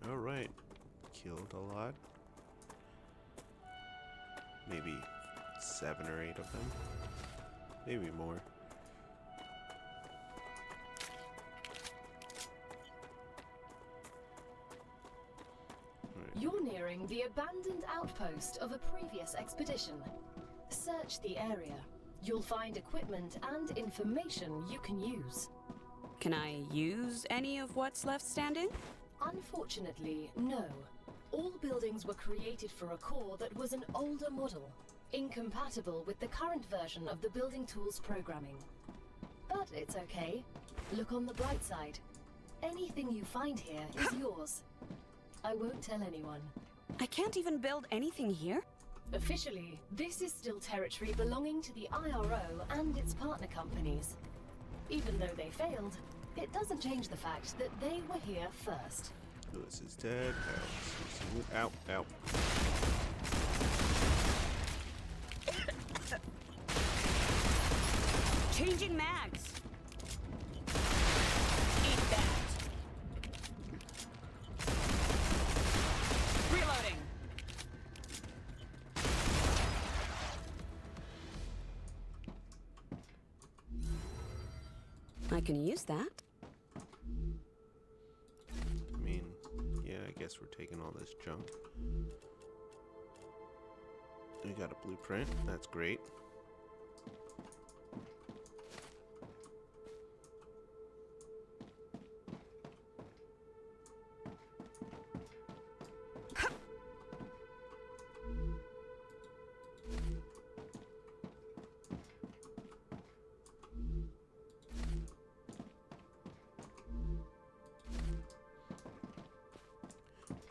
Alright. Killed a lot. Maybe 7 or 8 of them. Maybe more. You're nearing the abandoned outpost of a previous expedition. Search the area. You'll find equipment and information you can use. Can I use any of what's left standing? Unfortunately, no. All buildings were created for a core that was an older model, incompatible with the current version of the building tools programming. But it's okay. Look on the bright side. Anything you find here is yours. I won't tell anyone. I can't even build anything here? Officially, this is still territory belonging to the IRO and its partner companies. Even though they failed, it doesn't change the fact that they were here first. Lewis is dead. Ow, ow. Changing mags. Eat that. Reloading. I can use that. I mean, yeah, I guess we're taking all this junk. We got a blueprint. That's great.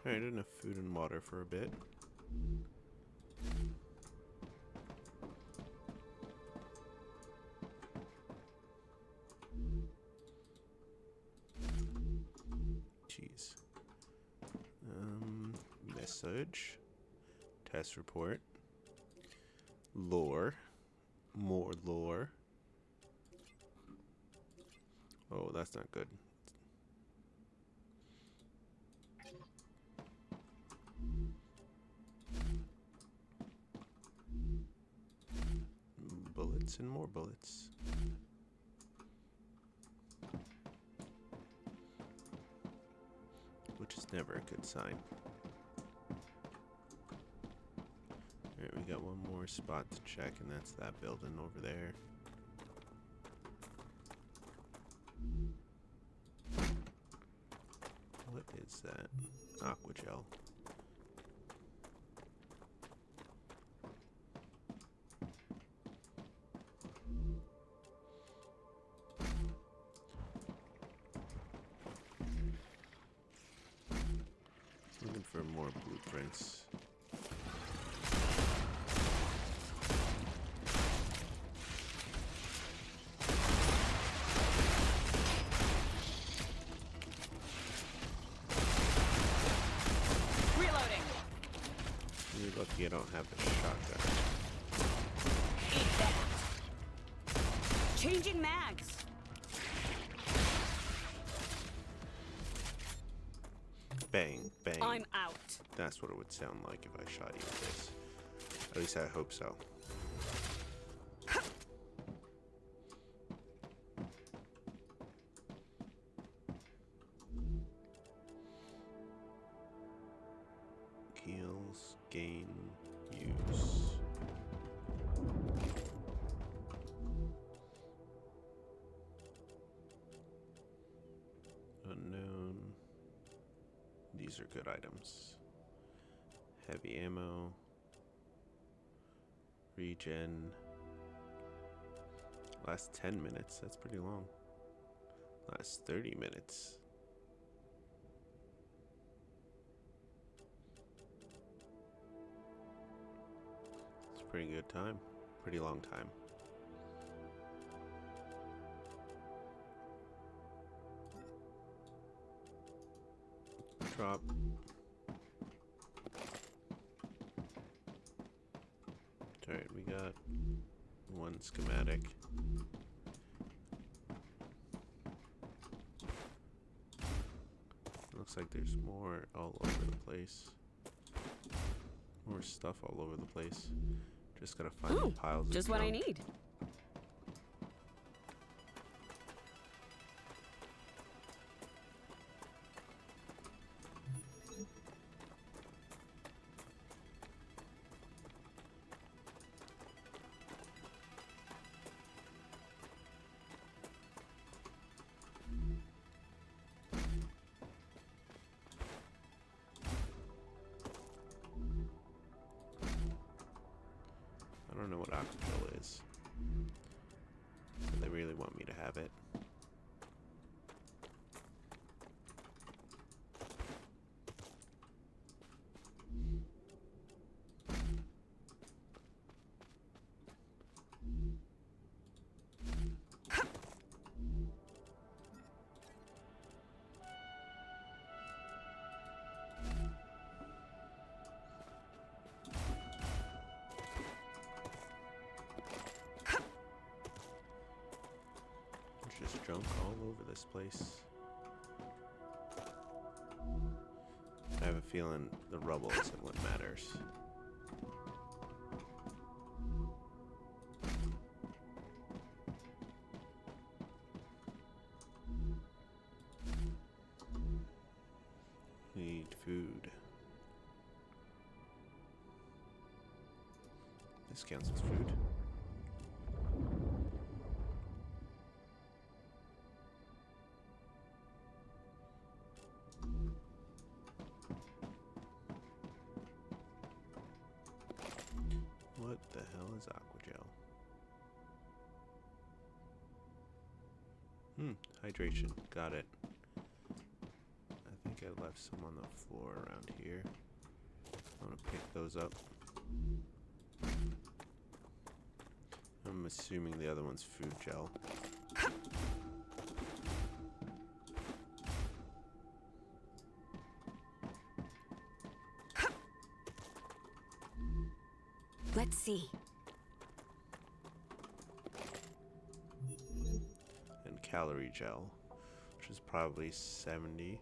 Alright, enough food and water for a bit. Jeez. Message. Test report. Lore. More lore. Oh, that's not good. Bullets and more bullets. Which is never a good sign. Alright, we got one more spot to check, and that's that building over there. What is that? Aqua gel. Looking for more blueprints. Reloading. You're lucky I don't have a shotgun. Eat that. Changing mags. Bang, bang. I'm out. That's what it would sound like if I shot you with this. At least I hope so. Kills, gain, use. Unknown. These are good items. Heavy ammo. Regen. Last 10 minutes. That's pretty long. Last 30 minutes. It's a pretty good time. Pretty long time. Drop. Alright, we got one schematic. Looks like there's more all over the place. More stuff all over the place. Just gotta find the piles of Just what I junk. need. aquagel is. So they really want me to have it. There's just junk all over this place. I have a feeling the rubble isn't what matters. Need food. This counts as food. What the hell is aquagel? Hydration. Got it. I think I left some on the floor around here. I'm gonna pick those up. I'm assuming the other one's food gel. Let's see. And calorie gel, which is probably 70.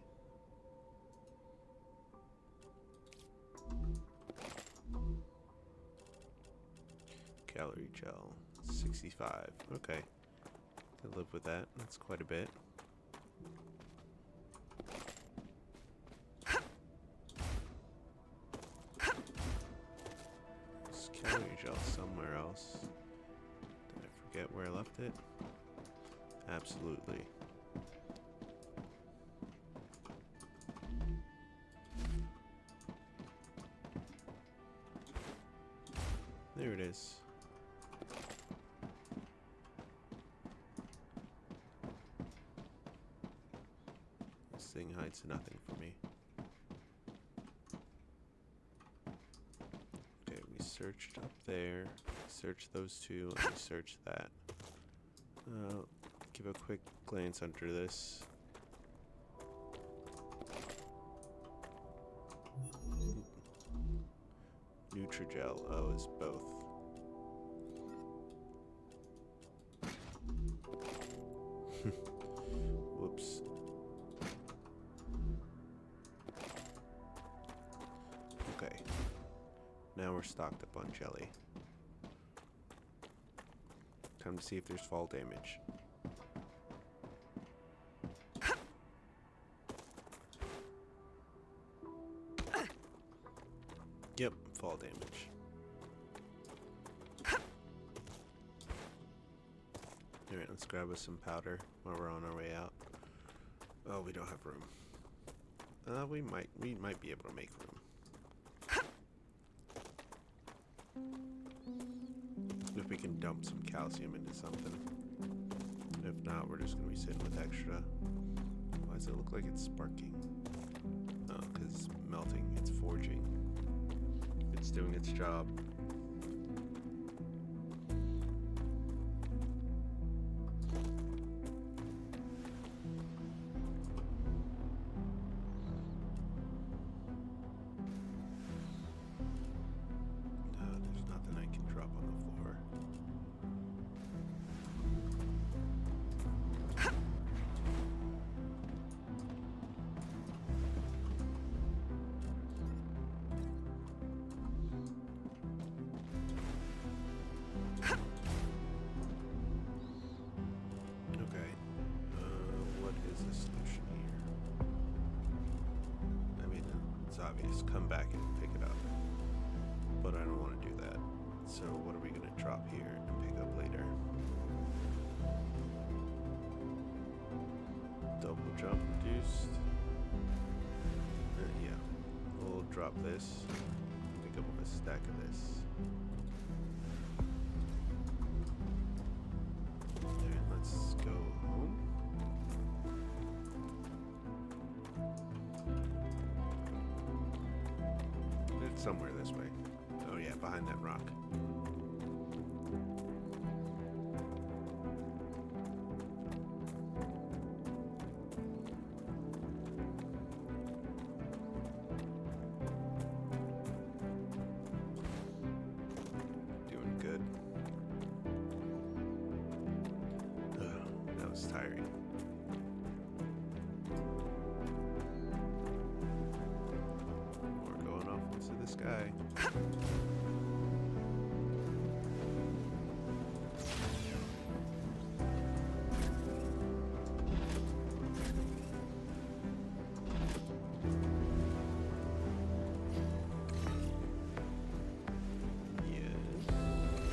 Calorie gel, 65. Okay. Can live with that. That's quite a bit. There's calorie gel somewhere else. Did I forget where I left it? Absolutely. There it is. This thing hides nothing from me. Okay, we searched up there, searched those two, and we searched that. Give a quick glance under this. Nutrigel. Oh, is both. Whoops. Okay. Now we're stocked up on jelly. Time to see if there's fall damage. Yep, fall damage. Alright, let's grab us some powder while we're on our way out. Oh, we don't have room. We might be able to make room. If we can dump some calcium into something. If not, we're just gonna be sitting with extra. Why does it look like it's sparking? Oh, because it's melting, it's forging. It's doing its job. There's nothing I can drop on the floor. Obvious. Come back and pick it up. But I don't want to do that. So what are we going to drop here and pick up later? Double jump reduced. Yeah. We'll drop this. Pick up a stack of this. somewhere this way. Oh yeah, behind that rock. Doing good. Ugh, that was tiring. We're going off into the sky.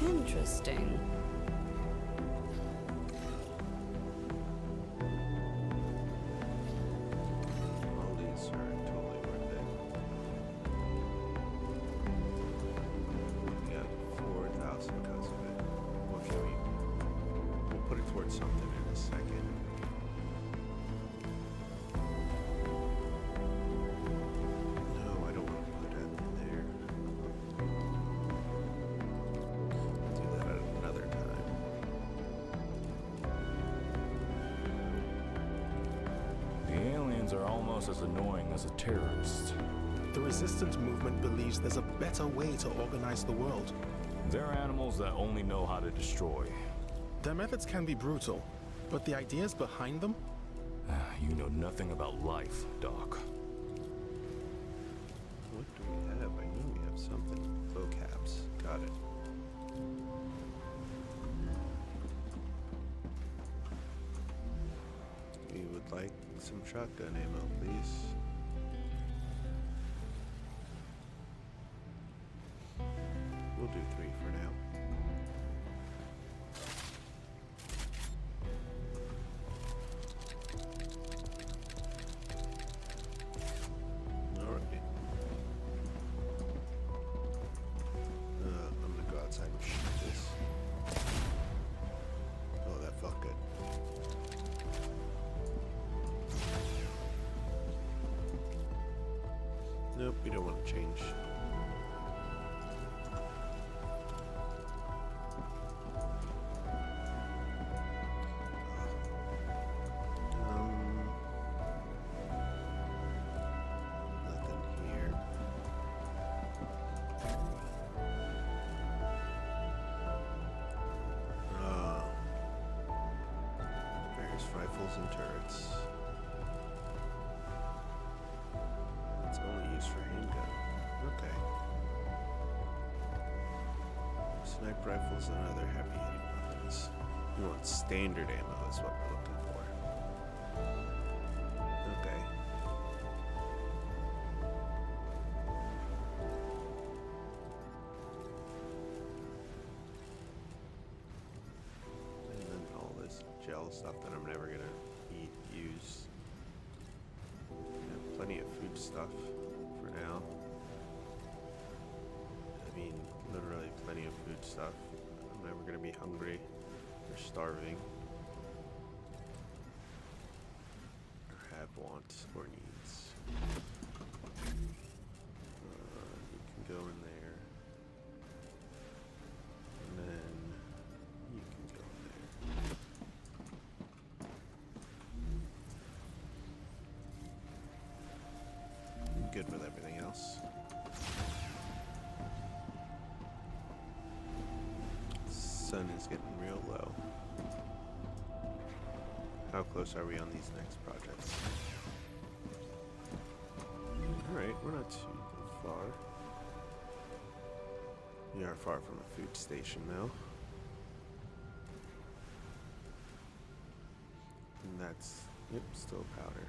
Interesting. All these are totally worth it. We got 4,000 because of it. What can we'll put it towards something in a second. No, I don't want to put it in there. Do that at another time. The aliens are almost as annoying as the terrorists. The resistance movement believes there's a better way to organize the world. They're animals that only know how to destroy. Their methods can be brutal, but the ideas behind them? You know nothing about life, Doc. What do we have? I knew we have something. Vocabs. Got it. We would like some shotgun ammo, please. We'll do 3 for now. Alright. I'm gonna go outside and shoot this. Oh, that felt good. Nope, we don't want to change. Nothing here. Various rifles and turrets. It's only used for handgun. Okay. Sniper rifles and other heavy-hitting weapons. We want standard ammo is what we're looking for. Okay. And then all this gel stuff that I'm never gonna use. Have plenty of food stuff for now. I mean, literally plenty of food stuff. I'm never gonna be hungry or starving or have wants or needs. You can go in there, and then you can go in there. I'm good with everything else. Sun is getting real low. How close are we on these next projects? Alright, we're not too far. We are far from a food station though. And that's, yep, still powder.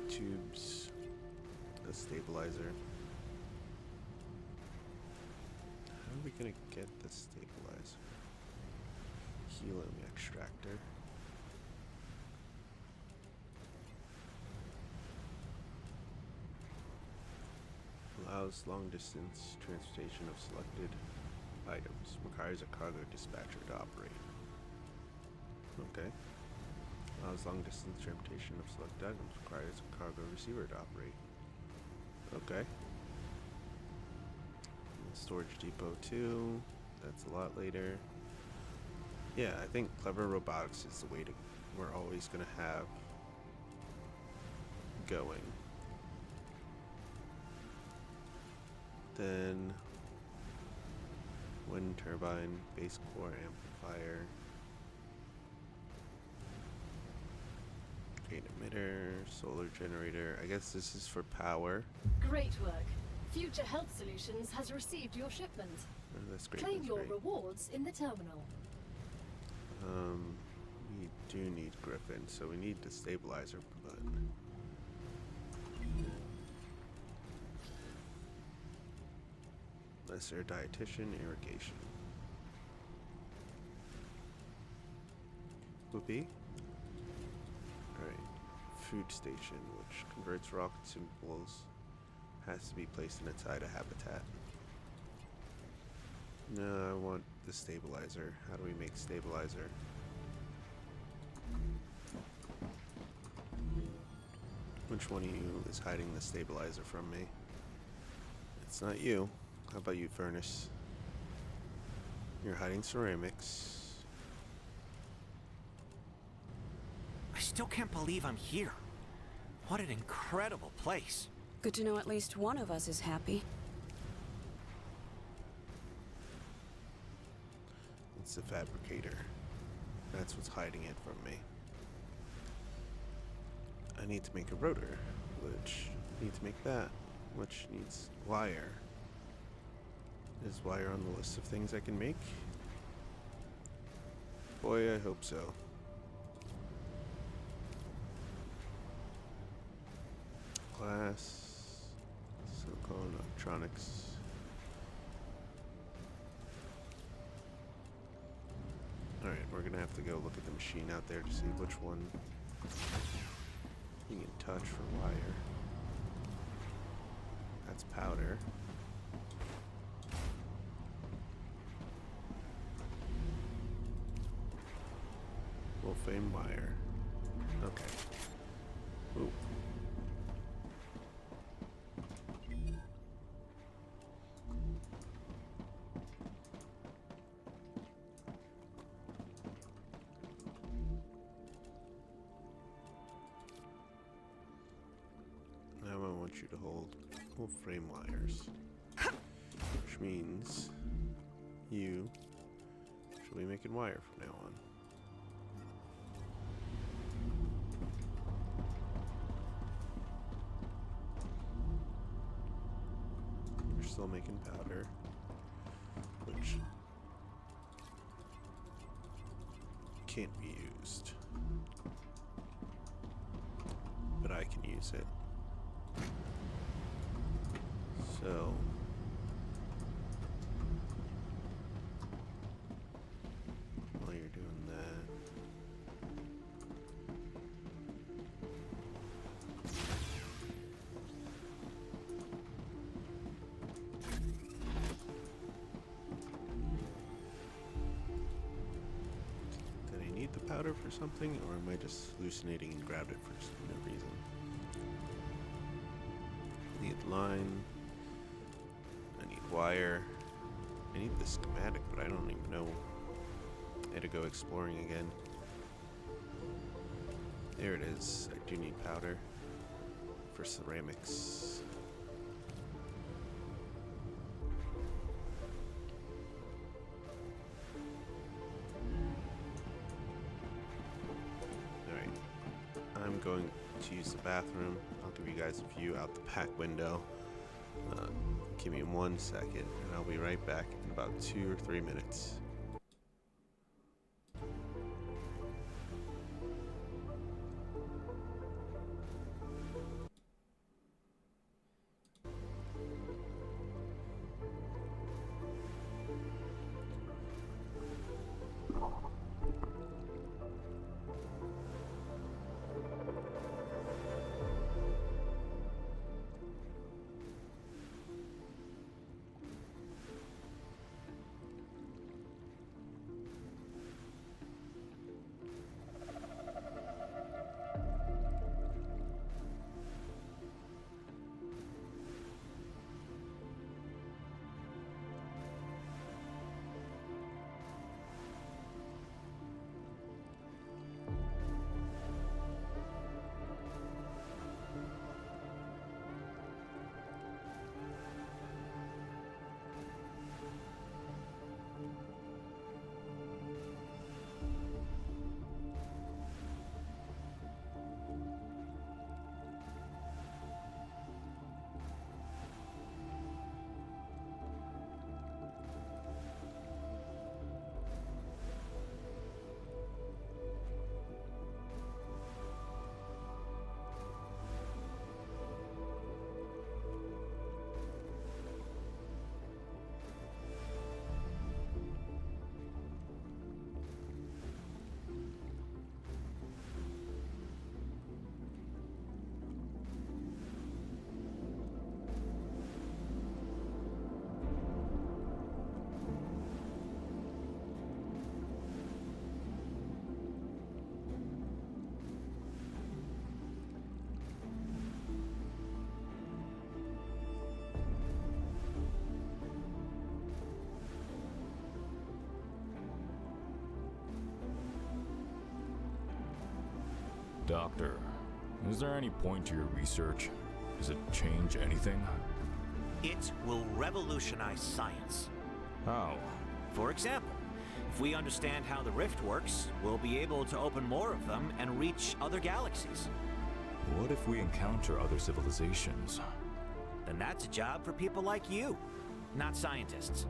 Tubes, a stabilizer. How are we gonna get the stabilizer? Helium extractor. Allows long distance transportation of selected items. Requires a cargo dispatcher to operate. Okay. Allows long distance transportation of selected items. Requires a cargo receiver to operate. Okay. Storage depot 2. That's a lot later. Yeah, I think clever robotics is the way to we're always going to have going. Then wind turbine, base core amplifier, gate emitter, solar generator. I guess this is for power. Great work. Future Health Solutions has received your shipment. Oh, that's great. Claim That's your great. rewards in the terminal. We do need Griffin, so we need the stabilizer, but lesser dietitian irrigation. Whoopee. Alright. Food station, which converts rock consumables, has to be placed in a tied habitat. No, I want the stabilizer. How do we make stabilizer? Which one of you is hiding the stabilizer from me? It's not you. How about you, Furnace? You're hiding ceramics. I still can't believe I'm here. What an incredible place. Good to know at least one of us is happy. It's the fabricator. That's what's hiding it from me. I need to make a rotor, which need to make that, which needs wire. Is wire on the list of things I can make? Boy, I hope so. Glass, silicone, electronics. Alright, we're gonna have to go look at the machine out there to see which one you can touch for wire. That's powder. Wolfram wire. Okay. Ooh. Now I want you to hold wolfram wires, which means you should be making wire from now on. You're still making powder, which can't be used, but I can use it. So while you're doing that, did I need the powder for something, or am I just hallucinating and grabbed it for no reason? I need line. I need wire. I need the schematic, but I don't even know. I had to go exploring again. There it is. I do need powder for ceramics. Alright. I'm going to use the bathroom. I'll give you guys a view out the back window. Give me 1 second, and I'll be right back in about 2 or 3 minutes. Doctor, is there any point to your research? Does it change anything? It will revolutionize science. How? For example, if we understand how the rift works, we'll be able to open more of them and reach other galaxies. What if we encounter other civilizations? Then that's a job for people like you, not scientists.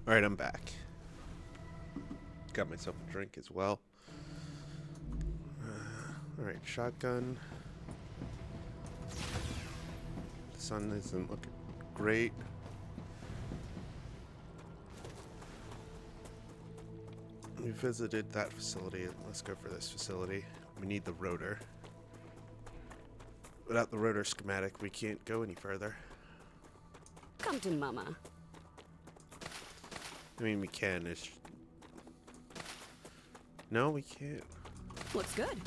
Alright, I'm back. Got myself a drink as well. Alright, shotgun. The sun isn't looking great. We visited that facility. Let's go for this facility. We need the rotor. Without the rotor schematic, we can't go any further. Come to Mama. I mean, we can. No, we can't. Looks good.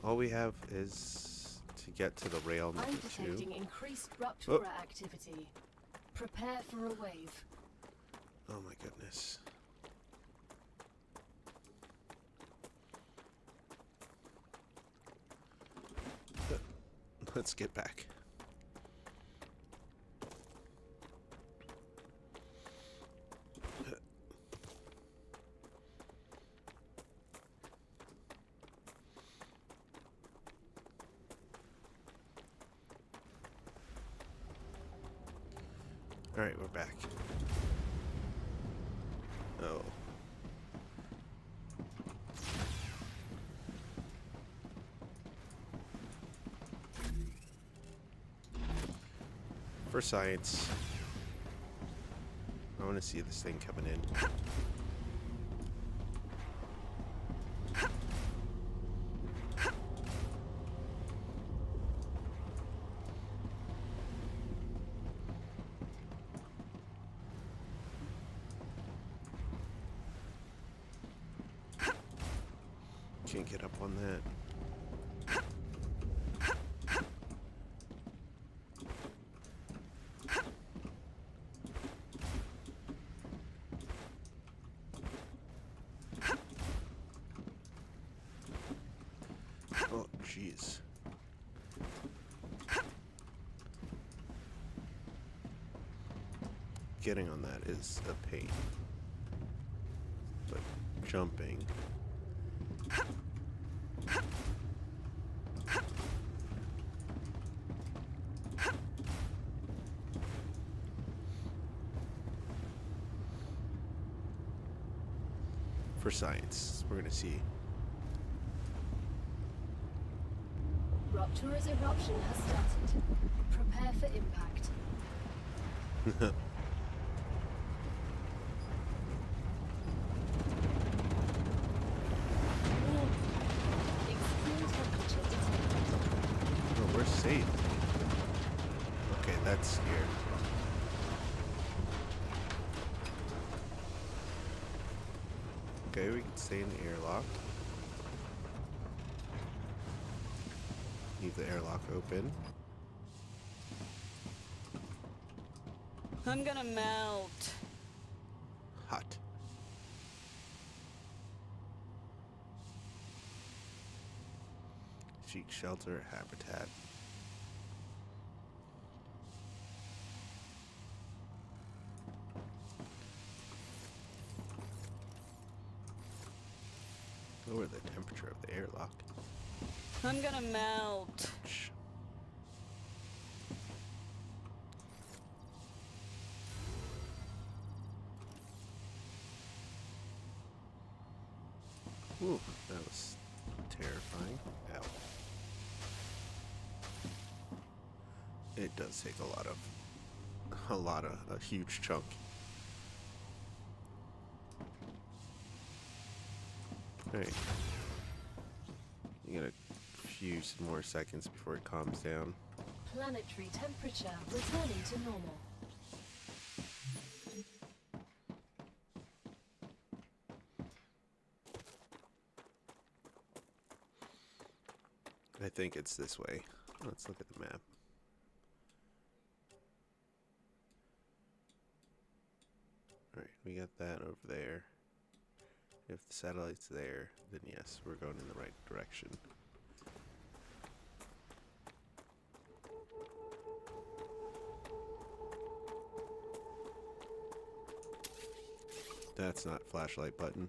All we have is to get to the rail number I'm 2. detecting increased Rupture activity. Prepare for a wave. Oh my goodness. Let's get back. Alright, we're back. Oh. For science. I want to see this thing coming in. Can't get up on that. Oh, jeez. Getting on that is a pain. But jumping. for science. We're gonna see. Rupture's eruption has started. Prepare for impact. Extreme temperature detected. Oh, we're safe. Okay, that's scared. Okay, we can stay in the airlock. Leave the airlock open. I'm gonna melt. Hot. Seek shelter, habitat. Lower the temperature of the airlock. I'm gonna melt. Shh. Ooh, that was terrifying. Ow. It does take a huge chunk. Alright. You got a few more seconds before it calms down. Planetary temperature returning to normal. I think it's this way. Let's look at the map. Alright, we got that over there. If the satellite's there, then yes, we're going in the right direction. That's not flashlight button.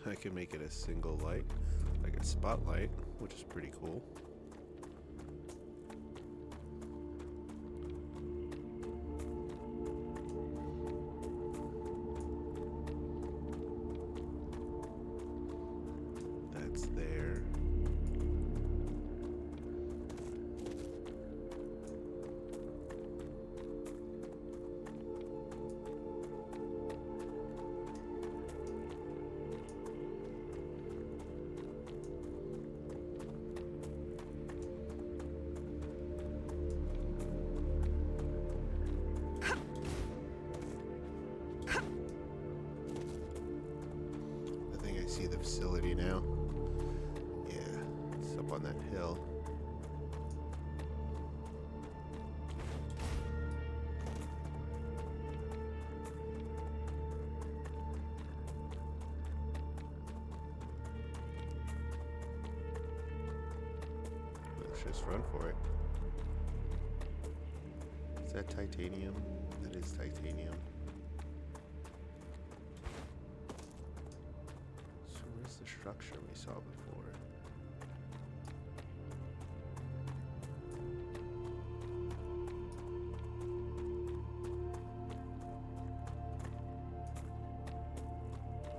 I can make it a single light, like a spotlight, which is pretty cool. That's there. See the facility now. Yeah, it's up on that hill. Let's just run for it. Is that titanium? That is titanium. The structure we saw before.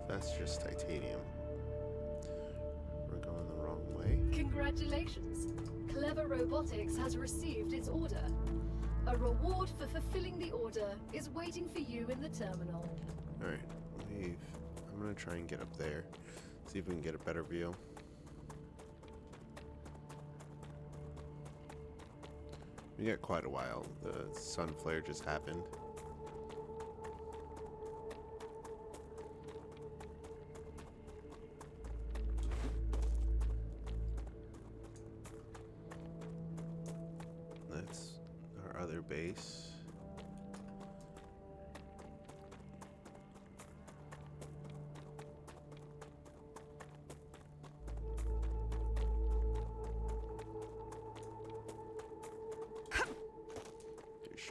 That's just titanium. We're going the wrong way. Congratulations! Clever Robotics has received its order. A reward for fulfilling the order is waiting for you in the terminal. Alright, I'm gonna try and get up there. See if we can get a better view. We got quite a while. The sun flare just happened. That's our other base.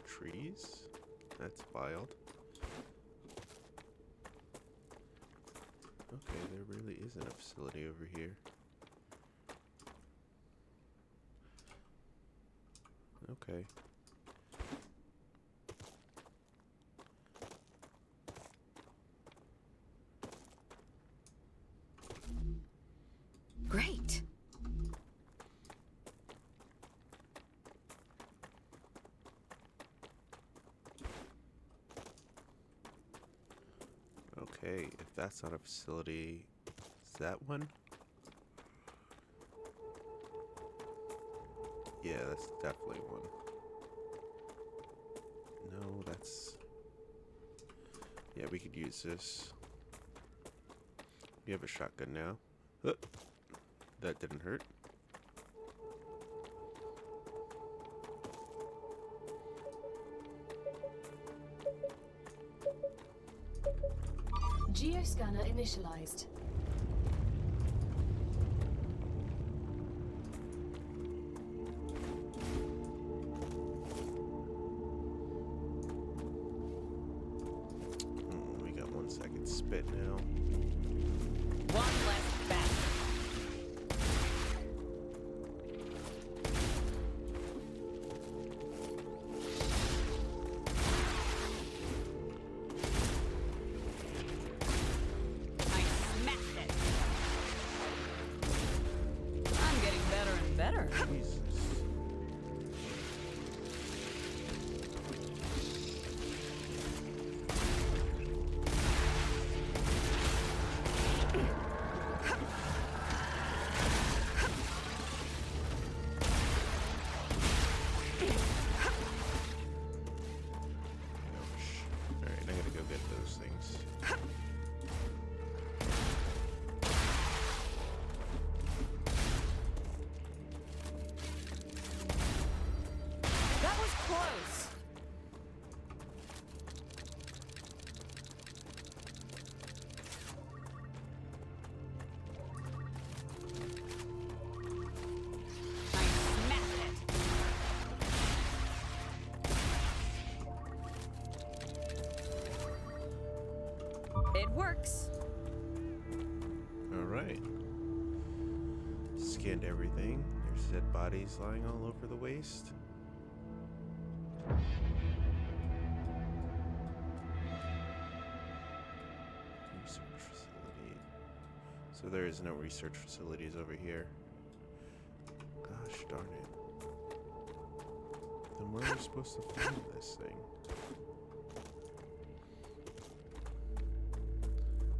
Trees? That's wild. Okay, there really isn't a facility over here. Okay. Great. Okay, if that's not a facility, is that one? Yeah, that's definitely one. No, that's... Yeah, we could use this. You have a shotgun now. That didn't hurt. Geoscanner initialized. We got 1 second spit now. One less batch. I smashed it. I'm getting better and better. Jesus. Alright, I gotta go get those things. That was close. I smashed it. It works. Alright. Scanned everything. There's dead bodies lying all over the waste. Research facility. So there is no research facilities over here. Gosh darn it. Then where are we supposed to find this thing?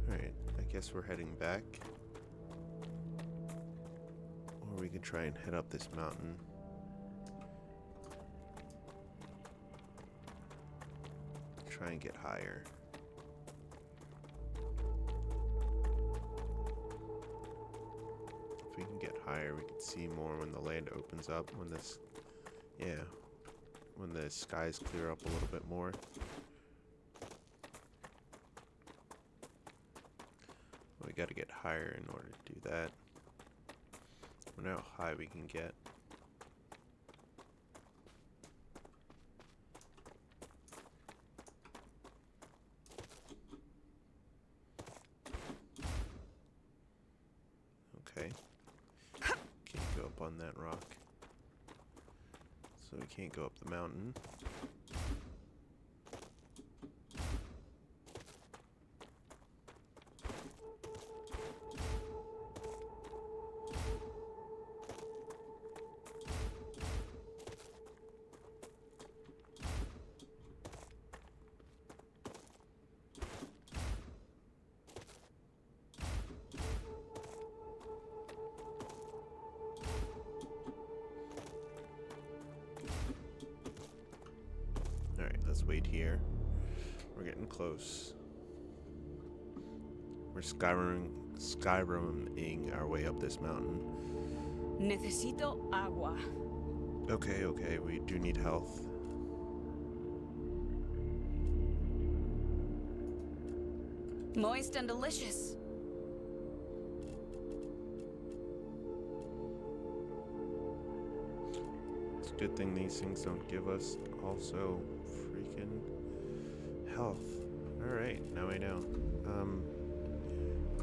Alright, I guess we're heading back. Or we can try and head up this mountain. Try and get higher. If we can get higher, we can see more when the land opens up. When this, yeah, when the skies clear up a little bit more. We gotta get higher in order to do that. I wonder how high we can get. Okay. Can't go up on that rock. So we can't go up the mountain. Alright, let's wait here. We're getting close. We're Skyriming our way up this mountain. Necesito agua. Okay, okay, we do need health. Moist and delicious. It's a good thing these things don't give us also freaking health. Alright, now I know.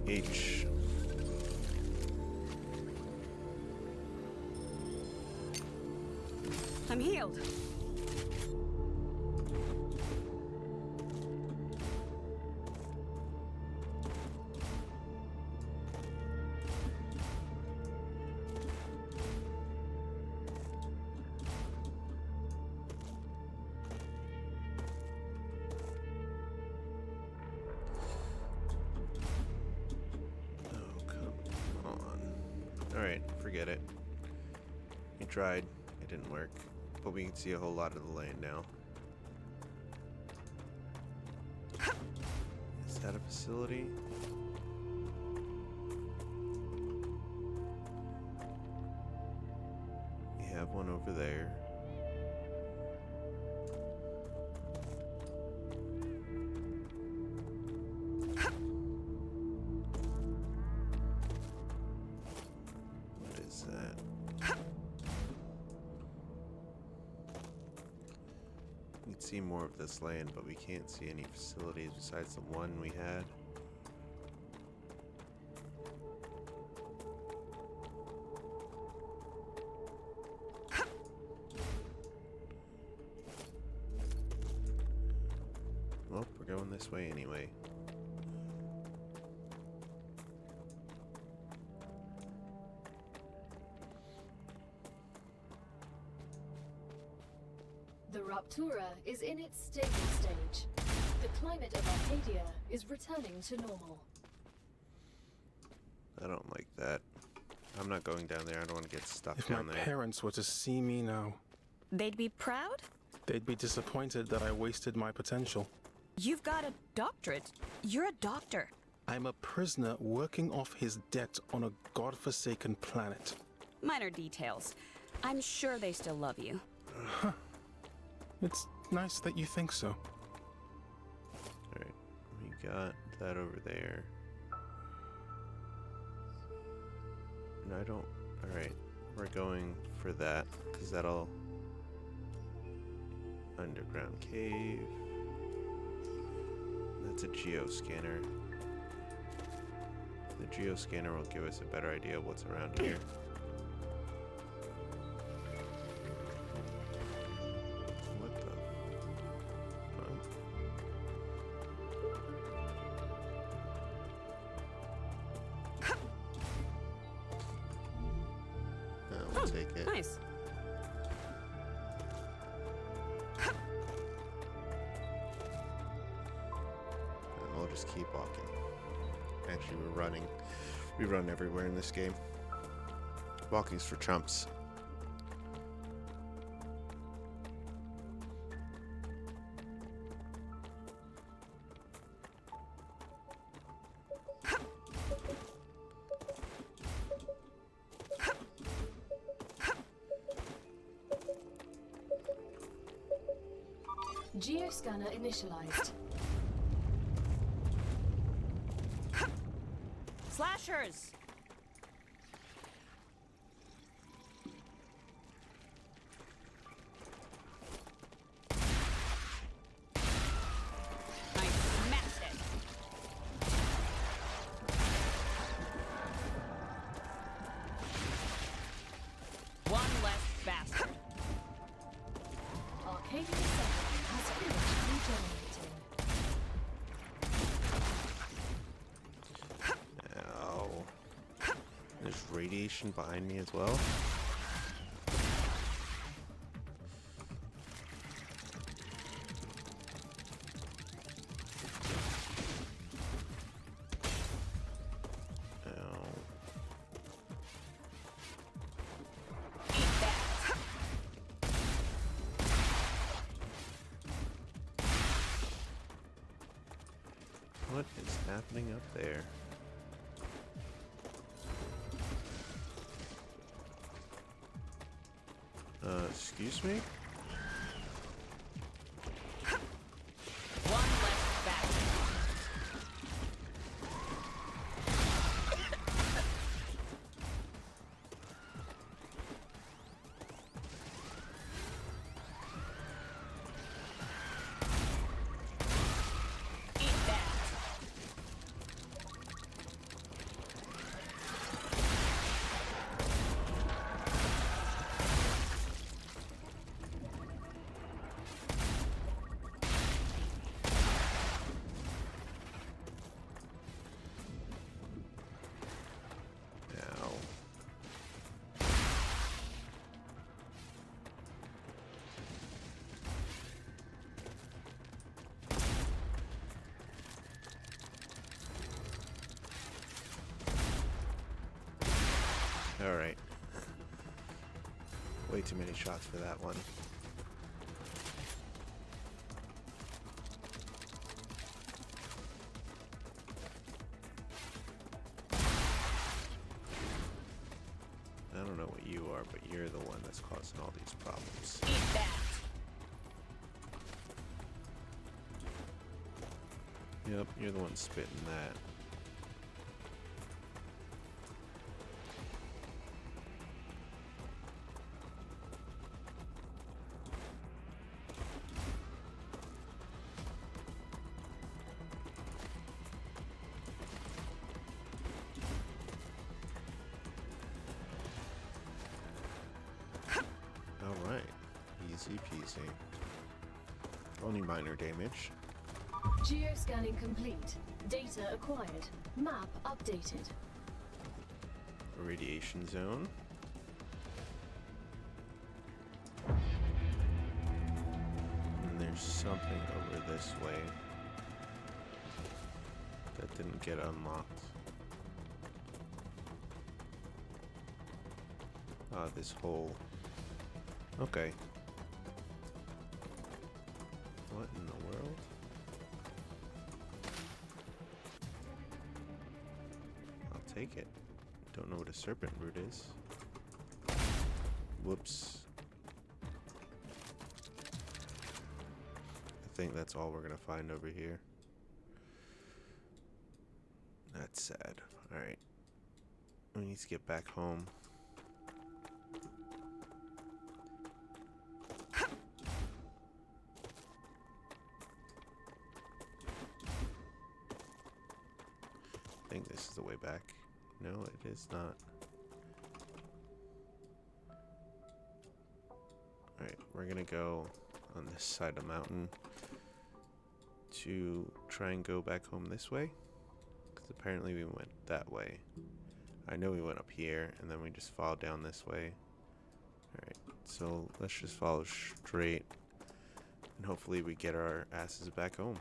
H. I'm healed. Alright, forget it. We tried. It didn't work. But we can see a whole lot of the land now. Is that a facility? We have one over there. We can see more of this land, but we can't see any facilities besides the one we had. Well, we're going this way anyway. The Raptura is in its stable stage. The climate of Arcadia is returning to normal. I don't like that. I'm not going down there. I don't want to get stuck If down my there. parents were to see me now, They'd be proud? they'd be disappointed that I wasted my potential. You've got a doctorate. You're a doctor. I'm a prisoner working off his debt on a godforsaken planet. Minor details. I'm sure they still love you. It's nice that you think so. Alright, we got that over there. And I don't... Alright, we're going for that, because that'll... Underground cave. That's a geoscanner. The geoscanner will give us a better idea of what's around here. What the fuck? We'll take it. Nice. And we'll just keep walking. Actually, we're running. We run everywhere in this game. Walking's for chumps. Geoscanner initialized. Slashers! I smashed it. One less bastard. Arcadia 7 has finished regenerating. Ow. There's radiation behind me as well. Ow. Eat that. What is happening up there? Excuse me? One less bastard. Eat that. Alright. Way too many shots for that one. I don't know what you are, but you're the one that's causing all these problems. Eat that. Yep, you're the one spitting that. Alright, easy peasy. Only minor damage. Geoscanning complete. Data acquired. Map updated. Radiation zone. And there's something over this way that didn't get unlocked. Ah, this hole. Okay. What in the world? I'll take it. Don't know what a serpent root is. Whoops. I think that's all we're gonna find over here. That's sad. Alright. We need to get back home. I think this is the way back. No, it is not. Alright, we're gonna go on this side of the mountain to try and go back home this way. Because apparently we went that way. I know we went up here and then we just followed down this way. Alright, so let's just follow straight and hopefully we get our asses back home.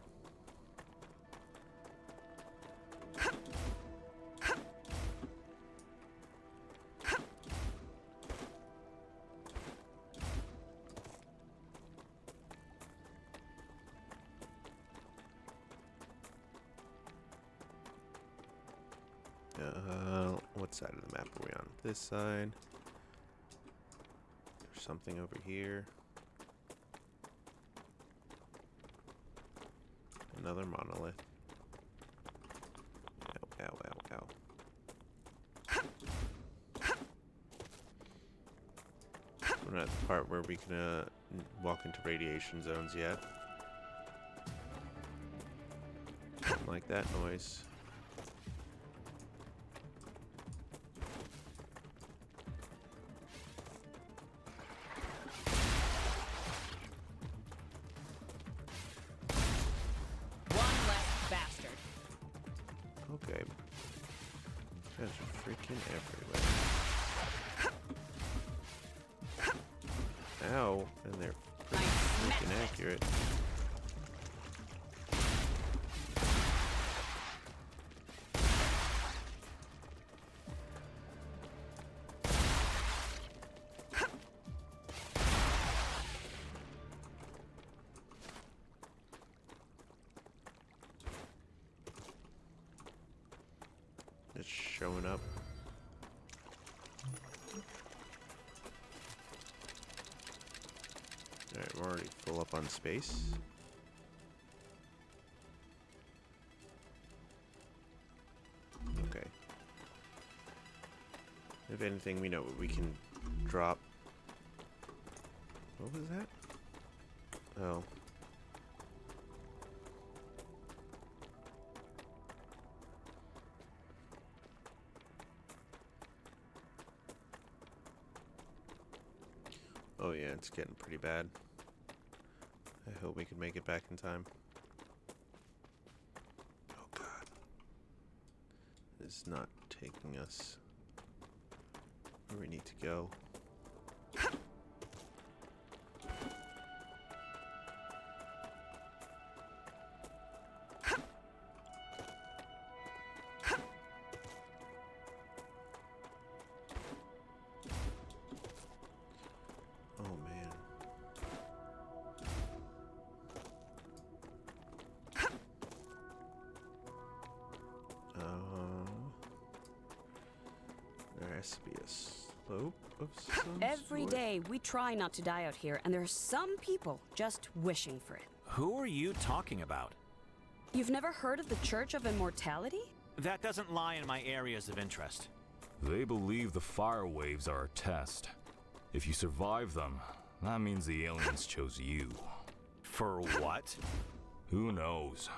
What side of the map are we on? This side. There's something over here. Another monolith. Ow, ow, ow, ow. We're not at the part where we can walk into radiation zones yet. Don't like that noise. Okay. Guys are freaking everywhere. Ow, and they're pretty freaking accurate. It's showing up. Alright, we're already full up on space. Okay. If anything, we know what we can drop. What was that? Oh. Oh yeah, it's getting pretty bad. I hope we can make it back in time. Oh god. It's not taking us where we need to go. Precipitous slope of some Every sort? day, we try not to die out here, and there are some people just wishing for it. Who are you talking about? You've never heard of the Church of Immortality? That doesn't lie in my areas of interest. They believe the fire waves are a test. If you survive them, that means the aliens chose you. For what? Who knows?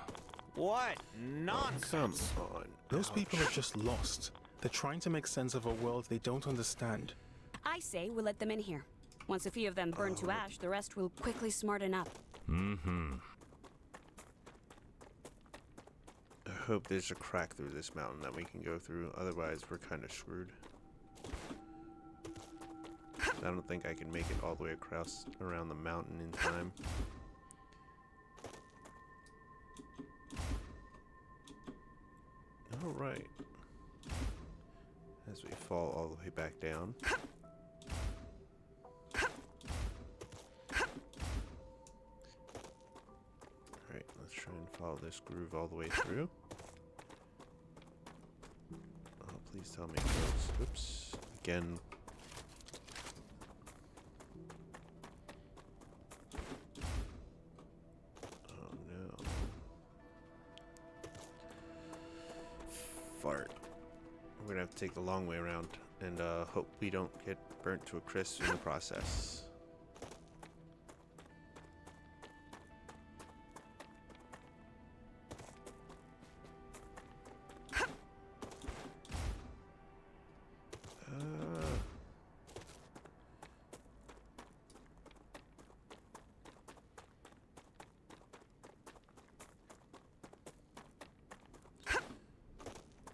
What Come nonsense! on. Those Ouch. people are just lost. They're trying to make sense of a world they don't understand. I say we'll let them in here. Once a few of them burn to ash, the rest will quickly smarten up. Mm-hmm. I hope there's a crack through this mountain that we can go through, otherwise we're kind of screwed. I don't think I can make it all the way across around the mountain in time. Alright. As we fall all the way back down. Alright, let's try and follow this groove all the way through. Oh, please tell me it goes. Oops. Again. Oh no. Fart. We're gonna have to take the long way around and hope we don't get burnt to a crisp in the process.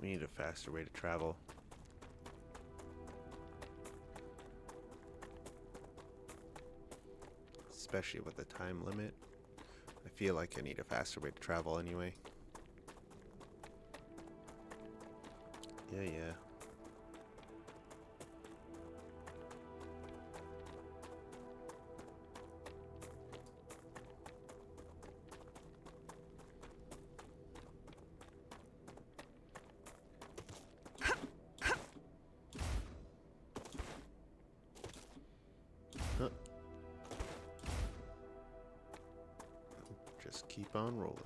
We need a faster way to travel. Especially with the time limit. I feel like I need a faster way to travel anyway. Yeah. Just keep on rolling.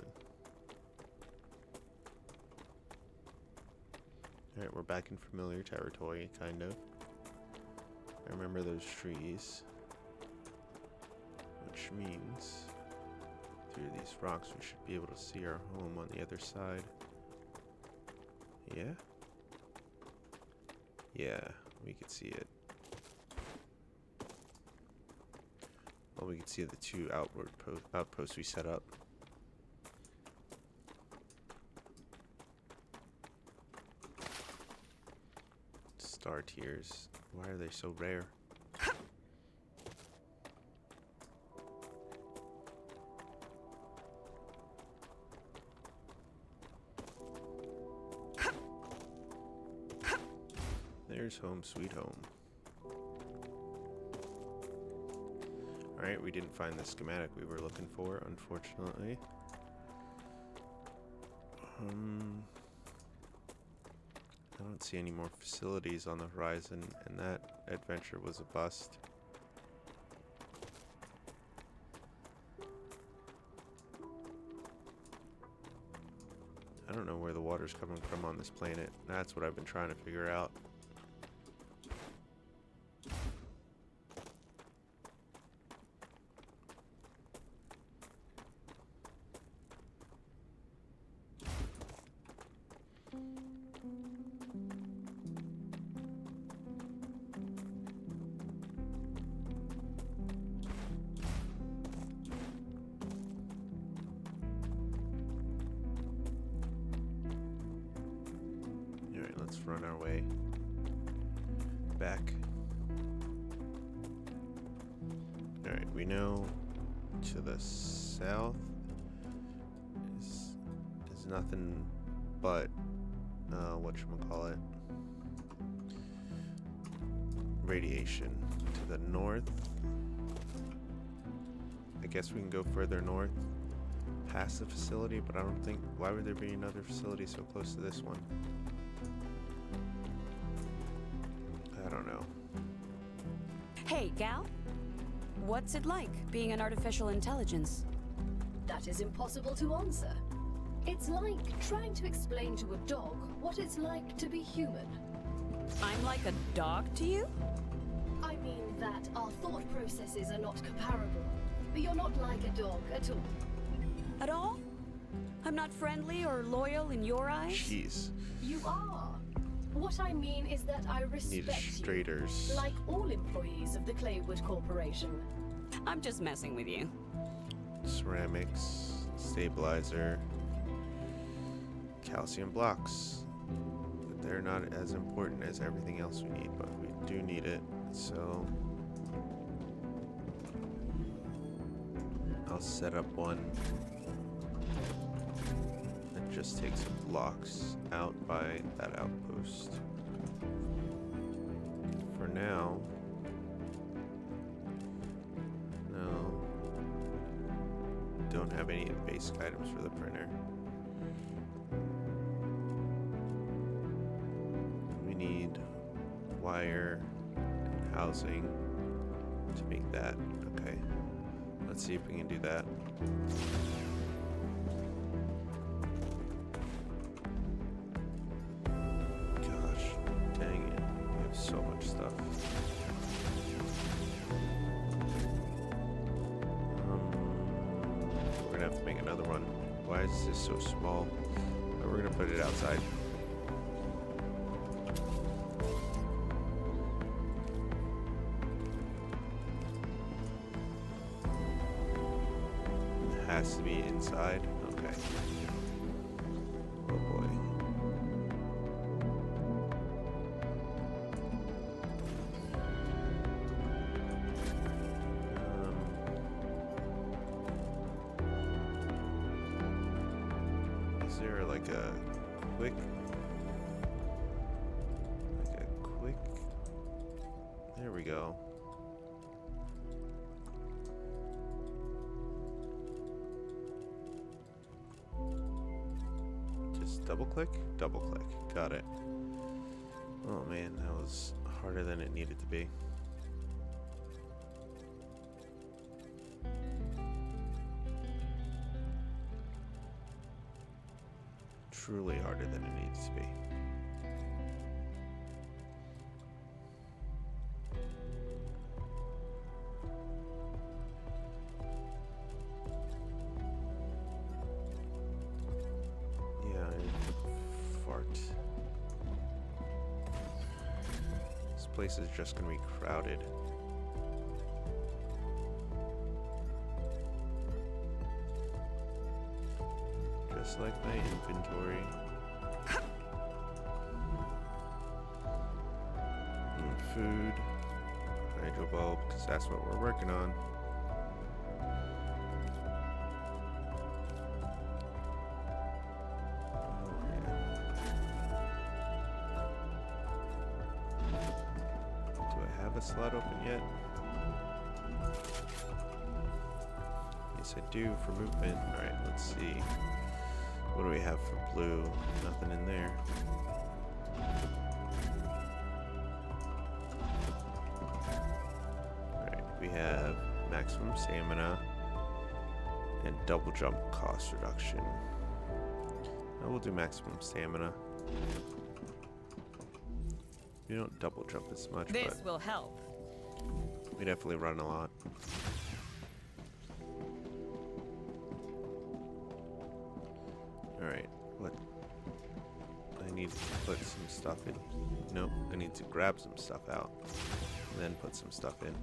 Alright, we're back in familiar territory, kind of. I remember those trees. Which means through these rocks we should be able to see our home on the other side. Yeah? Yeah, we could see it. Well, we can see the two outposts we set up. Star tiers. Why are they so rare? There's home sweet home. Alright, we didn't find the schematic we were looking for, unfortunately. I don't see any more facilities on the horizon, and that adventure was a bust. I don't know where the water's coming from on this planet. That's what I've been trying to figure out. Let's run our way back. Alright, we know to the south is nothing but whatchamacallit, radiation. To the north, I guess we can go further north past the facility, but I don't think, why would there be another facility so close to this one? Hey, Gal? What's it like being an artificial intelligence? That is impossible to answer. It's like trying to explain to a dog what it's like to be human. I'm like a dog to you? I mean that our thought processes are not comparable. You're not like a dog at all. At all? I'm not friendly or loyal in your eyes? Jeez. You are. What I mean is that I Need respect straters. you, like all employees of the Claywood Corporation. I'm just messing with you. Ceramics, stabilizer, calcium blocks. But they're not as important as everything else we need, but we do need it. So I'll set up one that just takes some blocks out by that outpost. For now, no, don't have any basic items for the printer. We need wire and housing to make that. Okay, let's see if we can do that. Gosh, dang it, we have so much stuff. We're gonna have to make another one. Why is this so small? Oh, we're gonna put it outside. It has to be inside. Okay. Oh boy. Is there like a quick, there we go. Just double click, got it. Oh man, that was harder than it needed to be. Truly harder than it needs to be. Yeah, fart. This place is just gonna be crowded. Just like my inventory. And food, hydro bulb, because that's what we're working on. Oh, yeah. Do I have a slot open yet? Yes, I do for movement. Alright, let's see. What do we have for blue? Nothing in there. Alright, we have maximum stamina and double jump cost reduction. Now we'll do maximum stamina. We don't double jump as much, This but will help. we definitely run a lot. Alright, what? I need to put some stuff in. Nope, I need to grab some stuff out and then put some stuff in.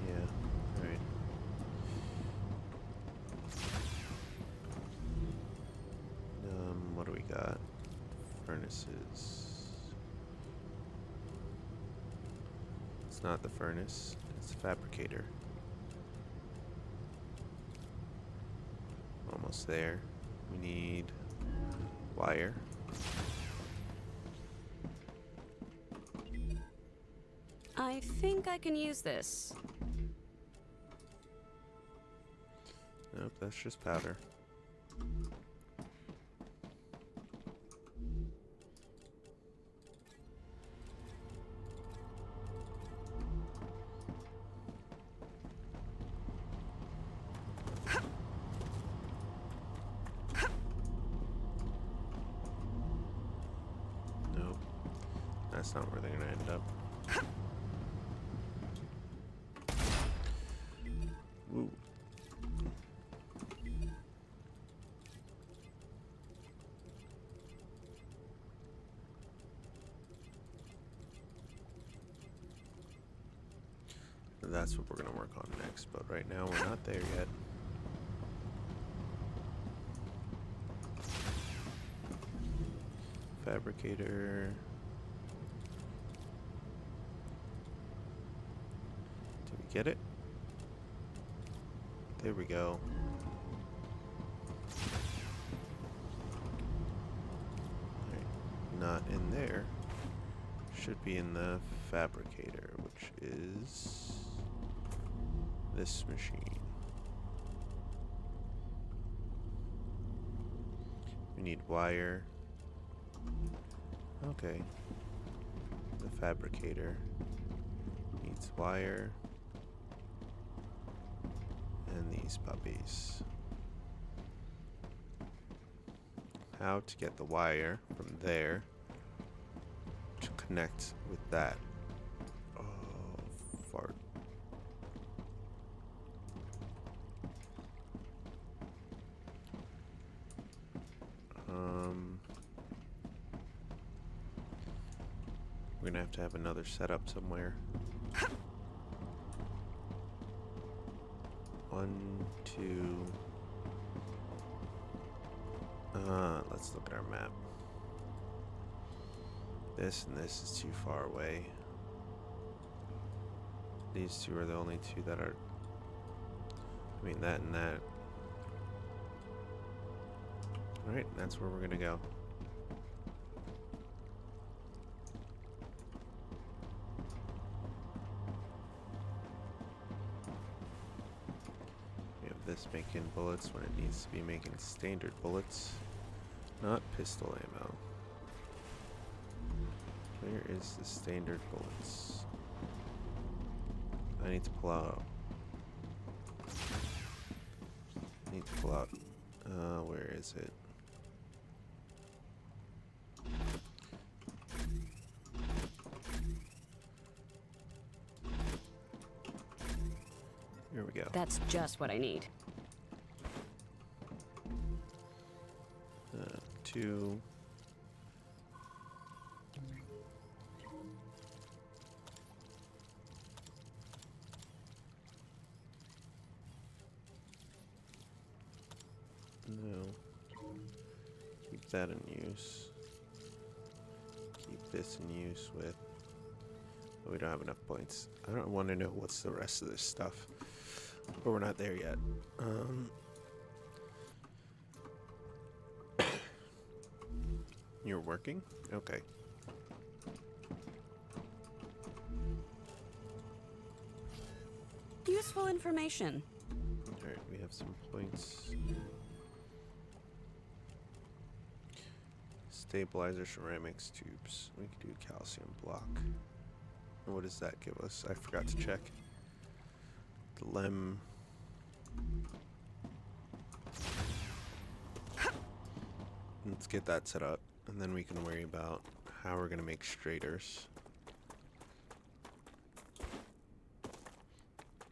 Yeah, alright. What do we got? Furnaces. It's not the furnace, it's the fabricator. Almost there. We need wire. I think I can use this. Nope, that's just powder. That's not where they're gonna end up. Woo. That's what we're gonna work on next, but right now we're not there yet. Fabricator. Did we get it? There we go. Right. Not in there. Should be in the fabricator, which is this machine. We need wire. Okay. The fabricator needs wire. And these puppies. How to get the wire from there to connect with that. Oh, fart. We're gonna have to have another setup somewhere. 1, 2. Let's look at our map. This and this is too far away. These two are the only two that are. I mean, that and that. Alright, that's where we're gonna go. We have this making bullets when it needs to be making standard bullets, not pistol ammo. Where is the standard bullets? I need to pull out. Where is it? Here we go. That's just what I need. 2. No. Keep that in use. Keep this in use with. But we don't have enough points. I don't want to know what's the rest of this stuff. But we're not there yet. You're working? Okay. Useful information. Alright, we have some points. Stabilizer ceramics tubes. We can do calcium block. And what does that give us? I forgot to check. The lem. Let's get that set up, and then we can worry about how we're gonna make straighters.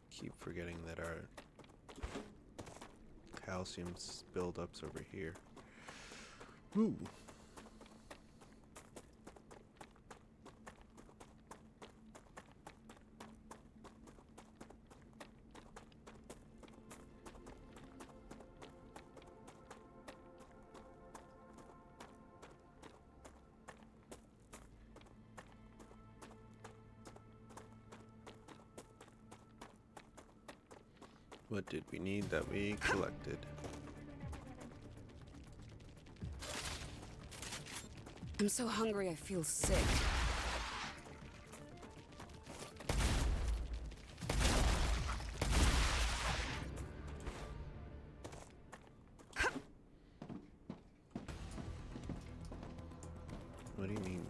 Keep forgetting that our calcium buildups over here. Ooh. What did we need that we collected? I'm so hungry I feel sick. What do you mean?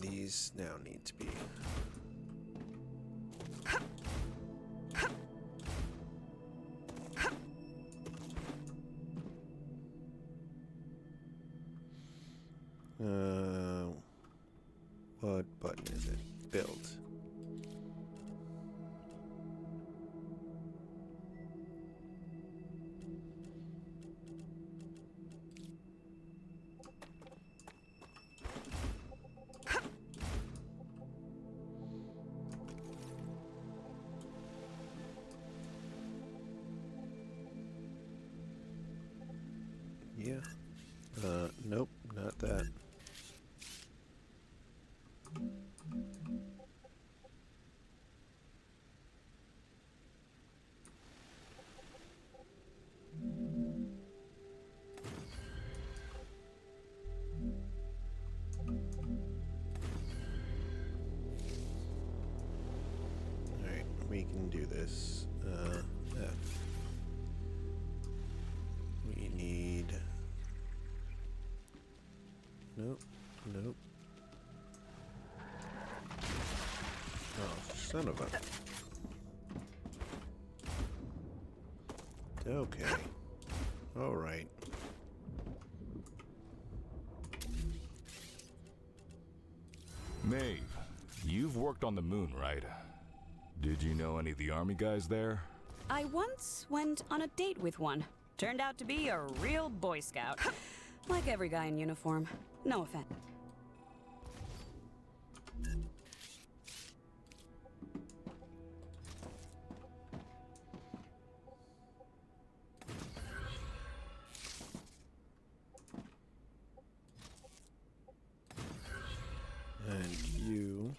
these now need to be. What button is it? Build. Yeah. Nope, not that. Alright, we can do this. F. We need... Nope, nope. Oh, son of a... Okay. Alright. Maeve, you've worked on the moon, right? Did you know any of the army guys there? I once went on a date with one. Turned out to be a real Boy Scout. Like every guy in uniform. No offense. And you...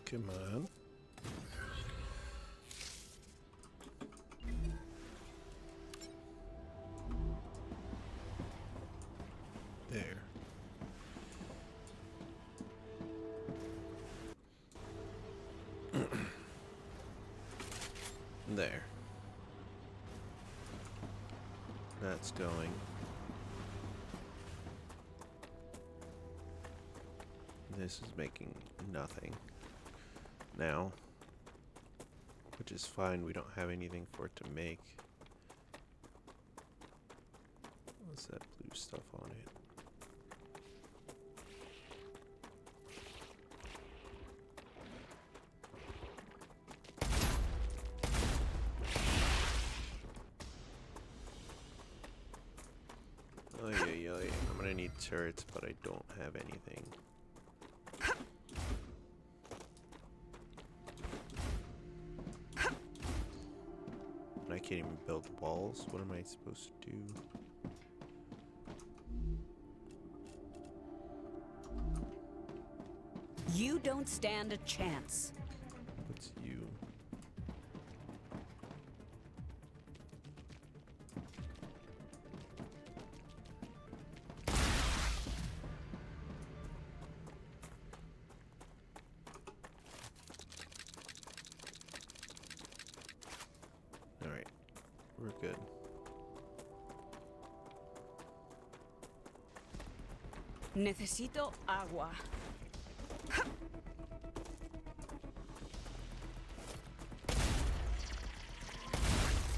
Come on. There. There. That's going. This is making nothing now, which is fine. We don't have anything for it to make. What's that blue stuff on it? Oh yeah, I'm gonna need turrets, but I don't have anything. I can't even build walls. What am I supposed to do? You don't stand a chance. What's you? Alright, we're good. Necesito agua.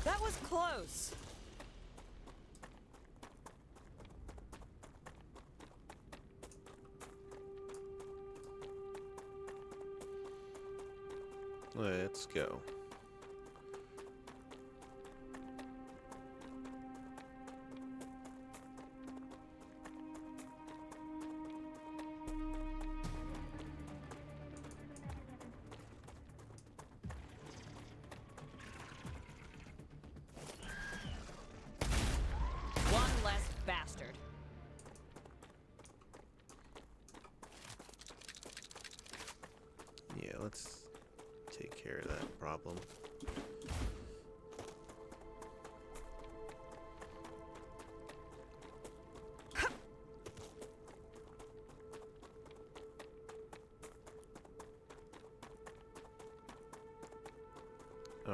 That was close. Let's go. One less bastard. Yeah, let's take care of that problem.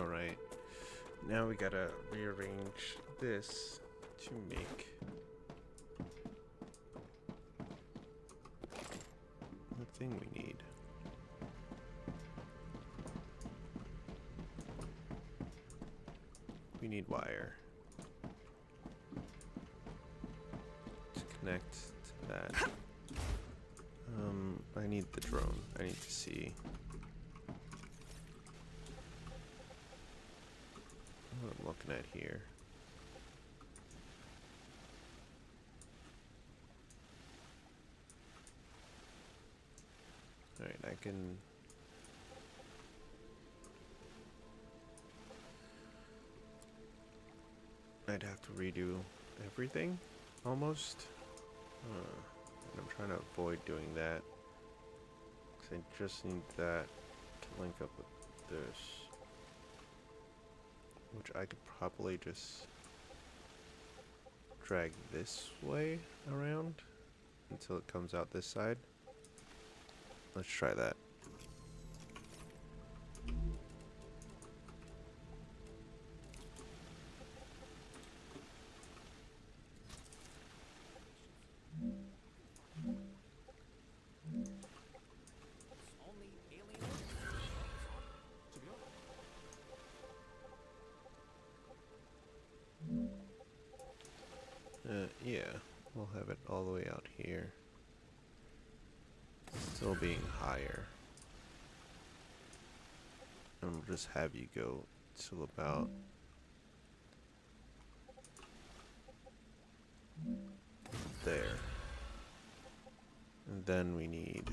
Alright. Now we gotta rearrange this to make the thing we need. We need wire to connect to that. I need the drone. I need to see what I'm looking at here. Alright, I'd have to redo everything, almost. And I'm trying to avoid doing that, because I just need that to link up with this, which I could probably just drag this way around until it comes out this side. Let's try that. Yeah, we'll have it all the way out here. Still being higher. And we'll just have you go till about there. And then we need...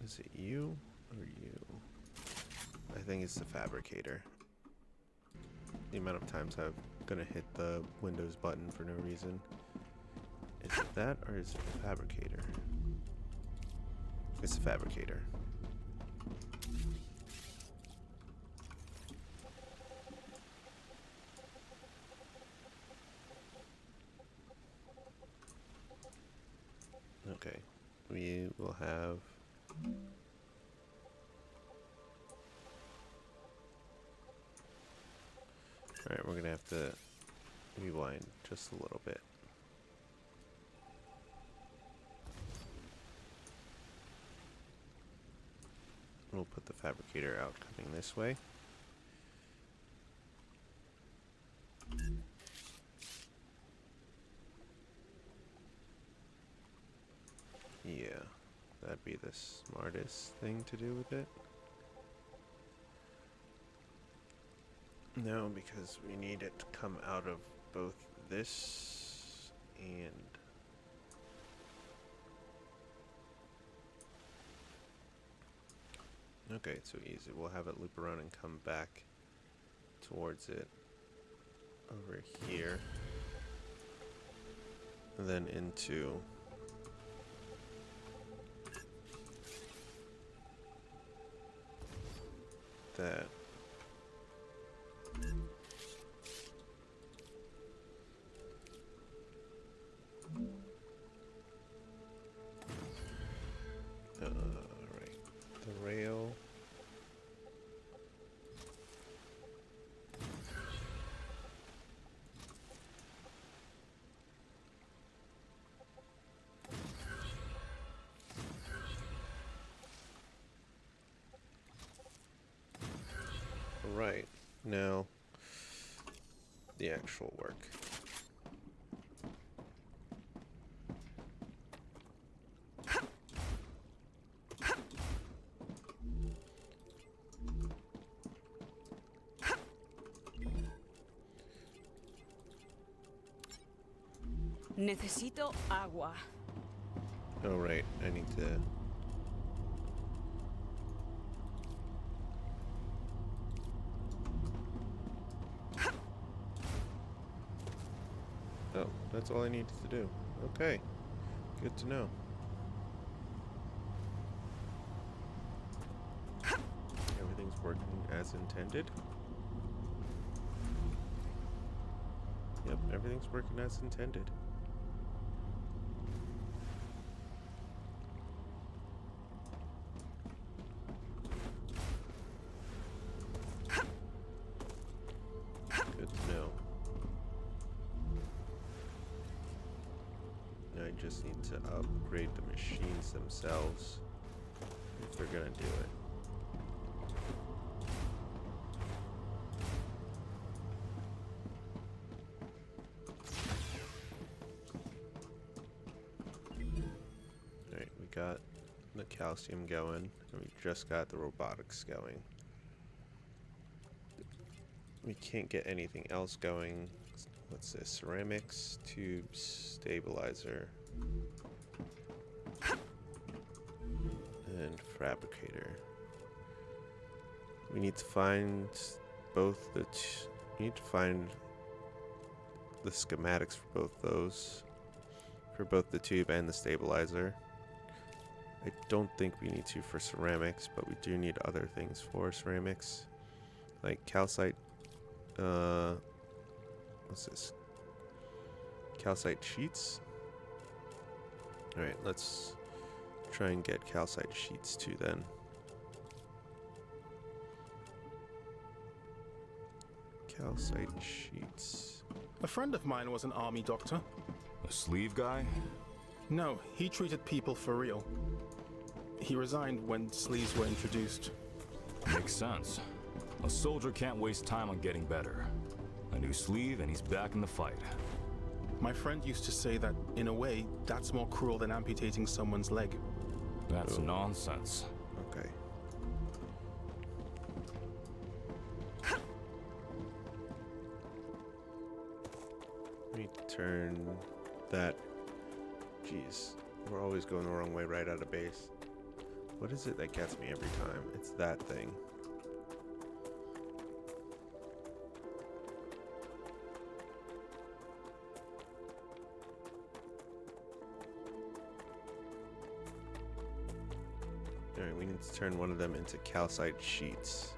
Is it you or you? I think it's the fabricator. The amount of times I'm gonna hit the Windows button for no reason. Is it that or is it the fabricator? It's the fabricator. Okay, we will have... Alright, we're gonna have to rewind just a little bit. We'll put the fabricator out coming this way. Yeah, that'd be the smartest thing to do with it. No, because we need it to come out of both this and... Okay, it's so easy. We'll have it loop around and come back towards it over here. And then into... that. Right. The rail. Right. Now, the actual work. Necesito agua. Oh, right. I need to... Oh, that's all I needed to do. Okay. Good to know. Everything's working as intended. Yep, everything's working as intended. just need to upgrade the machines themselves if they're gonna do it. Alright, we got the calcium going, and we just got the robotics going. We can't get anything else going. What's this? Ceramics, tubes, stabilizer, and fabricator. We need to find both the. We need to find the schematics for both those, for both the tube and the stabilizer. I don't think we need to for ceramics, but we do need other things for ceramics, like calcite. What's this? Calcite sheets? Alright, let's try and get calcite sheets too then. Calcite sheets. A friend of mine was an army doctor. A sleeve guy? No, he treated people for real. He resigned when sleeves were introduced. Makes sense. A soldier can't waste time on getting better. A new sleeve and he's back in the fight. My friend used to say that, in a way, that's more cruel than amputating someone's leg. That's nonsense. Okay. Let me turn that. Jeez, we're always going the wrong way right out of base. What is it that gets me every time? It's that thing. Alright, we need to turn one of them into calcite sheets.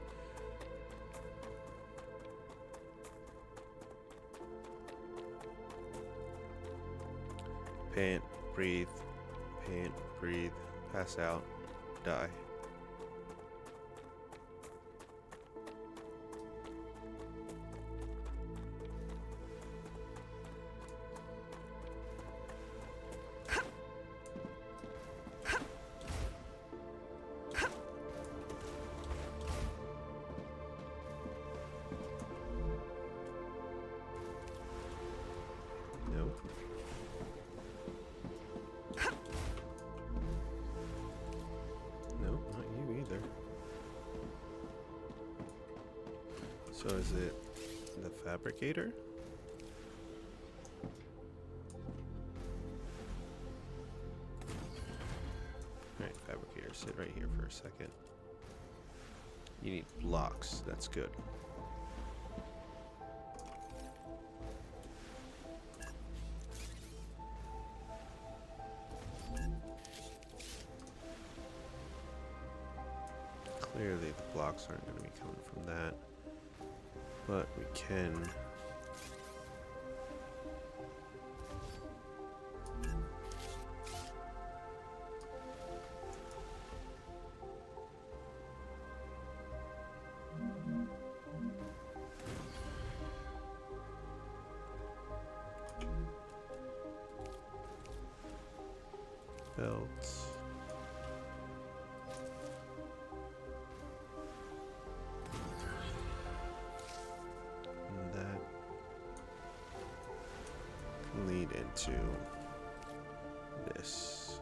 Pant, breathe, pass out, die. Nope. Nope, not you either. So is it the fabricator? Alright, fabricator, sit right here for a second. You need blocks, that's good. Clearly the blocks aren't going to be coming from that, but we can belt. And that can lead into this.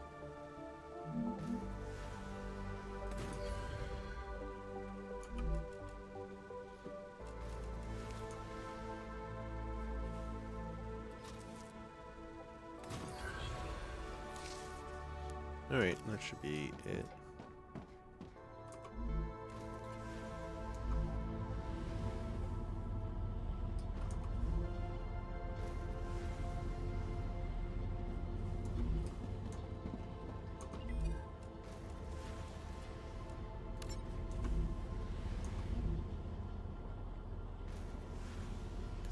Alright, that should be it.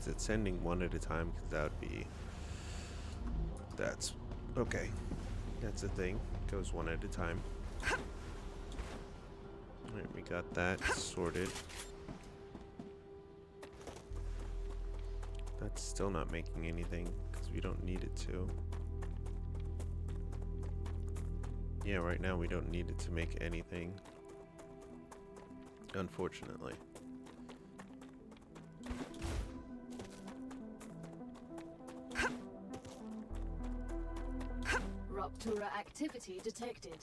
Is it sending one at a time? Because that would be... That's... Okay. That's a thing. It goes one at a time. Alright, we got that sorted. That's still not making anything, because we don't need it to. Yeah, right now we don't need it to make anything. Unfortunately. Ruptura activity detected.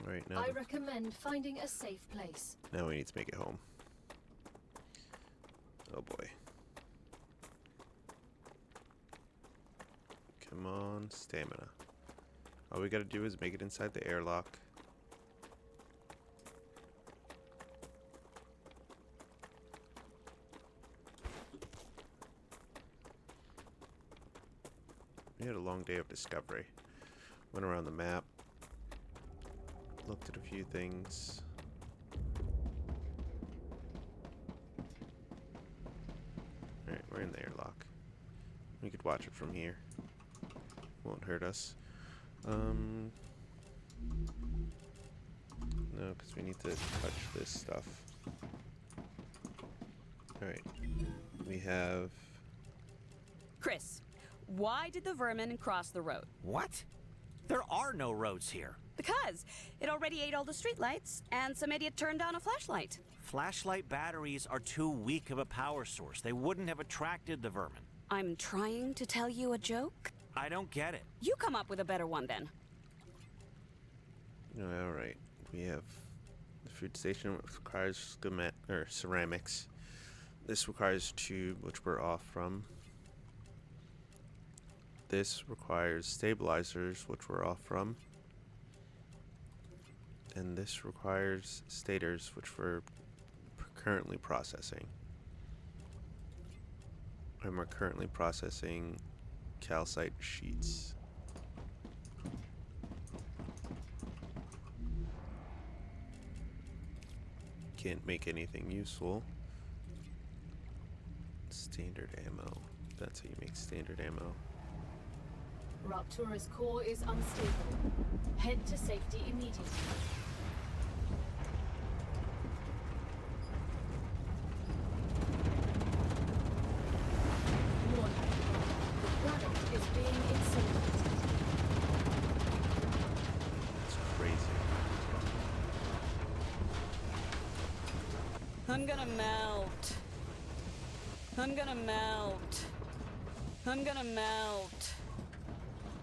Right now. I recommend finding a safe place. Now we need to make it home. Oh boy. Come on, stamina. All we gotta do is make it inside the airlock. We had a long day of discovery. Went around the map. Looked at a few things. Alright, we're in the airlock. We could watch it from here. Won't hurt us. No, because we need to touch this stuff. Alright. We have... Chris, why did the vermin cross the road? What? There are no roads here. Because it already ate all the streetlights, and some idiot turned on a flashlight. Flashlight batteries are too weak of a power source. They wouldn't have attracted the vermin. I'm trying to tell you a joke. I don't get it. You come up with a better one then. Alright. We have the food station, which requires ceramics. This requires tube, which we're off from. This requires stabilizers, which we're off from. And this requires stators, which we're currently processing. And we're currently processing calcite sheets. Can't make anything useful. Standard ammo. That's how you make standard ammo. Ruptura's core is unstable. Head to safety immediately. Warning. The planet is being incinerated. It's crazy. I'm gonna melt. I'm gonna melt. I'm gonna melt.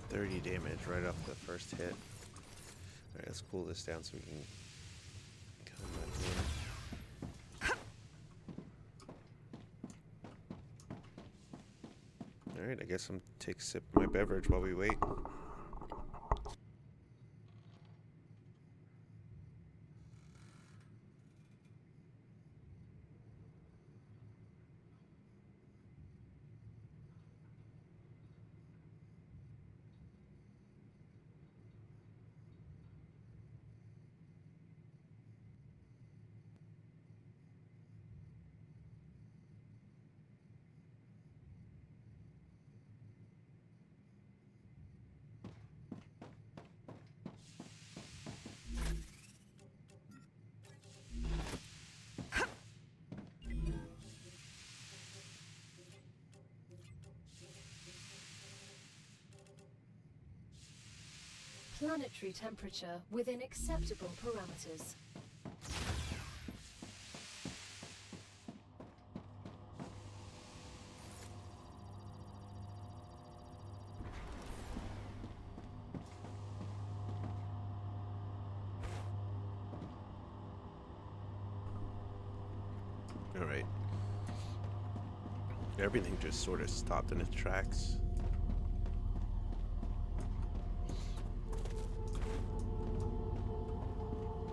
30 damage right off the first hit. Alright, let's cool this down so we can come back in. Alright, I guess I'm take a sip of my beverage while we wait. Planetary temperature within acceptable parameters. Alright. Everything just sort of stopped in its tracks.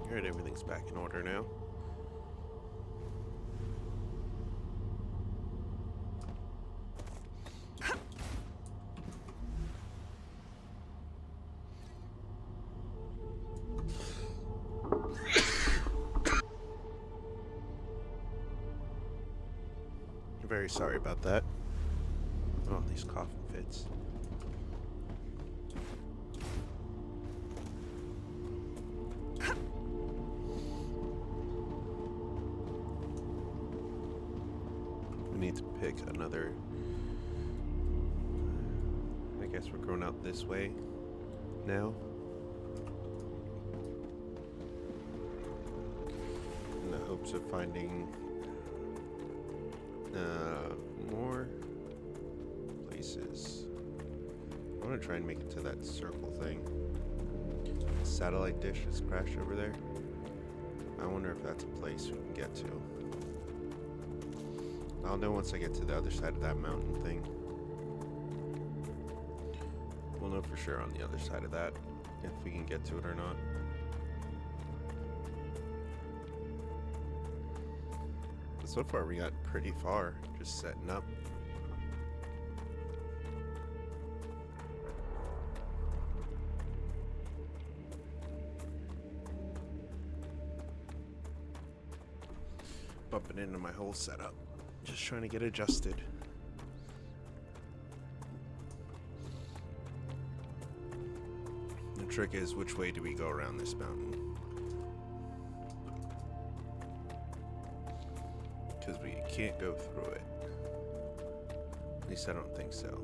Alright, everything's back in order now. Very sorry about that. Oh, these coughing fits. We need to pick another. I guess we're going out this way now. the hopes of finding more places. I want to try and make it to that circle thing. Satellite dish has crashed over there. I wonder if that's a place we can get to. I'll know once I get to the other side of that mountain thing. We'll know for sure on the other side of that if we can get to it or not. But so far we got pretty far just setting up. Bumping into my whole setup. Just trying to get adjusted. The trick is, which way do we go around this mountain? Because we can't go through it. At least I don't think so.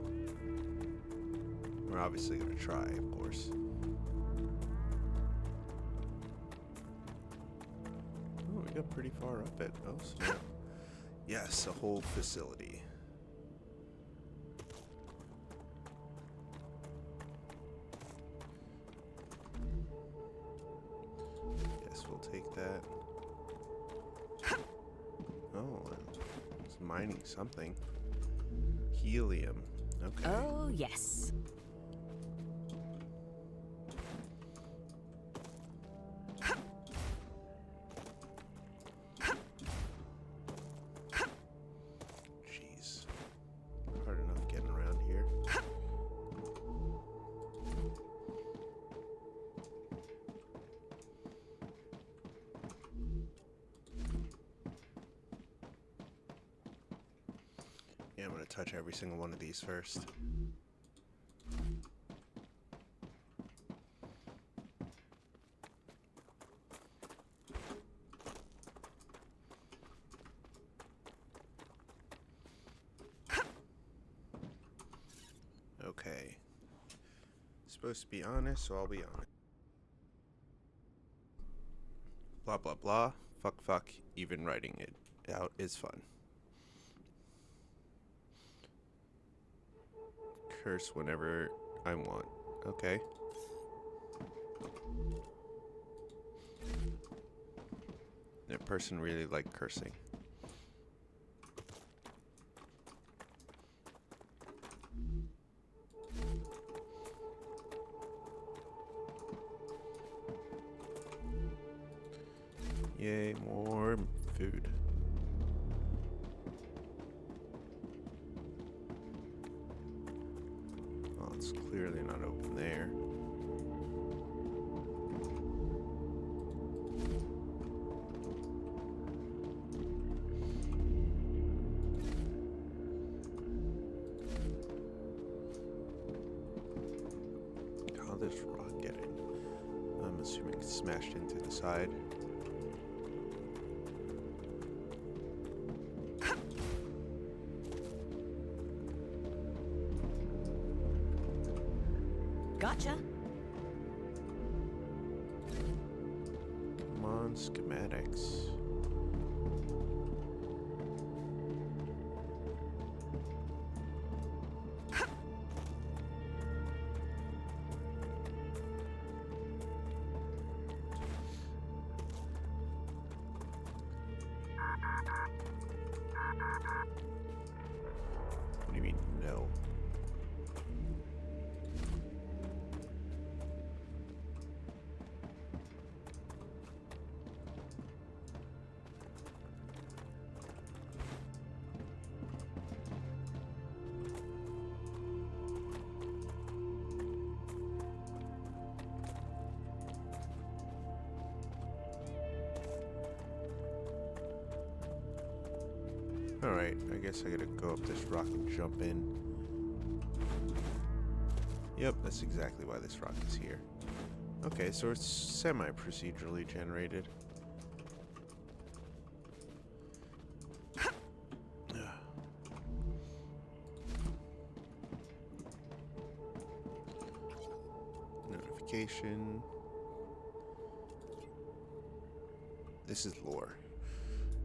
We're obviously going to try, of course. Oh, we got pretty far up it. Oh, snap. Yes, a whole facility. Guess we'll take that. Oh, it's mining something. Helium. Okay. Oh, yes. Jeez. Hard enough getting around here. Yeah, I'm gonna touch every single one of these first. Okay. Supposed to be honest, so I'll be honest. Blah blah blah. Fuck fuck. Even writing it out is fun. Curse whenever I want. Okay. That person really liked cursing. Yay, more food. Oh, it's clearly not open there. How did this rock get in? I'm assuming it's smashed into the side. Gotcha. Come on, schematics. What do you mean, no? Alright, I guess I gotta go up this rock and jump in. Yep, that's exactly why this rock is here. Okay, so it's semi-procedurally generated. Notification. This is lore.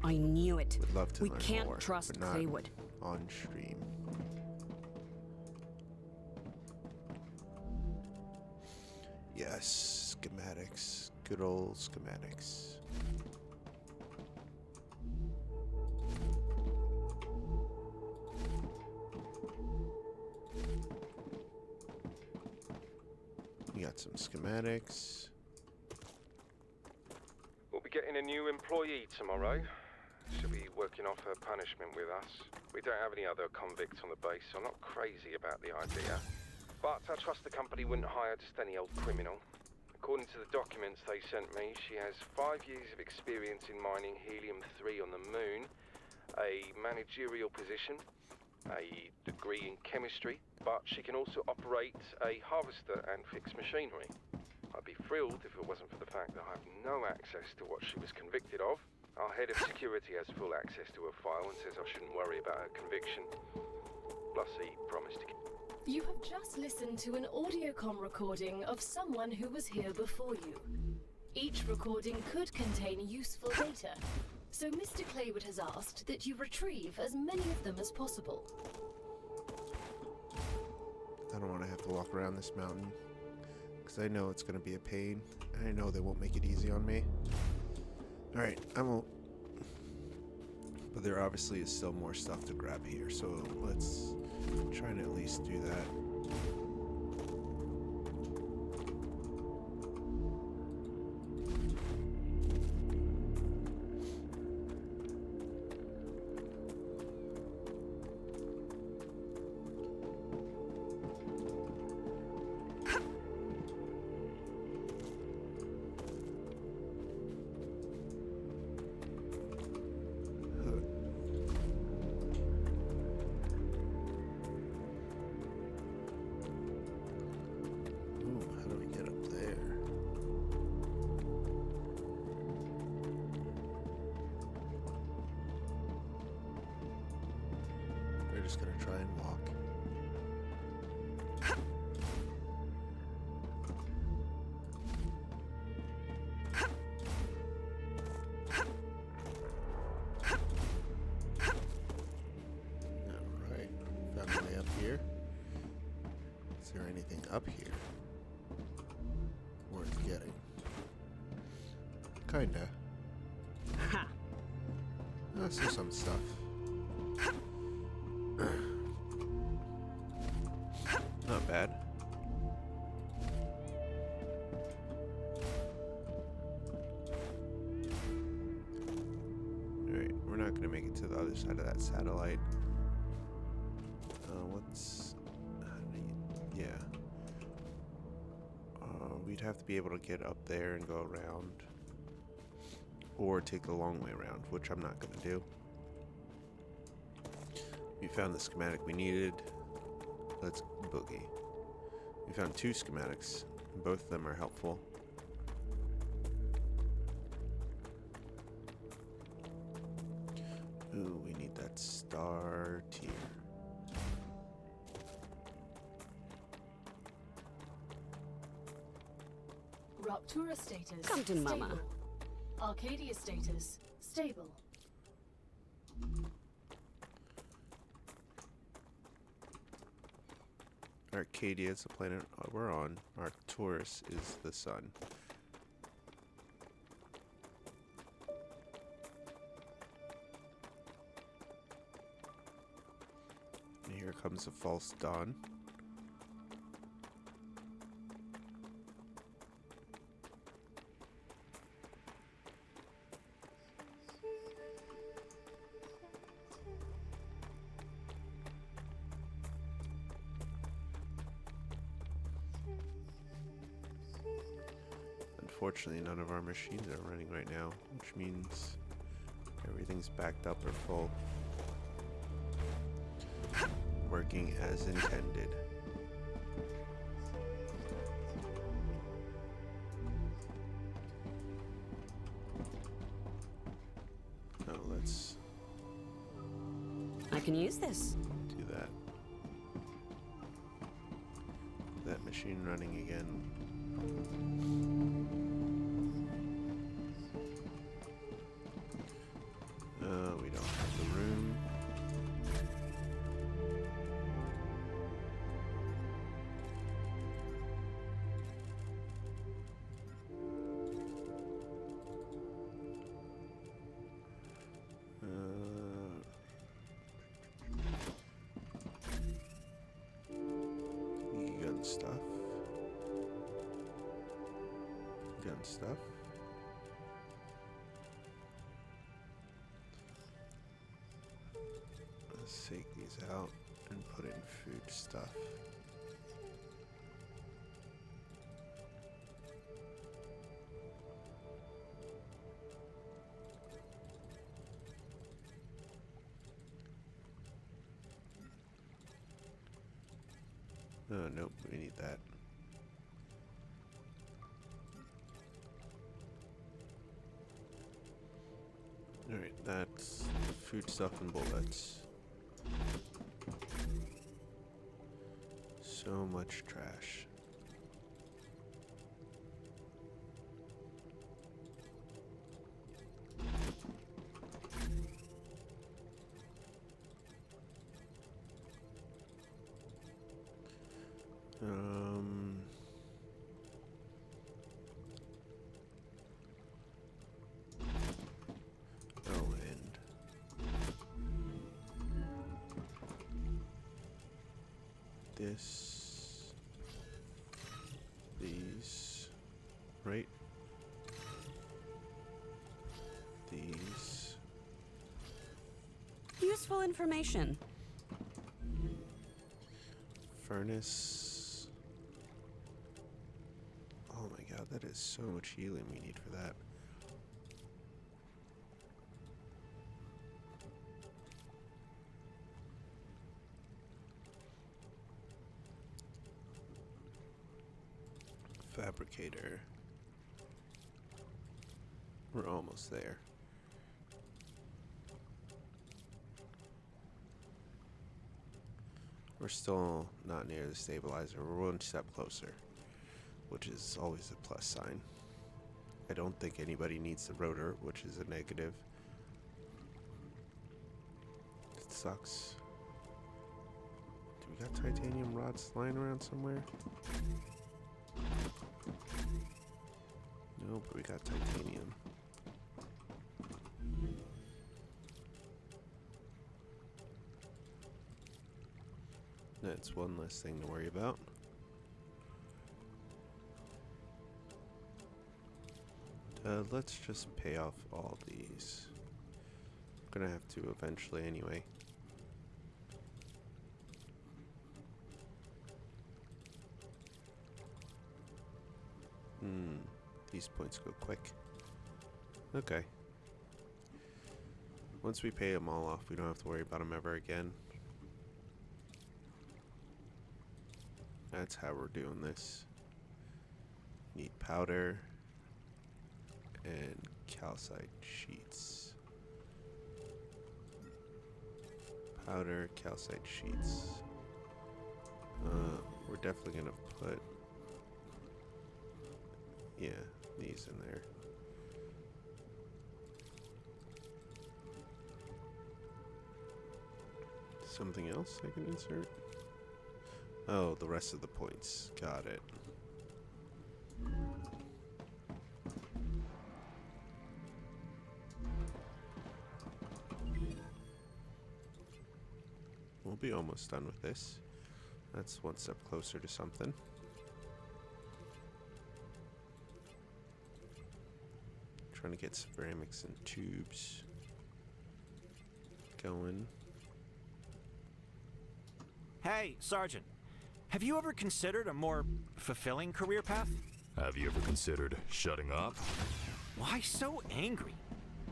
I knew it. Would love to We learn can't more, trust but not Claywood. on stream. Yes, schematics. Good old schematics. We got some schematics. We'll be getting a new employee tomorrow. She'll be working off her punishment with us. We don't have any other convicts on the base, so I'm not crazy about the idea. But I trust the company wouldn't hire just any old criminal. According to the documents they sent me, she has 5 years of experience in mining helium-3 on the moon, a managerial position, a degree in chemistry, but she can also operate a harvester and fix machinery. I'd be thrilled if it wasn't for the fact that I have no access to what she was convicted of. Our head of security has full access to her file and says I shouldn't worry about her conviction. Plus he promised to... You have just listened to an audiocom recording of someone who was here before you. Each recording could contain useful data, so Mr. Claywood has asked that you retrieve as many of them as possible. I don't want to have to walk around this mountain, because I know it's going to be a pain, and I know they won't make it easy on me. Alright, I won't. But there obviously is still more stuff to grab here, so let's try and at least do that. Just gonna try and walk. Alright, found my way up here. Is there anything up here worth getting? Kinda. Ha! I see some stuff. Not bad. Alright, we're not gonna make it to the other side of that satellite. Yeah. We'd have to be able to get up there and go around. Or take the long way around, which I'm not gonna do. We found the schematic we needed. Let's boogie. We found 2 schematics. Both of them are helpful. Ooh, we need that star tier. Raptura status. Come to stable. Mama. Arcadia status. Stable. Arcadia is the planet we're on. Arcturus is the sun. And here comes a false dawn. Unfortunately, none of our machines are running right now, which means everything's backed up or full. Working as intended. Oh, let's I can use this. do that. That machine running again. gun stuff. Let's take these out and put in food stuff. Oh, nope, we need that. Alright, that's food stuff and bullets. So much trash. Oh, and this, these, right? These. Useful information. Furnace. Oh my god, that is so much helium we need for that. Fabricator. We're almost there. We're still not near the stabilizer. We're one step closer, which is always a plus sign. I don't think anybody needs the rotor, which is a negative. It sucks. Do we got titanium rods lying around somewhere? No, but we got titanium. That's one less thing to worry about. Let's just pay off all these. I'm gonna have to eventually anyway. These points go quick. Okay. Once we pay them all off, we don't have to worry about them ever again. That's how we're doing this. Need powder and calcite sheets. Powder, calcite sheets. We're definitely gonna put, yeah, these in there. Something else I can insert? Oh, the rest of the points. Got it. We'll be almost done with this. That's one step closer to something. Trying to get ceramics and tubes going. Hey, Sergeant. Have you ever considered a more fulfilling career path? Have you ever considered shutting up? Why so angry?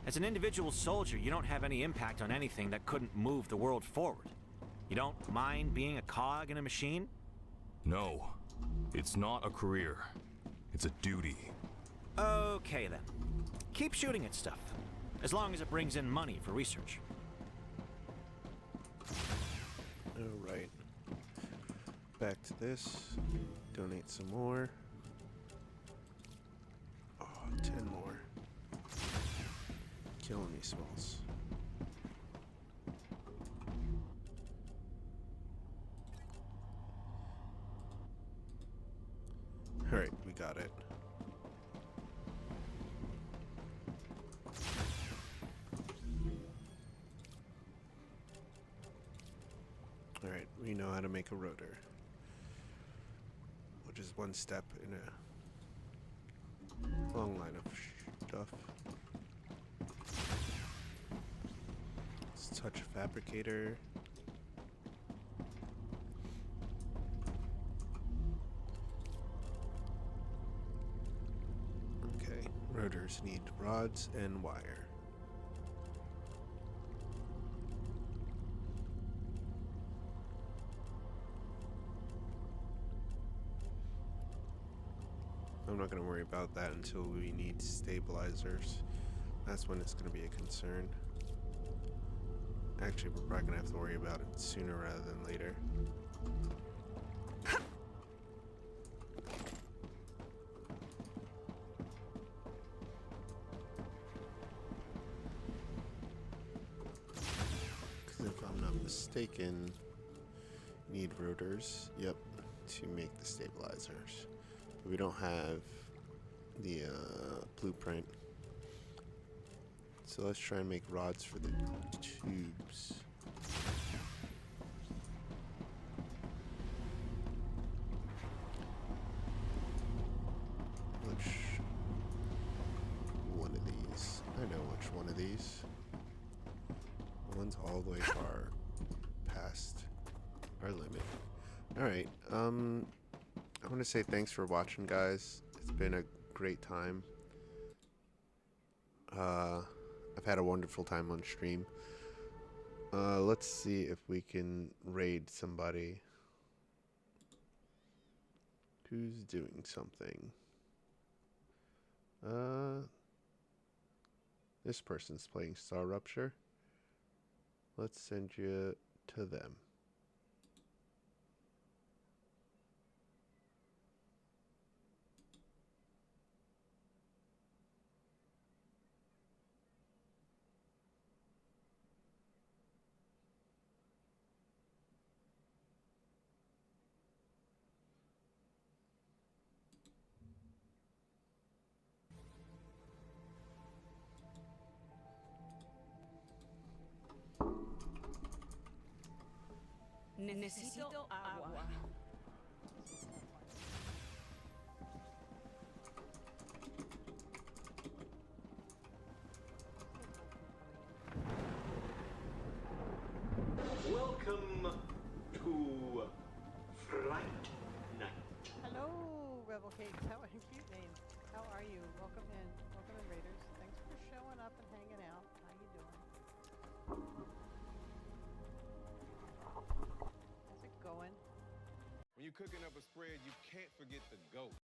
As an individual soldier, you don't have any impact on anything that couldn't move the world forward. You don't mind being a cog in a machine? No. It's not a career. It's a duty. Okay then. Keep shooting at stuff. As long as it brings in money for research. Alright. Back to this. Donate some more. Oh, 10 more. Killing me, Smalls. Alright, we got it. Alright, we know how to make a rotor. Which is one step in Long line of stuff. Let's touch a fabricator. Okay, rotors need rods and wire. I'm not going to worry about that until we need stabilizers. That's when it's going to be a concern. Actually, we're probably going to have to worry about it sooner rather than later. Because if I'm not mistaken, need rotors, yep, to make the stabilizers. We don't have the blueprint, so let's try and make rods for the tubes. Which one of these? I know which one of these. The one's all the way far past our limit. Alright, I want to say thanks for watching, guys. It's been a great time. I've had a wonderful time on stream. Let's see if we can raid somebody who's doing something. This person's playing StarRupture. Let's send you to them. Necesito agua. Welcome to Fright Night. Hello, Rebel Cakes. How cute name. How are you? Welcome in, Raiders. Thanks for showing up and hanging out. How you doing? How's it going? When you're cooking up a spread, you can't forget the goat.